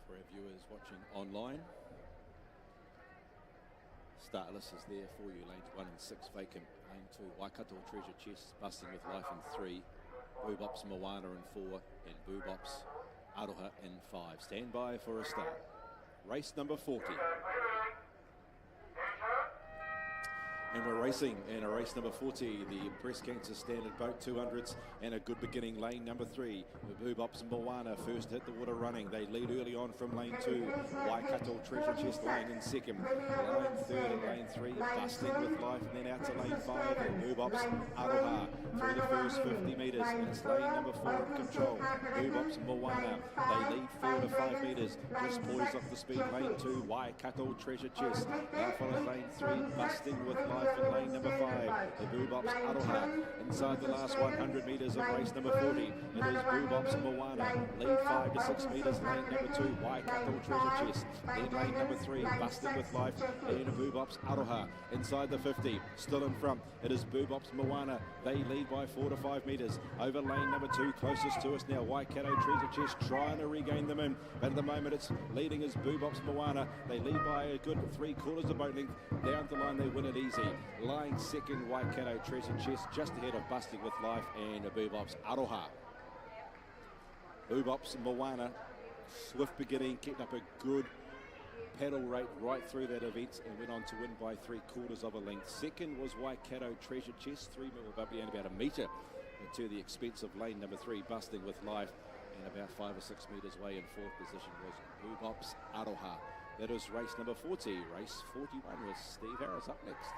For our viewers watching online, start list is there for you. Lanes 1 and 6 vacant. Lane 2, Waikato Treasure Chest busting with life in 3. Boobops Moana in 4 and Boobops Aroha in 5. Stand by for a start. Race number 40. And we're racing in a race number 40, the Breast Cancer Standard Boat 200s, and a good beginning. Lane number 3, Boobops Moana first hit the water running. They lead early on from lane 2. Waikato Treasure Chest lying in second. Lane 3rd and lane 3 busting with life, and then out to lane 5. And Boobops Aroha through the first 50 metres. It's lane number 4 in control. Boobops Moana, they lead 4 to 5 metres. Just poised off the speed. Lane 2, Waikato Treasure Chest. Now follows lane 3, busting with life in lane number 5. The Boobops Aroha inside the last 100 metres of race number 40. It is Boobops Moana. Lead 5 to 6 metres. Lane number 2, Waikato Treasure Chest. Then lane number 3, busting with life. And Boobops Aroha inside the 50. Still in front. It is Boobops Moana. They lead by 4 to 5 metres. Over lane number 2, closest to us now. Waikato Treasure Chest trying to regain them in. But at the moment it's leading is Boobops Moana. They lead by a good 3/4 of boat length. Down the line they win it easy. Lying second, Waikato Treasure Chest just ahead of Busting with Life and Boobops Aroha. Boobops Moana, swift beginning, kept up a good paddle rate right through that event and went on to win by 3/4 of a length. Second was Waikato Treasure Chest, 3 mil bumpy and about a metre to the expense of lane number 3, Busting with Life, and about 5 or 6 metres away in 4th position was Boobops Aroha. That is race number 40. Race 41 with Steve Harris up next.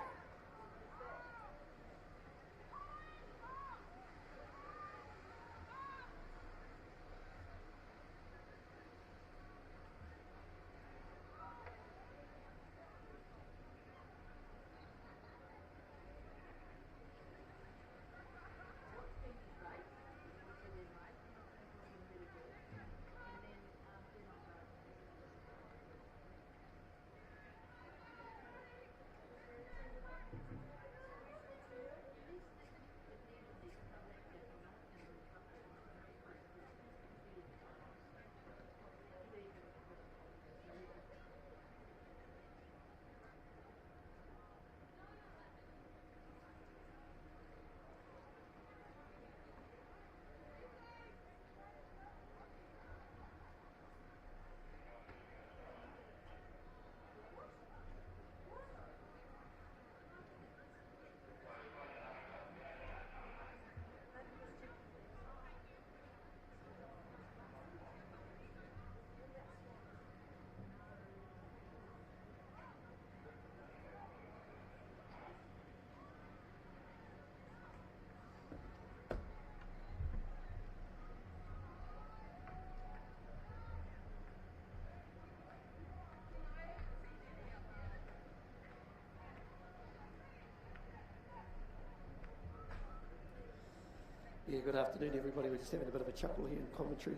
Yeah, good afternoon, everybody. We're just having a bit of a chuckle here in commentary.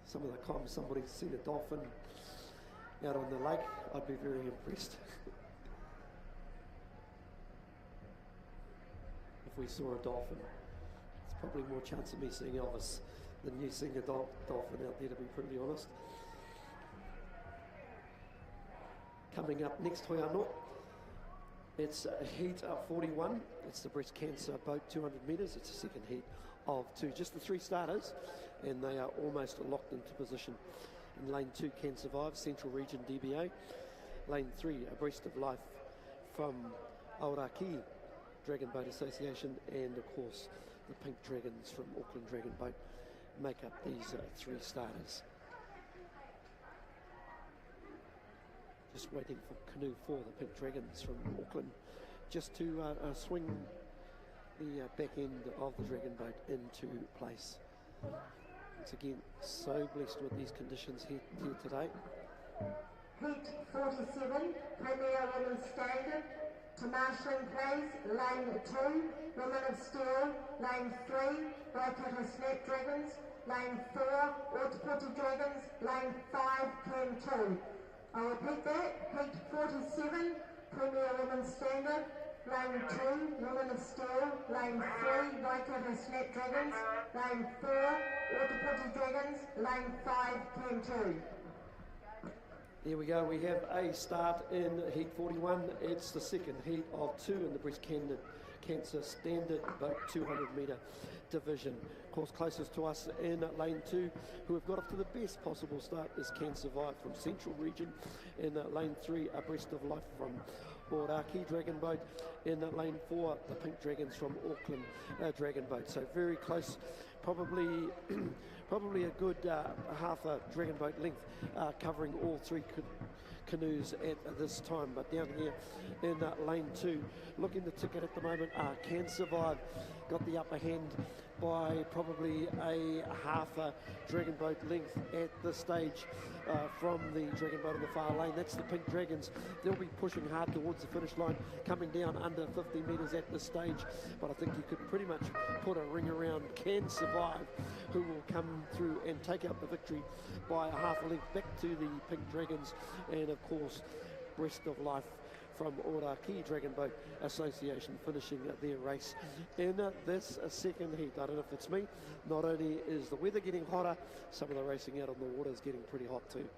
Some of the comms, somebody's seen a dolphin out on the lake. I'd be very impressed if we saw a dolphin. It's probably more chance of me seeing Elvis than you seeing a dolphin out there, to be pretty honest. Coming up next, Hoiano. It's a heat of 41. It's the Breast Cancer Boat 200 metres. It's a second heat of 2. Just the 3 starters, and they are almost locked into position. In lane 2, Can Survive, Central Region DBA. Lane 3, Abreast of Life from Aoraki Dragon Boat Association, and of course the Pink Dragons from Auckland Dragon Boat make up these 3 starters. Just waiting for canoe 4, the Pink Dragons from Auckland, just to swing the back end of the Dragon Boat into place. Once again, so blessed with these conditions here today. Heat 47, Premier Women's Standard, to marshalling plays, lane 2, Women of Steel, lane 3, Waikato Snapdragons, lane 4, Ōtepoti Dragons, lane 5, Cam 2. I'll repeat that, Heat 47, Premier Women's Standard, lane 2, Women of Steel, lane 3, Waikato Snapdragons, lane 4, Ōtepoti Dragons, lane 5, Cam 2. Here we go, we have a start in Heat 41. It's the second heat of 2 in the Breast Cancer Standard Boat 200 metre division. Of course, closest to us in lane 2, who have got off to the best possible start, is Can Survive from Central Region. In lane 3, a Breast of Life from Ōrākei Dragon Boat. In lane 4, the Pink Dragons from Auckland Dragon Boat. So very close, probably a good half a Dragon Boat length covering all 3 canoes at this time. But down here in lane 2, looking the ticket at the moment, Can Survive got the upper hand by probably a half a Dragon Boat length at this stage from the Dragon Boat in the far lane. That's the Pink Dragons. They'll be pushing hard towards the finish line, coming down under 50 metres at this stage. But I think you could pretty much put a ring around Can Survive, who will come through and take out the victory by a half a length back to the Pink Dragons. And of course, Breast of Life from Ōrākei Dragon Boat Association finishing their race in this second heat. I don't know if it's me, not only is the weather getting hotter, some of the racing out on the water is getting pretty hot too.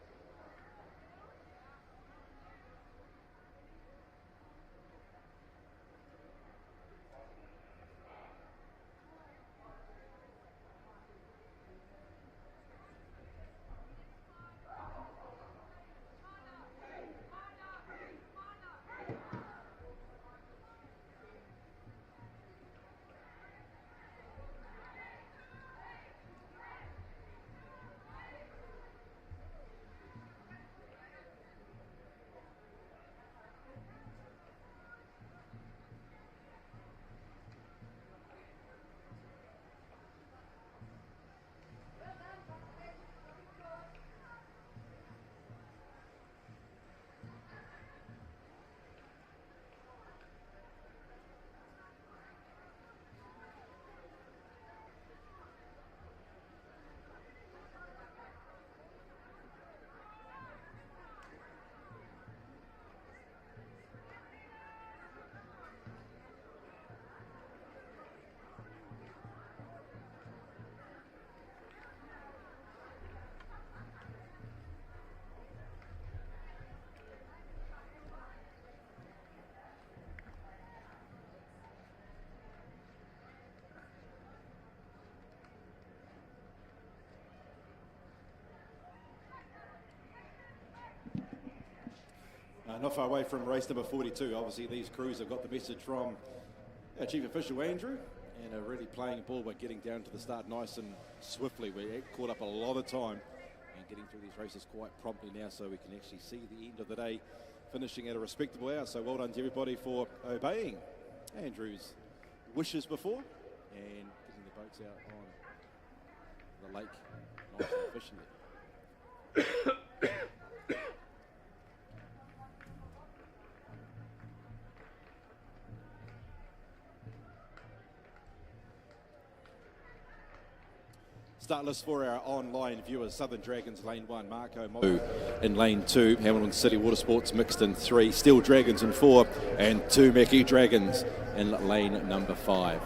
Not far away from race number 42. Obviously, these crews have got the message from our Chief Official, Andrew, and are really playing ball by getting down to the start nice and swiftly. We caught up a lot of time and getting through these races quite promptly now, so we can actually see the end of the day finishing at a respectable hour. So well done to everybody for obeying Andrew's wishes before and getting the boats out on the lake nice and efficiently. Start list for our online viewers: Southern Dragons, lane 1, Marco Motu in lane 2, Hamilton City Watersports mixed in 3, Steel Dragons in 4, and Tūmeki Dragons in lane number 5.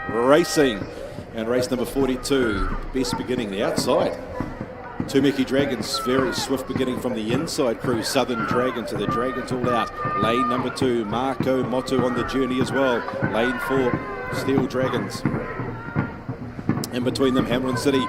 Racing, and race number 42, best beginning the outside. Tūmeki Dragons, very swift beginning from the inside crew. Southern Dragons, to the Dragons all out. Lane number 2, Marco Motu on the journey as well. Lane 4, Steel Dragons. In between them, Hamilton City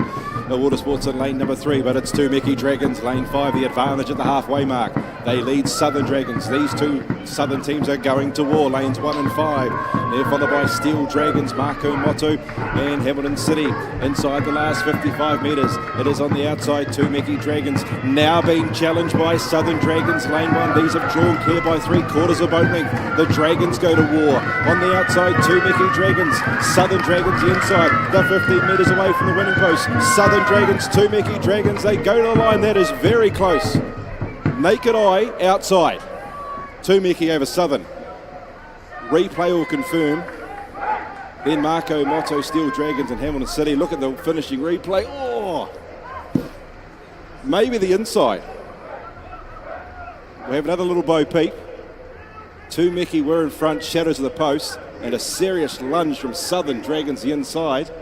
Watersports in lane number 3, but it's Tūmeki Dragons, lane 5, the advantage at the halfway mark. They lead Southern Dragons. These two Southern teams are going to war. Lanes 1 and 5. They're followed by Steel Dragons, Marco Motu and Hamilton City. Inside the last 55 metres, it is on the outside, Two Mickey Dragons. Now being challenged by Southern Dragons. Lane 1, these have drawn clear by 3/4 of boat length. The Dragons go to war. On the outside, Two Mickey Dragons. Southern Dragons the inside. They're 15 metres away from the winning post. Southern Dragons, Two Mickey Dragons. They go to the line. That is very close. Naked eye outside. Two Mickey over Southern. Replay will confirm. Then Marco Moto, Steel Dragons and Hamilton City. Look at the finishing replay. Oh! Maybe the inside. We have another little bow peep. Two Mickey were in front, shadows of the post, and a serious lunge from Southern Dragons the inside.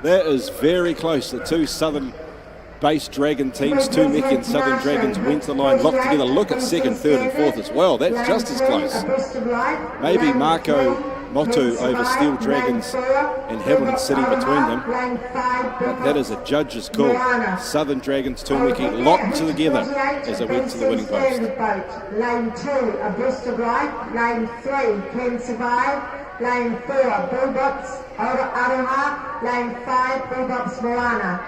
That is very close. The two Southern-based Dragon teams, Two Mickey and Southern Dragons, went to the line, locked together. Look at second, third and fourth as well. That's just as close. Maybe Marco Motu over Steel Dragons and Hamilton City between them. But that is a judge's call. Southern Dragons, Two Mickey locked together as they went to the winning post. Lane 2 abreast of right. Lane 3 Can Survive. Lane 4 Bulldogs Aroha. Lane 5 Bulldogs Moana.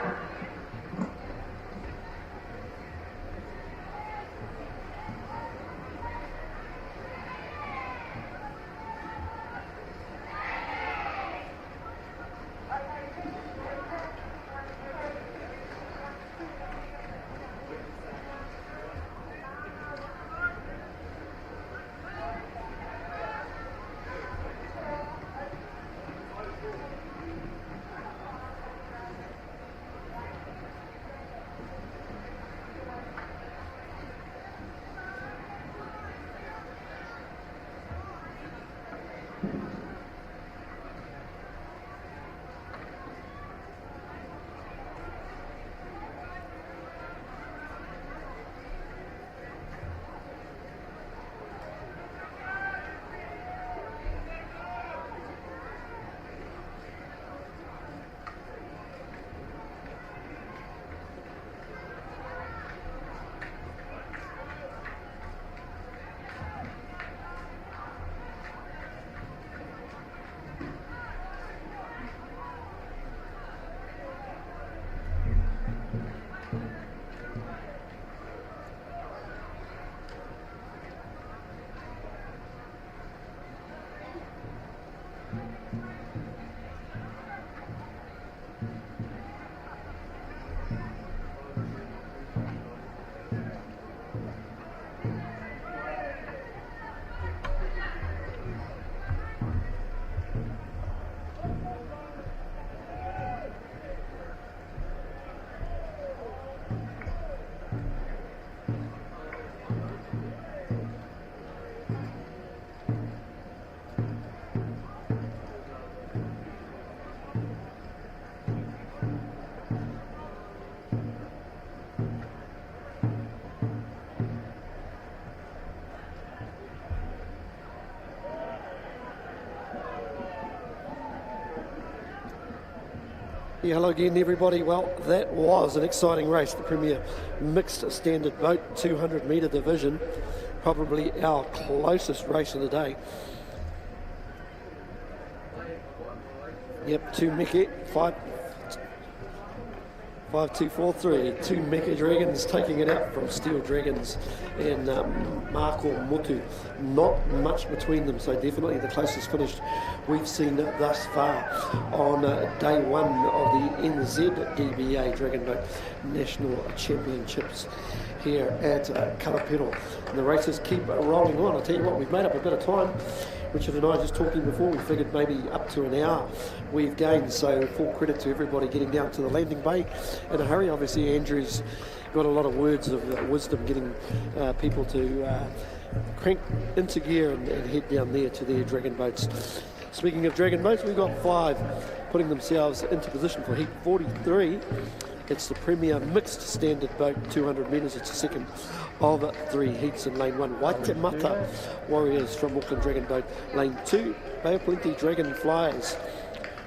Yeah, hello again, everybody. Well, that was an exciting race, the Premier Mixed Standard Boat 200 metre division. Probably our closest race of the day. Yep, Two Mickey, 5-2-4-3. Two Mickey Dragons taking it out from Steel Dragons and Marco Motu. Not much between them, so definitely the closest finish we've seen thus far on day one of the NZDBA Dragon Boat National Championships here at Karapiro. And the races keep rolling on. I'll tell you what, we've made up a bit of time. Richard and I just talking before, we figured maybe up to an hour we've gained, so full credit to everybody getting down to the landing bay in a hurry. Obviously Andrew's got a lot of words of wisdom getting people to crank into gear and head down there to their dragon boats. Speaking of dragon boats, we've got 5 putting themselves into position for heat 43. It's the Premier Mixed Standard Boat 200 metres. It's the second of 3 heats in lane 1. Waitemata Warriors from Auckland Dragon Boat. Lane 2, Bay of Plenty Dragonflies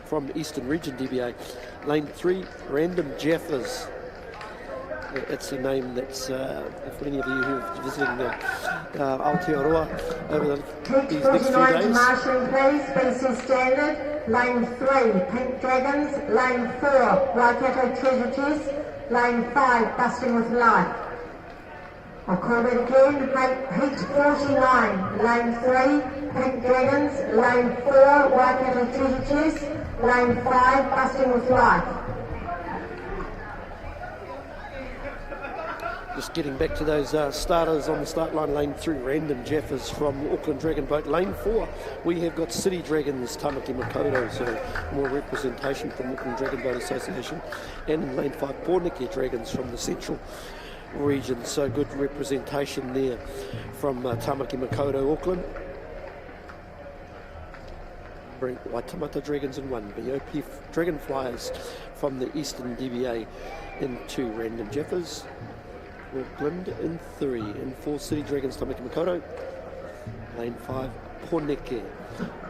from Eastern Region DBA. Lane 3, Random Jaffers it's a name that's, for any of you who are visiting Aotearoa over these next few 49 to days. marshalling please, BC Standard, lane 3, Pink Dragons, lane 4, Waikato Treasure Chest, lane 5, Busting with Life. I'll call it again, heat 49, lane 3, Pink Dragons, lane 4, Waikato Treasure Chest, lane 5, Busting with Life. Just getting back to those starters on the start line. Lane 3, Random Jeffers from Auckland Dragon Boat. Lane 4, we have got City Dragons, Tamaki Makoto, so more representation from Auckland Dragon Boat Association. And in lane 5, Porniki Dragons from the Central region, so good representation there from Tamaki Makoto, Auckland. Bring Waitamata Dragons in 1, BOP Dragonflyers from the Eastern DBA in 2, Random Jeffers. Auckland in 3, in 4, City Dragons, Tamaki Makoto. Lane 5, Porneke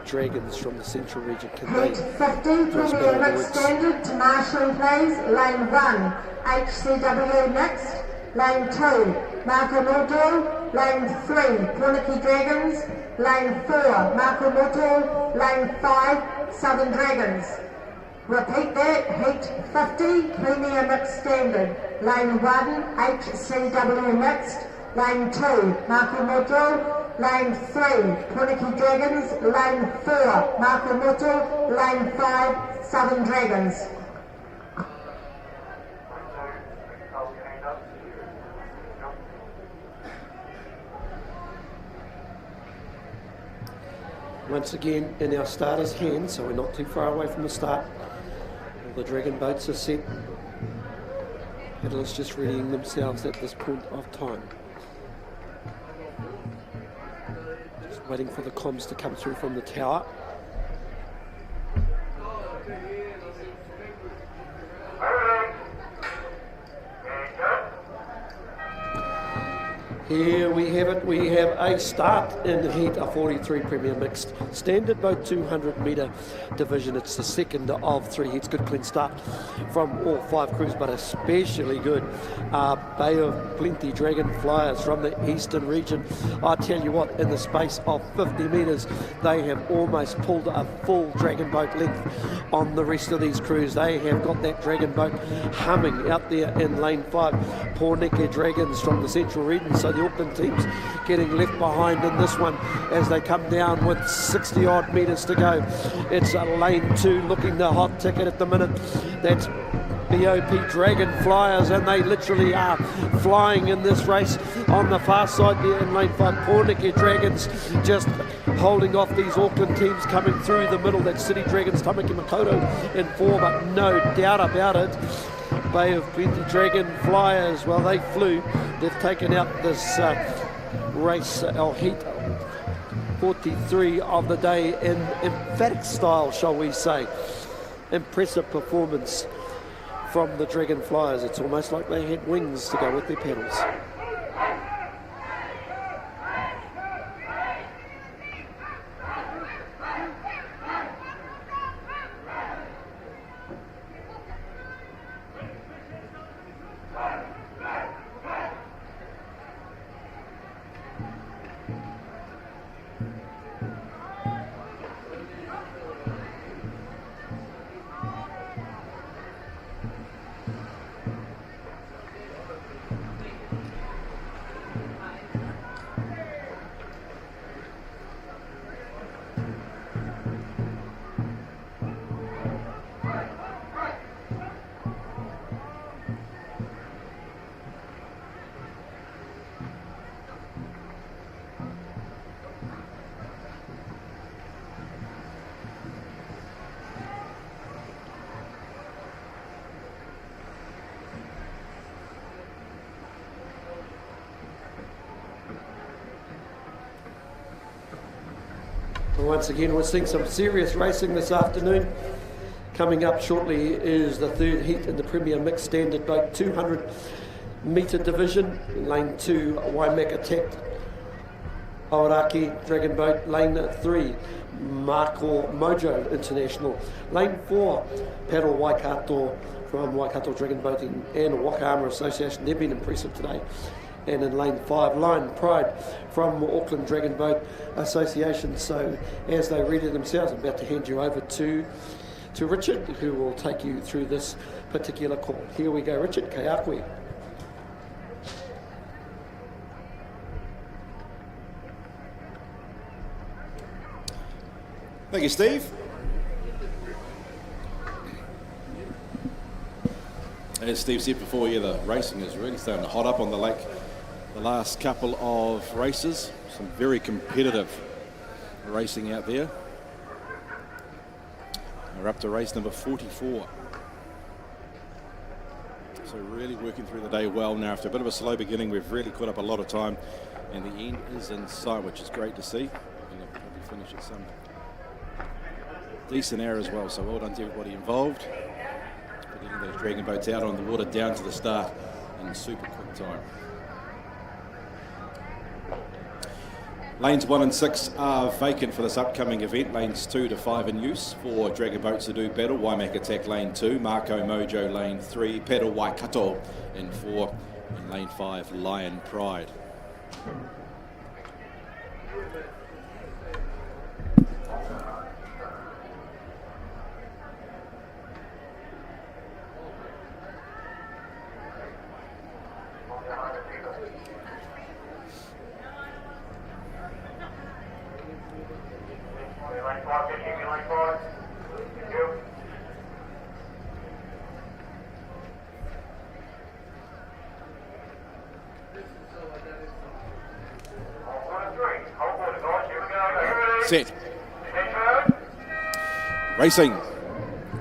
Dragons from the Central region. Can they 50, Premier Mixed Standard to marshalling please. Lane 1, HCW Mixed. Lane 2, Marco Moto. Lane 3, Porniki Dragons. Lane 4, Marco Moto. Lane 5, Southern Dragons. Repeat that, heat 50, Premier Mixed Standard. Lane 1, HCW Mixed. Lane 2, Marco Moto. Lane 3, Porniki Dragons. Lane 4, Marco Moto. Lane 5, Southern Dragons. Once again in our starters' hands, so we're not too far away from the start. All the Dragon boats are set. Paddlers just readying themselves at this point of time. Just waiting for the comms to come through from the tower. Here we have it, we have a start in the heat of 43 Premier Mixed Standard Boat 200 metre division. It's the second of 3 heats. Good clean start from all 5 crews, but especially good Bay of Plenty Dragonflyers from the eastern region. I tell you what, in the space of 50 metres, they have almost pulled a full dragon boat length on the rest of these crews. They have got that dragon boat humming out there in lane 5. Porneke Dragons from the central region, so the Auckland teams getting left behind in this one as they come down with 60 odd metres to go. It's lane 2 looking the hot ticket at the minute. That's BOP Dragonflyers, and they literally are flying in this race. On the far side there in lane 5, Porniki Dragons just holding off these Auckland teams coming through the middle. That's City Dragons, Tamaki Makoto in 4, but no doubt about it, Bay of Plenty Dragonflyers, well, they flew. They've taken out this race, or heat 43 of the day in emphatic style, shall we say. Impressive performance from the Dragonflyers. It's almost like they had wings to go with their pedals. Once again, we're seeing some serious racing this afternoon. Coming up shortly is the third heat in the Premier Mixed Standard Boat 200 metre division. Lane 2, Waimaka Tact Aoraki Dragon Boat. Lane 3, Marco Mojo International. Lane 4, Paddle Waikato from Waikato Dragon Boating and Waka Armour Association. They've been impressive today. And in lane 5, Lion Pride from Auckland Dragon Boat Association. So as they read it themselves, I'm about to hand you over to Richard, who will take you through this particular call. Here we go, Richard. Kei akwe. Thank you, Steve. As Steve said before, yeah, the racing is really starting to hot up on the lake. The last couple of races, some very competitive racing out there. We're up to race number 44. So really working through the day well now. After a bit of a slow beginning, we've really caught up a lot of time, and the end is in sight, which is great to see. We're going to probably finish at some decent hour as well, so well done to everybody involved for getting those dragon boats out on the water down to the start in super quick time. Lanes 1 and 6 are vacant for this upcoming event. Lanes 2 to 5 in use for dragon boats to do battle. Waimak Attack lane 2, Marco Mojo lane 3, Pedal Waikato in 4, and lane 5 Lion Pride. Set. Racing.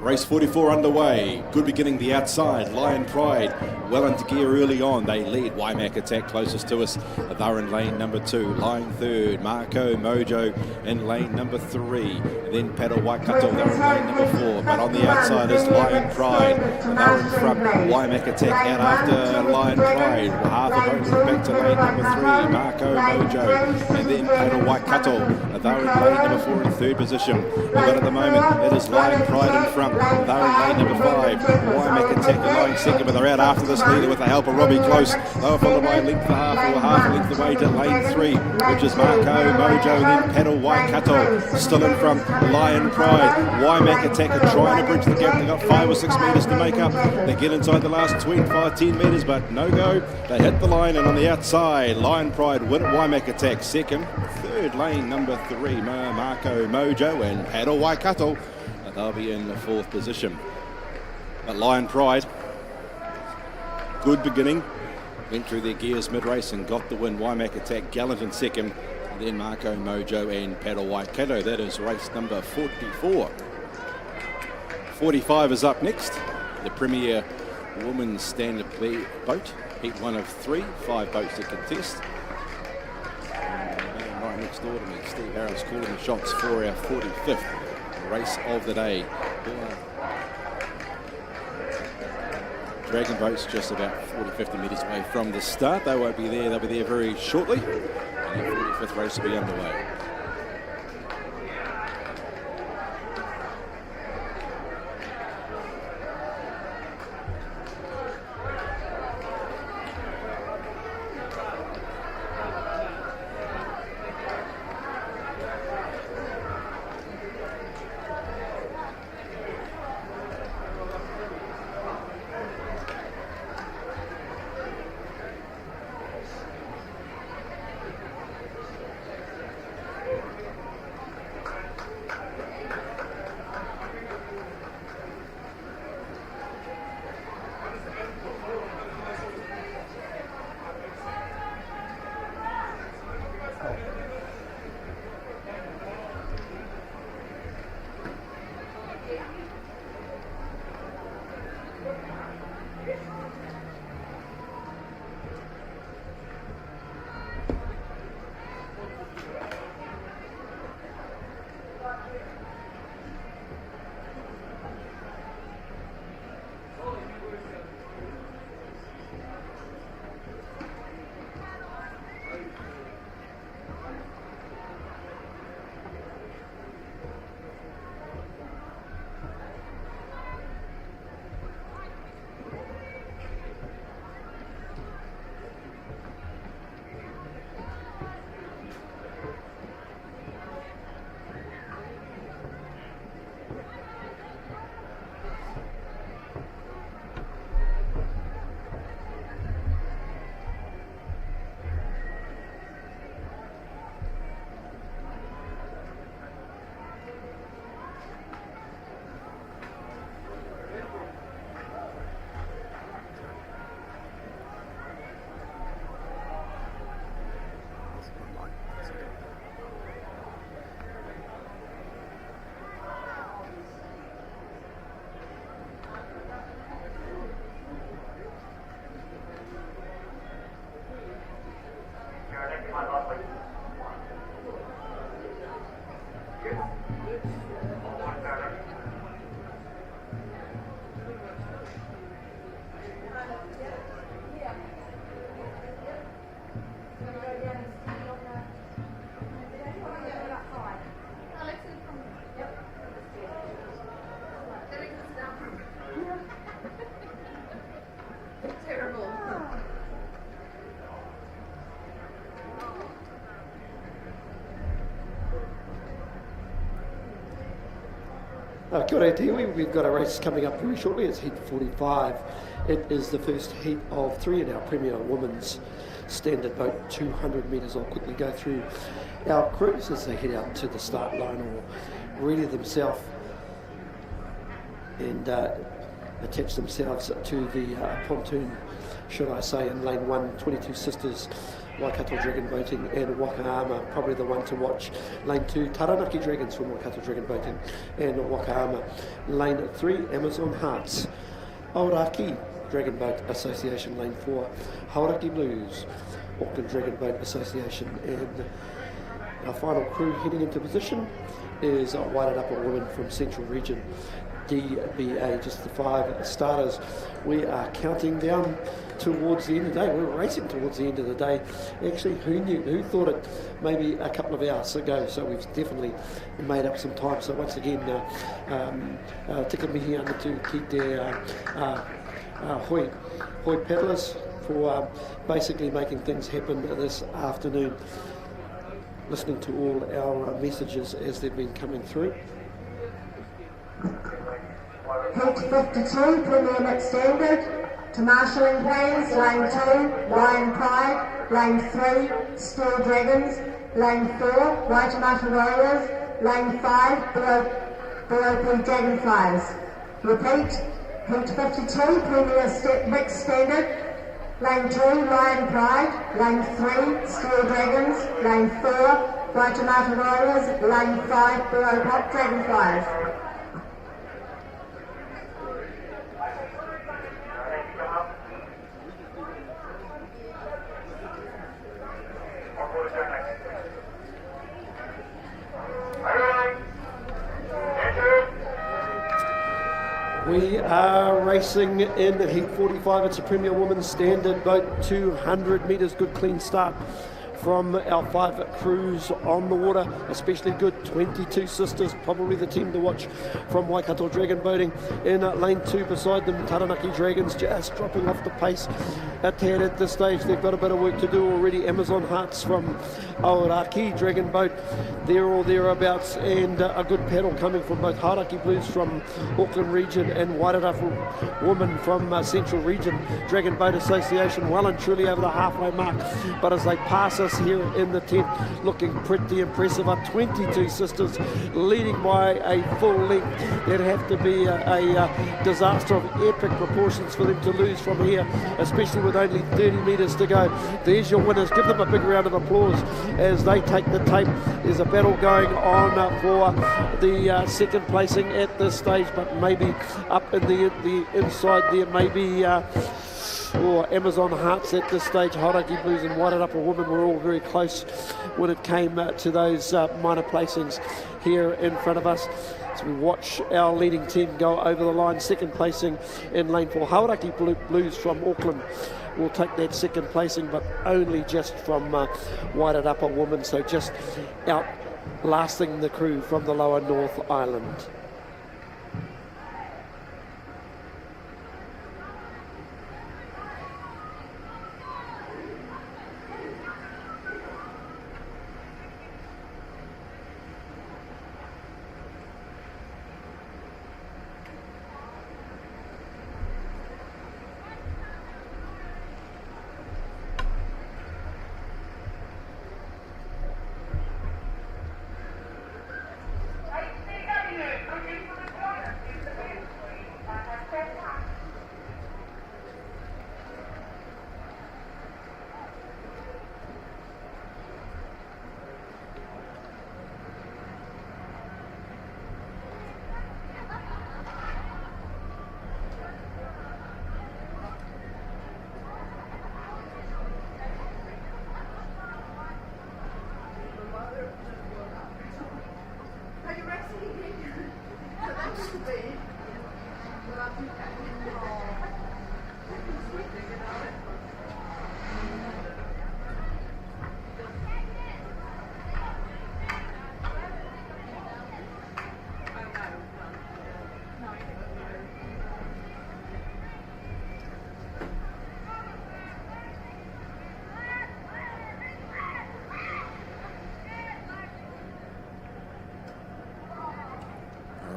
Race 44 underway. Good beginning the outside. Lion Pride well into gear early on. They lead. Waimak Attack closest to us. They're in lane number 2. Lying third. Marco Mojo in lane number 3. Then Pedal Waikato. They're in lane number 4. But on the outside is Lion Pride. They're in front. Waimak Attack out after Lion Pride. Half a boat back to lane number 3. Marco Mojo. And then Pedal Waikato. They're in lane number 4 in third position. But at the moment it is Lion Pride in front. They're in lane number 5. Waimak Attack lying second, but they're out after this leader with the help of Robbie Close. They were followed by a length and a half, or half a length away to lane 3, which is Marco Mojo, and then Pedal Waikato. Still in front, Lion Pride. Waimak Attack are trying to bridge the gap. They've got 5 or 6 metres to make up. They get inside the last 25-10 metres, but no go. They hit the line, and on the outside, Lion Pride win. Waimak Attack second. Third, lane number 3, Marco Mojo and Pedal Waikato. They'll be in the 4th position. But Lion Pride, good beginning, went through their gears mid-race and got the win. Waimak Attack gallant in second, and then Marco Mojo and Pedal Waikato. That is race number 44. 45 is up next. The Premier Women's Standard Boat, heat 1 of 3, 5 boats to contest. And right next door to me, Steve Harris calling the shots for our 45th race of the day. Dragon boats just about 40-50 metres away from the start. They won't be there, they'll be there very shortly. And the 45th race will be underway. Kia ora te iwi. We've got a race coming up very shortly. It's heat 45. It is the first heat of 3 in our Premier Women's Standard Boat 200 metres. I'll quickly go through our crews as they head out to the start line or ready themselves and attach themselves to the pontoon, should I say, in lane 1, 22 Sisters, Waikato Dragon Boating and Wakaama, probably the one to watch. Lane 2, Taranaki Dragons from Waikato Dragon Boating and Wakaama. Lane 3, Amazon Hearts, Aoraki Dragon Boat Association. Lane 4, Hauraki Blues, Auckland Dragon Boat Association. And our final crew heading into position is Wairarapa Women from Central Region DBA, just the 5 starters. We are counting down towards the end of the day. We're racing towards the end of the day. Actually, who thought it maybe a couple of hours ago? So we've definitely made up some time. So once again, tika mihi ana to keep their hoi paddlers for basically making things happen this afternoon. Listening to all our messages as they've been coming through. Heat 52, Premier Mixed Standard, to Marshalling Plains, Lane 2, Lion Pride, Lane 3, Steel Dragons, Lane 4, Waitemata Warriors, Lane 5, Below Dragonflies. Repeat, Heat 52, Premier Mixed Standard, Lane 2, Lion Pride, Lane 3, Steel Dragons, Lane 4, Waitemata Warriors, Lane 5, Below Dragonflies. We are racing in heat 45. It's a Premier Women's Standard Boat 200 metres. Good clean start from our 5 crews on the water, especially good 22 Sisters, probably the team to watch from Waikato Dragon Boating. In lane 2 beside them, Taranaki Dragons just dropping off the pace a tad at this stage. They've got a bit of work to do already. Amazon Hearts from Aoraki Dragon Boat, there or thereabouts, and a good paddle coming from both Hauraki Blues from Auckland Region and Wairarapa Women from Central Region Dragon Boat Association, well and truly over the halfway mark. But as they pass us here in the tent, looking pretty impressive. Are 22 Sisters leading by a full length. There'd have to be a disaster of epic proportions for them to lose from here, especially with only 30 metres to go. There's your winners. Give them a big round of applause as they take the tape. There's a battle going on for the second placing at this stage, but maybe up in the inside there, maybe or Amazon Hearts at this stage. Hauraki Blues and Wairarapa Women were all very close when it came to those minor placings here in front of us. So we watch our leading team go over the line. Second placing in lane 4, Hauraki Blues from Auckland will take that second placing, but only just from Wairarapa Women, so just outlasting the crew from the lower North Island.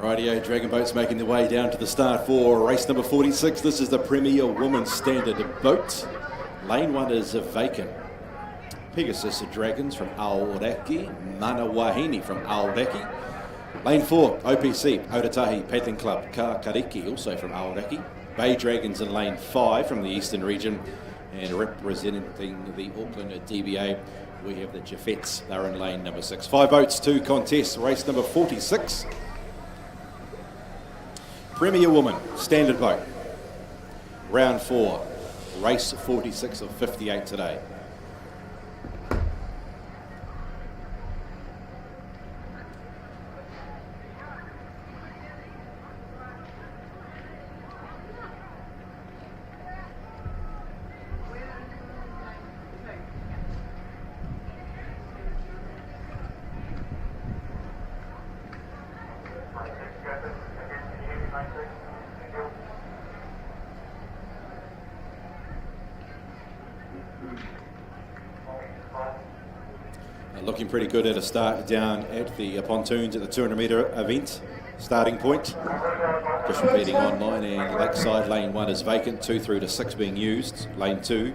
Rightio, Dragon Boats making their way down to the start for race number 46. This is the Premier Women's Standard Boat. Lane 1 is vacant. Pegasus Dragons from Aoraki, Manawahini from Aoraki. Lane 4, OPC, Otatahi Paddling Club, Kakariki, also from Aoraki. Bay Dragons in lane 5 from the Eastern region. And representing the Auckland DBA, we have the Jaffettes. They're in lane number 6. 5 boats, 2 contests, race number 46. Premier Woman, Standard Boat. Round 4, race 46 of 58 today. Looking pretty good at a start down at the pontoons at the 200-metre event starting point. Just repeating online, and Lakeside lane 1 is vacant, 2 through to 6 being used. Lane 2,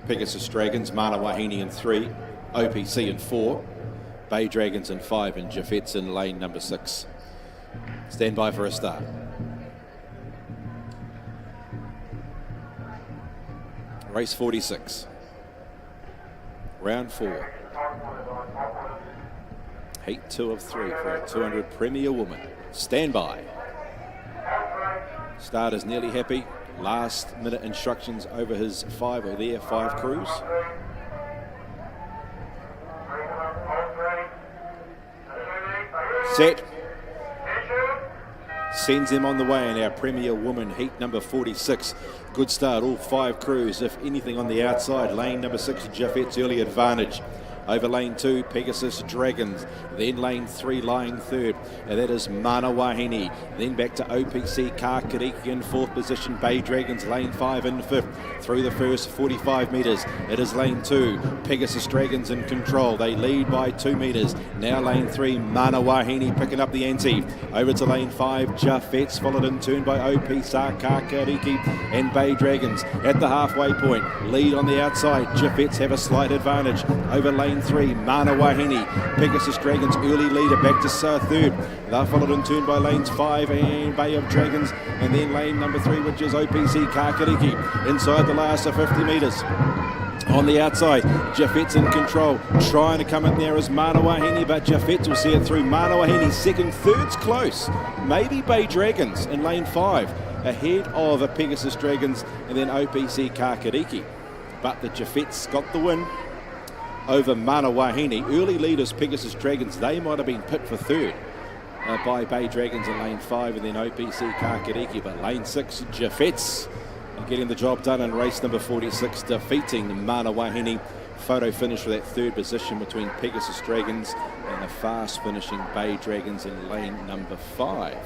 Pegasus Dragons, Manawahini in 3, OPC in 4, Bay Dragons in 5, and Jaffettes in lane number 6. Stand by for a start. Race 46. Round 4. Heat 2 of 3 for a 200 Premier Woman. Stand by. Starter's nearly happy. Last minute instructions over his 5 crews. Set. Sends him on the way in our Premier Woman Heat number 46. Good start, all 5 crews. If anything on the outside, lane number 6, Jaffettes early advantage. Over lane 2, Pegasus Dragons. Then lane 3, lying third. And that is Manawahini. Then back to OPC Kakariki in 4th position. Bay Dragons, lane 5 in 5th. Through the first 45 metres, it is lane 2, Pegasus Dragons in control. They lead by 2 metres. Now lane 3, Manawahini picking up the ante. Over to lane 5, Jaffettes, followed in turn by OPC Kakariki and Bay Dragons. At the halfway point, lead on the outside. Jaffettes have a slight advantage. Over lane 3, Manawahini. Pegasus Dragons early leader back to third. They're followed in turn by lanes 5 and Bay of Dragons, and then lane number 3, which is OPC Kakariki. Inside the last of 50 metres. On the outside, Jaffettes in control. Trying to come in there is Manawahini, but Jaffettes will see it through. Manawahini second, third's close. Maybe Bay Dragons in lane 5, ahead of a Pegasus Dragons and then OPC Kakariki. But the Jaffettes got the win over Manawahini. Early leaders Pegasus Dragons, they might have been pit for third by Bay Dragons in lane 5 and then OPC Kakariki, but lane 6 Jaffettes getting the job done in race number 46, defeating Manawahini. Photo finish for that 3rd position between Pegasus Dragons and the fast finishing Bay Dragons in lane number 5.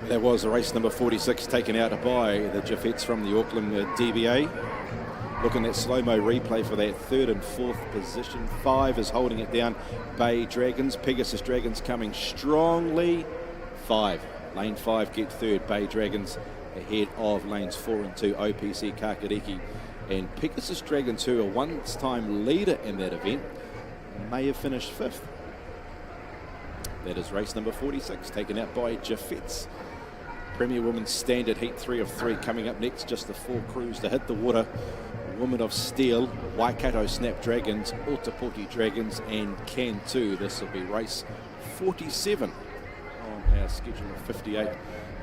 That was race number 46 taken out by the Jaffettes from the Auckland DBA. Looking at slow-mo replay for that 3rd and 4th position. 5 is holding it down. Bay Dragons, Pegasus Dragons coming strongly. 5, lane 5 get 3rd. Bay Dragons ahead of lanes 4 and 2, OPC Kakariki. And Pegasus Dragons, who are once-time leader in that event, may have finished 5th. That is race number 46, taken out by Jaffettes. Premier Women's Standard Heat 3 of 3 coming up next. Just the 4 crews to hit the water. Women of Steel, Waikato Snapdragons, Otapoti Dragons and Can 2. This will be race 47 on our schedule of 58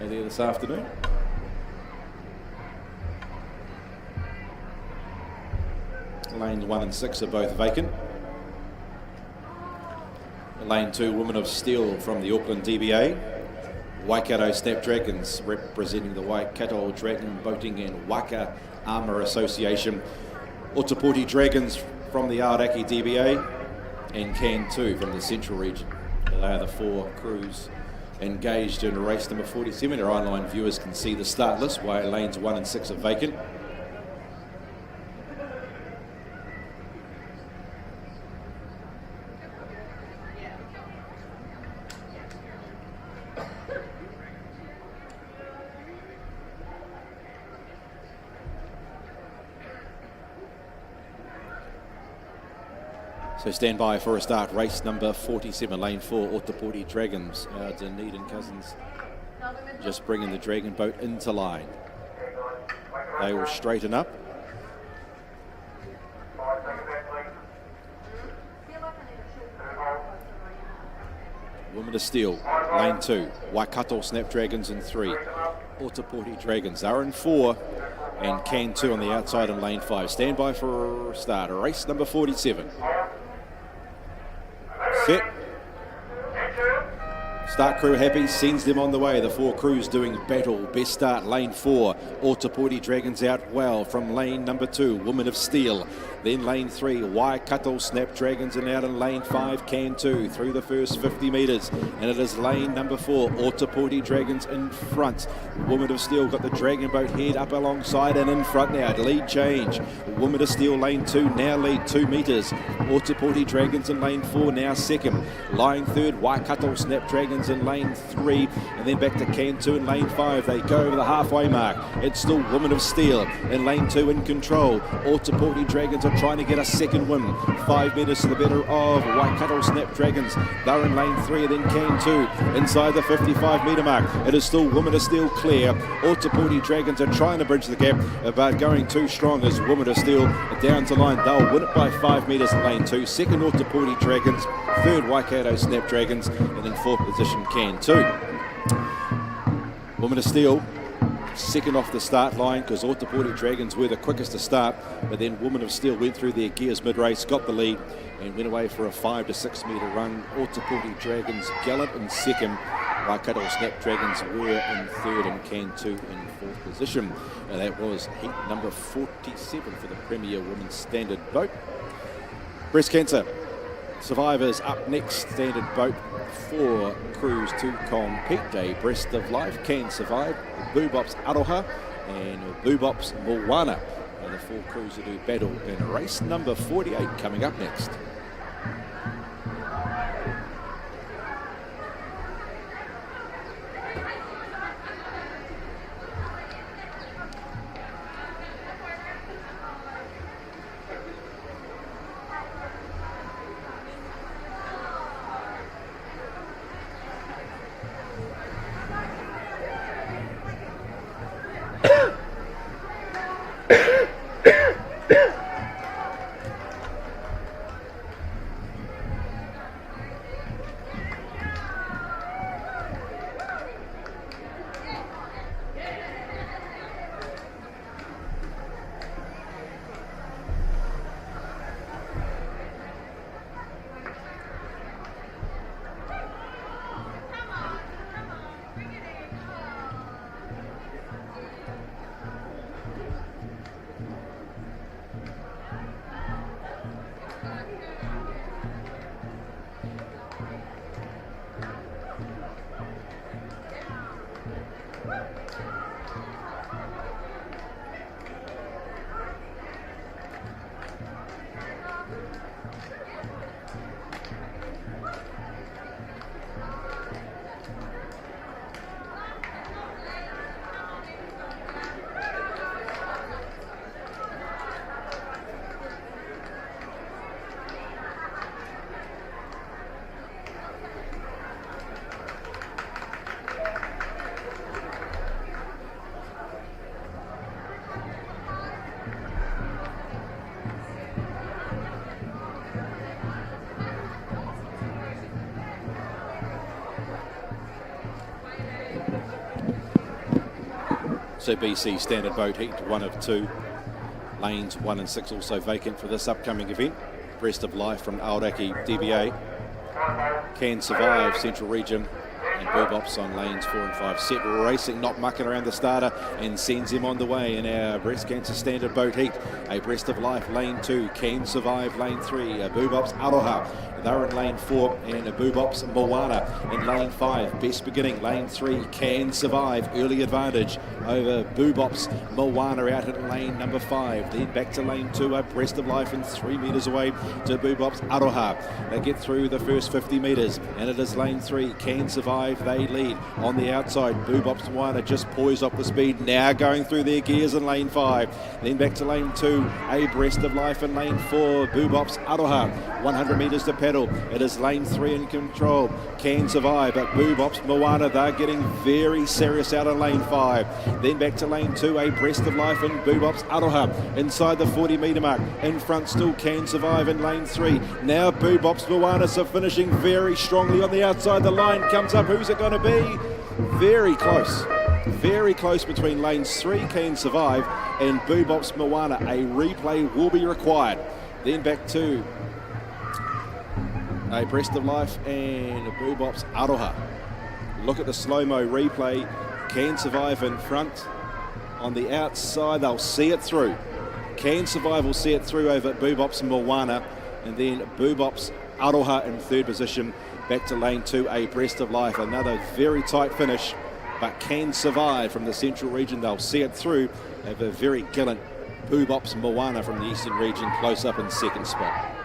there this afternoon. Lanes 1 and 6 are both vacant. Lane 2, Women of Steel from the Auckland DBA. Waikato Snapdragons representing the Waikato Dragon Boating and Waka Armour Association. Otapoti Dragons from the Aoraki DBA and Can 2 from the Central region. They are the 4 crews engaged in race number 47. Our online viewers can see the start list while lanes 1 and 6 are vacant. So stand by for a start. Race number 47, lane 4, Otapoti Dragons. Dunedin Cousins just bringing the Dragon boat into line. They will straighten up. Women of Steel, lane 2. Waikato Snapdragons in 3. Otapoti Dragons are in 4. And Can 2 on the outside in lane 5. Stand by for a start. Race number 47. Set. Start crew happy, sends them on the way. The 4 crews doing battle. Best start, lane 4. Otapoti Dragons out well from lane number 2. Women of Steel. Then lane 3, Waikato Snapdragons, and out in lane 5, Can 2 through the first 50 metres. And it is lane number 4, Otapoti Dragons in front. Women of Steel got the Dragon boat head up alongside and in front now. Lead change. Women of Steel lane 2 now lead 2 metres. Otapoti Dragons in lane 4 now second. Line 3rd, Waikato Snapdragons in lane 3. And then back to Can 2 in lane 5. They go over the halfway mark. It's still Women of Steel in lane 2 in control. Otapoti Dragons are trying to get a second win. 5 metres to the better of Waikato Snapdragons. They're in lane 3, then Can 2 inside the 55 metre mark. It is still Women of Steel clear. Otapoti Dragons are trying to bridge the gap, but going too strong as Women of Steel down to line. They'll win it by 5 metres in lane 2. Second, Otapoti Dragons. Third, Waikato Snapdragons. And in fourth position, Can 2. Women of Steel second off the start line because Otapoti Dragons were the quickest to start, but then Women of Steel went through their gears mid-race, got the lead and went away for a 5 to 6 metre run. Otapoti Dragons gallant in second. Waikato Snapdragons were in third and Can 2 in fourth position. And that was heat number 47 for the Premier Women's Standard Boat. Breast cancer survivors up next. Standard Boat, 4 crews to compete. A Breast of Life can survive. Boobops Aroha and Boobops Moana are the 4 crews to do battle in race number 48 coming up next. So BC Standard Boat heat 1 of 2. Lanes 1 and 6 also vacant for this upcoming event. Breast of Life from Aoraki DBA. Can Survive Central Region. And Boobops on lanes 4 and 5. Set racing, not mucking around the starter and sends him on the way in our Breast Cancer Standard Boat heat. A Breast of Life lane 2. Can Survive lane 3. Boobops Aroha. They're in lane 4, and Boobop's Moana in lane 5. Best beginning. Lane 3, Can Survive. Early advantage over Boobop's Moana out in lane number 5. Then back to lane 2, a Breast of Life, and 3 metres away to Boobop's Aroha. They get through the first 50 metres, and it is lane 3, Can Survive. They lead on the outside. Boobop's Moana just poised up the speed, now going through their gears in lane 5. Then back to lane 2, a Breast of Life in lane 4. Boobop's Aroha, 100 metres to pedal. It is lane 3 in control. Can Survive, but Boobop's Moana, they're getting very serious out in lane 5. Then back to lane 2, a Breast of Life and Boobop's Aroha inside the 40 metre mark. In front still Can Survive in lane 3. Now Boobop's Moana, so finishing very strongly on the outside. The line comes up. Who's it going to be? Very close. Very close between lanes 3, Can Survive, and Boobop's Moana. A replay will be required. Then back to a Breast of Life and Boobop's Aroha. Look at the slow-mo replay. Can Survive in front. On the outside, they'll see it through. Can Survive will see it through over Boobop's Moana, and then Boobop's Aroha in third position. Back to lane 2, a Breast of Life. Another very tight finish, but Can Survive from the central region. They'll see it through over very gallant Boobop's Moana from the eastern region, close up in second spot.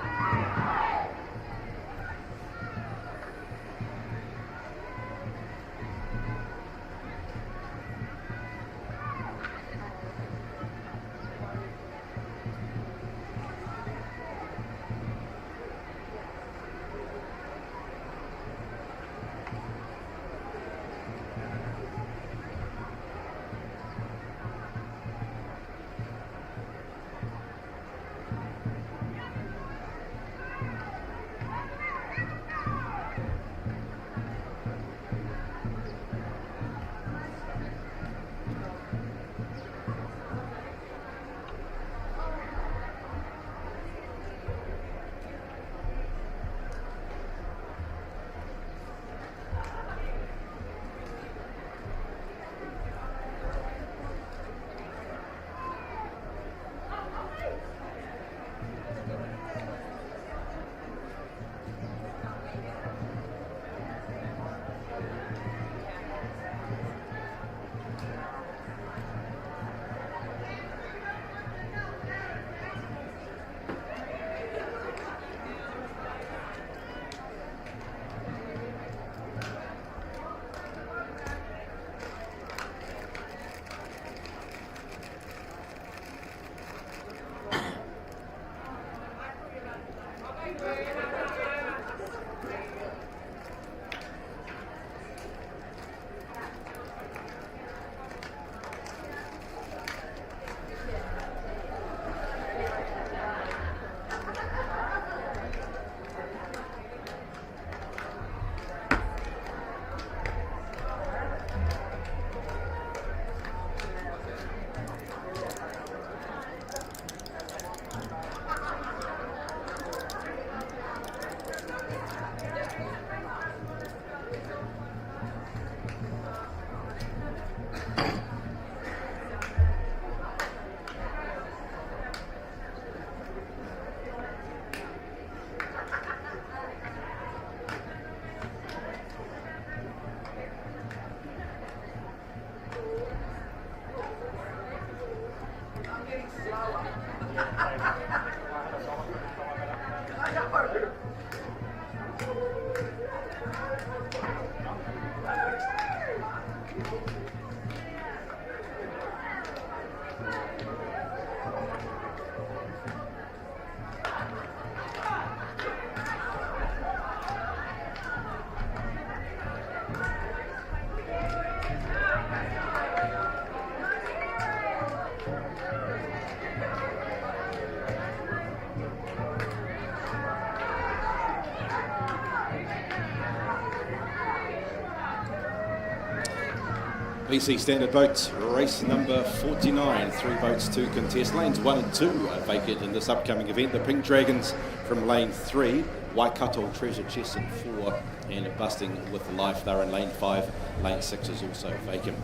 BC Standard Boat, race number 49. 3 boats to contest. Lanes 1 and 2 are vacant in this upcoming event. The Pink Dragons from lane 3, Waikato Treasure Chest in 4, and Busting with Life, they're in lane 5. Lane 6 is also vacant.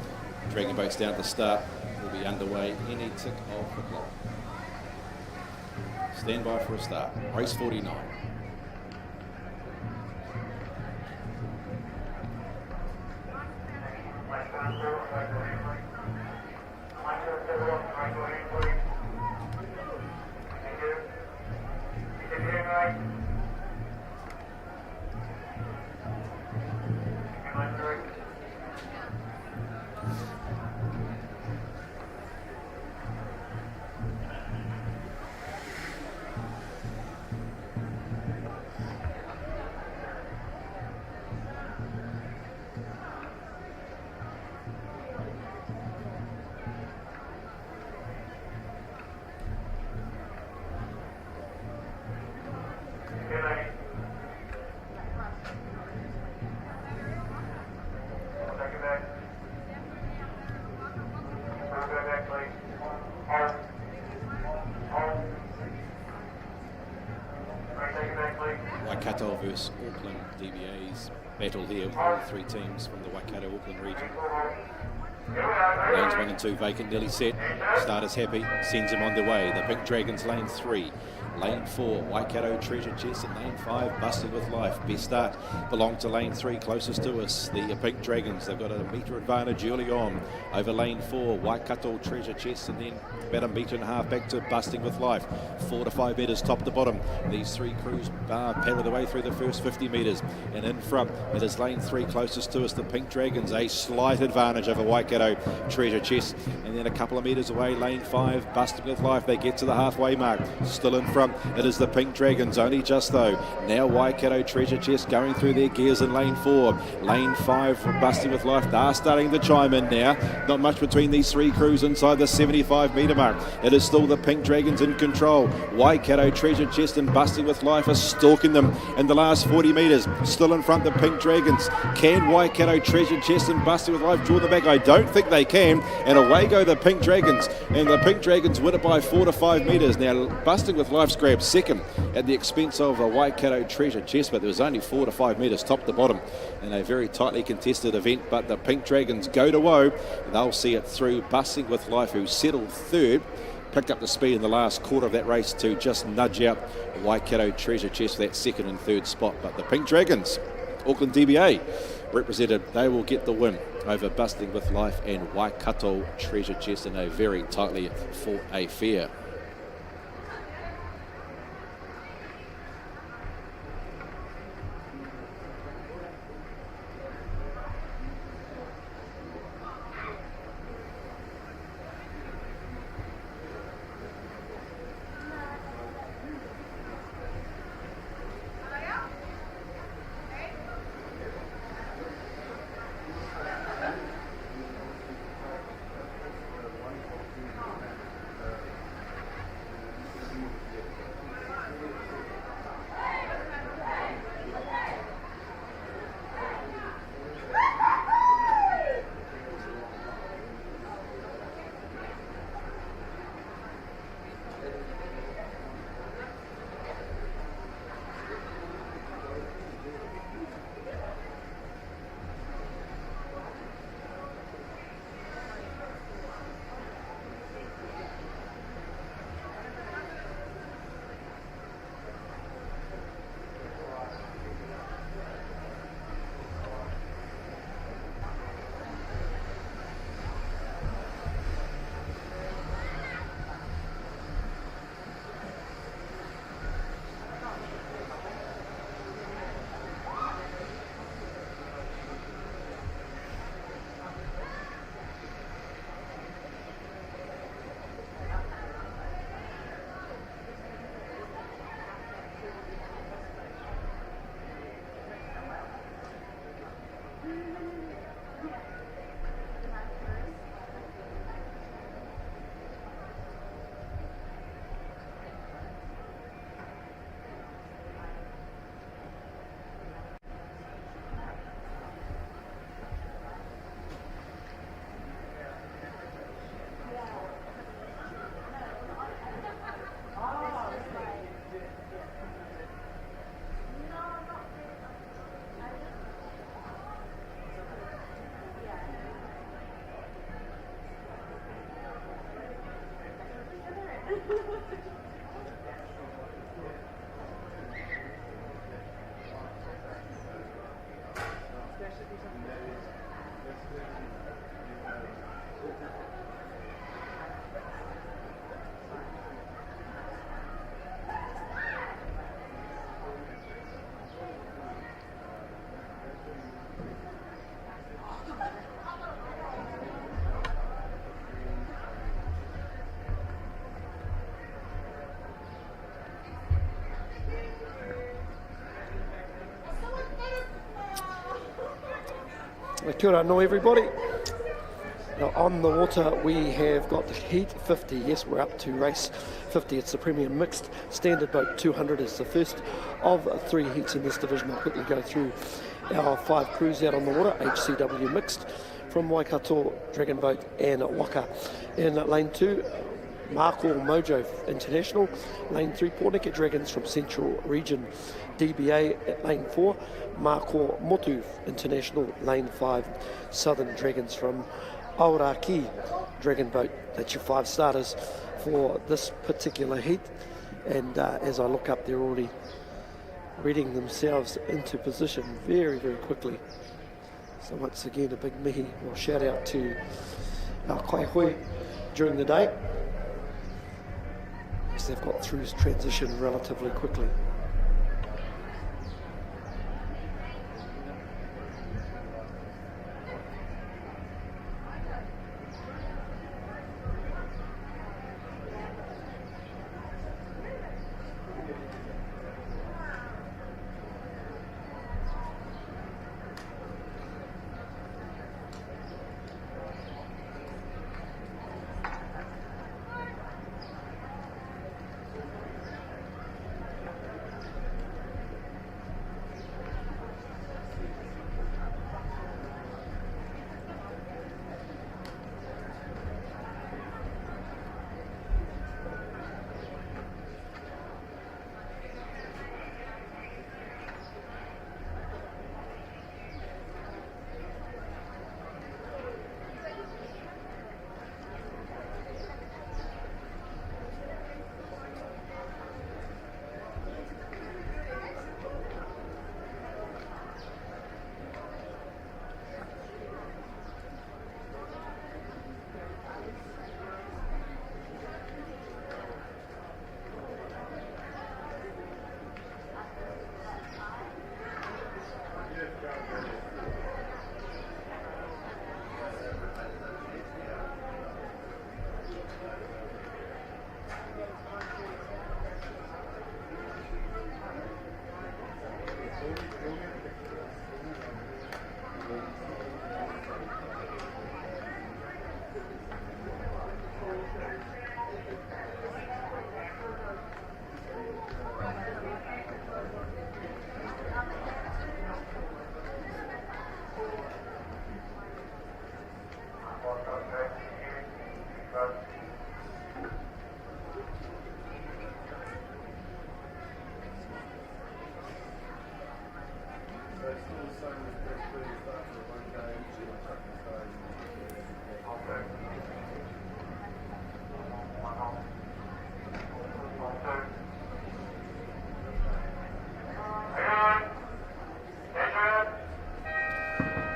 Dragon boats down to start will be underway any tick of the clock. Stand by for a start. Race 49. Waikato versus Auckland DBA's battle here with all three teams from the Waikato Auckland region. Lanes 1 and 2 vacant, nearly set. Starter's happy, sends him on the way. The Pink Dragons, lane 3. Lane 4, Waikato Treasure Chest, and lane 5, Busting with Life. Best start belonged to lane 3, closest to us. The Pink Dragons, they've got a metre advantage early on over lane 4, Waikato Treasure Chest, and then about a metre and a half back to Busting with Life. 4 to 5 metres top to bottom. These three crews paddle their way through the first 50 metres. And in front, it is lane 3, closest to us, the Pink Dragons. A slight advantage over Waikato Treasure Chest. And then a couple of metres away, lane 5, Busting with Life. They get to the halfway mark. Still in front, it is the Pink Dragons, only just though. Now Waikato Treasure Chest going through their gears in lane 4. Lane 5 from Busting with Life. They're starting to chime in now. Not much between these three crews inside the 75 metre mark. It is still the Pink Dragons in control. Waikato Treasure Chest and Busting with Life are stalking them in the last 40 metres. Still in front, the Pink Dragons. Can Waikato Treasure Chest and Busting with Life draw them back? I don't think they can. And away go the Pink Dragons. And the Pink Dragons win it by 4 to 5 metres. Now Busting with Life's grabbed second at the expense of a Waikato Treasure Chest, but there was only 4 to 5 metres top to bottom in a very tightly contested event. But the Pink Dragons go to woe. They'll see it through. Busting with Life, who settled third, picked up the speed in the last quarter of that race to just nudge out Waikato Treasure Chest for that second and third spot. But the Pink Dragons, Auckland DBA represented, they will get the win over Busting with Life and Waikato Treasure Chest in a very tightly fought affair. Kia ora no everybody. Now on the water we have got the Heat 50. Yes, we're up to race 50. It's the Premium Mixed. Standard Boat 200 is the first of 3 heats in this division. I'll quickly go through our 5 crews out on the water. HCW Mixed from Waikato, Dragon Boat and Waka. In lane 2, Marco Mojo International. Lane 3, Pōneke Dragons from Central Region DBA at lane 4. Marco Motu International, lane 5, Southern Dragons from Aoraki Dragon Boat. That's your 5 starters for this particular heat. And as I look up, they're already reading themselves into position very, very quickly. So once again, a big mihi or shout out to our kaihui during the day, as they've got through transition relatively quickly.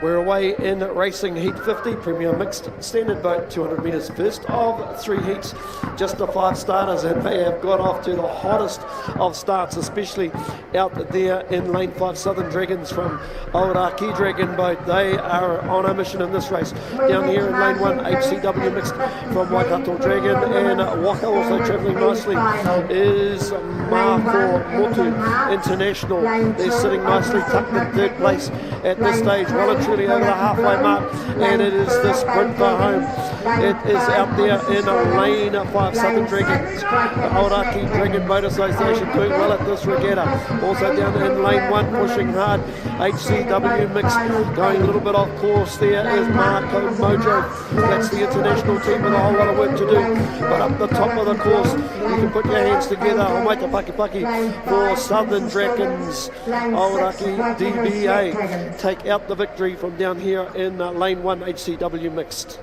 We're away in racing heat 50, Premier Mixed Standard Boat, 200 metres, first of 3 heats, just the 5 starters, and they have got off to the hottest of starts, especially out there in lane 5, Southern Dragons from Aoraki Dragon Boat. They are on a mission in this race. Down here in lane 1, HCW Mixed from Waikato Dragon, and Waka also travelling nicely is Marco Motu International. They're sitting nicely tucked in 3rd place at this stage, well and truly over the halfway mark, and it is the sprint for home. It is out there in lane 5, Southern Dragons, the Aoraki Dragon Boat Association doing well at this regatta. Also down in lane 1, pushing hard, HCW Mixed going a little bit off course. There is Marco Mojo. That's the international team with a whole lot of work to do, but up the top of the course, you can put your hands together. Omaita Paki for Southern Dragons. Aoraki DBA take out the victory from down here in lane 1, HCW Mixed.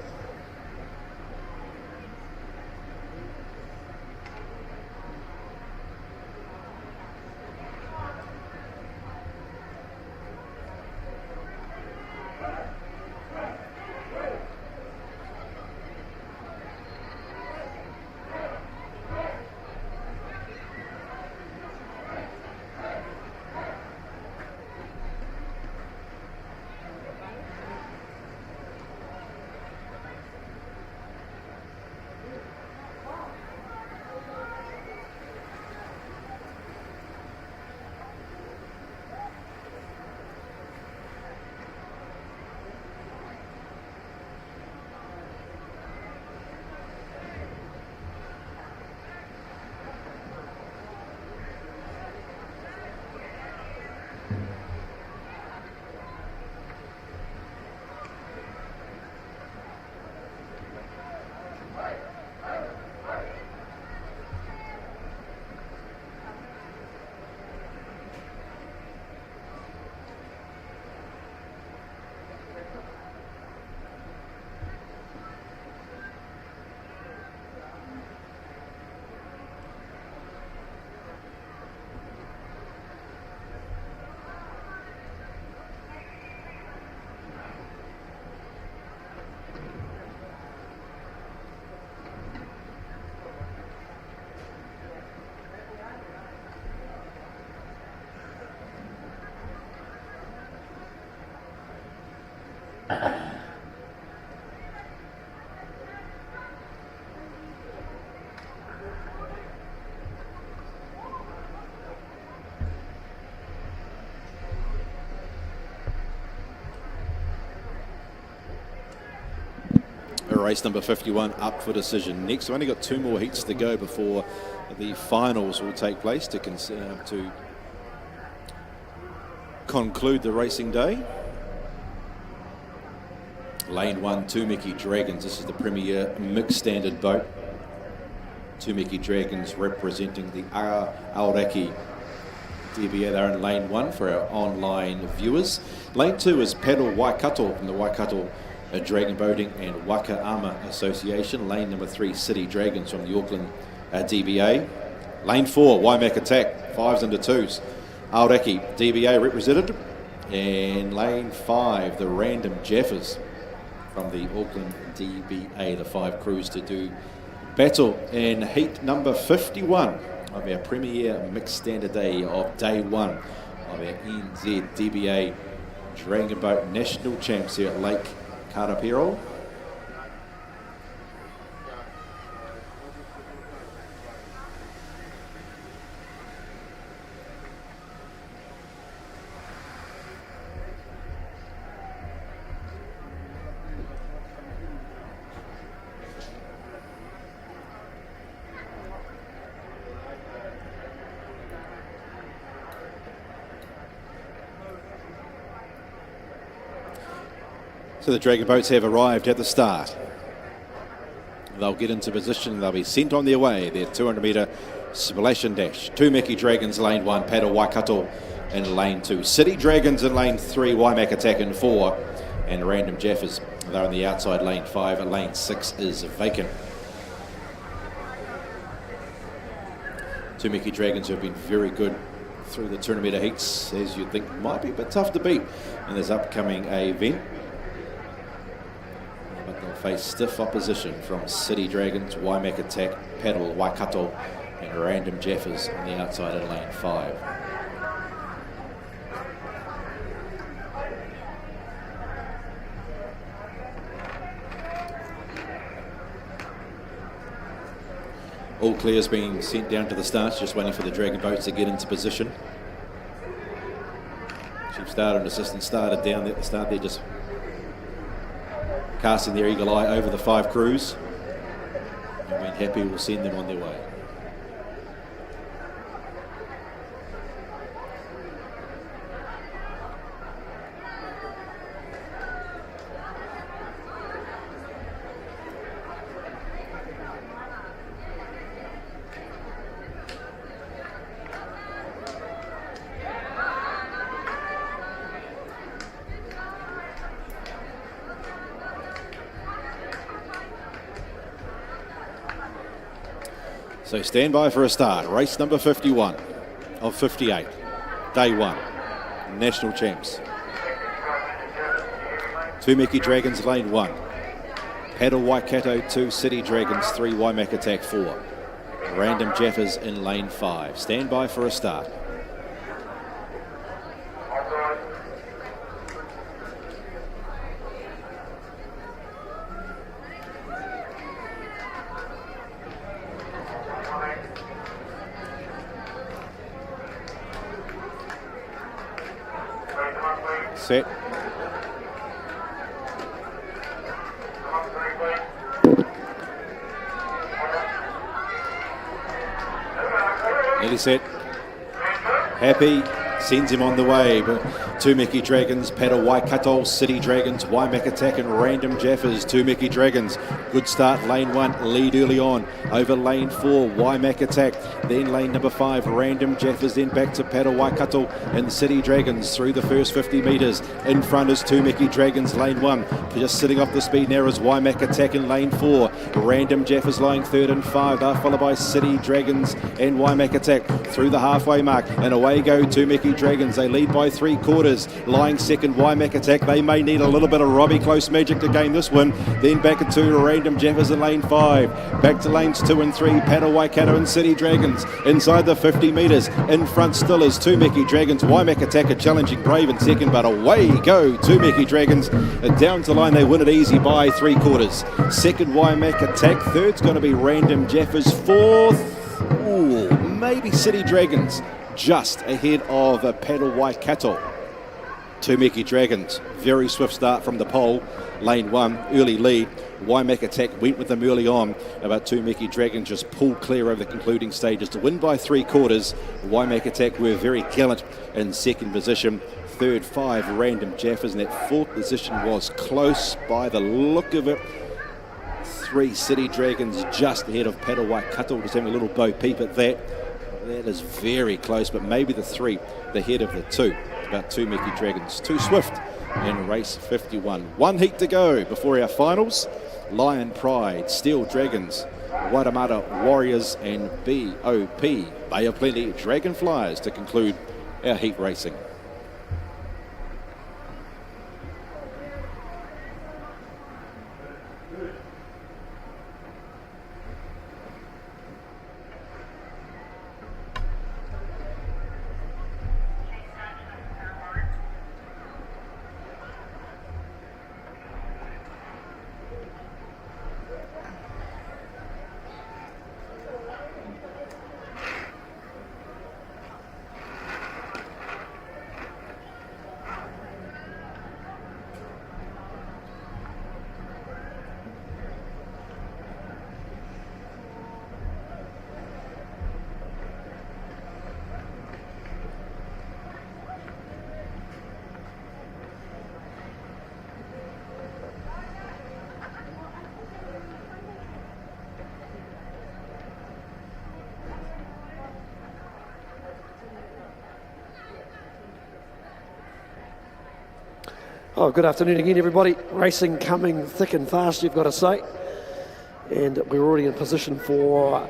race number 51 up for decision. Next, we've only got 2 more heats to go before the finals will take place to conclude the racing day. Lane 1, Tūmiki Dragons. This is the premier mixed standard boat. Tūmiki Dragons representing the Aoraki DBA. They're in lane 1 for our online viewers. Lane 2 is Paddle Waikato from the Waikato Dragon Boating and Waka-ama Association. Lane number 3, City Dragons from the Auckland DBA. Lane 4, Waimak Attack, 5s and 2s. Aoraki DBA represented. And lane 5, the Random Jeffers from the Auckland DBA. The 5 crews to do battle in heat number 51 of our premier mixed standard day of day 1 of our NZDBA Dragon Boat National Champs here at Lake Karapiro. So the Dragon Boats have arrived at the start. They'll get into position, they'll be sent on their way. Their 200-metre splash and dash. Tūmiki Dragons lane 1, Paddle Waikato in lane 2. City Dragons in lane 3, Waimak Attack in 4. And Random Jeffers, they're on the outside lane 5, and lane 6 is vacant. Tūmiki Dragons have been very good through the 200-metre heats, as you'd think might be a bit tough to beat in this upcoming event. But they'll face stiff opposition from City Dragons, Waimak Attack, Paddle Waikato and Random Jeffers on the outside in lane 5. All clear's being sent down to the start, just waiting for the Dragon Boats to get into position. Chief starter and assistant starter down there at the start there, just casting their eagle eye over the 5 crews. And when happy, we'll send them on their way. So stand by for a start. Race number 51 of 58. Day 1. National Champs. Tūmiki Dragons lane 1. Paddle Waikato 2. City Dragons 3. Waimak Attack 4. Random Jeffers in lane 5. Stand by for a start. Set. Nearly set. Happy. Sends him on the way, but Tūmiki Dragons, Paddle Waikato, City Dragons, Waimak Attack and Random Jeffers. Tūmiki Dragons, good start, lane 1, lead early on, over lane 4, Waimak Attack, then lane number 5, Random Jeffers, then back to Paddle Waikato and City Dragons through the first 50 metres. In front is Tūmiki Dragons, lane 1, just sitting off the speed now is Waimak Attack in lane 4, Random Jeffers lying 3rd and 5, they're followed by City Dragons and Waimak Attack through the halfway mark, and away go Tūmiki Dragons. They lead by 3/4. Lying second, Waimak Attack. They may need a little bit of Robbie Close magic to gain this one. Then back to Random Jeffers in lane 5. Back to lanes 2 and 3. Paddle Waikato and City Dragons inside the 50 metres. In front still is Tūmiki Dragons. Waimak Attack are challenging brave in second, but away go Tūmiki Dragons. Down to line, they win it easy by 3/4. Second, Waimak Attack. Third's going to be Random Jeffers. Fourth, maybe City Dragons, just ahead of Paddle Waikato. Tumeki Dragons, very swift start from the pole. Lane 1, early lead. Waimak Attack went with them early on, but Tumeki Dragons just pulled clear over the concluding stages to win by 3/4. Waimak Attack were very gallant in second position. Third, 5 Random Jaffers, and that fourth position was close by the look of it. 3 City Dragons just ahead of Paddle Waikato, just having a little bo peep at that. That is very close, but maybe the 3 the head of the 2. About Tumeki Dragons, too swift in race 51. 1 heat to go before our finals. Lion Pride, Steel Dragons, Waitemata Warriors and BOP, Bay of Plenty Dragonflies to conclude our heat racing. Oh, good afternoon again, everybody. Racing coming thick and fast, you've got to say. And we're already in position for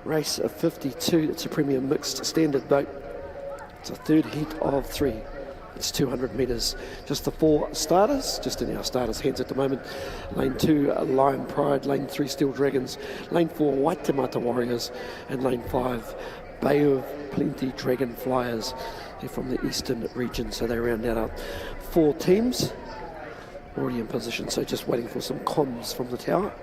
race 52. It's a premium mixed standard boat. It's a third heat of 3. It's 200 metres. Just the 4 starters, just in our starters' hands at the moment. Lane 2, Lion Pride. Lane 3, Steel Dragons. Lane 4, Waitemata Warriors. And Lane 5, Bay of Plenty Dragonflies. They're from the eastern region, so they round out our 4 teams. Already in position, so just waiting for some comms from the tower.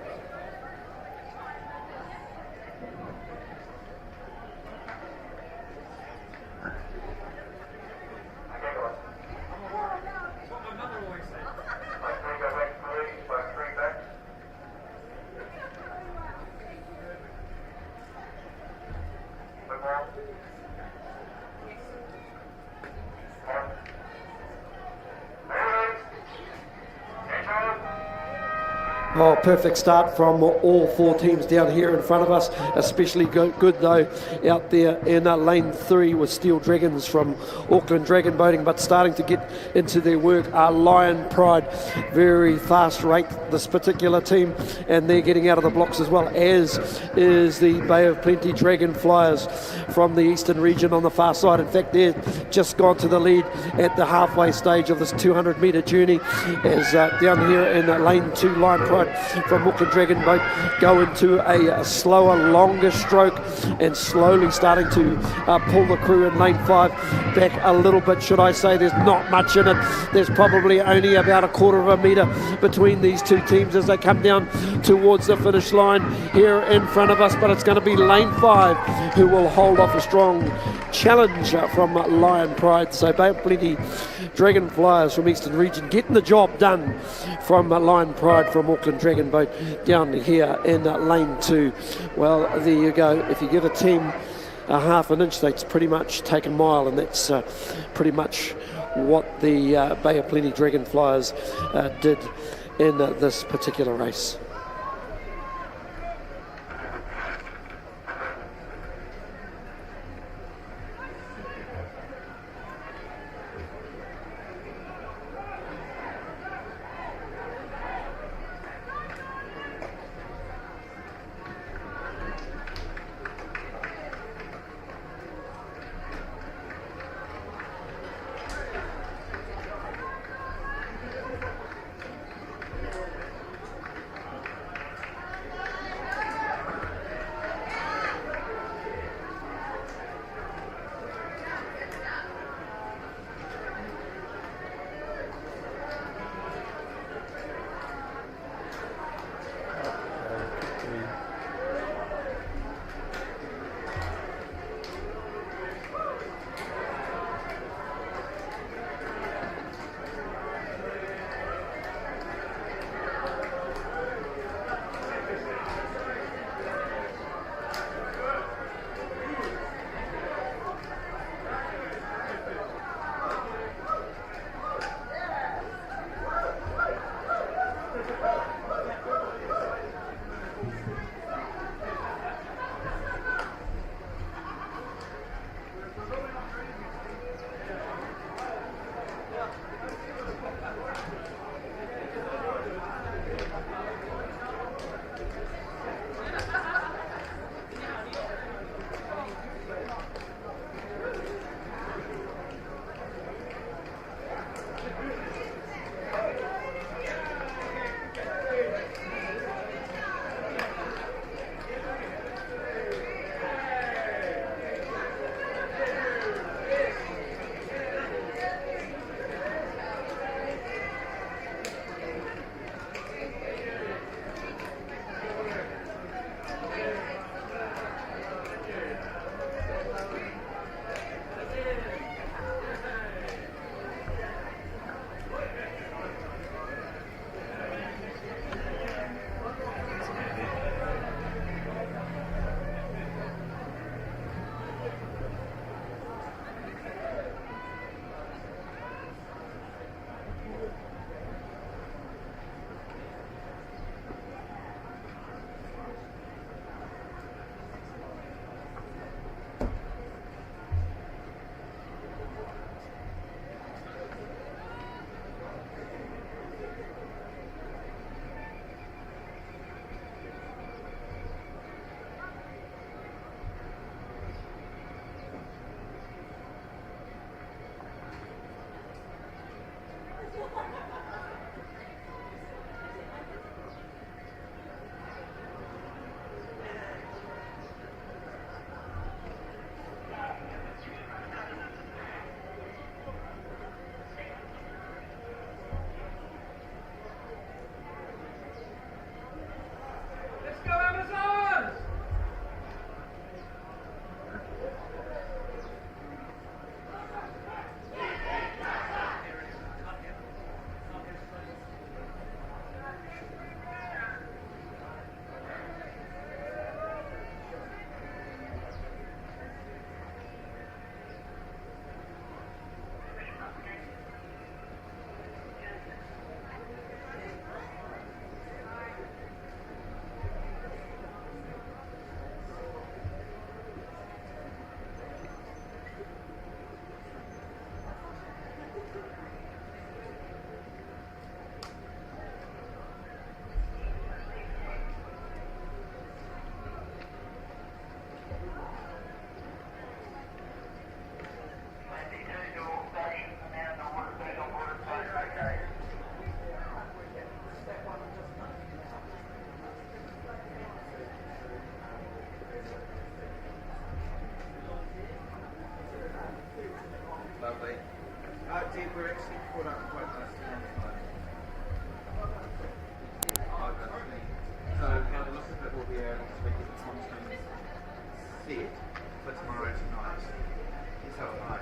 Oh, perfect start from all 4 teams down here in front of us. Especially good though out there in lane 3 with Steel Dragons from Auckland Dragon Boating, but starting to get into their work are Lion Pride. Very fast rate, this particular team, and they're getting out of the blocks as well, as is the Bay of Plenty Dragonflies from the eastern region on the far side. In fact, they're just gone to the lead at the halfway stage of this 200 metre journey, as down here in lane 2, Lion Pride from Auckland Dragon Boat go into a slower, longer stroke, and slowly starting to pull the crew in lane 5 back a little bit, should I say. There's not much in it. There's probably only about a quarter of a metre between these 2 teams as they come down towards the finish line here in front of us, but it's going to be lane 5 who will hold off a strong challenge from Lion Pride. So Bay of Plenty Dragonflies from Eastern Region getting the job done from Lion Pride from Auckland Dragon Boat down here in lane 2. Well, there you go. If you give a team a half an inch, that's pretty much take a mile, and that's pretty much what the Bay of Plenty Dragonflies did in this particular race. set for tomorrow tonight. Let's have a night.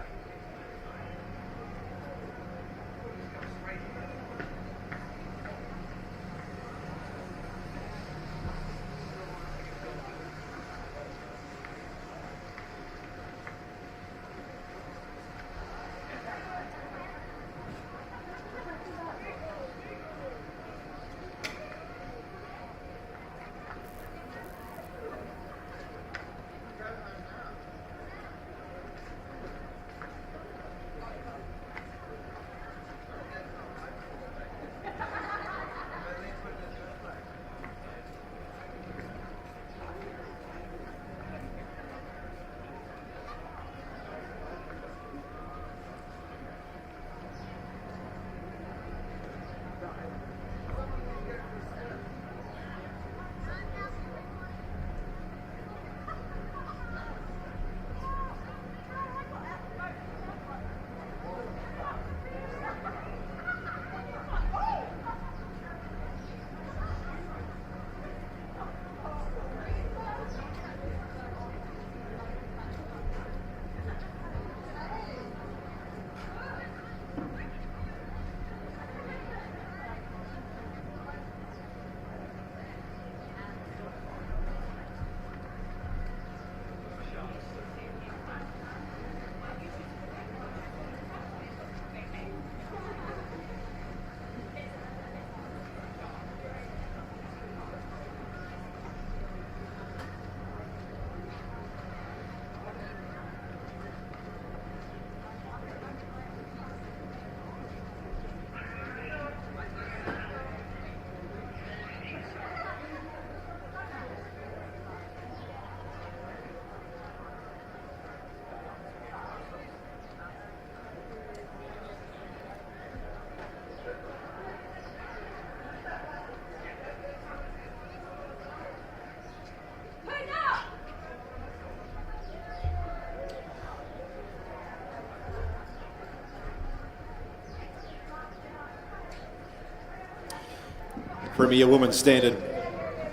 Premier Women's Standard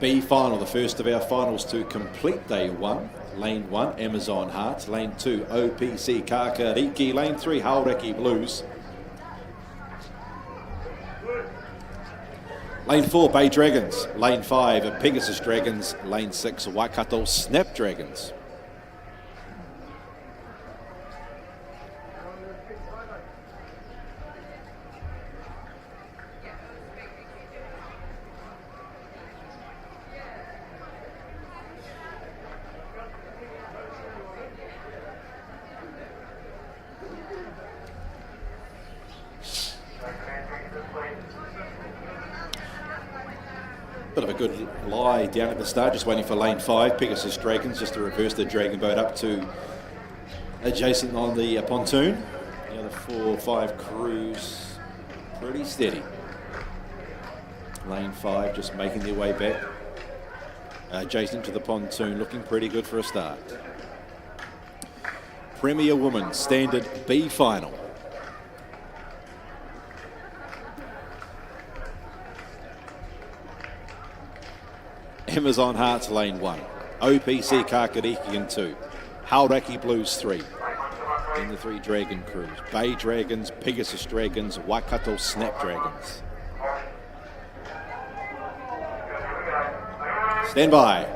B final, the first of our finals to complete day one. Lane 1, Amazon Hearts. Lane 2, OPC Kakariki. Lane 3, Hauraki Blues. Lane 4, Bay Dragons. Lane 5, Pegasus Dragons. Lane 6, Waikato Snapdragons. Bit of a good lie down at the start, just waiting for lane 5, Pegasus Dragons, just to reverse the dragon boat up to adjacent on the pontoon. The other 4 or 5 crews pretty steady. Lane 5 just making their way back adjacent to the pontoon, looking pretty good for a start. Premier Women's Standard B final. Amazon Hearts Lane 1, OPC Kakariki in 2, Hauraki Blues 3, then the 3 Dragon crews, Bay Dragons, Pegasus Dragons, Waikato Snapdragons. Stand by.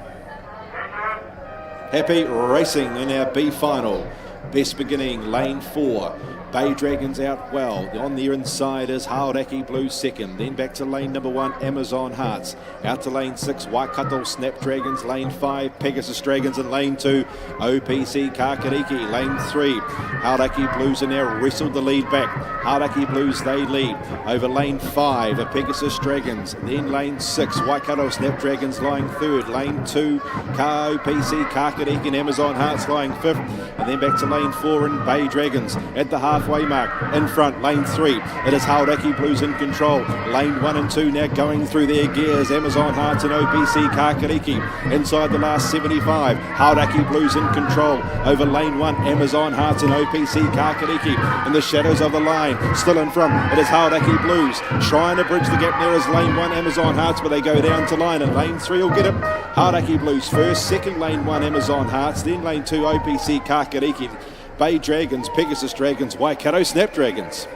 Happy racing in our B final. Best beginning, lane 4. Bay Dragons out well. On the inside is Hauraki Blues second. Then back to lane number 1, Amazon Hearts. Out to lane 6, Waikato Snapdragons. Lane 5, Pegasus Dragons. And lane 2, OPC Kakariki. Lane 3, Hauraki Blues are now wrestled the lead back. Hauraki Blues, they lead. Over lane 5, Pegasus Dragons. Then lane 6, Waikato Snapdragons lying third. Lane 2, OPC Kakariki and Amazon Hearts lying fifth. And then back to lane lane 4 in Bay Dragons at the halfway mark. In front, lane 3, it is Hauraki Blues in control. Lane 1 and 2 now going through their gears. Amazon Hearts and OPC Kakariki inside the last 75. Hauraki Blues in control over lane 1. Amazon Hearts and OPC Kakariki in the shadows of the line. Still in front, it is Hauraki Blues trying to bridge the gap. There is lane 1 Amazon Hearts, but they go down to line, and lane 3 will get it. Hauraki Blues first, second lane 1 Amazon Hearts, then lane 2 OPC Kakariki. Bay Dragons, Pegasus Dragons, Waikato Snapdragons.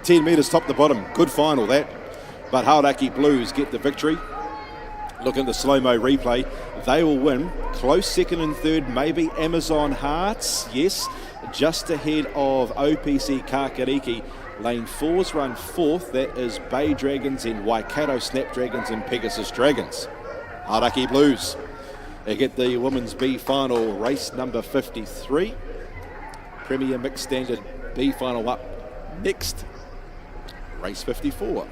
10 metres top to bottom, good final that. But Hauraki Blues get the victory. Look at the slow-mo replay. They will win. Close second and third, maybe Amazon Hearts. Yes, just ahead of OPC Kakariki. Lane 4's run fourth. That is Bay Dragons and Waikato Snapdragons and Pegasus Dragons. Hauraki Blues. They get the Women's B final, race number 53. Premier Mixed Standard B final up next. Race 54.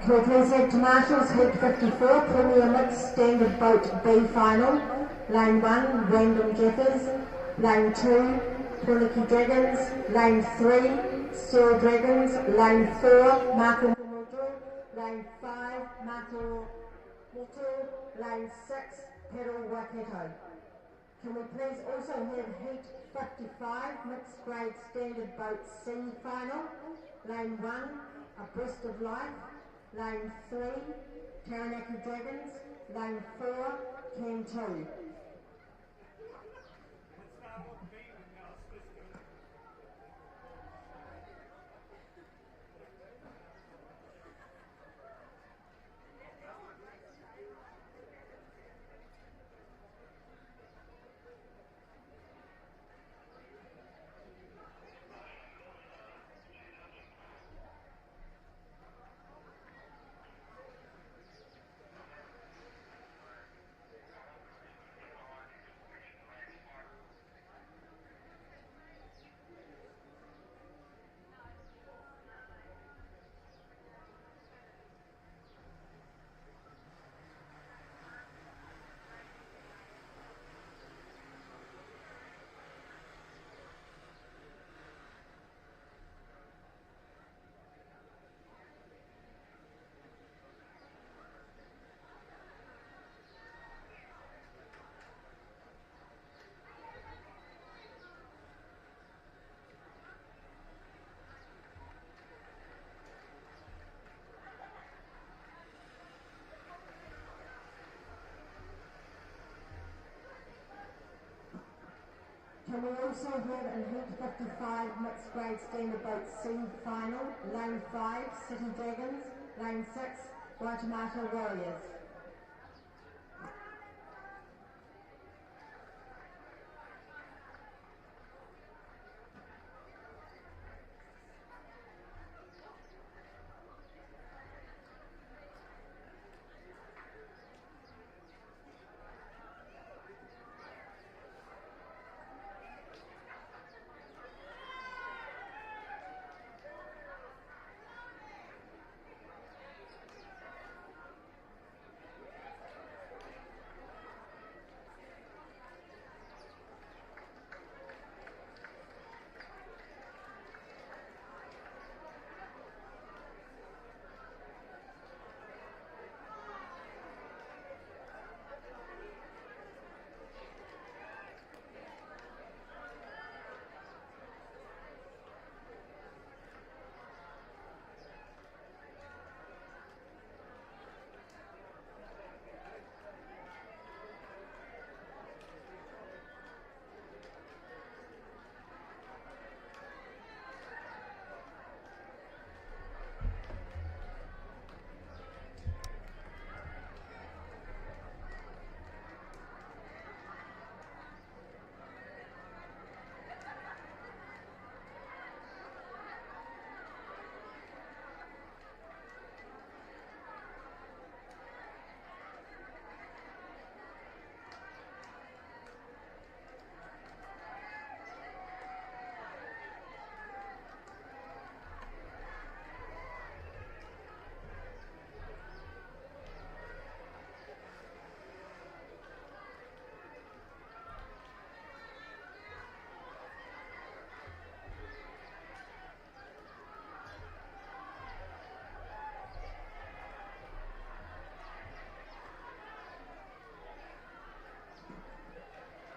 To NZDBA Nationals, Heat 54, Premier Mixed Standard Boat B Final. Lane 1, Random Jeffers. Lane 2, Puniki Dragons. Lane 3, Steel Dragons. Lane 4, Marco Mutu. Lane 5, Marco Mutu. Lane 6, Pedal Waikato. Can we please also have Heat 55, Mixed Grade Standard Boat C Final. Lane 1, Abreast of Life. Lane 3, Taranaki Dragons. Lane 4, Can 2. Can we also have a Heat 55 Mixed Grade Standard Boat C Final, Lane 5, City Dragons, Lane 6, Waitemata Warriors.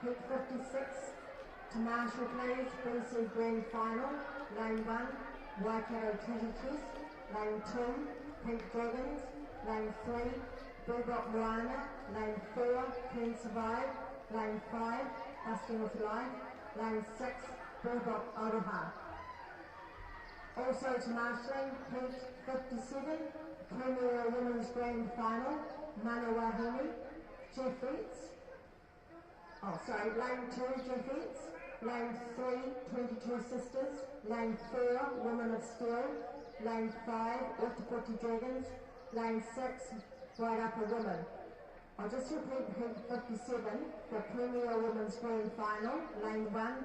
Heat 56 to Marshall please, BC Grand Final, Lane 1, Waikato Treasure Chest, Lane 2, Pink Dragons, Lane 3, Bulldog Moana, Lane 4, Can Survive, Lane 5, Husking with Life, Lane 6, Bulldog Aroha. Also to marshalling, Heat 57, Premier Women's Grand Final, Manawahine, Jeffreys. Lane 2, Jeffreys. Lane 3, 22 Sisters. Lane 4, Women of Steel. Lane 5, Otapoti Dragons. Lane 6, White Upper Women. I'll just repeat Heat 57, the Premier Women's Grand Final. Lane 1,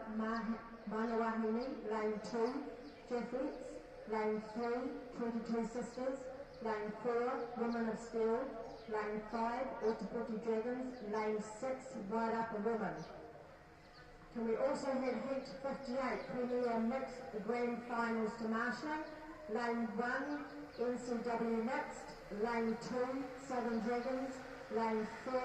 Manawahine. Lane 2, Jeffreys. Lane 3, 22 Sisters. Lane 4, Women of Steel. Lane 5, Otapoti Dragons. Lane 6, White Upper Women. Can we also have Heat 58, Premier Mixed Grand Finals to marshalling. Lane 1, NZDBA Mixed. Lane 2, Southern Dragons. Lane 3,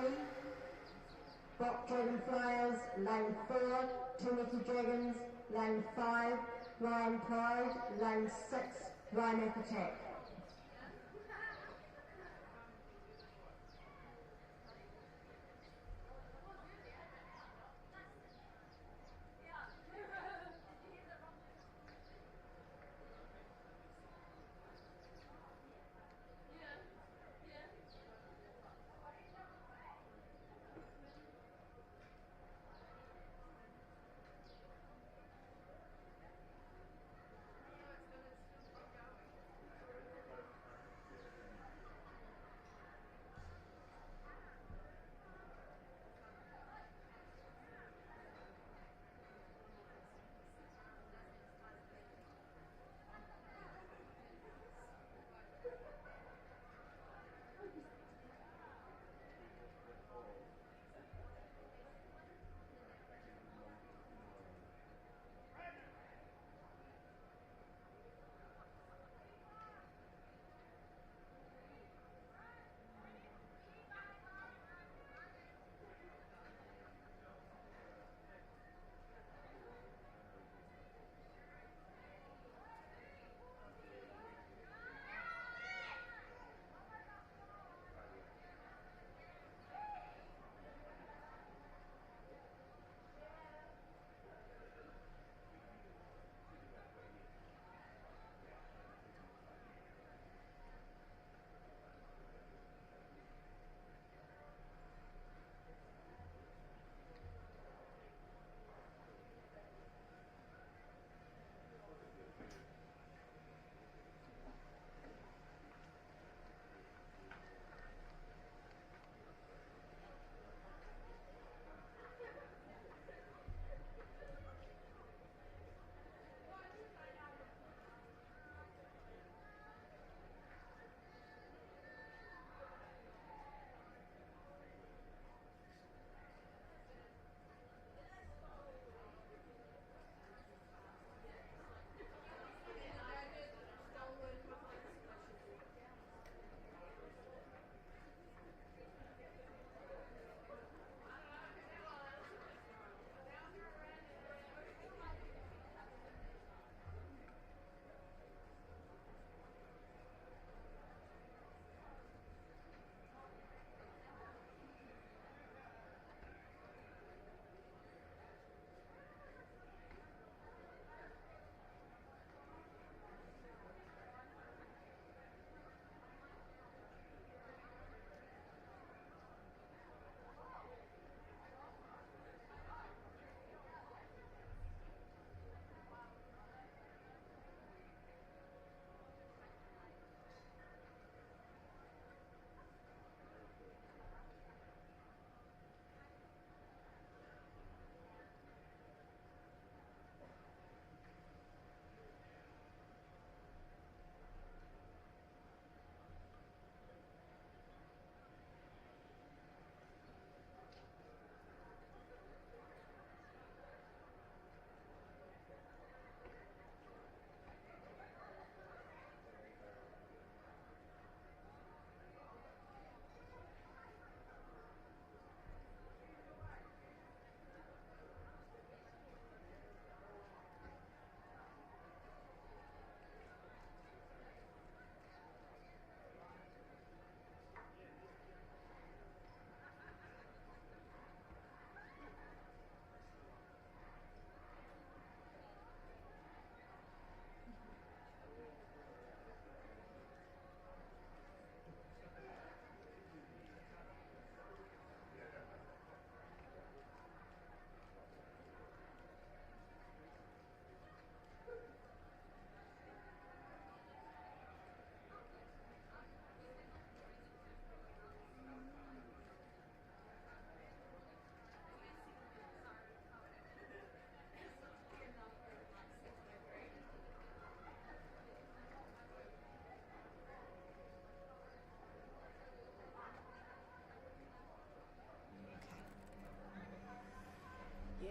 Bok Dragonflyers. Lane 4, Timothy Dragons. Lane 5, Ryan Pride. Lane 6, Rhineck Attack.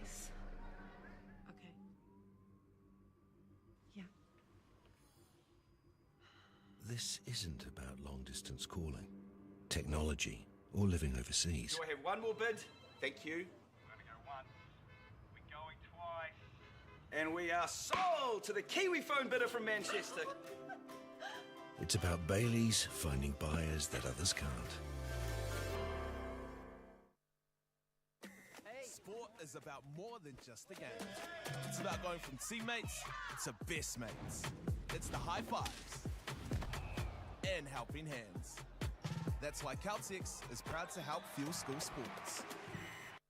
Yes. Okay. Yeah. This isn't about long-distance calling, technology, or living overseas. Do I have one more bid? Thank you. We're going to go once. We're going twice. And we are sold to the Kiwi phone bidder from Manchester. It's about Bailey's finding buyers that others can't. Sport is about more than just a game. It's about going from teammates to best mates. It's the high fives and helping hands. That's why Caltex is proud to help fuel school sports.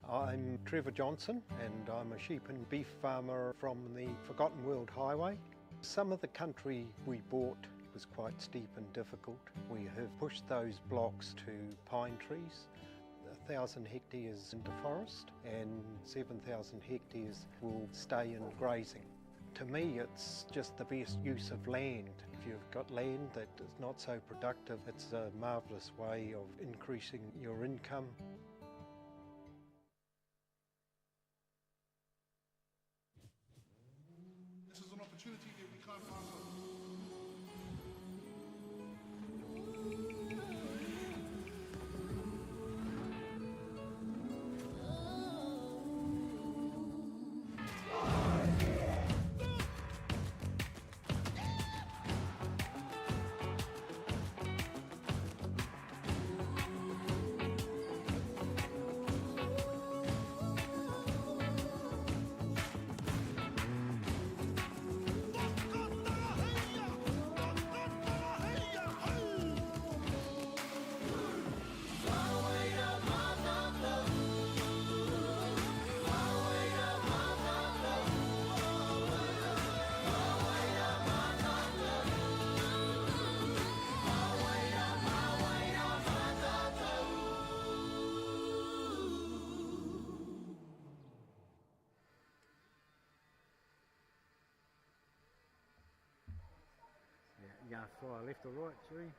I'm Trevor Johnson and I'm a sheep and beef farmer from the Forgotten World Highway. Some of the country we bought was quite steep and difficult. We have pushed those blocks to pine trees. 1,000 hectares into forest and 7,000 hectares will stay in grazing. To me, it's just the best use of land. If you've got land that is not so productive, it's a marvellous way of increasing your income. This is an opportunity that we can't pass on. Yeah, fire left or right, Cherie?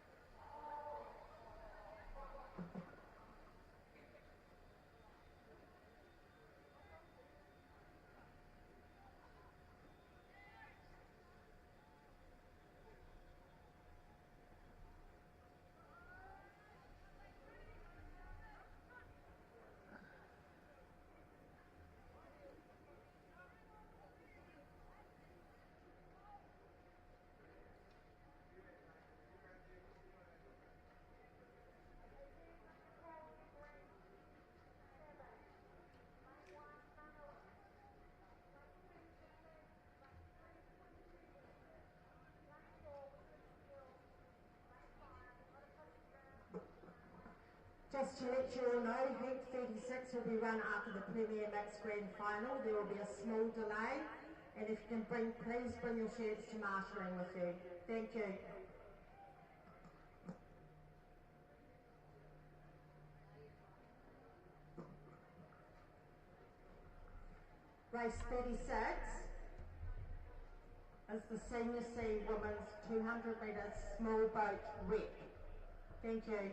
Just to let you all know, Heat 36 will be run after the Premier Max Grand Final. There will be a small delay, and if you can please bring your shirts to marshalling with you. Thank you. Race 36 is the Senior C Women's 200 metres small boat rep. Thank you.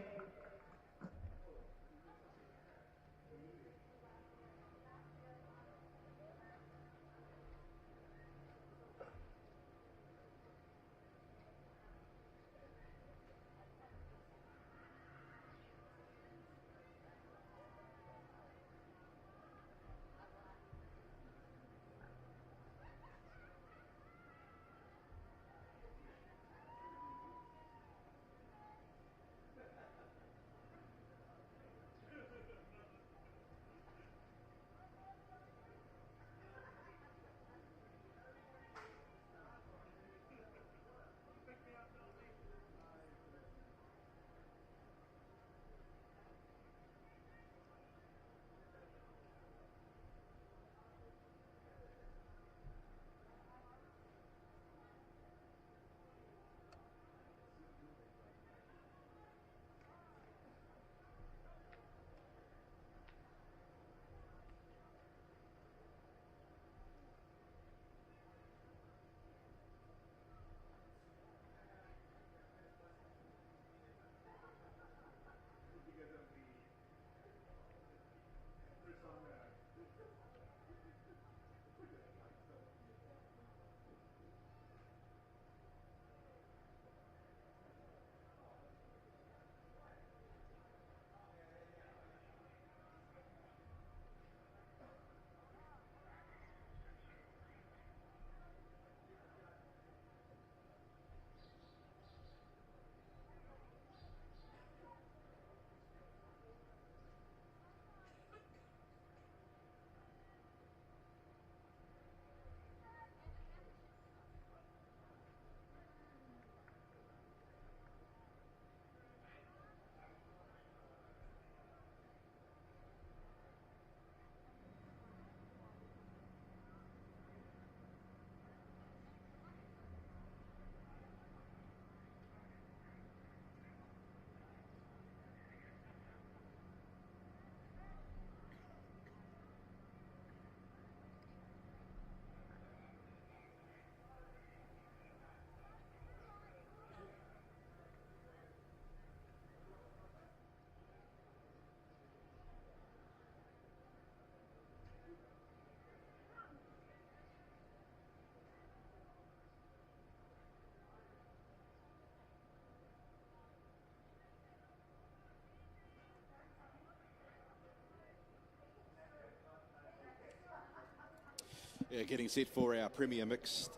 Getting set for our Premier Mixed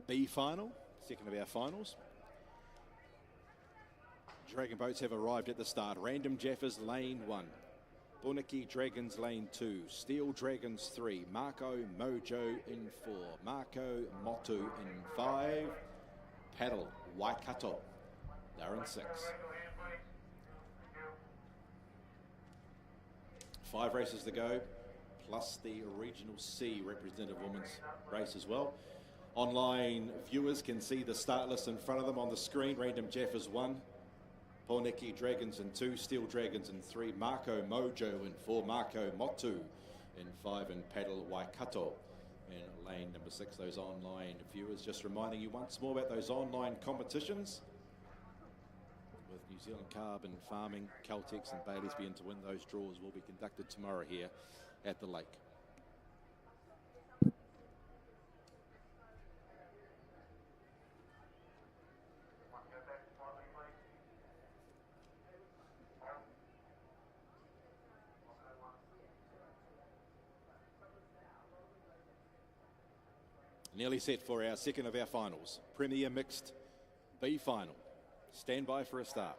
B final, second of our finals. Dragon boats have arrived at the start. Random Jaffers, lane 1. Buniki Dragons, lane 2. Steel Dragons, 3. Marco Mojo in 4. Marco Motu in 5. Paddle Waikato, they're in 6. 5 races to go, plus the Regional C representative women's race as well. Online viewers can see the start list in front of them on the screen. Random Jaffers 1. Poneki Dragons in 2, Steel Dragons in 3, Marco Mojo in 4, Marco Motu in 5, and Paddle Waikato in lane number 6. Those online viewers, just reminding you once more about those online competitions. With New Zealand Carb and Farming, Caltex and Bailey's being to win those draws will be conducted tomorrow here at the lake. Nearly set for our second of our finals, Premier Mixed B final. Stand by for a start.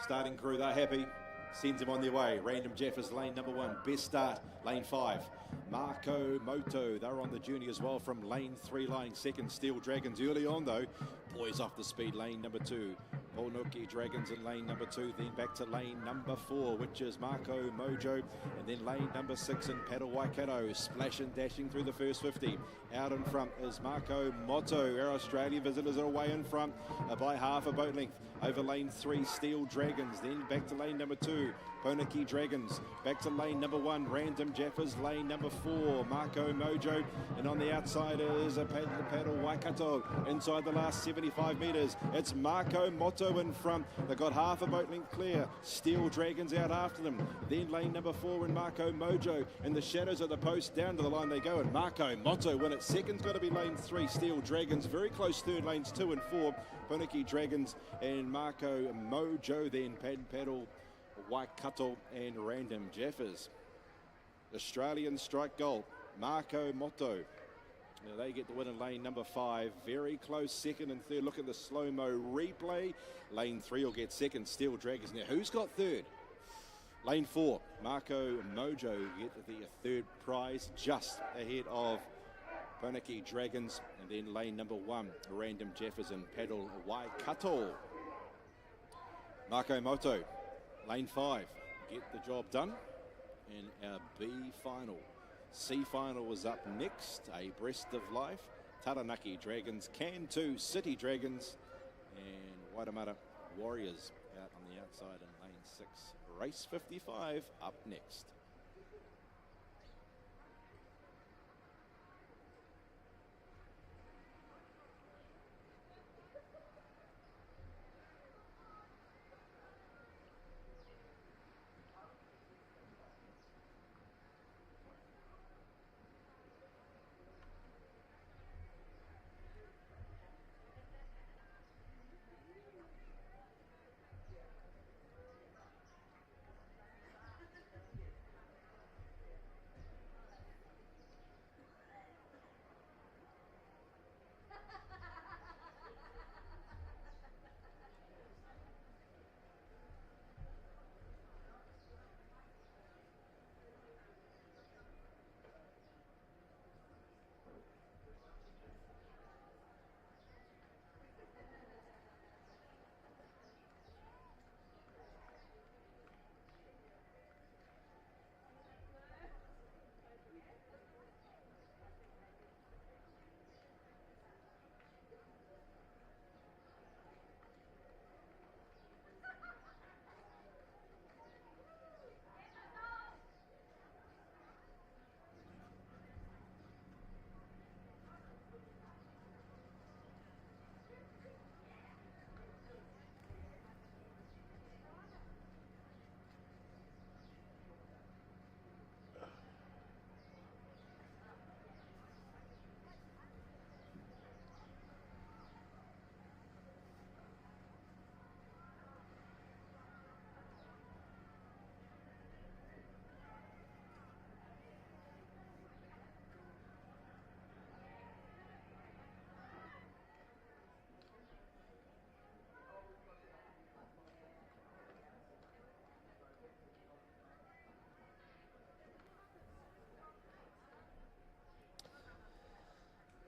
Starting crew, they're happy. Sends them on their way. Random Jaffers, lane number 1. Best start, lane 5. Marco Moto, they're on the journey as well from lane 3, lying second. Steel Dragons early on though. Boys off the speed, lane number 2. Polnoki Dragons in lane number 2, then back to lane number 4, which is Marco Mojo, and then lane number 6 in Paddle Waikato, splashing, dashing through the first 50. Out in front is Marco Moto. Our Australian visitors are away in front by half a boat length. Over lane 3, Steel Dragons, then back to lane number 2, Poneki Dragons, back to lane number 1, Random Jaffers, lane number 4, Marco Mojo, and on the outside is a Paddle Waikato. Inside the last 75 metres, it's Marco Moto in front. They've got half a boat length clear. Steel Dragons out after them. Then lane number 4 and Marco Mojo. In the shadows of the post, down to the line they go, and Marco Moto win it. Second's got to be lane 3, Steel Dragons. Very close third, lanes 2 and 4. Poneki Dragons and Marco Mojo, then Paddle Waikato and Random Jaffers. Australian strike goal, Marco Moto. Now they get the win in lane number 5. Very close second and third. Look at the slow-mo replay. Lane 3 will get second, Steel Dragons. Now who's got third? Lane 4, Marco Mojo get the third prize, just ahead of Poneki Dragons. And then lane number 1, Random Jaffers and Paddle Waikato. Marco Moto, lane 5, get the job done in our B final. C final was up next, a Breast of Life, Taranaki Dragons, Can2 City Dragons, and Waitemata Warriors out on the outside in lane 6. Race 55 up next.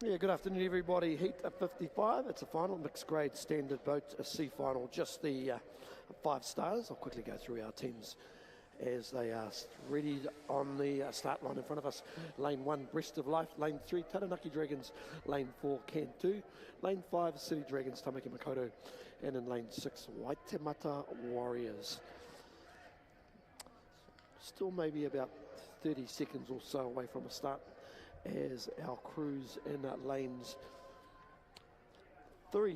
Yeah, good afternoon, everybody. Heat 55. It's a final mixed grade standard boat, a C final, just the 5 stars. I'll quickly go through our teams as they are ready on the start line in front of us. Lane 1, Breast of Life. Lane 3, Taranaki Dragons. Lane 4, Can2. Lane 5, City Dragons, Tamaki Makoto. And in lane 6, Waitemata Warriors. Still maybe about 30 seconds or so away from a start as our crews in lanes 3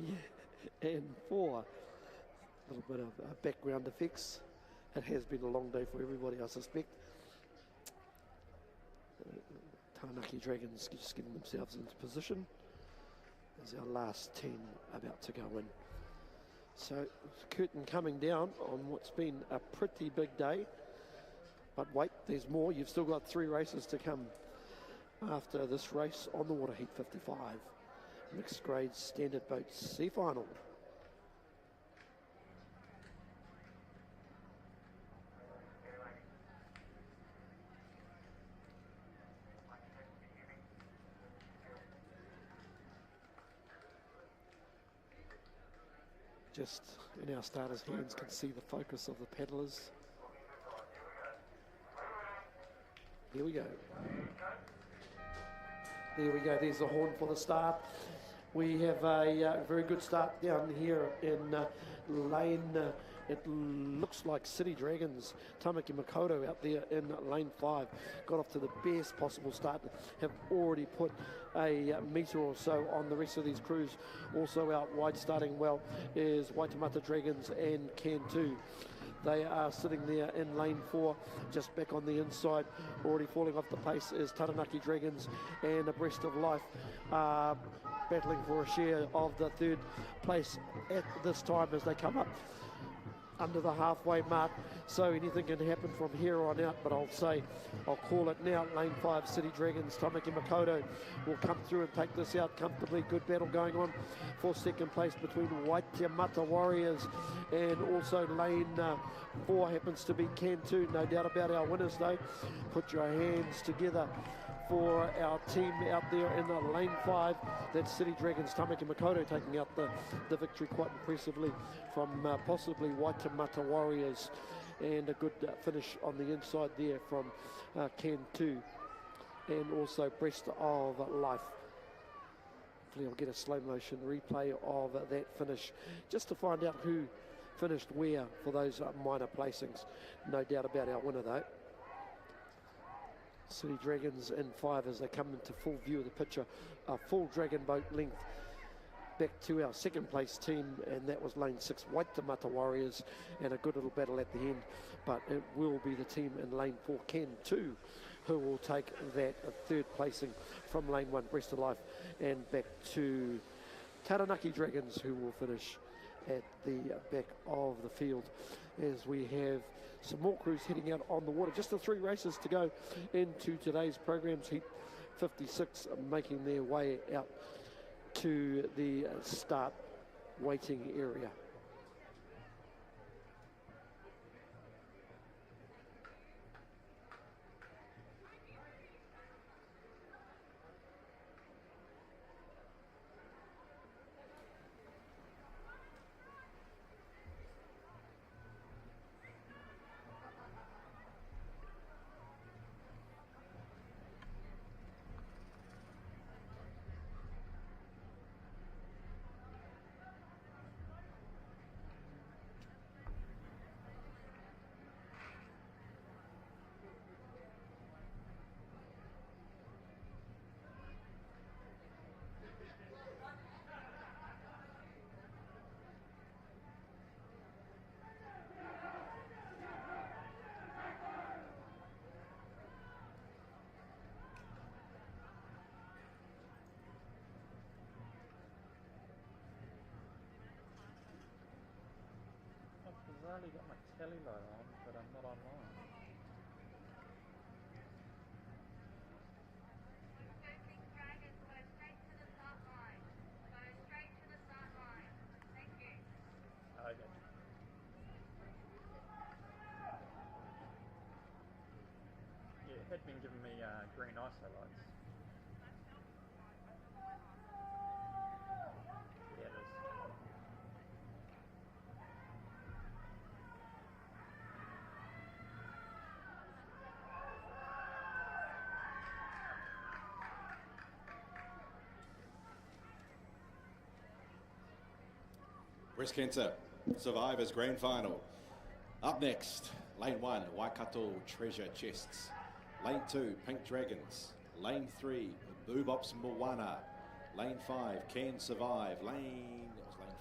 and 4. A little bit of background effects. It has been a long day for everybody, I suspect. Taranaki Dragons just getting themselves into position as our last team about to go in. So, curtain coming down on what's been a pretty big day. But wait, there's more. You've still got 3 races to come after this race on the water, Heat 55. Mixed grade standard boat C final. Just in our starters' hands can see the focus of the paddlers. Here we go. There we go, there's the horn for the start. We have a very good start down here in lane, it looks like City Dragons, Tamaki Makoto out there in lane 5. Got off to the best possible start, have already put a metre or so on the rest of these crews. Also out wide starting well is Waitemata Dragons and Can2. They are sitting there in lane 4, just back on the inside. Already falling off the pace is Taranaki Dragons and a Breast of Life battling for a share of the 3rd place at this time as they come up under the halfway mark. So anything can happen from here on out, but I'll call it now. Lane 5, City Dragons, Tamaki Makoto will come through and take this out comfortably. Good battle going on for 2nd place between Waitemata Warriors and also lane 4 happens to be Can2. No doubt about our winners though. Put your hands together for our team out there in the lane 5. That's City Dragons, Tamaki Makoto taking out the victory quite impressively from possibly Waitemata Warriors. And a good finish on the inside there from Can2 and also Breast of Life. Hopefully I'll get a slow motion replay of that finish just to find out who finished where for those minor placings. No doubt about our winner though. City Dragons in 5 as they come into full view of the picture. A full dragon boat length back to our 2nd place team, and that was lane 6, Waitemata Warriors, and a good little battle at the end. But it will be the team in lane 4, Can2, who will take that 3rd placing from lane 1, Breast of Life, and back to Taranaki Dragons, who will finish at the back of the field as we have some more crews heading out on the water. Just the 3 races to go into today's programs. Heat 56 making their way out to the start waiting area. I've already got my telly light on, but I'm not online. Okay. Yeah, it had been giving me green ISO lights. Breast Cancer Survivors Grand Final. Up next, Lane 1, Waikato Treasure Chests. Lane 2, Pink Dragons. Lane 3, Boobops Moana. Lane 5, Can Survive. Lane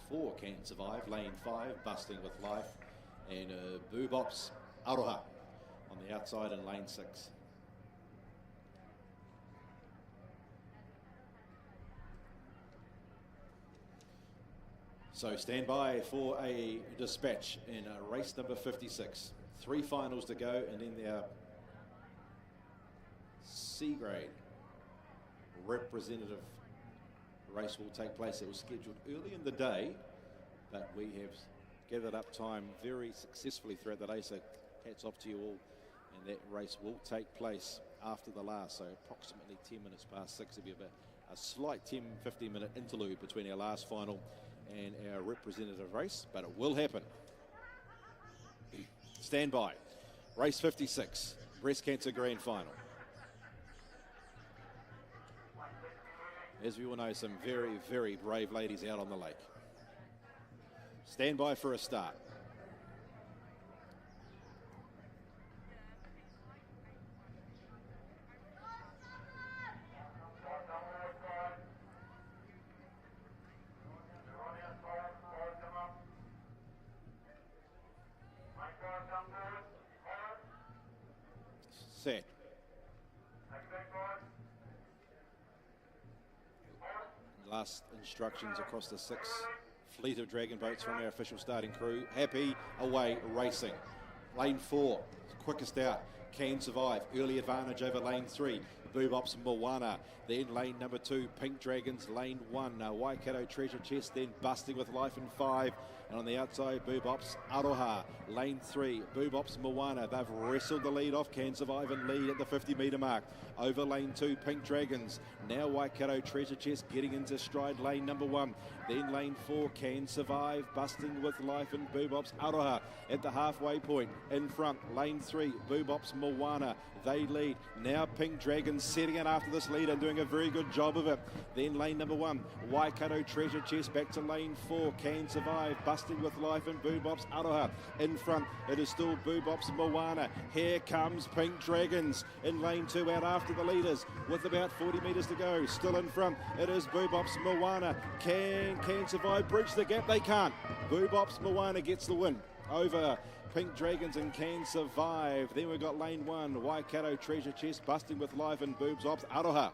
4, Can Survive. Lane 5, Busting with Life. And Boobops Aroha on the outside in Lane 6. So stand by for a dispatch in race number 56. 3 finals to go, and then their C grade representative race will take place. It was scheduled early in the day, but we have gathered up time very successfully throughout the day, so hats off to you all. And that race will take place after the last, so approximately 10 minutes past 6. There'll be about a slight 10-15 minute interlude between our last final and our representative race, but it will happen. Stand by. Race 56, Breast Cancer Grand Final. As we all know, some very, very brave ladies out on the lake. Stand by for a start. Set. Last instructions across the 6 fleet of dragon boats from our official starting crew. Happy, away, racing. Lane 4, quickest out. Can Survive, early advantage over lane 3. Boobops Moana. Then lane number 2, Pink Dragons. Lane 1, Waikato Treasure Chest. Then Busting with Life in 5. And on the outside, Boobops Aroha. Lane 3, Boobops Moana. They've wrestled the lead off. Can Survive and lead at the 50-metre mark. Over lane 2, Pink Dragons. Now Waikato Treasure Chest getting into stride. Lane number 1. Then lane 4, Can Survive. Busting with Life and Boobops Aroha at the halfway point. In front, lane 3, Boobops Moana. They lead. Now Pink Dragons setting it after this lead and doing a very good job of it. Then lane number 1, Waikato Treasure Chest back to lane 4, Can Survive, Busting with Life and Boobops Aroha. In front, it is still Boobops Moana. Here comes Pink Dragons in lane 2 out after the leaders with about 40 metres to go. Still in front, it is Boobops Moana. Can Survive bridge the gap? They can't. Boobops Moana gets the win over Pink Dragons and Can Survive. Then we've got lane 1, Waikato Treasure Chest, Busting with Life and Boobops Aroha.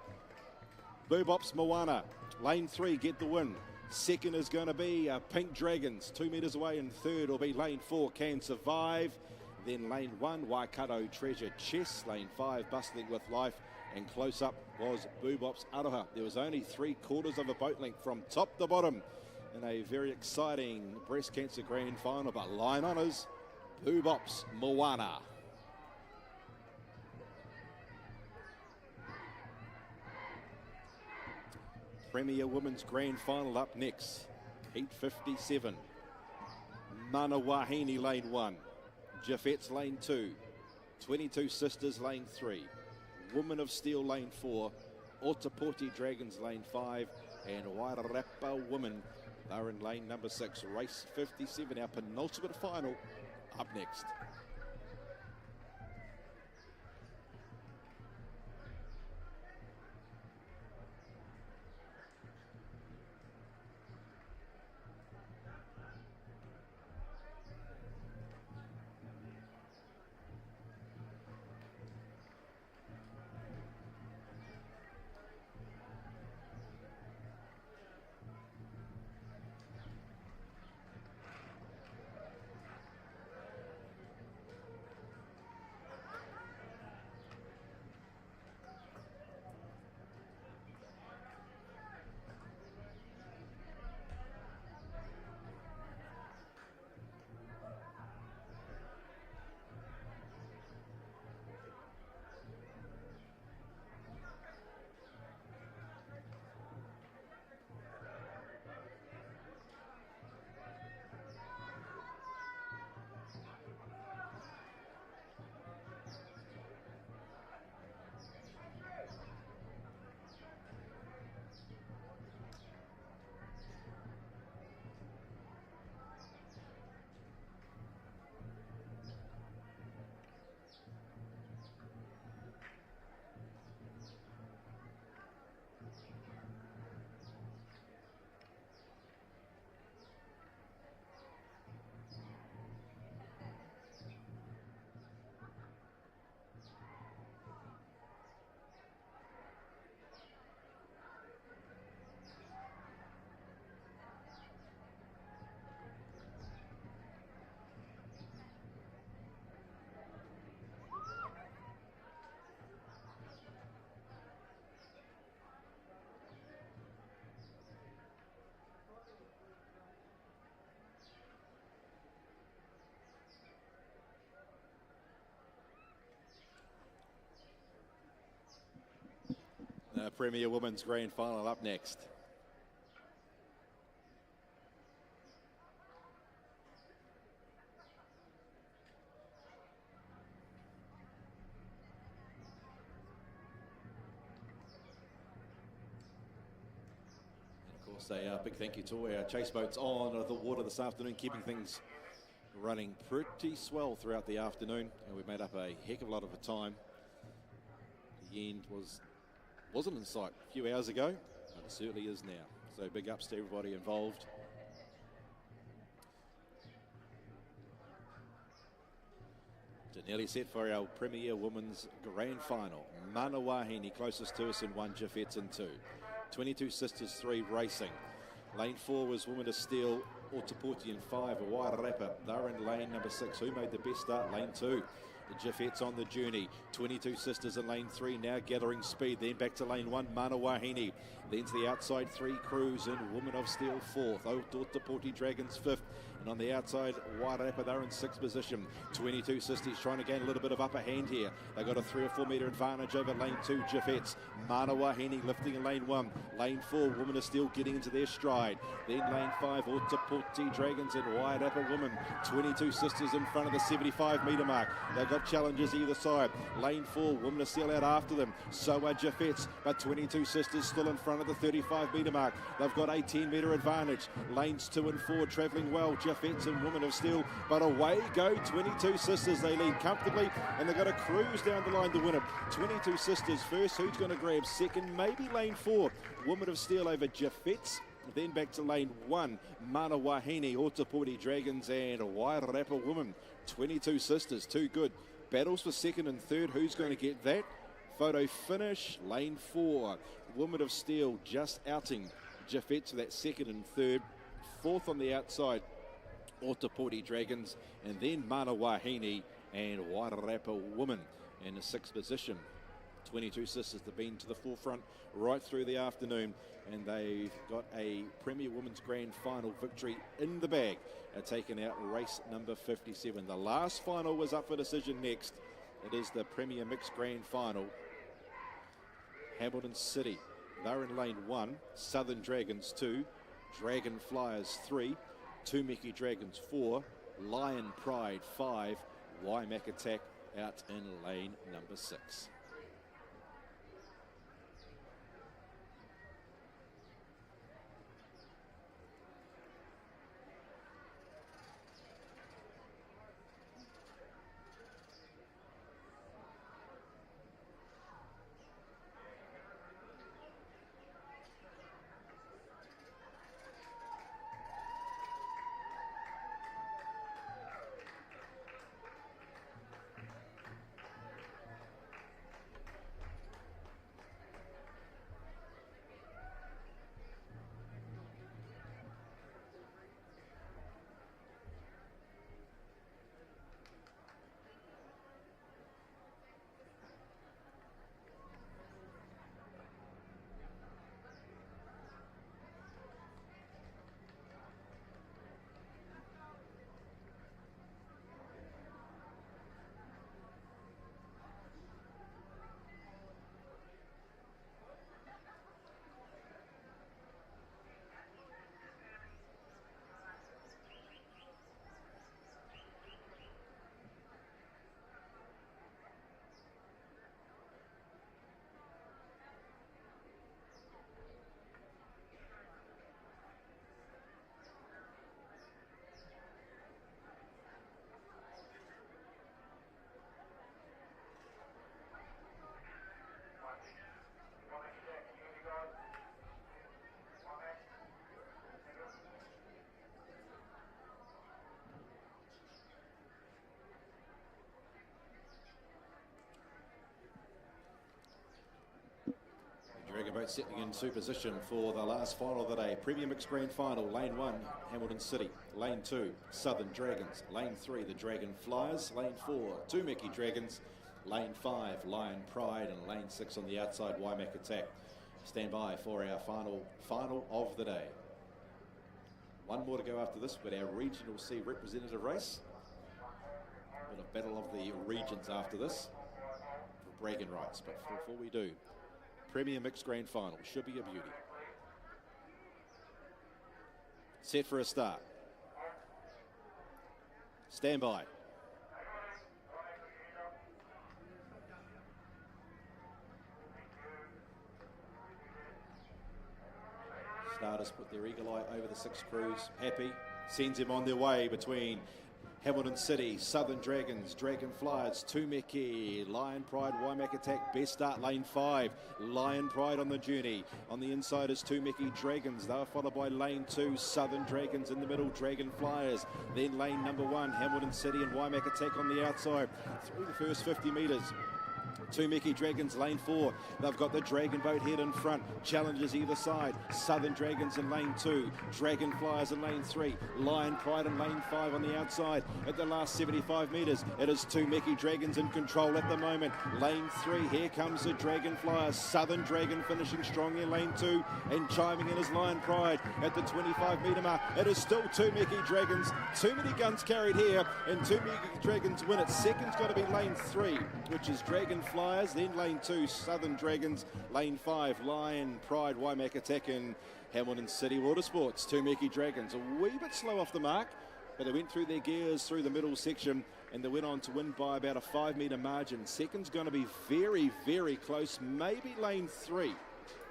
Boobops Moana. Lane 3 get the win. Second is going to be Pink Dragons, 2 metres away, and third will be lane 4, Can Survive. Then lane 1, Waikato Treasure Chest. Lane 5, Busting with Life. And close up was Boobops Aroha. There was only 3/4 of a boat length from top to bottom in a very exciting Breast Cancer Grand Final, but line honours, Boobops Moana. Premier Women's Grand Final up next. Heat 57. Manawahine lane 1. Jaffette's lane 2. 22 Sisters lane 3. Woman of Steel lane 4. Otapoti Dragons lane 5. And Wairarapa Women are in lane number 6. Race 57, our penultimate final, up next. Premier Women's Grand Final up next. A big thank you to our chase boats on the water this afternoon, keeping things running pretty swell throughout the afternoon, and we've made up a heck of a lot of the time. The end wasn't in sight a few hours ago, but it certainly is now. So big ups to everybody involved. Nearly set for our Premier Women's Grand Final. Mana Wahine closest to us in 1, Jaffets in 2. 22 Sisters 3 racing. Lane 4 was Women of Steel, Ōtepoti in 5, Wairarapa. They're in lane number 6. Who made the best start? Lane 2. The Jaffets on the journey. 22 Sisters in lane 3 now gathering speed. Then back to lane 1, Mana Wahine. Then to the outside 3 Crews and Women of Steel 4th. Ōtepoti Dragons 5th. And on the outside, Wairarapa, they're in 6th position. 22 Sisters trying to gain a little bit of upper hand here. They got a 3 or 4 metre advantage over lane 2, Jaffets. Mana Wahine lifting in lane 1. Lane 4, Women of Steel getting into their stride. Then lane 5, Ōtepoti Dragons and Wairarapa Women. 22 Sisters in front of the 75 metre mark. They've got challenges either side. Lane 4, Women of Steel out after them. So are Jaffets, but 22 Sisters still in front of the 35 metre mark. They've got a 10 metre advantage. Lanes 2 and 4 travelling well. Jaffets and Women of Steel, but away go 22 Sisters. They lead comfortably, and they've got to cruise down the line to win it. 22 Sisters first. Who's going to grab second? Maybe lane 4, Women of Steel over Jaffets. Then back to lane 1, Mana Wahine, Ōtepoti Dragons and Wairarapa Women. 22 Sisters, too good. Battles for second and third. Who's going to get that? Photo finish, lane 4, Women of Steel just outing Jaffets for that second and third. 4th on the outside, Ōtepoti Dragons, and then Mana Wahine and Wairarapa Women in the 6th position. 22 Sisters have been to the forefront right through the afternoon, and they've got a Premier Women's Grand Final victory in the bag, taking out race number 57. The last final was up for decision next. It is the Premier Mixed Grand Final. Hamilton City, they're in lane 1, Southern Dragons 2, Dragon Flyers 3, Tumeki Dragons 4, Lion Pride 5, Waimak Attack out in lane number 6. Dragon boat settling into position for the last final of the day. Premier Mixed Grand Final, lane 1, Hamilton City. Lane 2, Southern Dragons. Lane 3, the Dragon Flyers. Lane 4, Tumeki Dragons. Lane 5, Lion Pride. And lane 6 on the outside, Waimak Attack. Stand by for our final of the day. One more to go after this with our Regional C representative race. Bit of battle of the regions after this for bragging rights. But before we do, Premier Mixed Grand Final. Should be a beauty. Set for a start. Stand by. Starters put their eagle eye over the 6 crews. Happy sends him on their way between Hamilton City, Southern Dragons, Dragonflyers, Tumeki, Lion Pride, Waimak Attack, best start, lane 5. Lion Pride on the journey. On the inside is Tumeki Dragons. They are followed by lane 2, Southern Dragons in the middle, Dragonflyers. Then lane number 1, Hamilton City and Waimak Attack on the outside. Through the first 50 metres. Tumeki Dragons, lane 4. They've got the Dragon Boat head in front. Challenges either side. Southern Dragons in lane 2. Dragonflyers in lane 3. Lion Pride in lane 5 on the outside. At the last 75 metres, it is Tumeki Dragons in control at the moment. Lane 3, here comes the Dragonflyers. Southern Dragon finishing strong in lane 2 and chiming in as Lion Pride at the 25 metre mark. It is still Tumeki Dragons. Too many guns carried here, and Tumeki Dragons win it. Second's got to be lane 3, which is Dragonflyers. Then lane 2, Southern Dragons. Lane 5, Lion Pride, Waimak Attack and Hamilton City Watersports. Tumeki Dragons a wee bit slow off the mark, but they went through their gears through the middle section and they went on to win by about a 5 metre margin. Second's going to be very, very close. Maybe lane 3.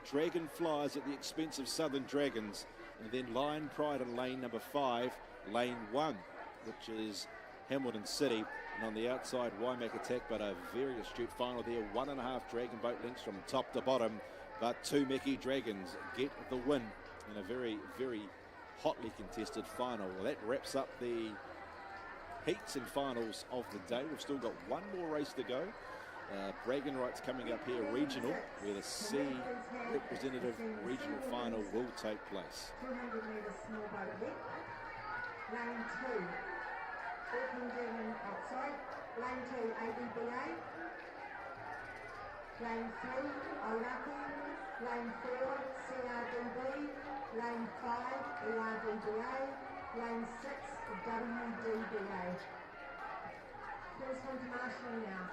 Dragonflyers at the expense of Southern Dragons. And then Lion Pride in lane number 5. Lane 1, which is Hamilton City. And on the outside, Waimak Attack, but a very astute final there. 1.5 Dragon Boat links from top to bottom. But Tumeki Dragons get the win in a very, very hotly contested final. Well, that wraps up the heats and finals of the day. We've still got one more race to go. Bragging Rights coming up here, regional, where the C representative regional final will take place. 200 metres small boat heat. Lane 2. Auckland Dragon outside. Lane 2, ADBA. Lane 3, Auraki. Lane 4, CRDB. Lane 5, ERDBA. Lane 6, WDBA. First one to marshalling now.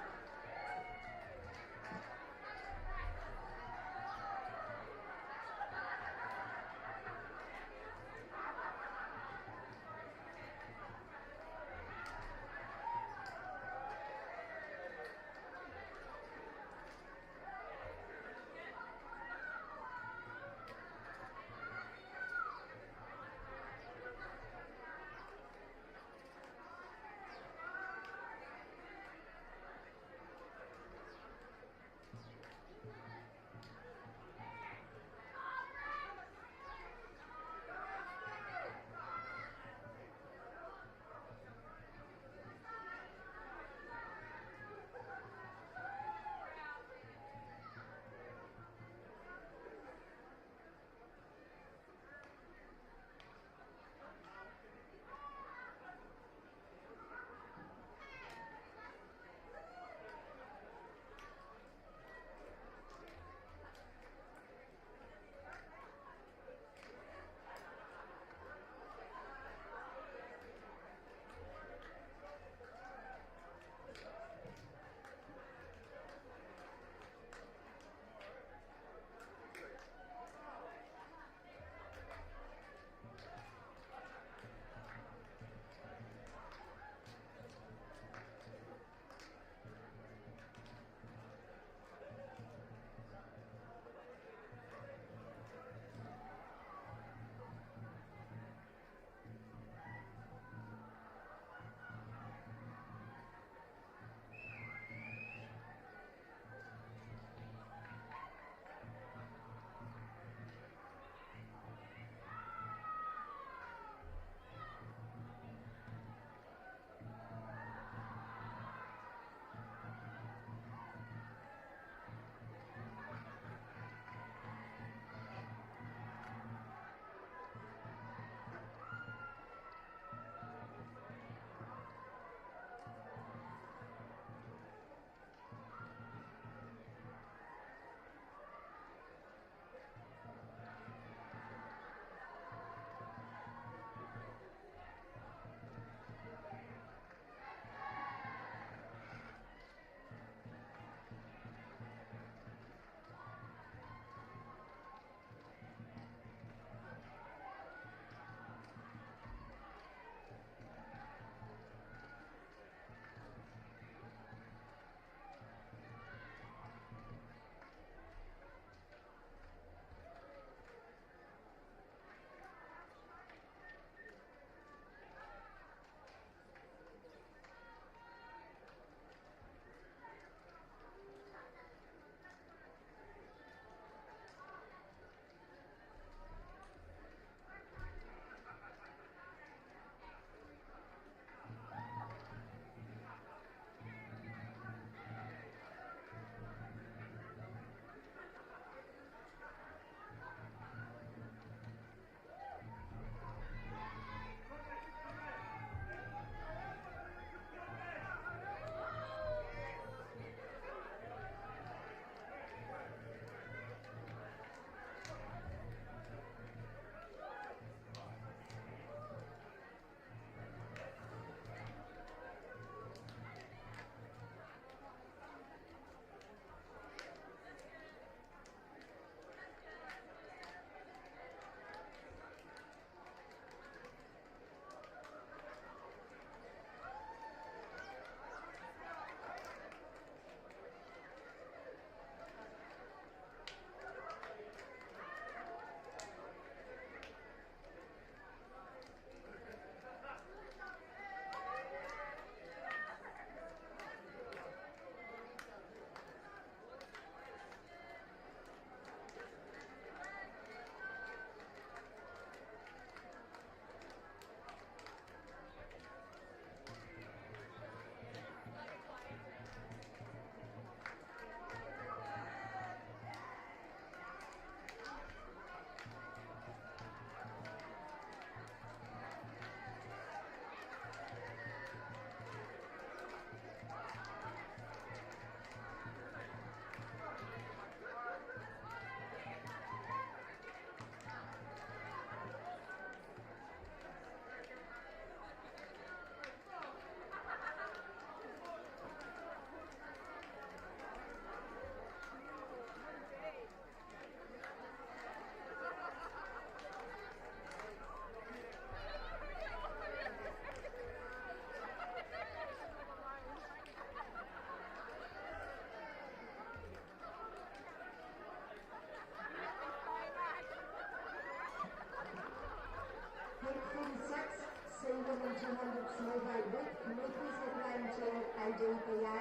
Prometheus with lane 2 ADBA,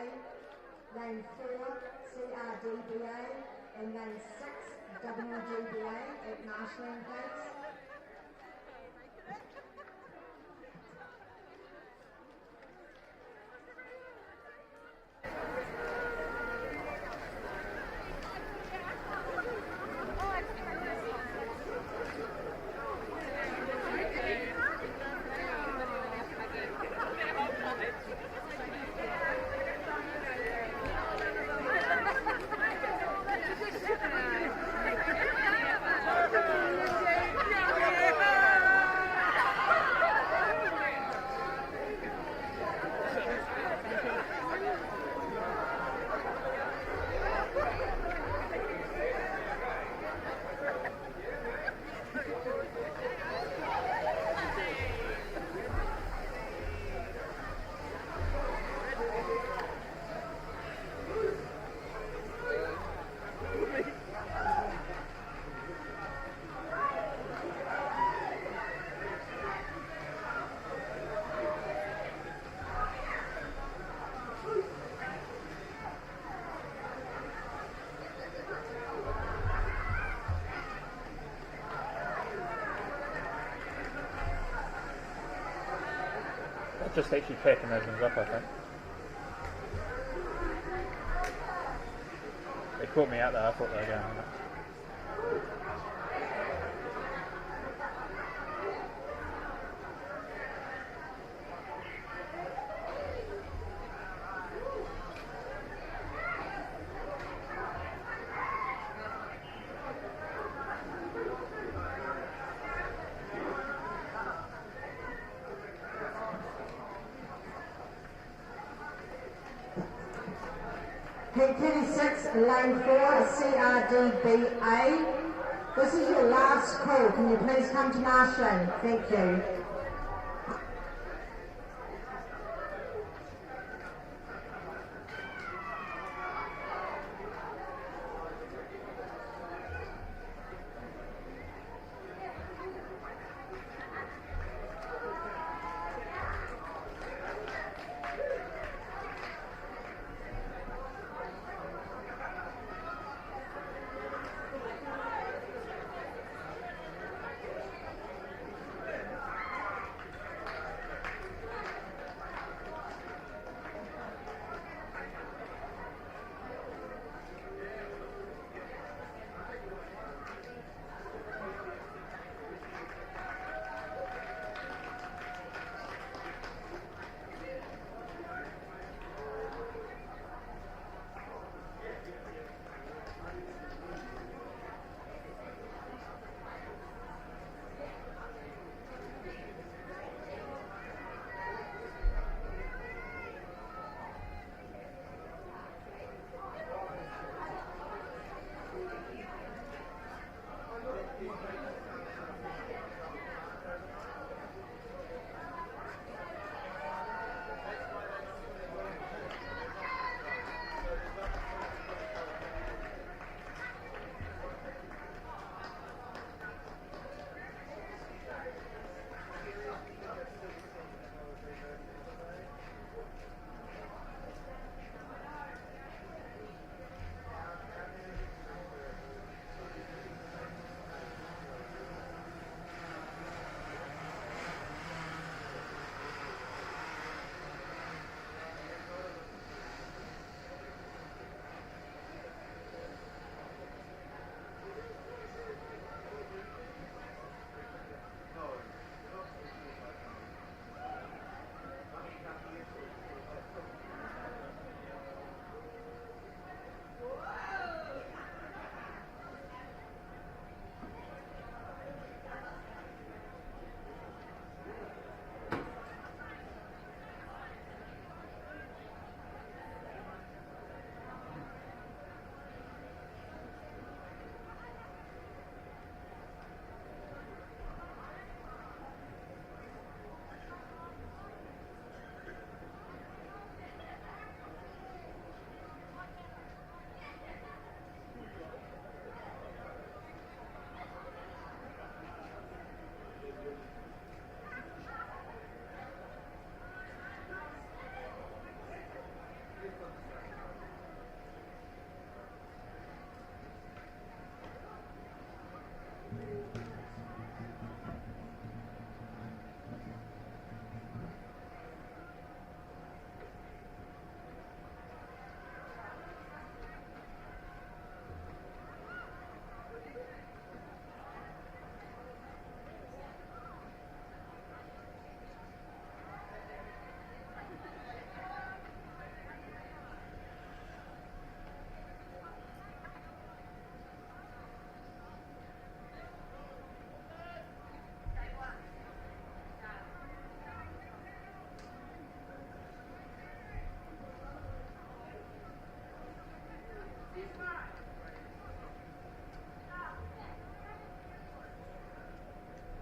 lane 4 CRDBA, and lane 6 WDBA at marshalling plates. Just actually packing those ones up, I think. They caught me out there, I thought they were going on. Heat 36, lane 4, CRDBA. This is your last call. Can you please come to marshalling? Thank you.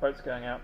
Boats going out.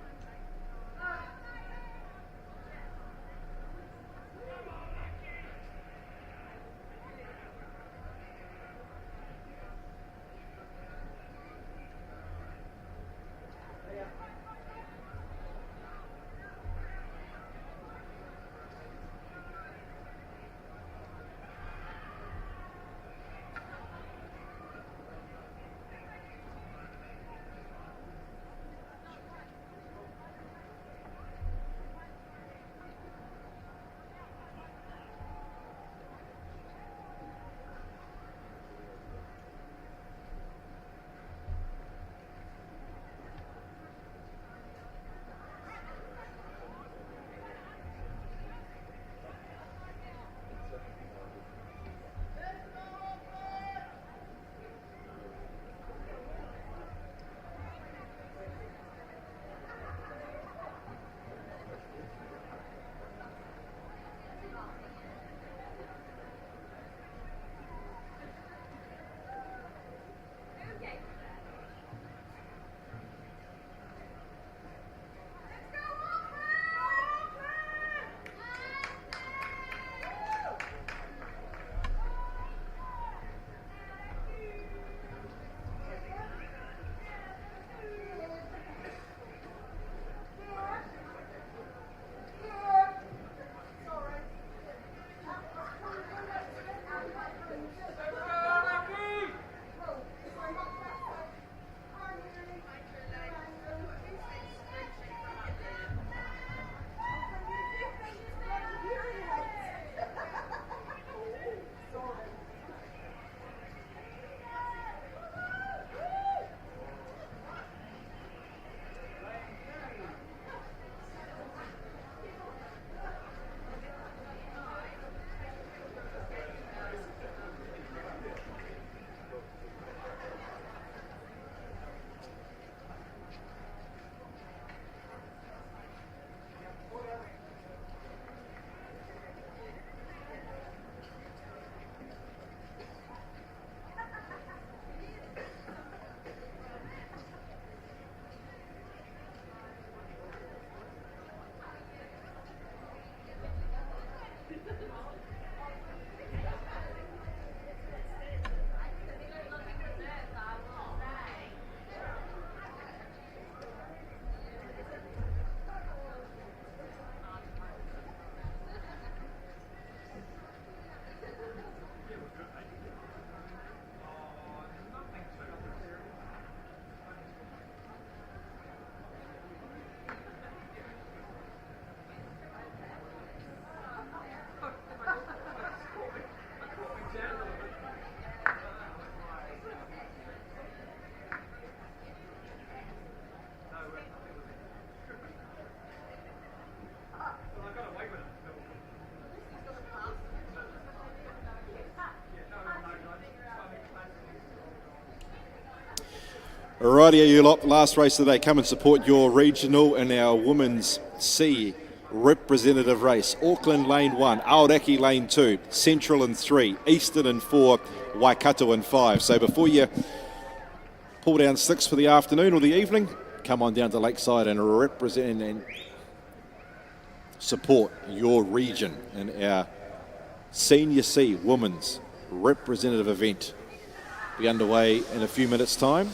Alrighty, you lot, last race of the day. Come and support your regional and our Women's C representative race. Auckland Lane 1, Aoraki Lane 2, Central in 3, Eastern in 4, Waikato in 5. So before you pull down 6 for the afternoon or the evening, come on down to Lakeside and represent and support your region in our Senior C Women's representative event. Be underway in a few minutes' time.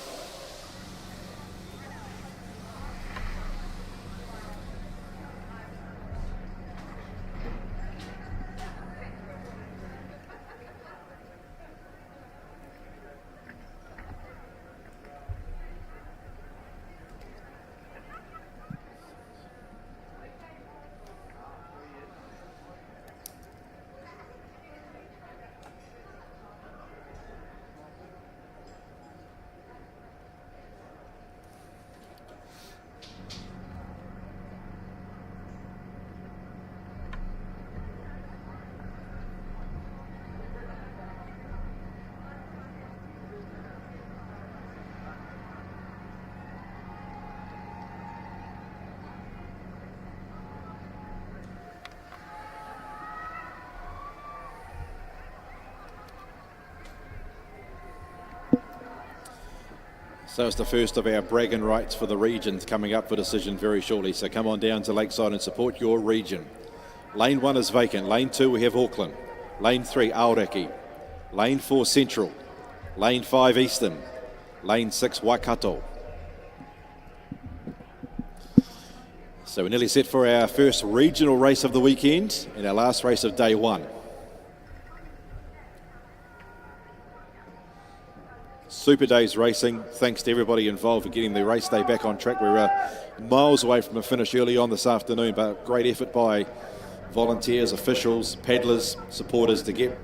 So it's the first of our bragging rights for the regions coming up for decision very shortly. So come on down to Lakeside and support your region. Lane 1 is vacant. Lane 2 we have Auckland. Lane 3 Aoraki. Lane 4 Central. Lane 5 Eastern. Lane 6 Waikato. So we're nearly set for our first regional race of the weekend and our last race of day 1. Super Days racing. Thanks to everybody involved for getting the race day back on track. We were miles away from a finish early on this afternoon, but great effort by volunteers, officials, paddlers, supporters to get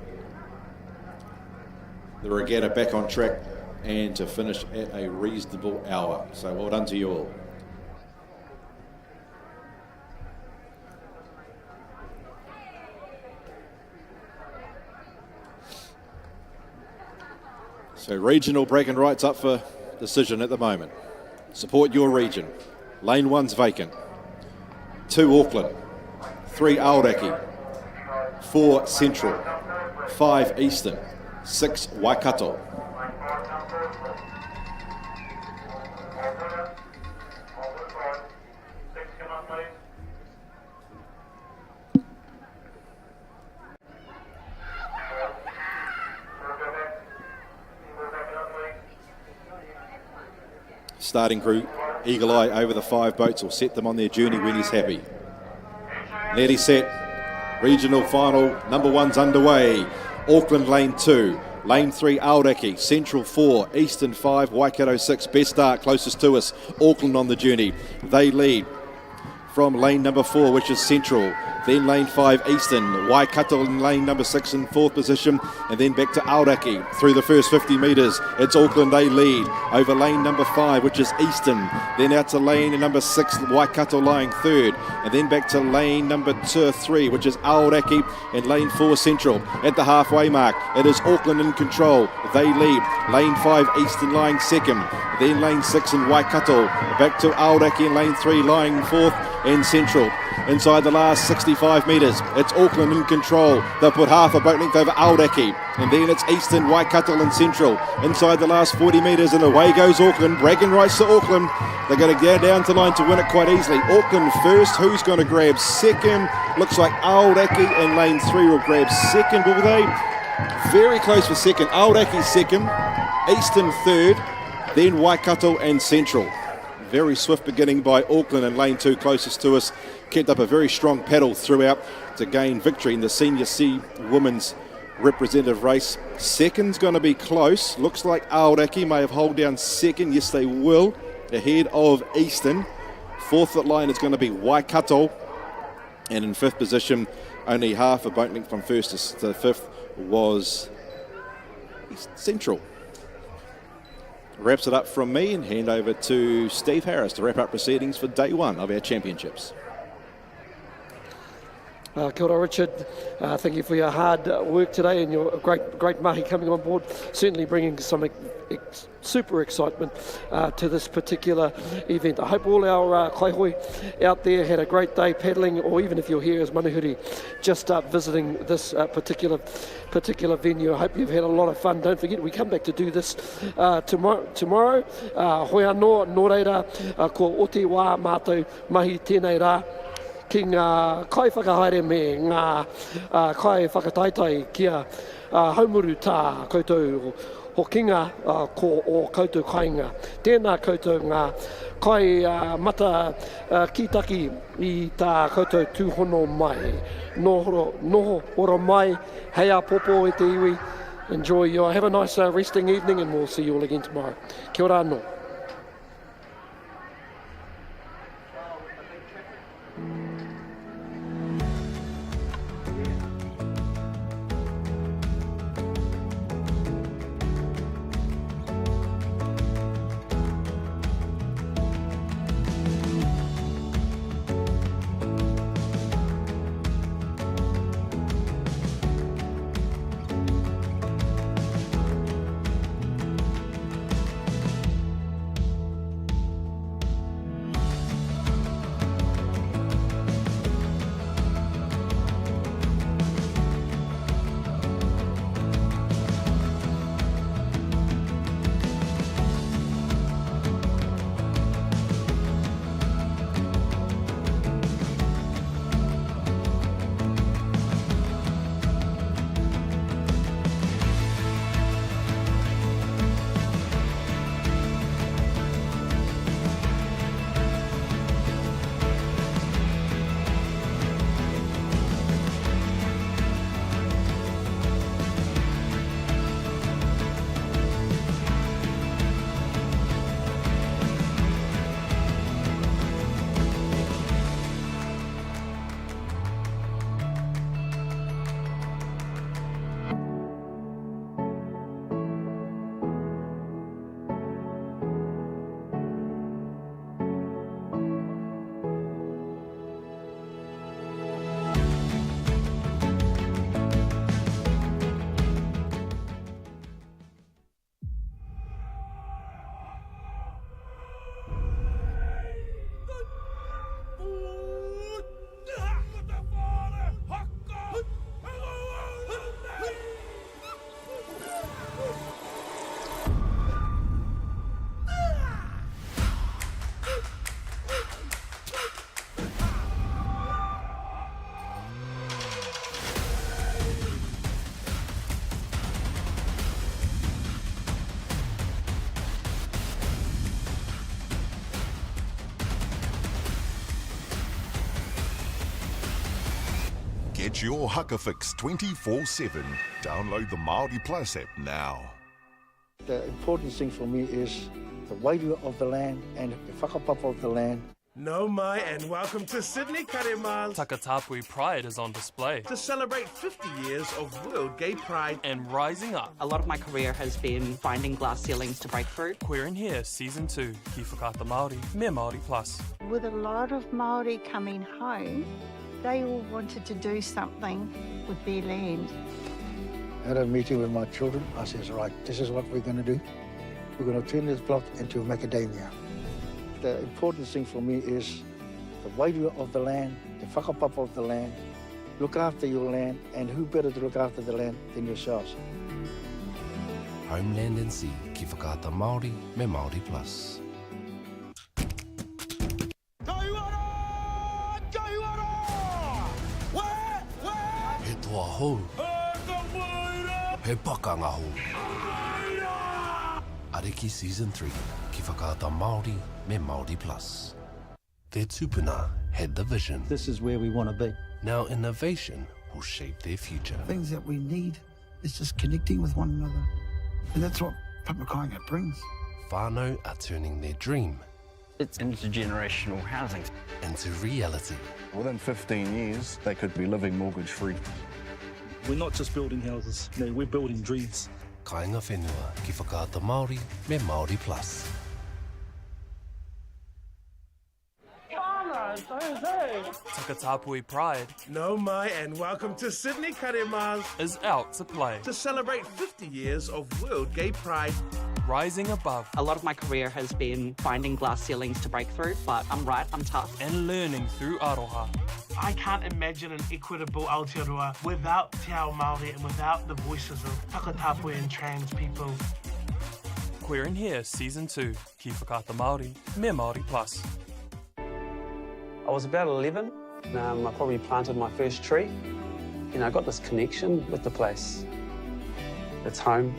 the regatta back on track and to finish at a reasonable hour. So well done to you all. So regional bragging rights up for decision at the moment. Support your region. Lane 1's vacant. 2 Auckland. 3 Aoraki. 4 Central. 5 Eastern. 6 Waikato. Starting crew, eagle eye over the 5 boats, will set them on their journey when he's happy. Nearly set. Regional final, number 1's underway. Auckland lane 2, lane 3 Aoraki, Central 4, Eastern 5, Waikato 6. Best start, closest to us. Auckland on the journey. They lead from lane number 4, which is Central. Then lane 5 Eastern, Waikato in lane number 6 in 4th position, and then back to Aoraki through the first 50 metres. It's Auckland, they lead over lane number 5, which is Eastern, then out to lane number 6, Waikato lying 3rd, and then back to lane number 3, which is Aoraki, and lane 4 Central. At the halfway mark, it is Auckland in control. They lead. Lane 5 Eastern lying 2nd, then lane 6 in Waikato, back to Aoraki in lane 3 lying 4th, and Central. Inside the last 65 metres, it's Auckland in control. They'll put half a boat length over Aoraki, and then it's Eastern, Waikato and Central. Inside the last 40 metres, and away goes Auckland. Bragging rights to Auckland. They're going to go down to line to win it quite easily. Auckland first. Who's going to grab second? Looks like Aoraki and lane 3 will grab second, will they? Very close for second. Aoraki second, Eastern 3rd, then Waikato and Central. Very swift beginning by Auckland and lane 2 closest to us. Kept up a very strong paddle throughout to gain victory in the Senior C Women's representative race. Second's going to be close. Looks like Aoraki may have hold down second. Yes, they will. Ahead of Eastern. 4th at line is going to be Waikato. And in 5th position, only half a boat length from 1st to 5th was Central. Wraps it up from me and hand over to Steve Harris to wrap up proceedings for day 1 of our championships. Kia ora, Richard. Thank you for your hard work today and your great mahi coming on board. Certainly bringing some super excitement to this particular event. I hope all our kaihoi out there had a great day paddling, or even if you're here as manuhiri, just visiting this particular venue. I hope you've had a lot of fun. Don't forget, we come back to do this tomorrow. Hoi anō, nō reira, ko oti wā mātou mahi tēnei rā. Ki ngā kai whakahaere me ngā kai whakataitai kia haumuru tā koutou hokinga ko o koutou kainga. Tēnā koutou ngā kai mata kitaki I tā koutou tūhono mai. Noho ora mai, hea popo e te iwi. Enjoy have a nice resting evening, and we'll see you all again tomorrow. Kia ora anō. Get your haka fix 24/7. Download the Māori Plus app now. The important thing for me is the wairua of the land and the whakapapa of the land. No mai and welcome to Sydney Karema. Takatapui Pride is on display To celebrate 50 years of World Gay Pride and rising up. A lot of my career has been finding glass ceilings to break through. Queer in Here Season 2, Ki Whakaata Māori, Me Māori Plus. With a lot of Māori coming home, they all wanted to do something with their land. I had a meeting with my children. I says, right, this is what we're going to do. We're going to turn this block into macadamia. The important thing for me is the wairua of the land, the whakapapa of the land. Look after your land, and who better to look after the land than yourselves? Homeland and Sea, Ki Whakaata Māori, Me Māori Plus. He toa hou. He pakanga hou. Ariki Season 3, Ki Whakaata Māori, Me Māori Plus. Their tupuna had the vision. This is where we want to be. Now innovation will shape their future. Things that we need is just connecting with one another. And that's what Papakainga brings. Whānau are turning their dream. It's intergenerational housing. Into reality. Within 15 years, they could be living mortgage-free. We're not just building houses, no, we're building dreams. Kāinga whenua, Ki Whakaata Māori, Me Māori Plus. Takatapui Pride No mai and welcome to Sydney Karema is out to play to celebrate 50 years of World Gay Pride. Rising above. A lot of my career has been finding glass ceilings to break through, but I'm right, I'm tough. And learning through aroha. I can't imagine an equitable Aotearoa without Te Ao Māori and without the voices of Takatapui and trans people. Queer in Here Season 2, Ki Whakaata Māori, Me Māori Plus. I was about 11. I probably planted my first tree. I got this connection with the place. It's home.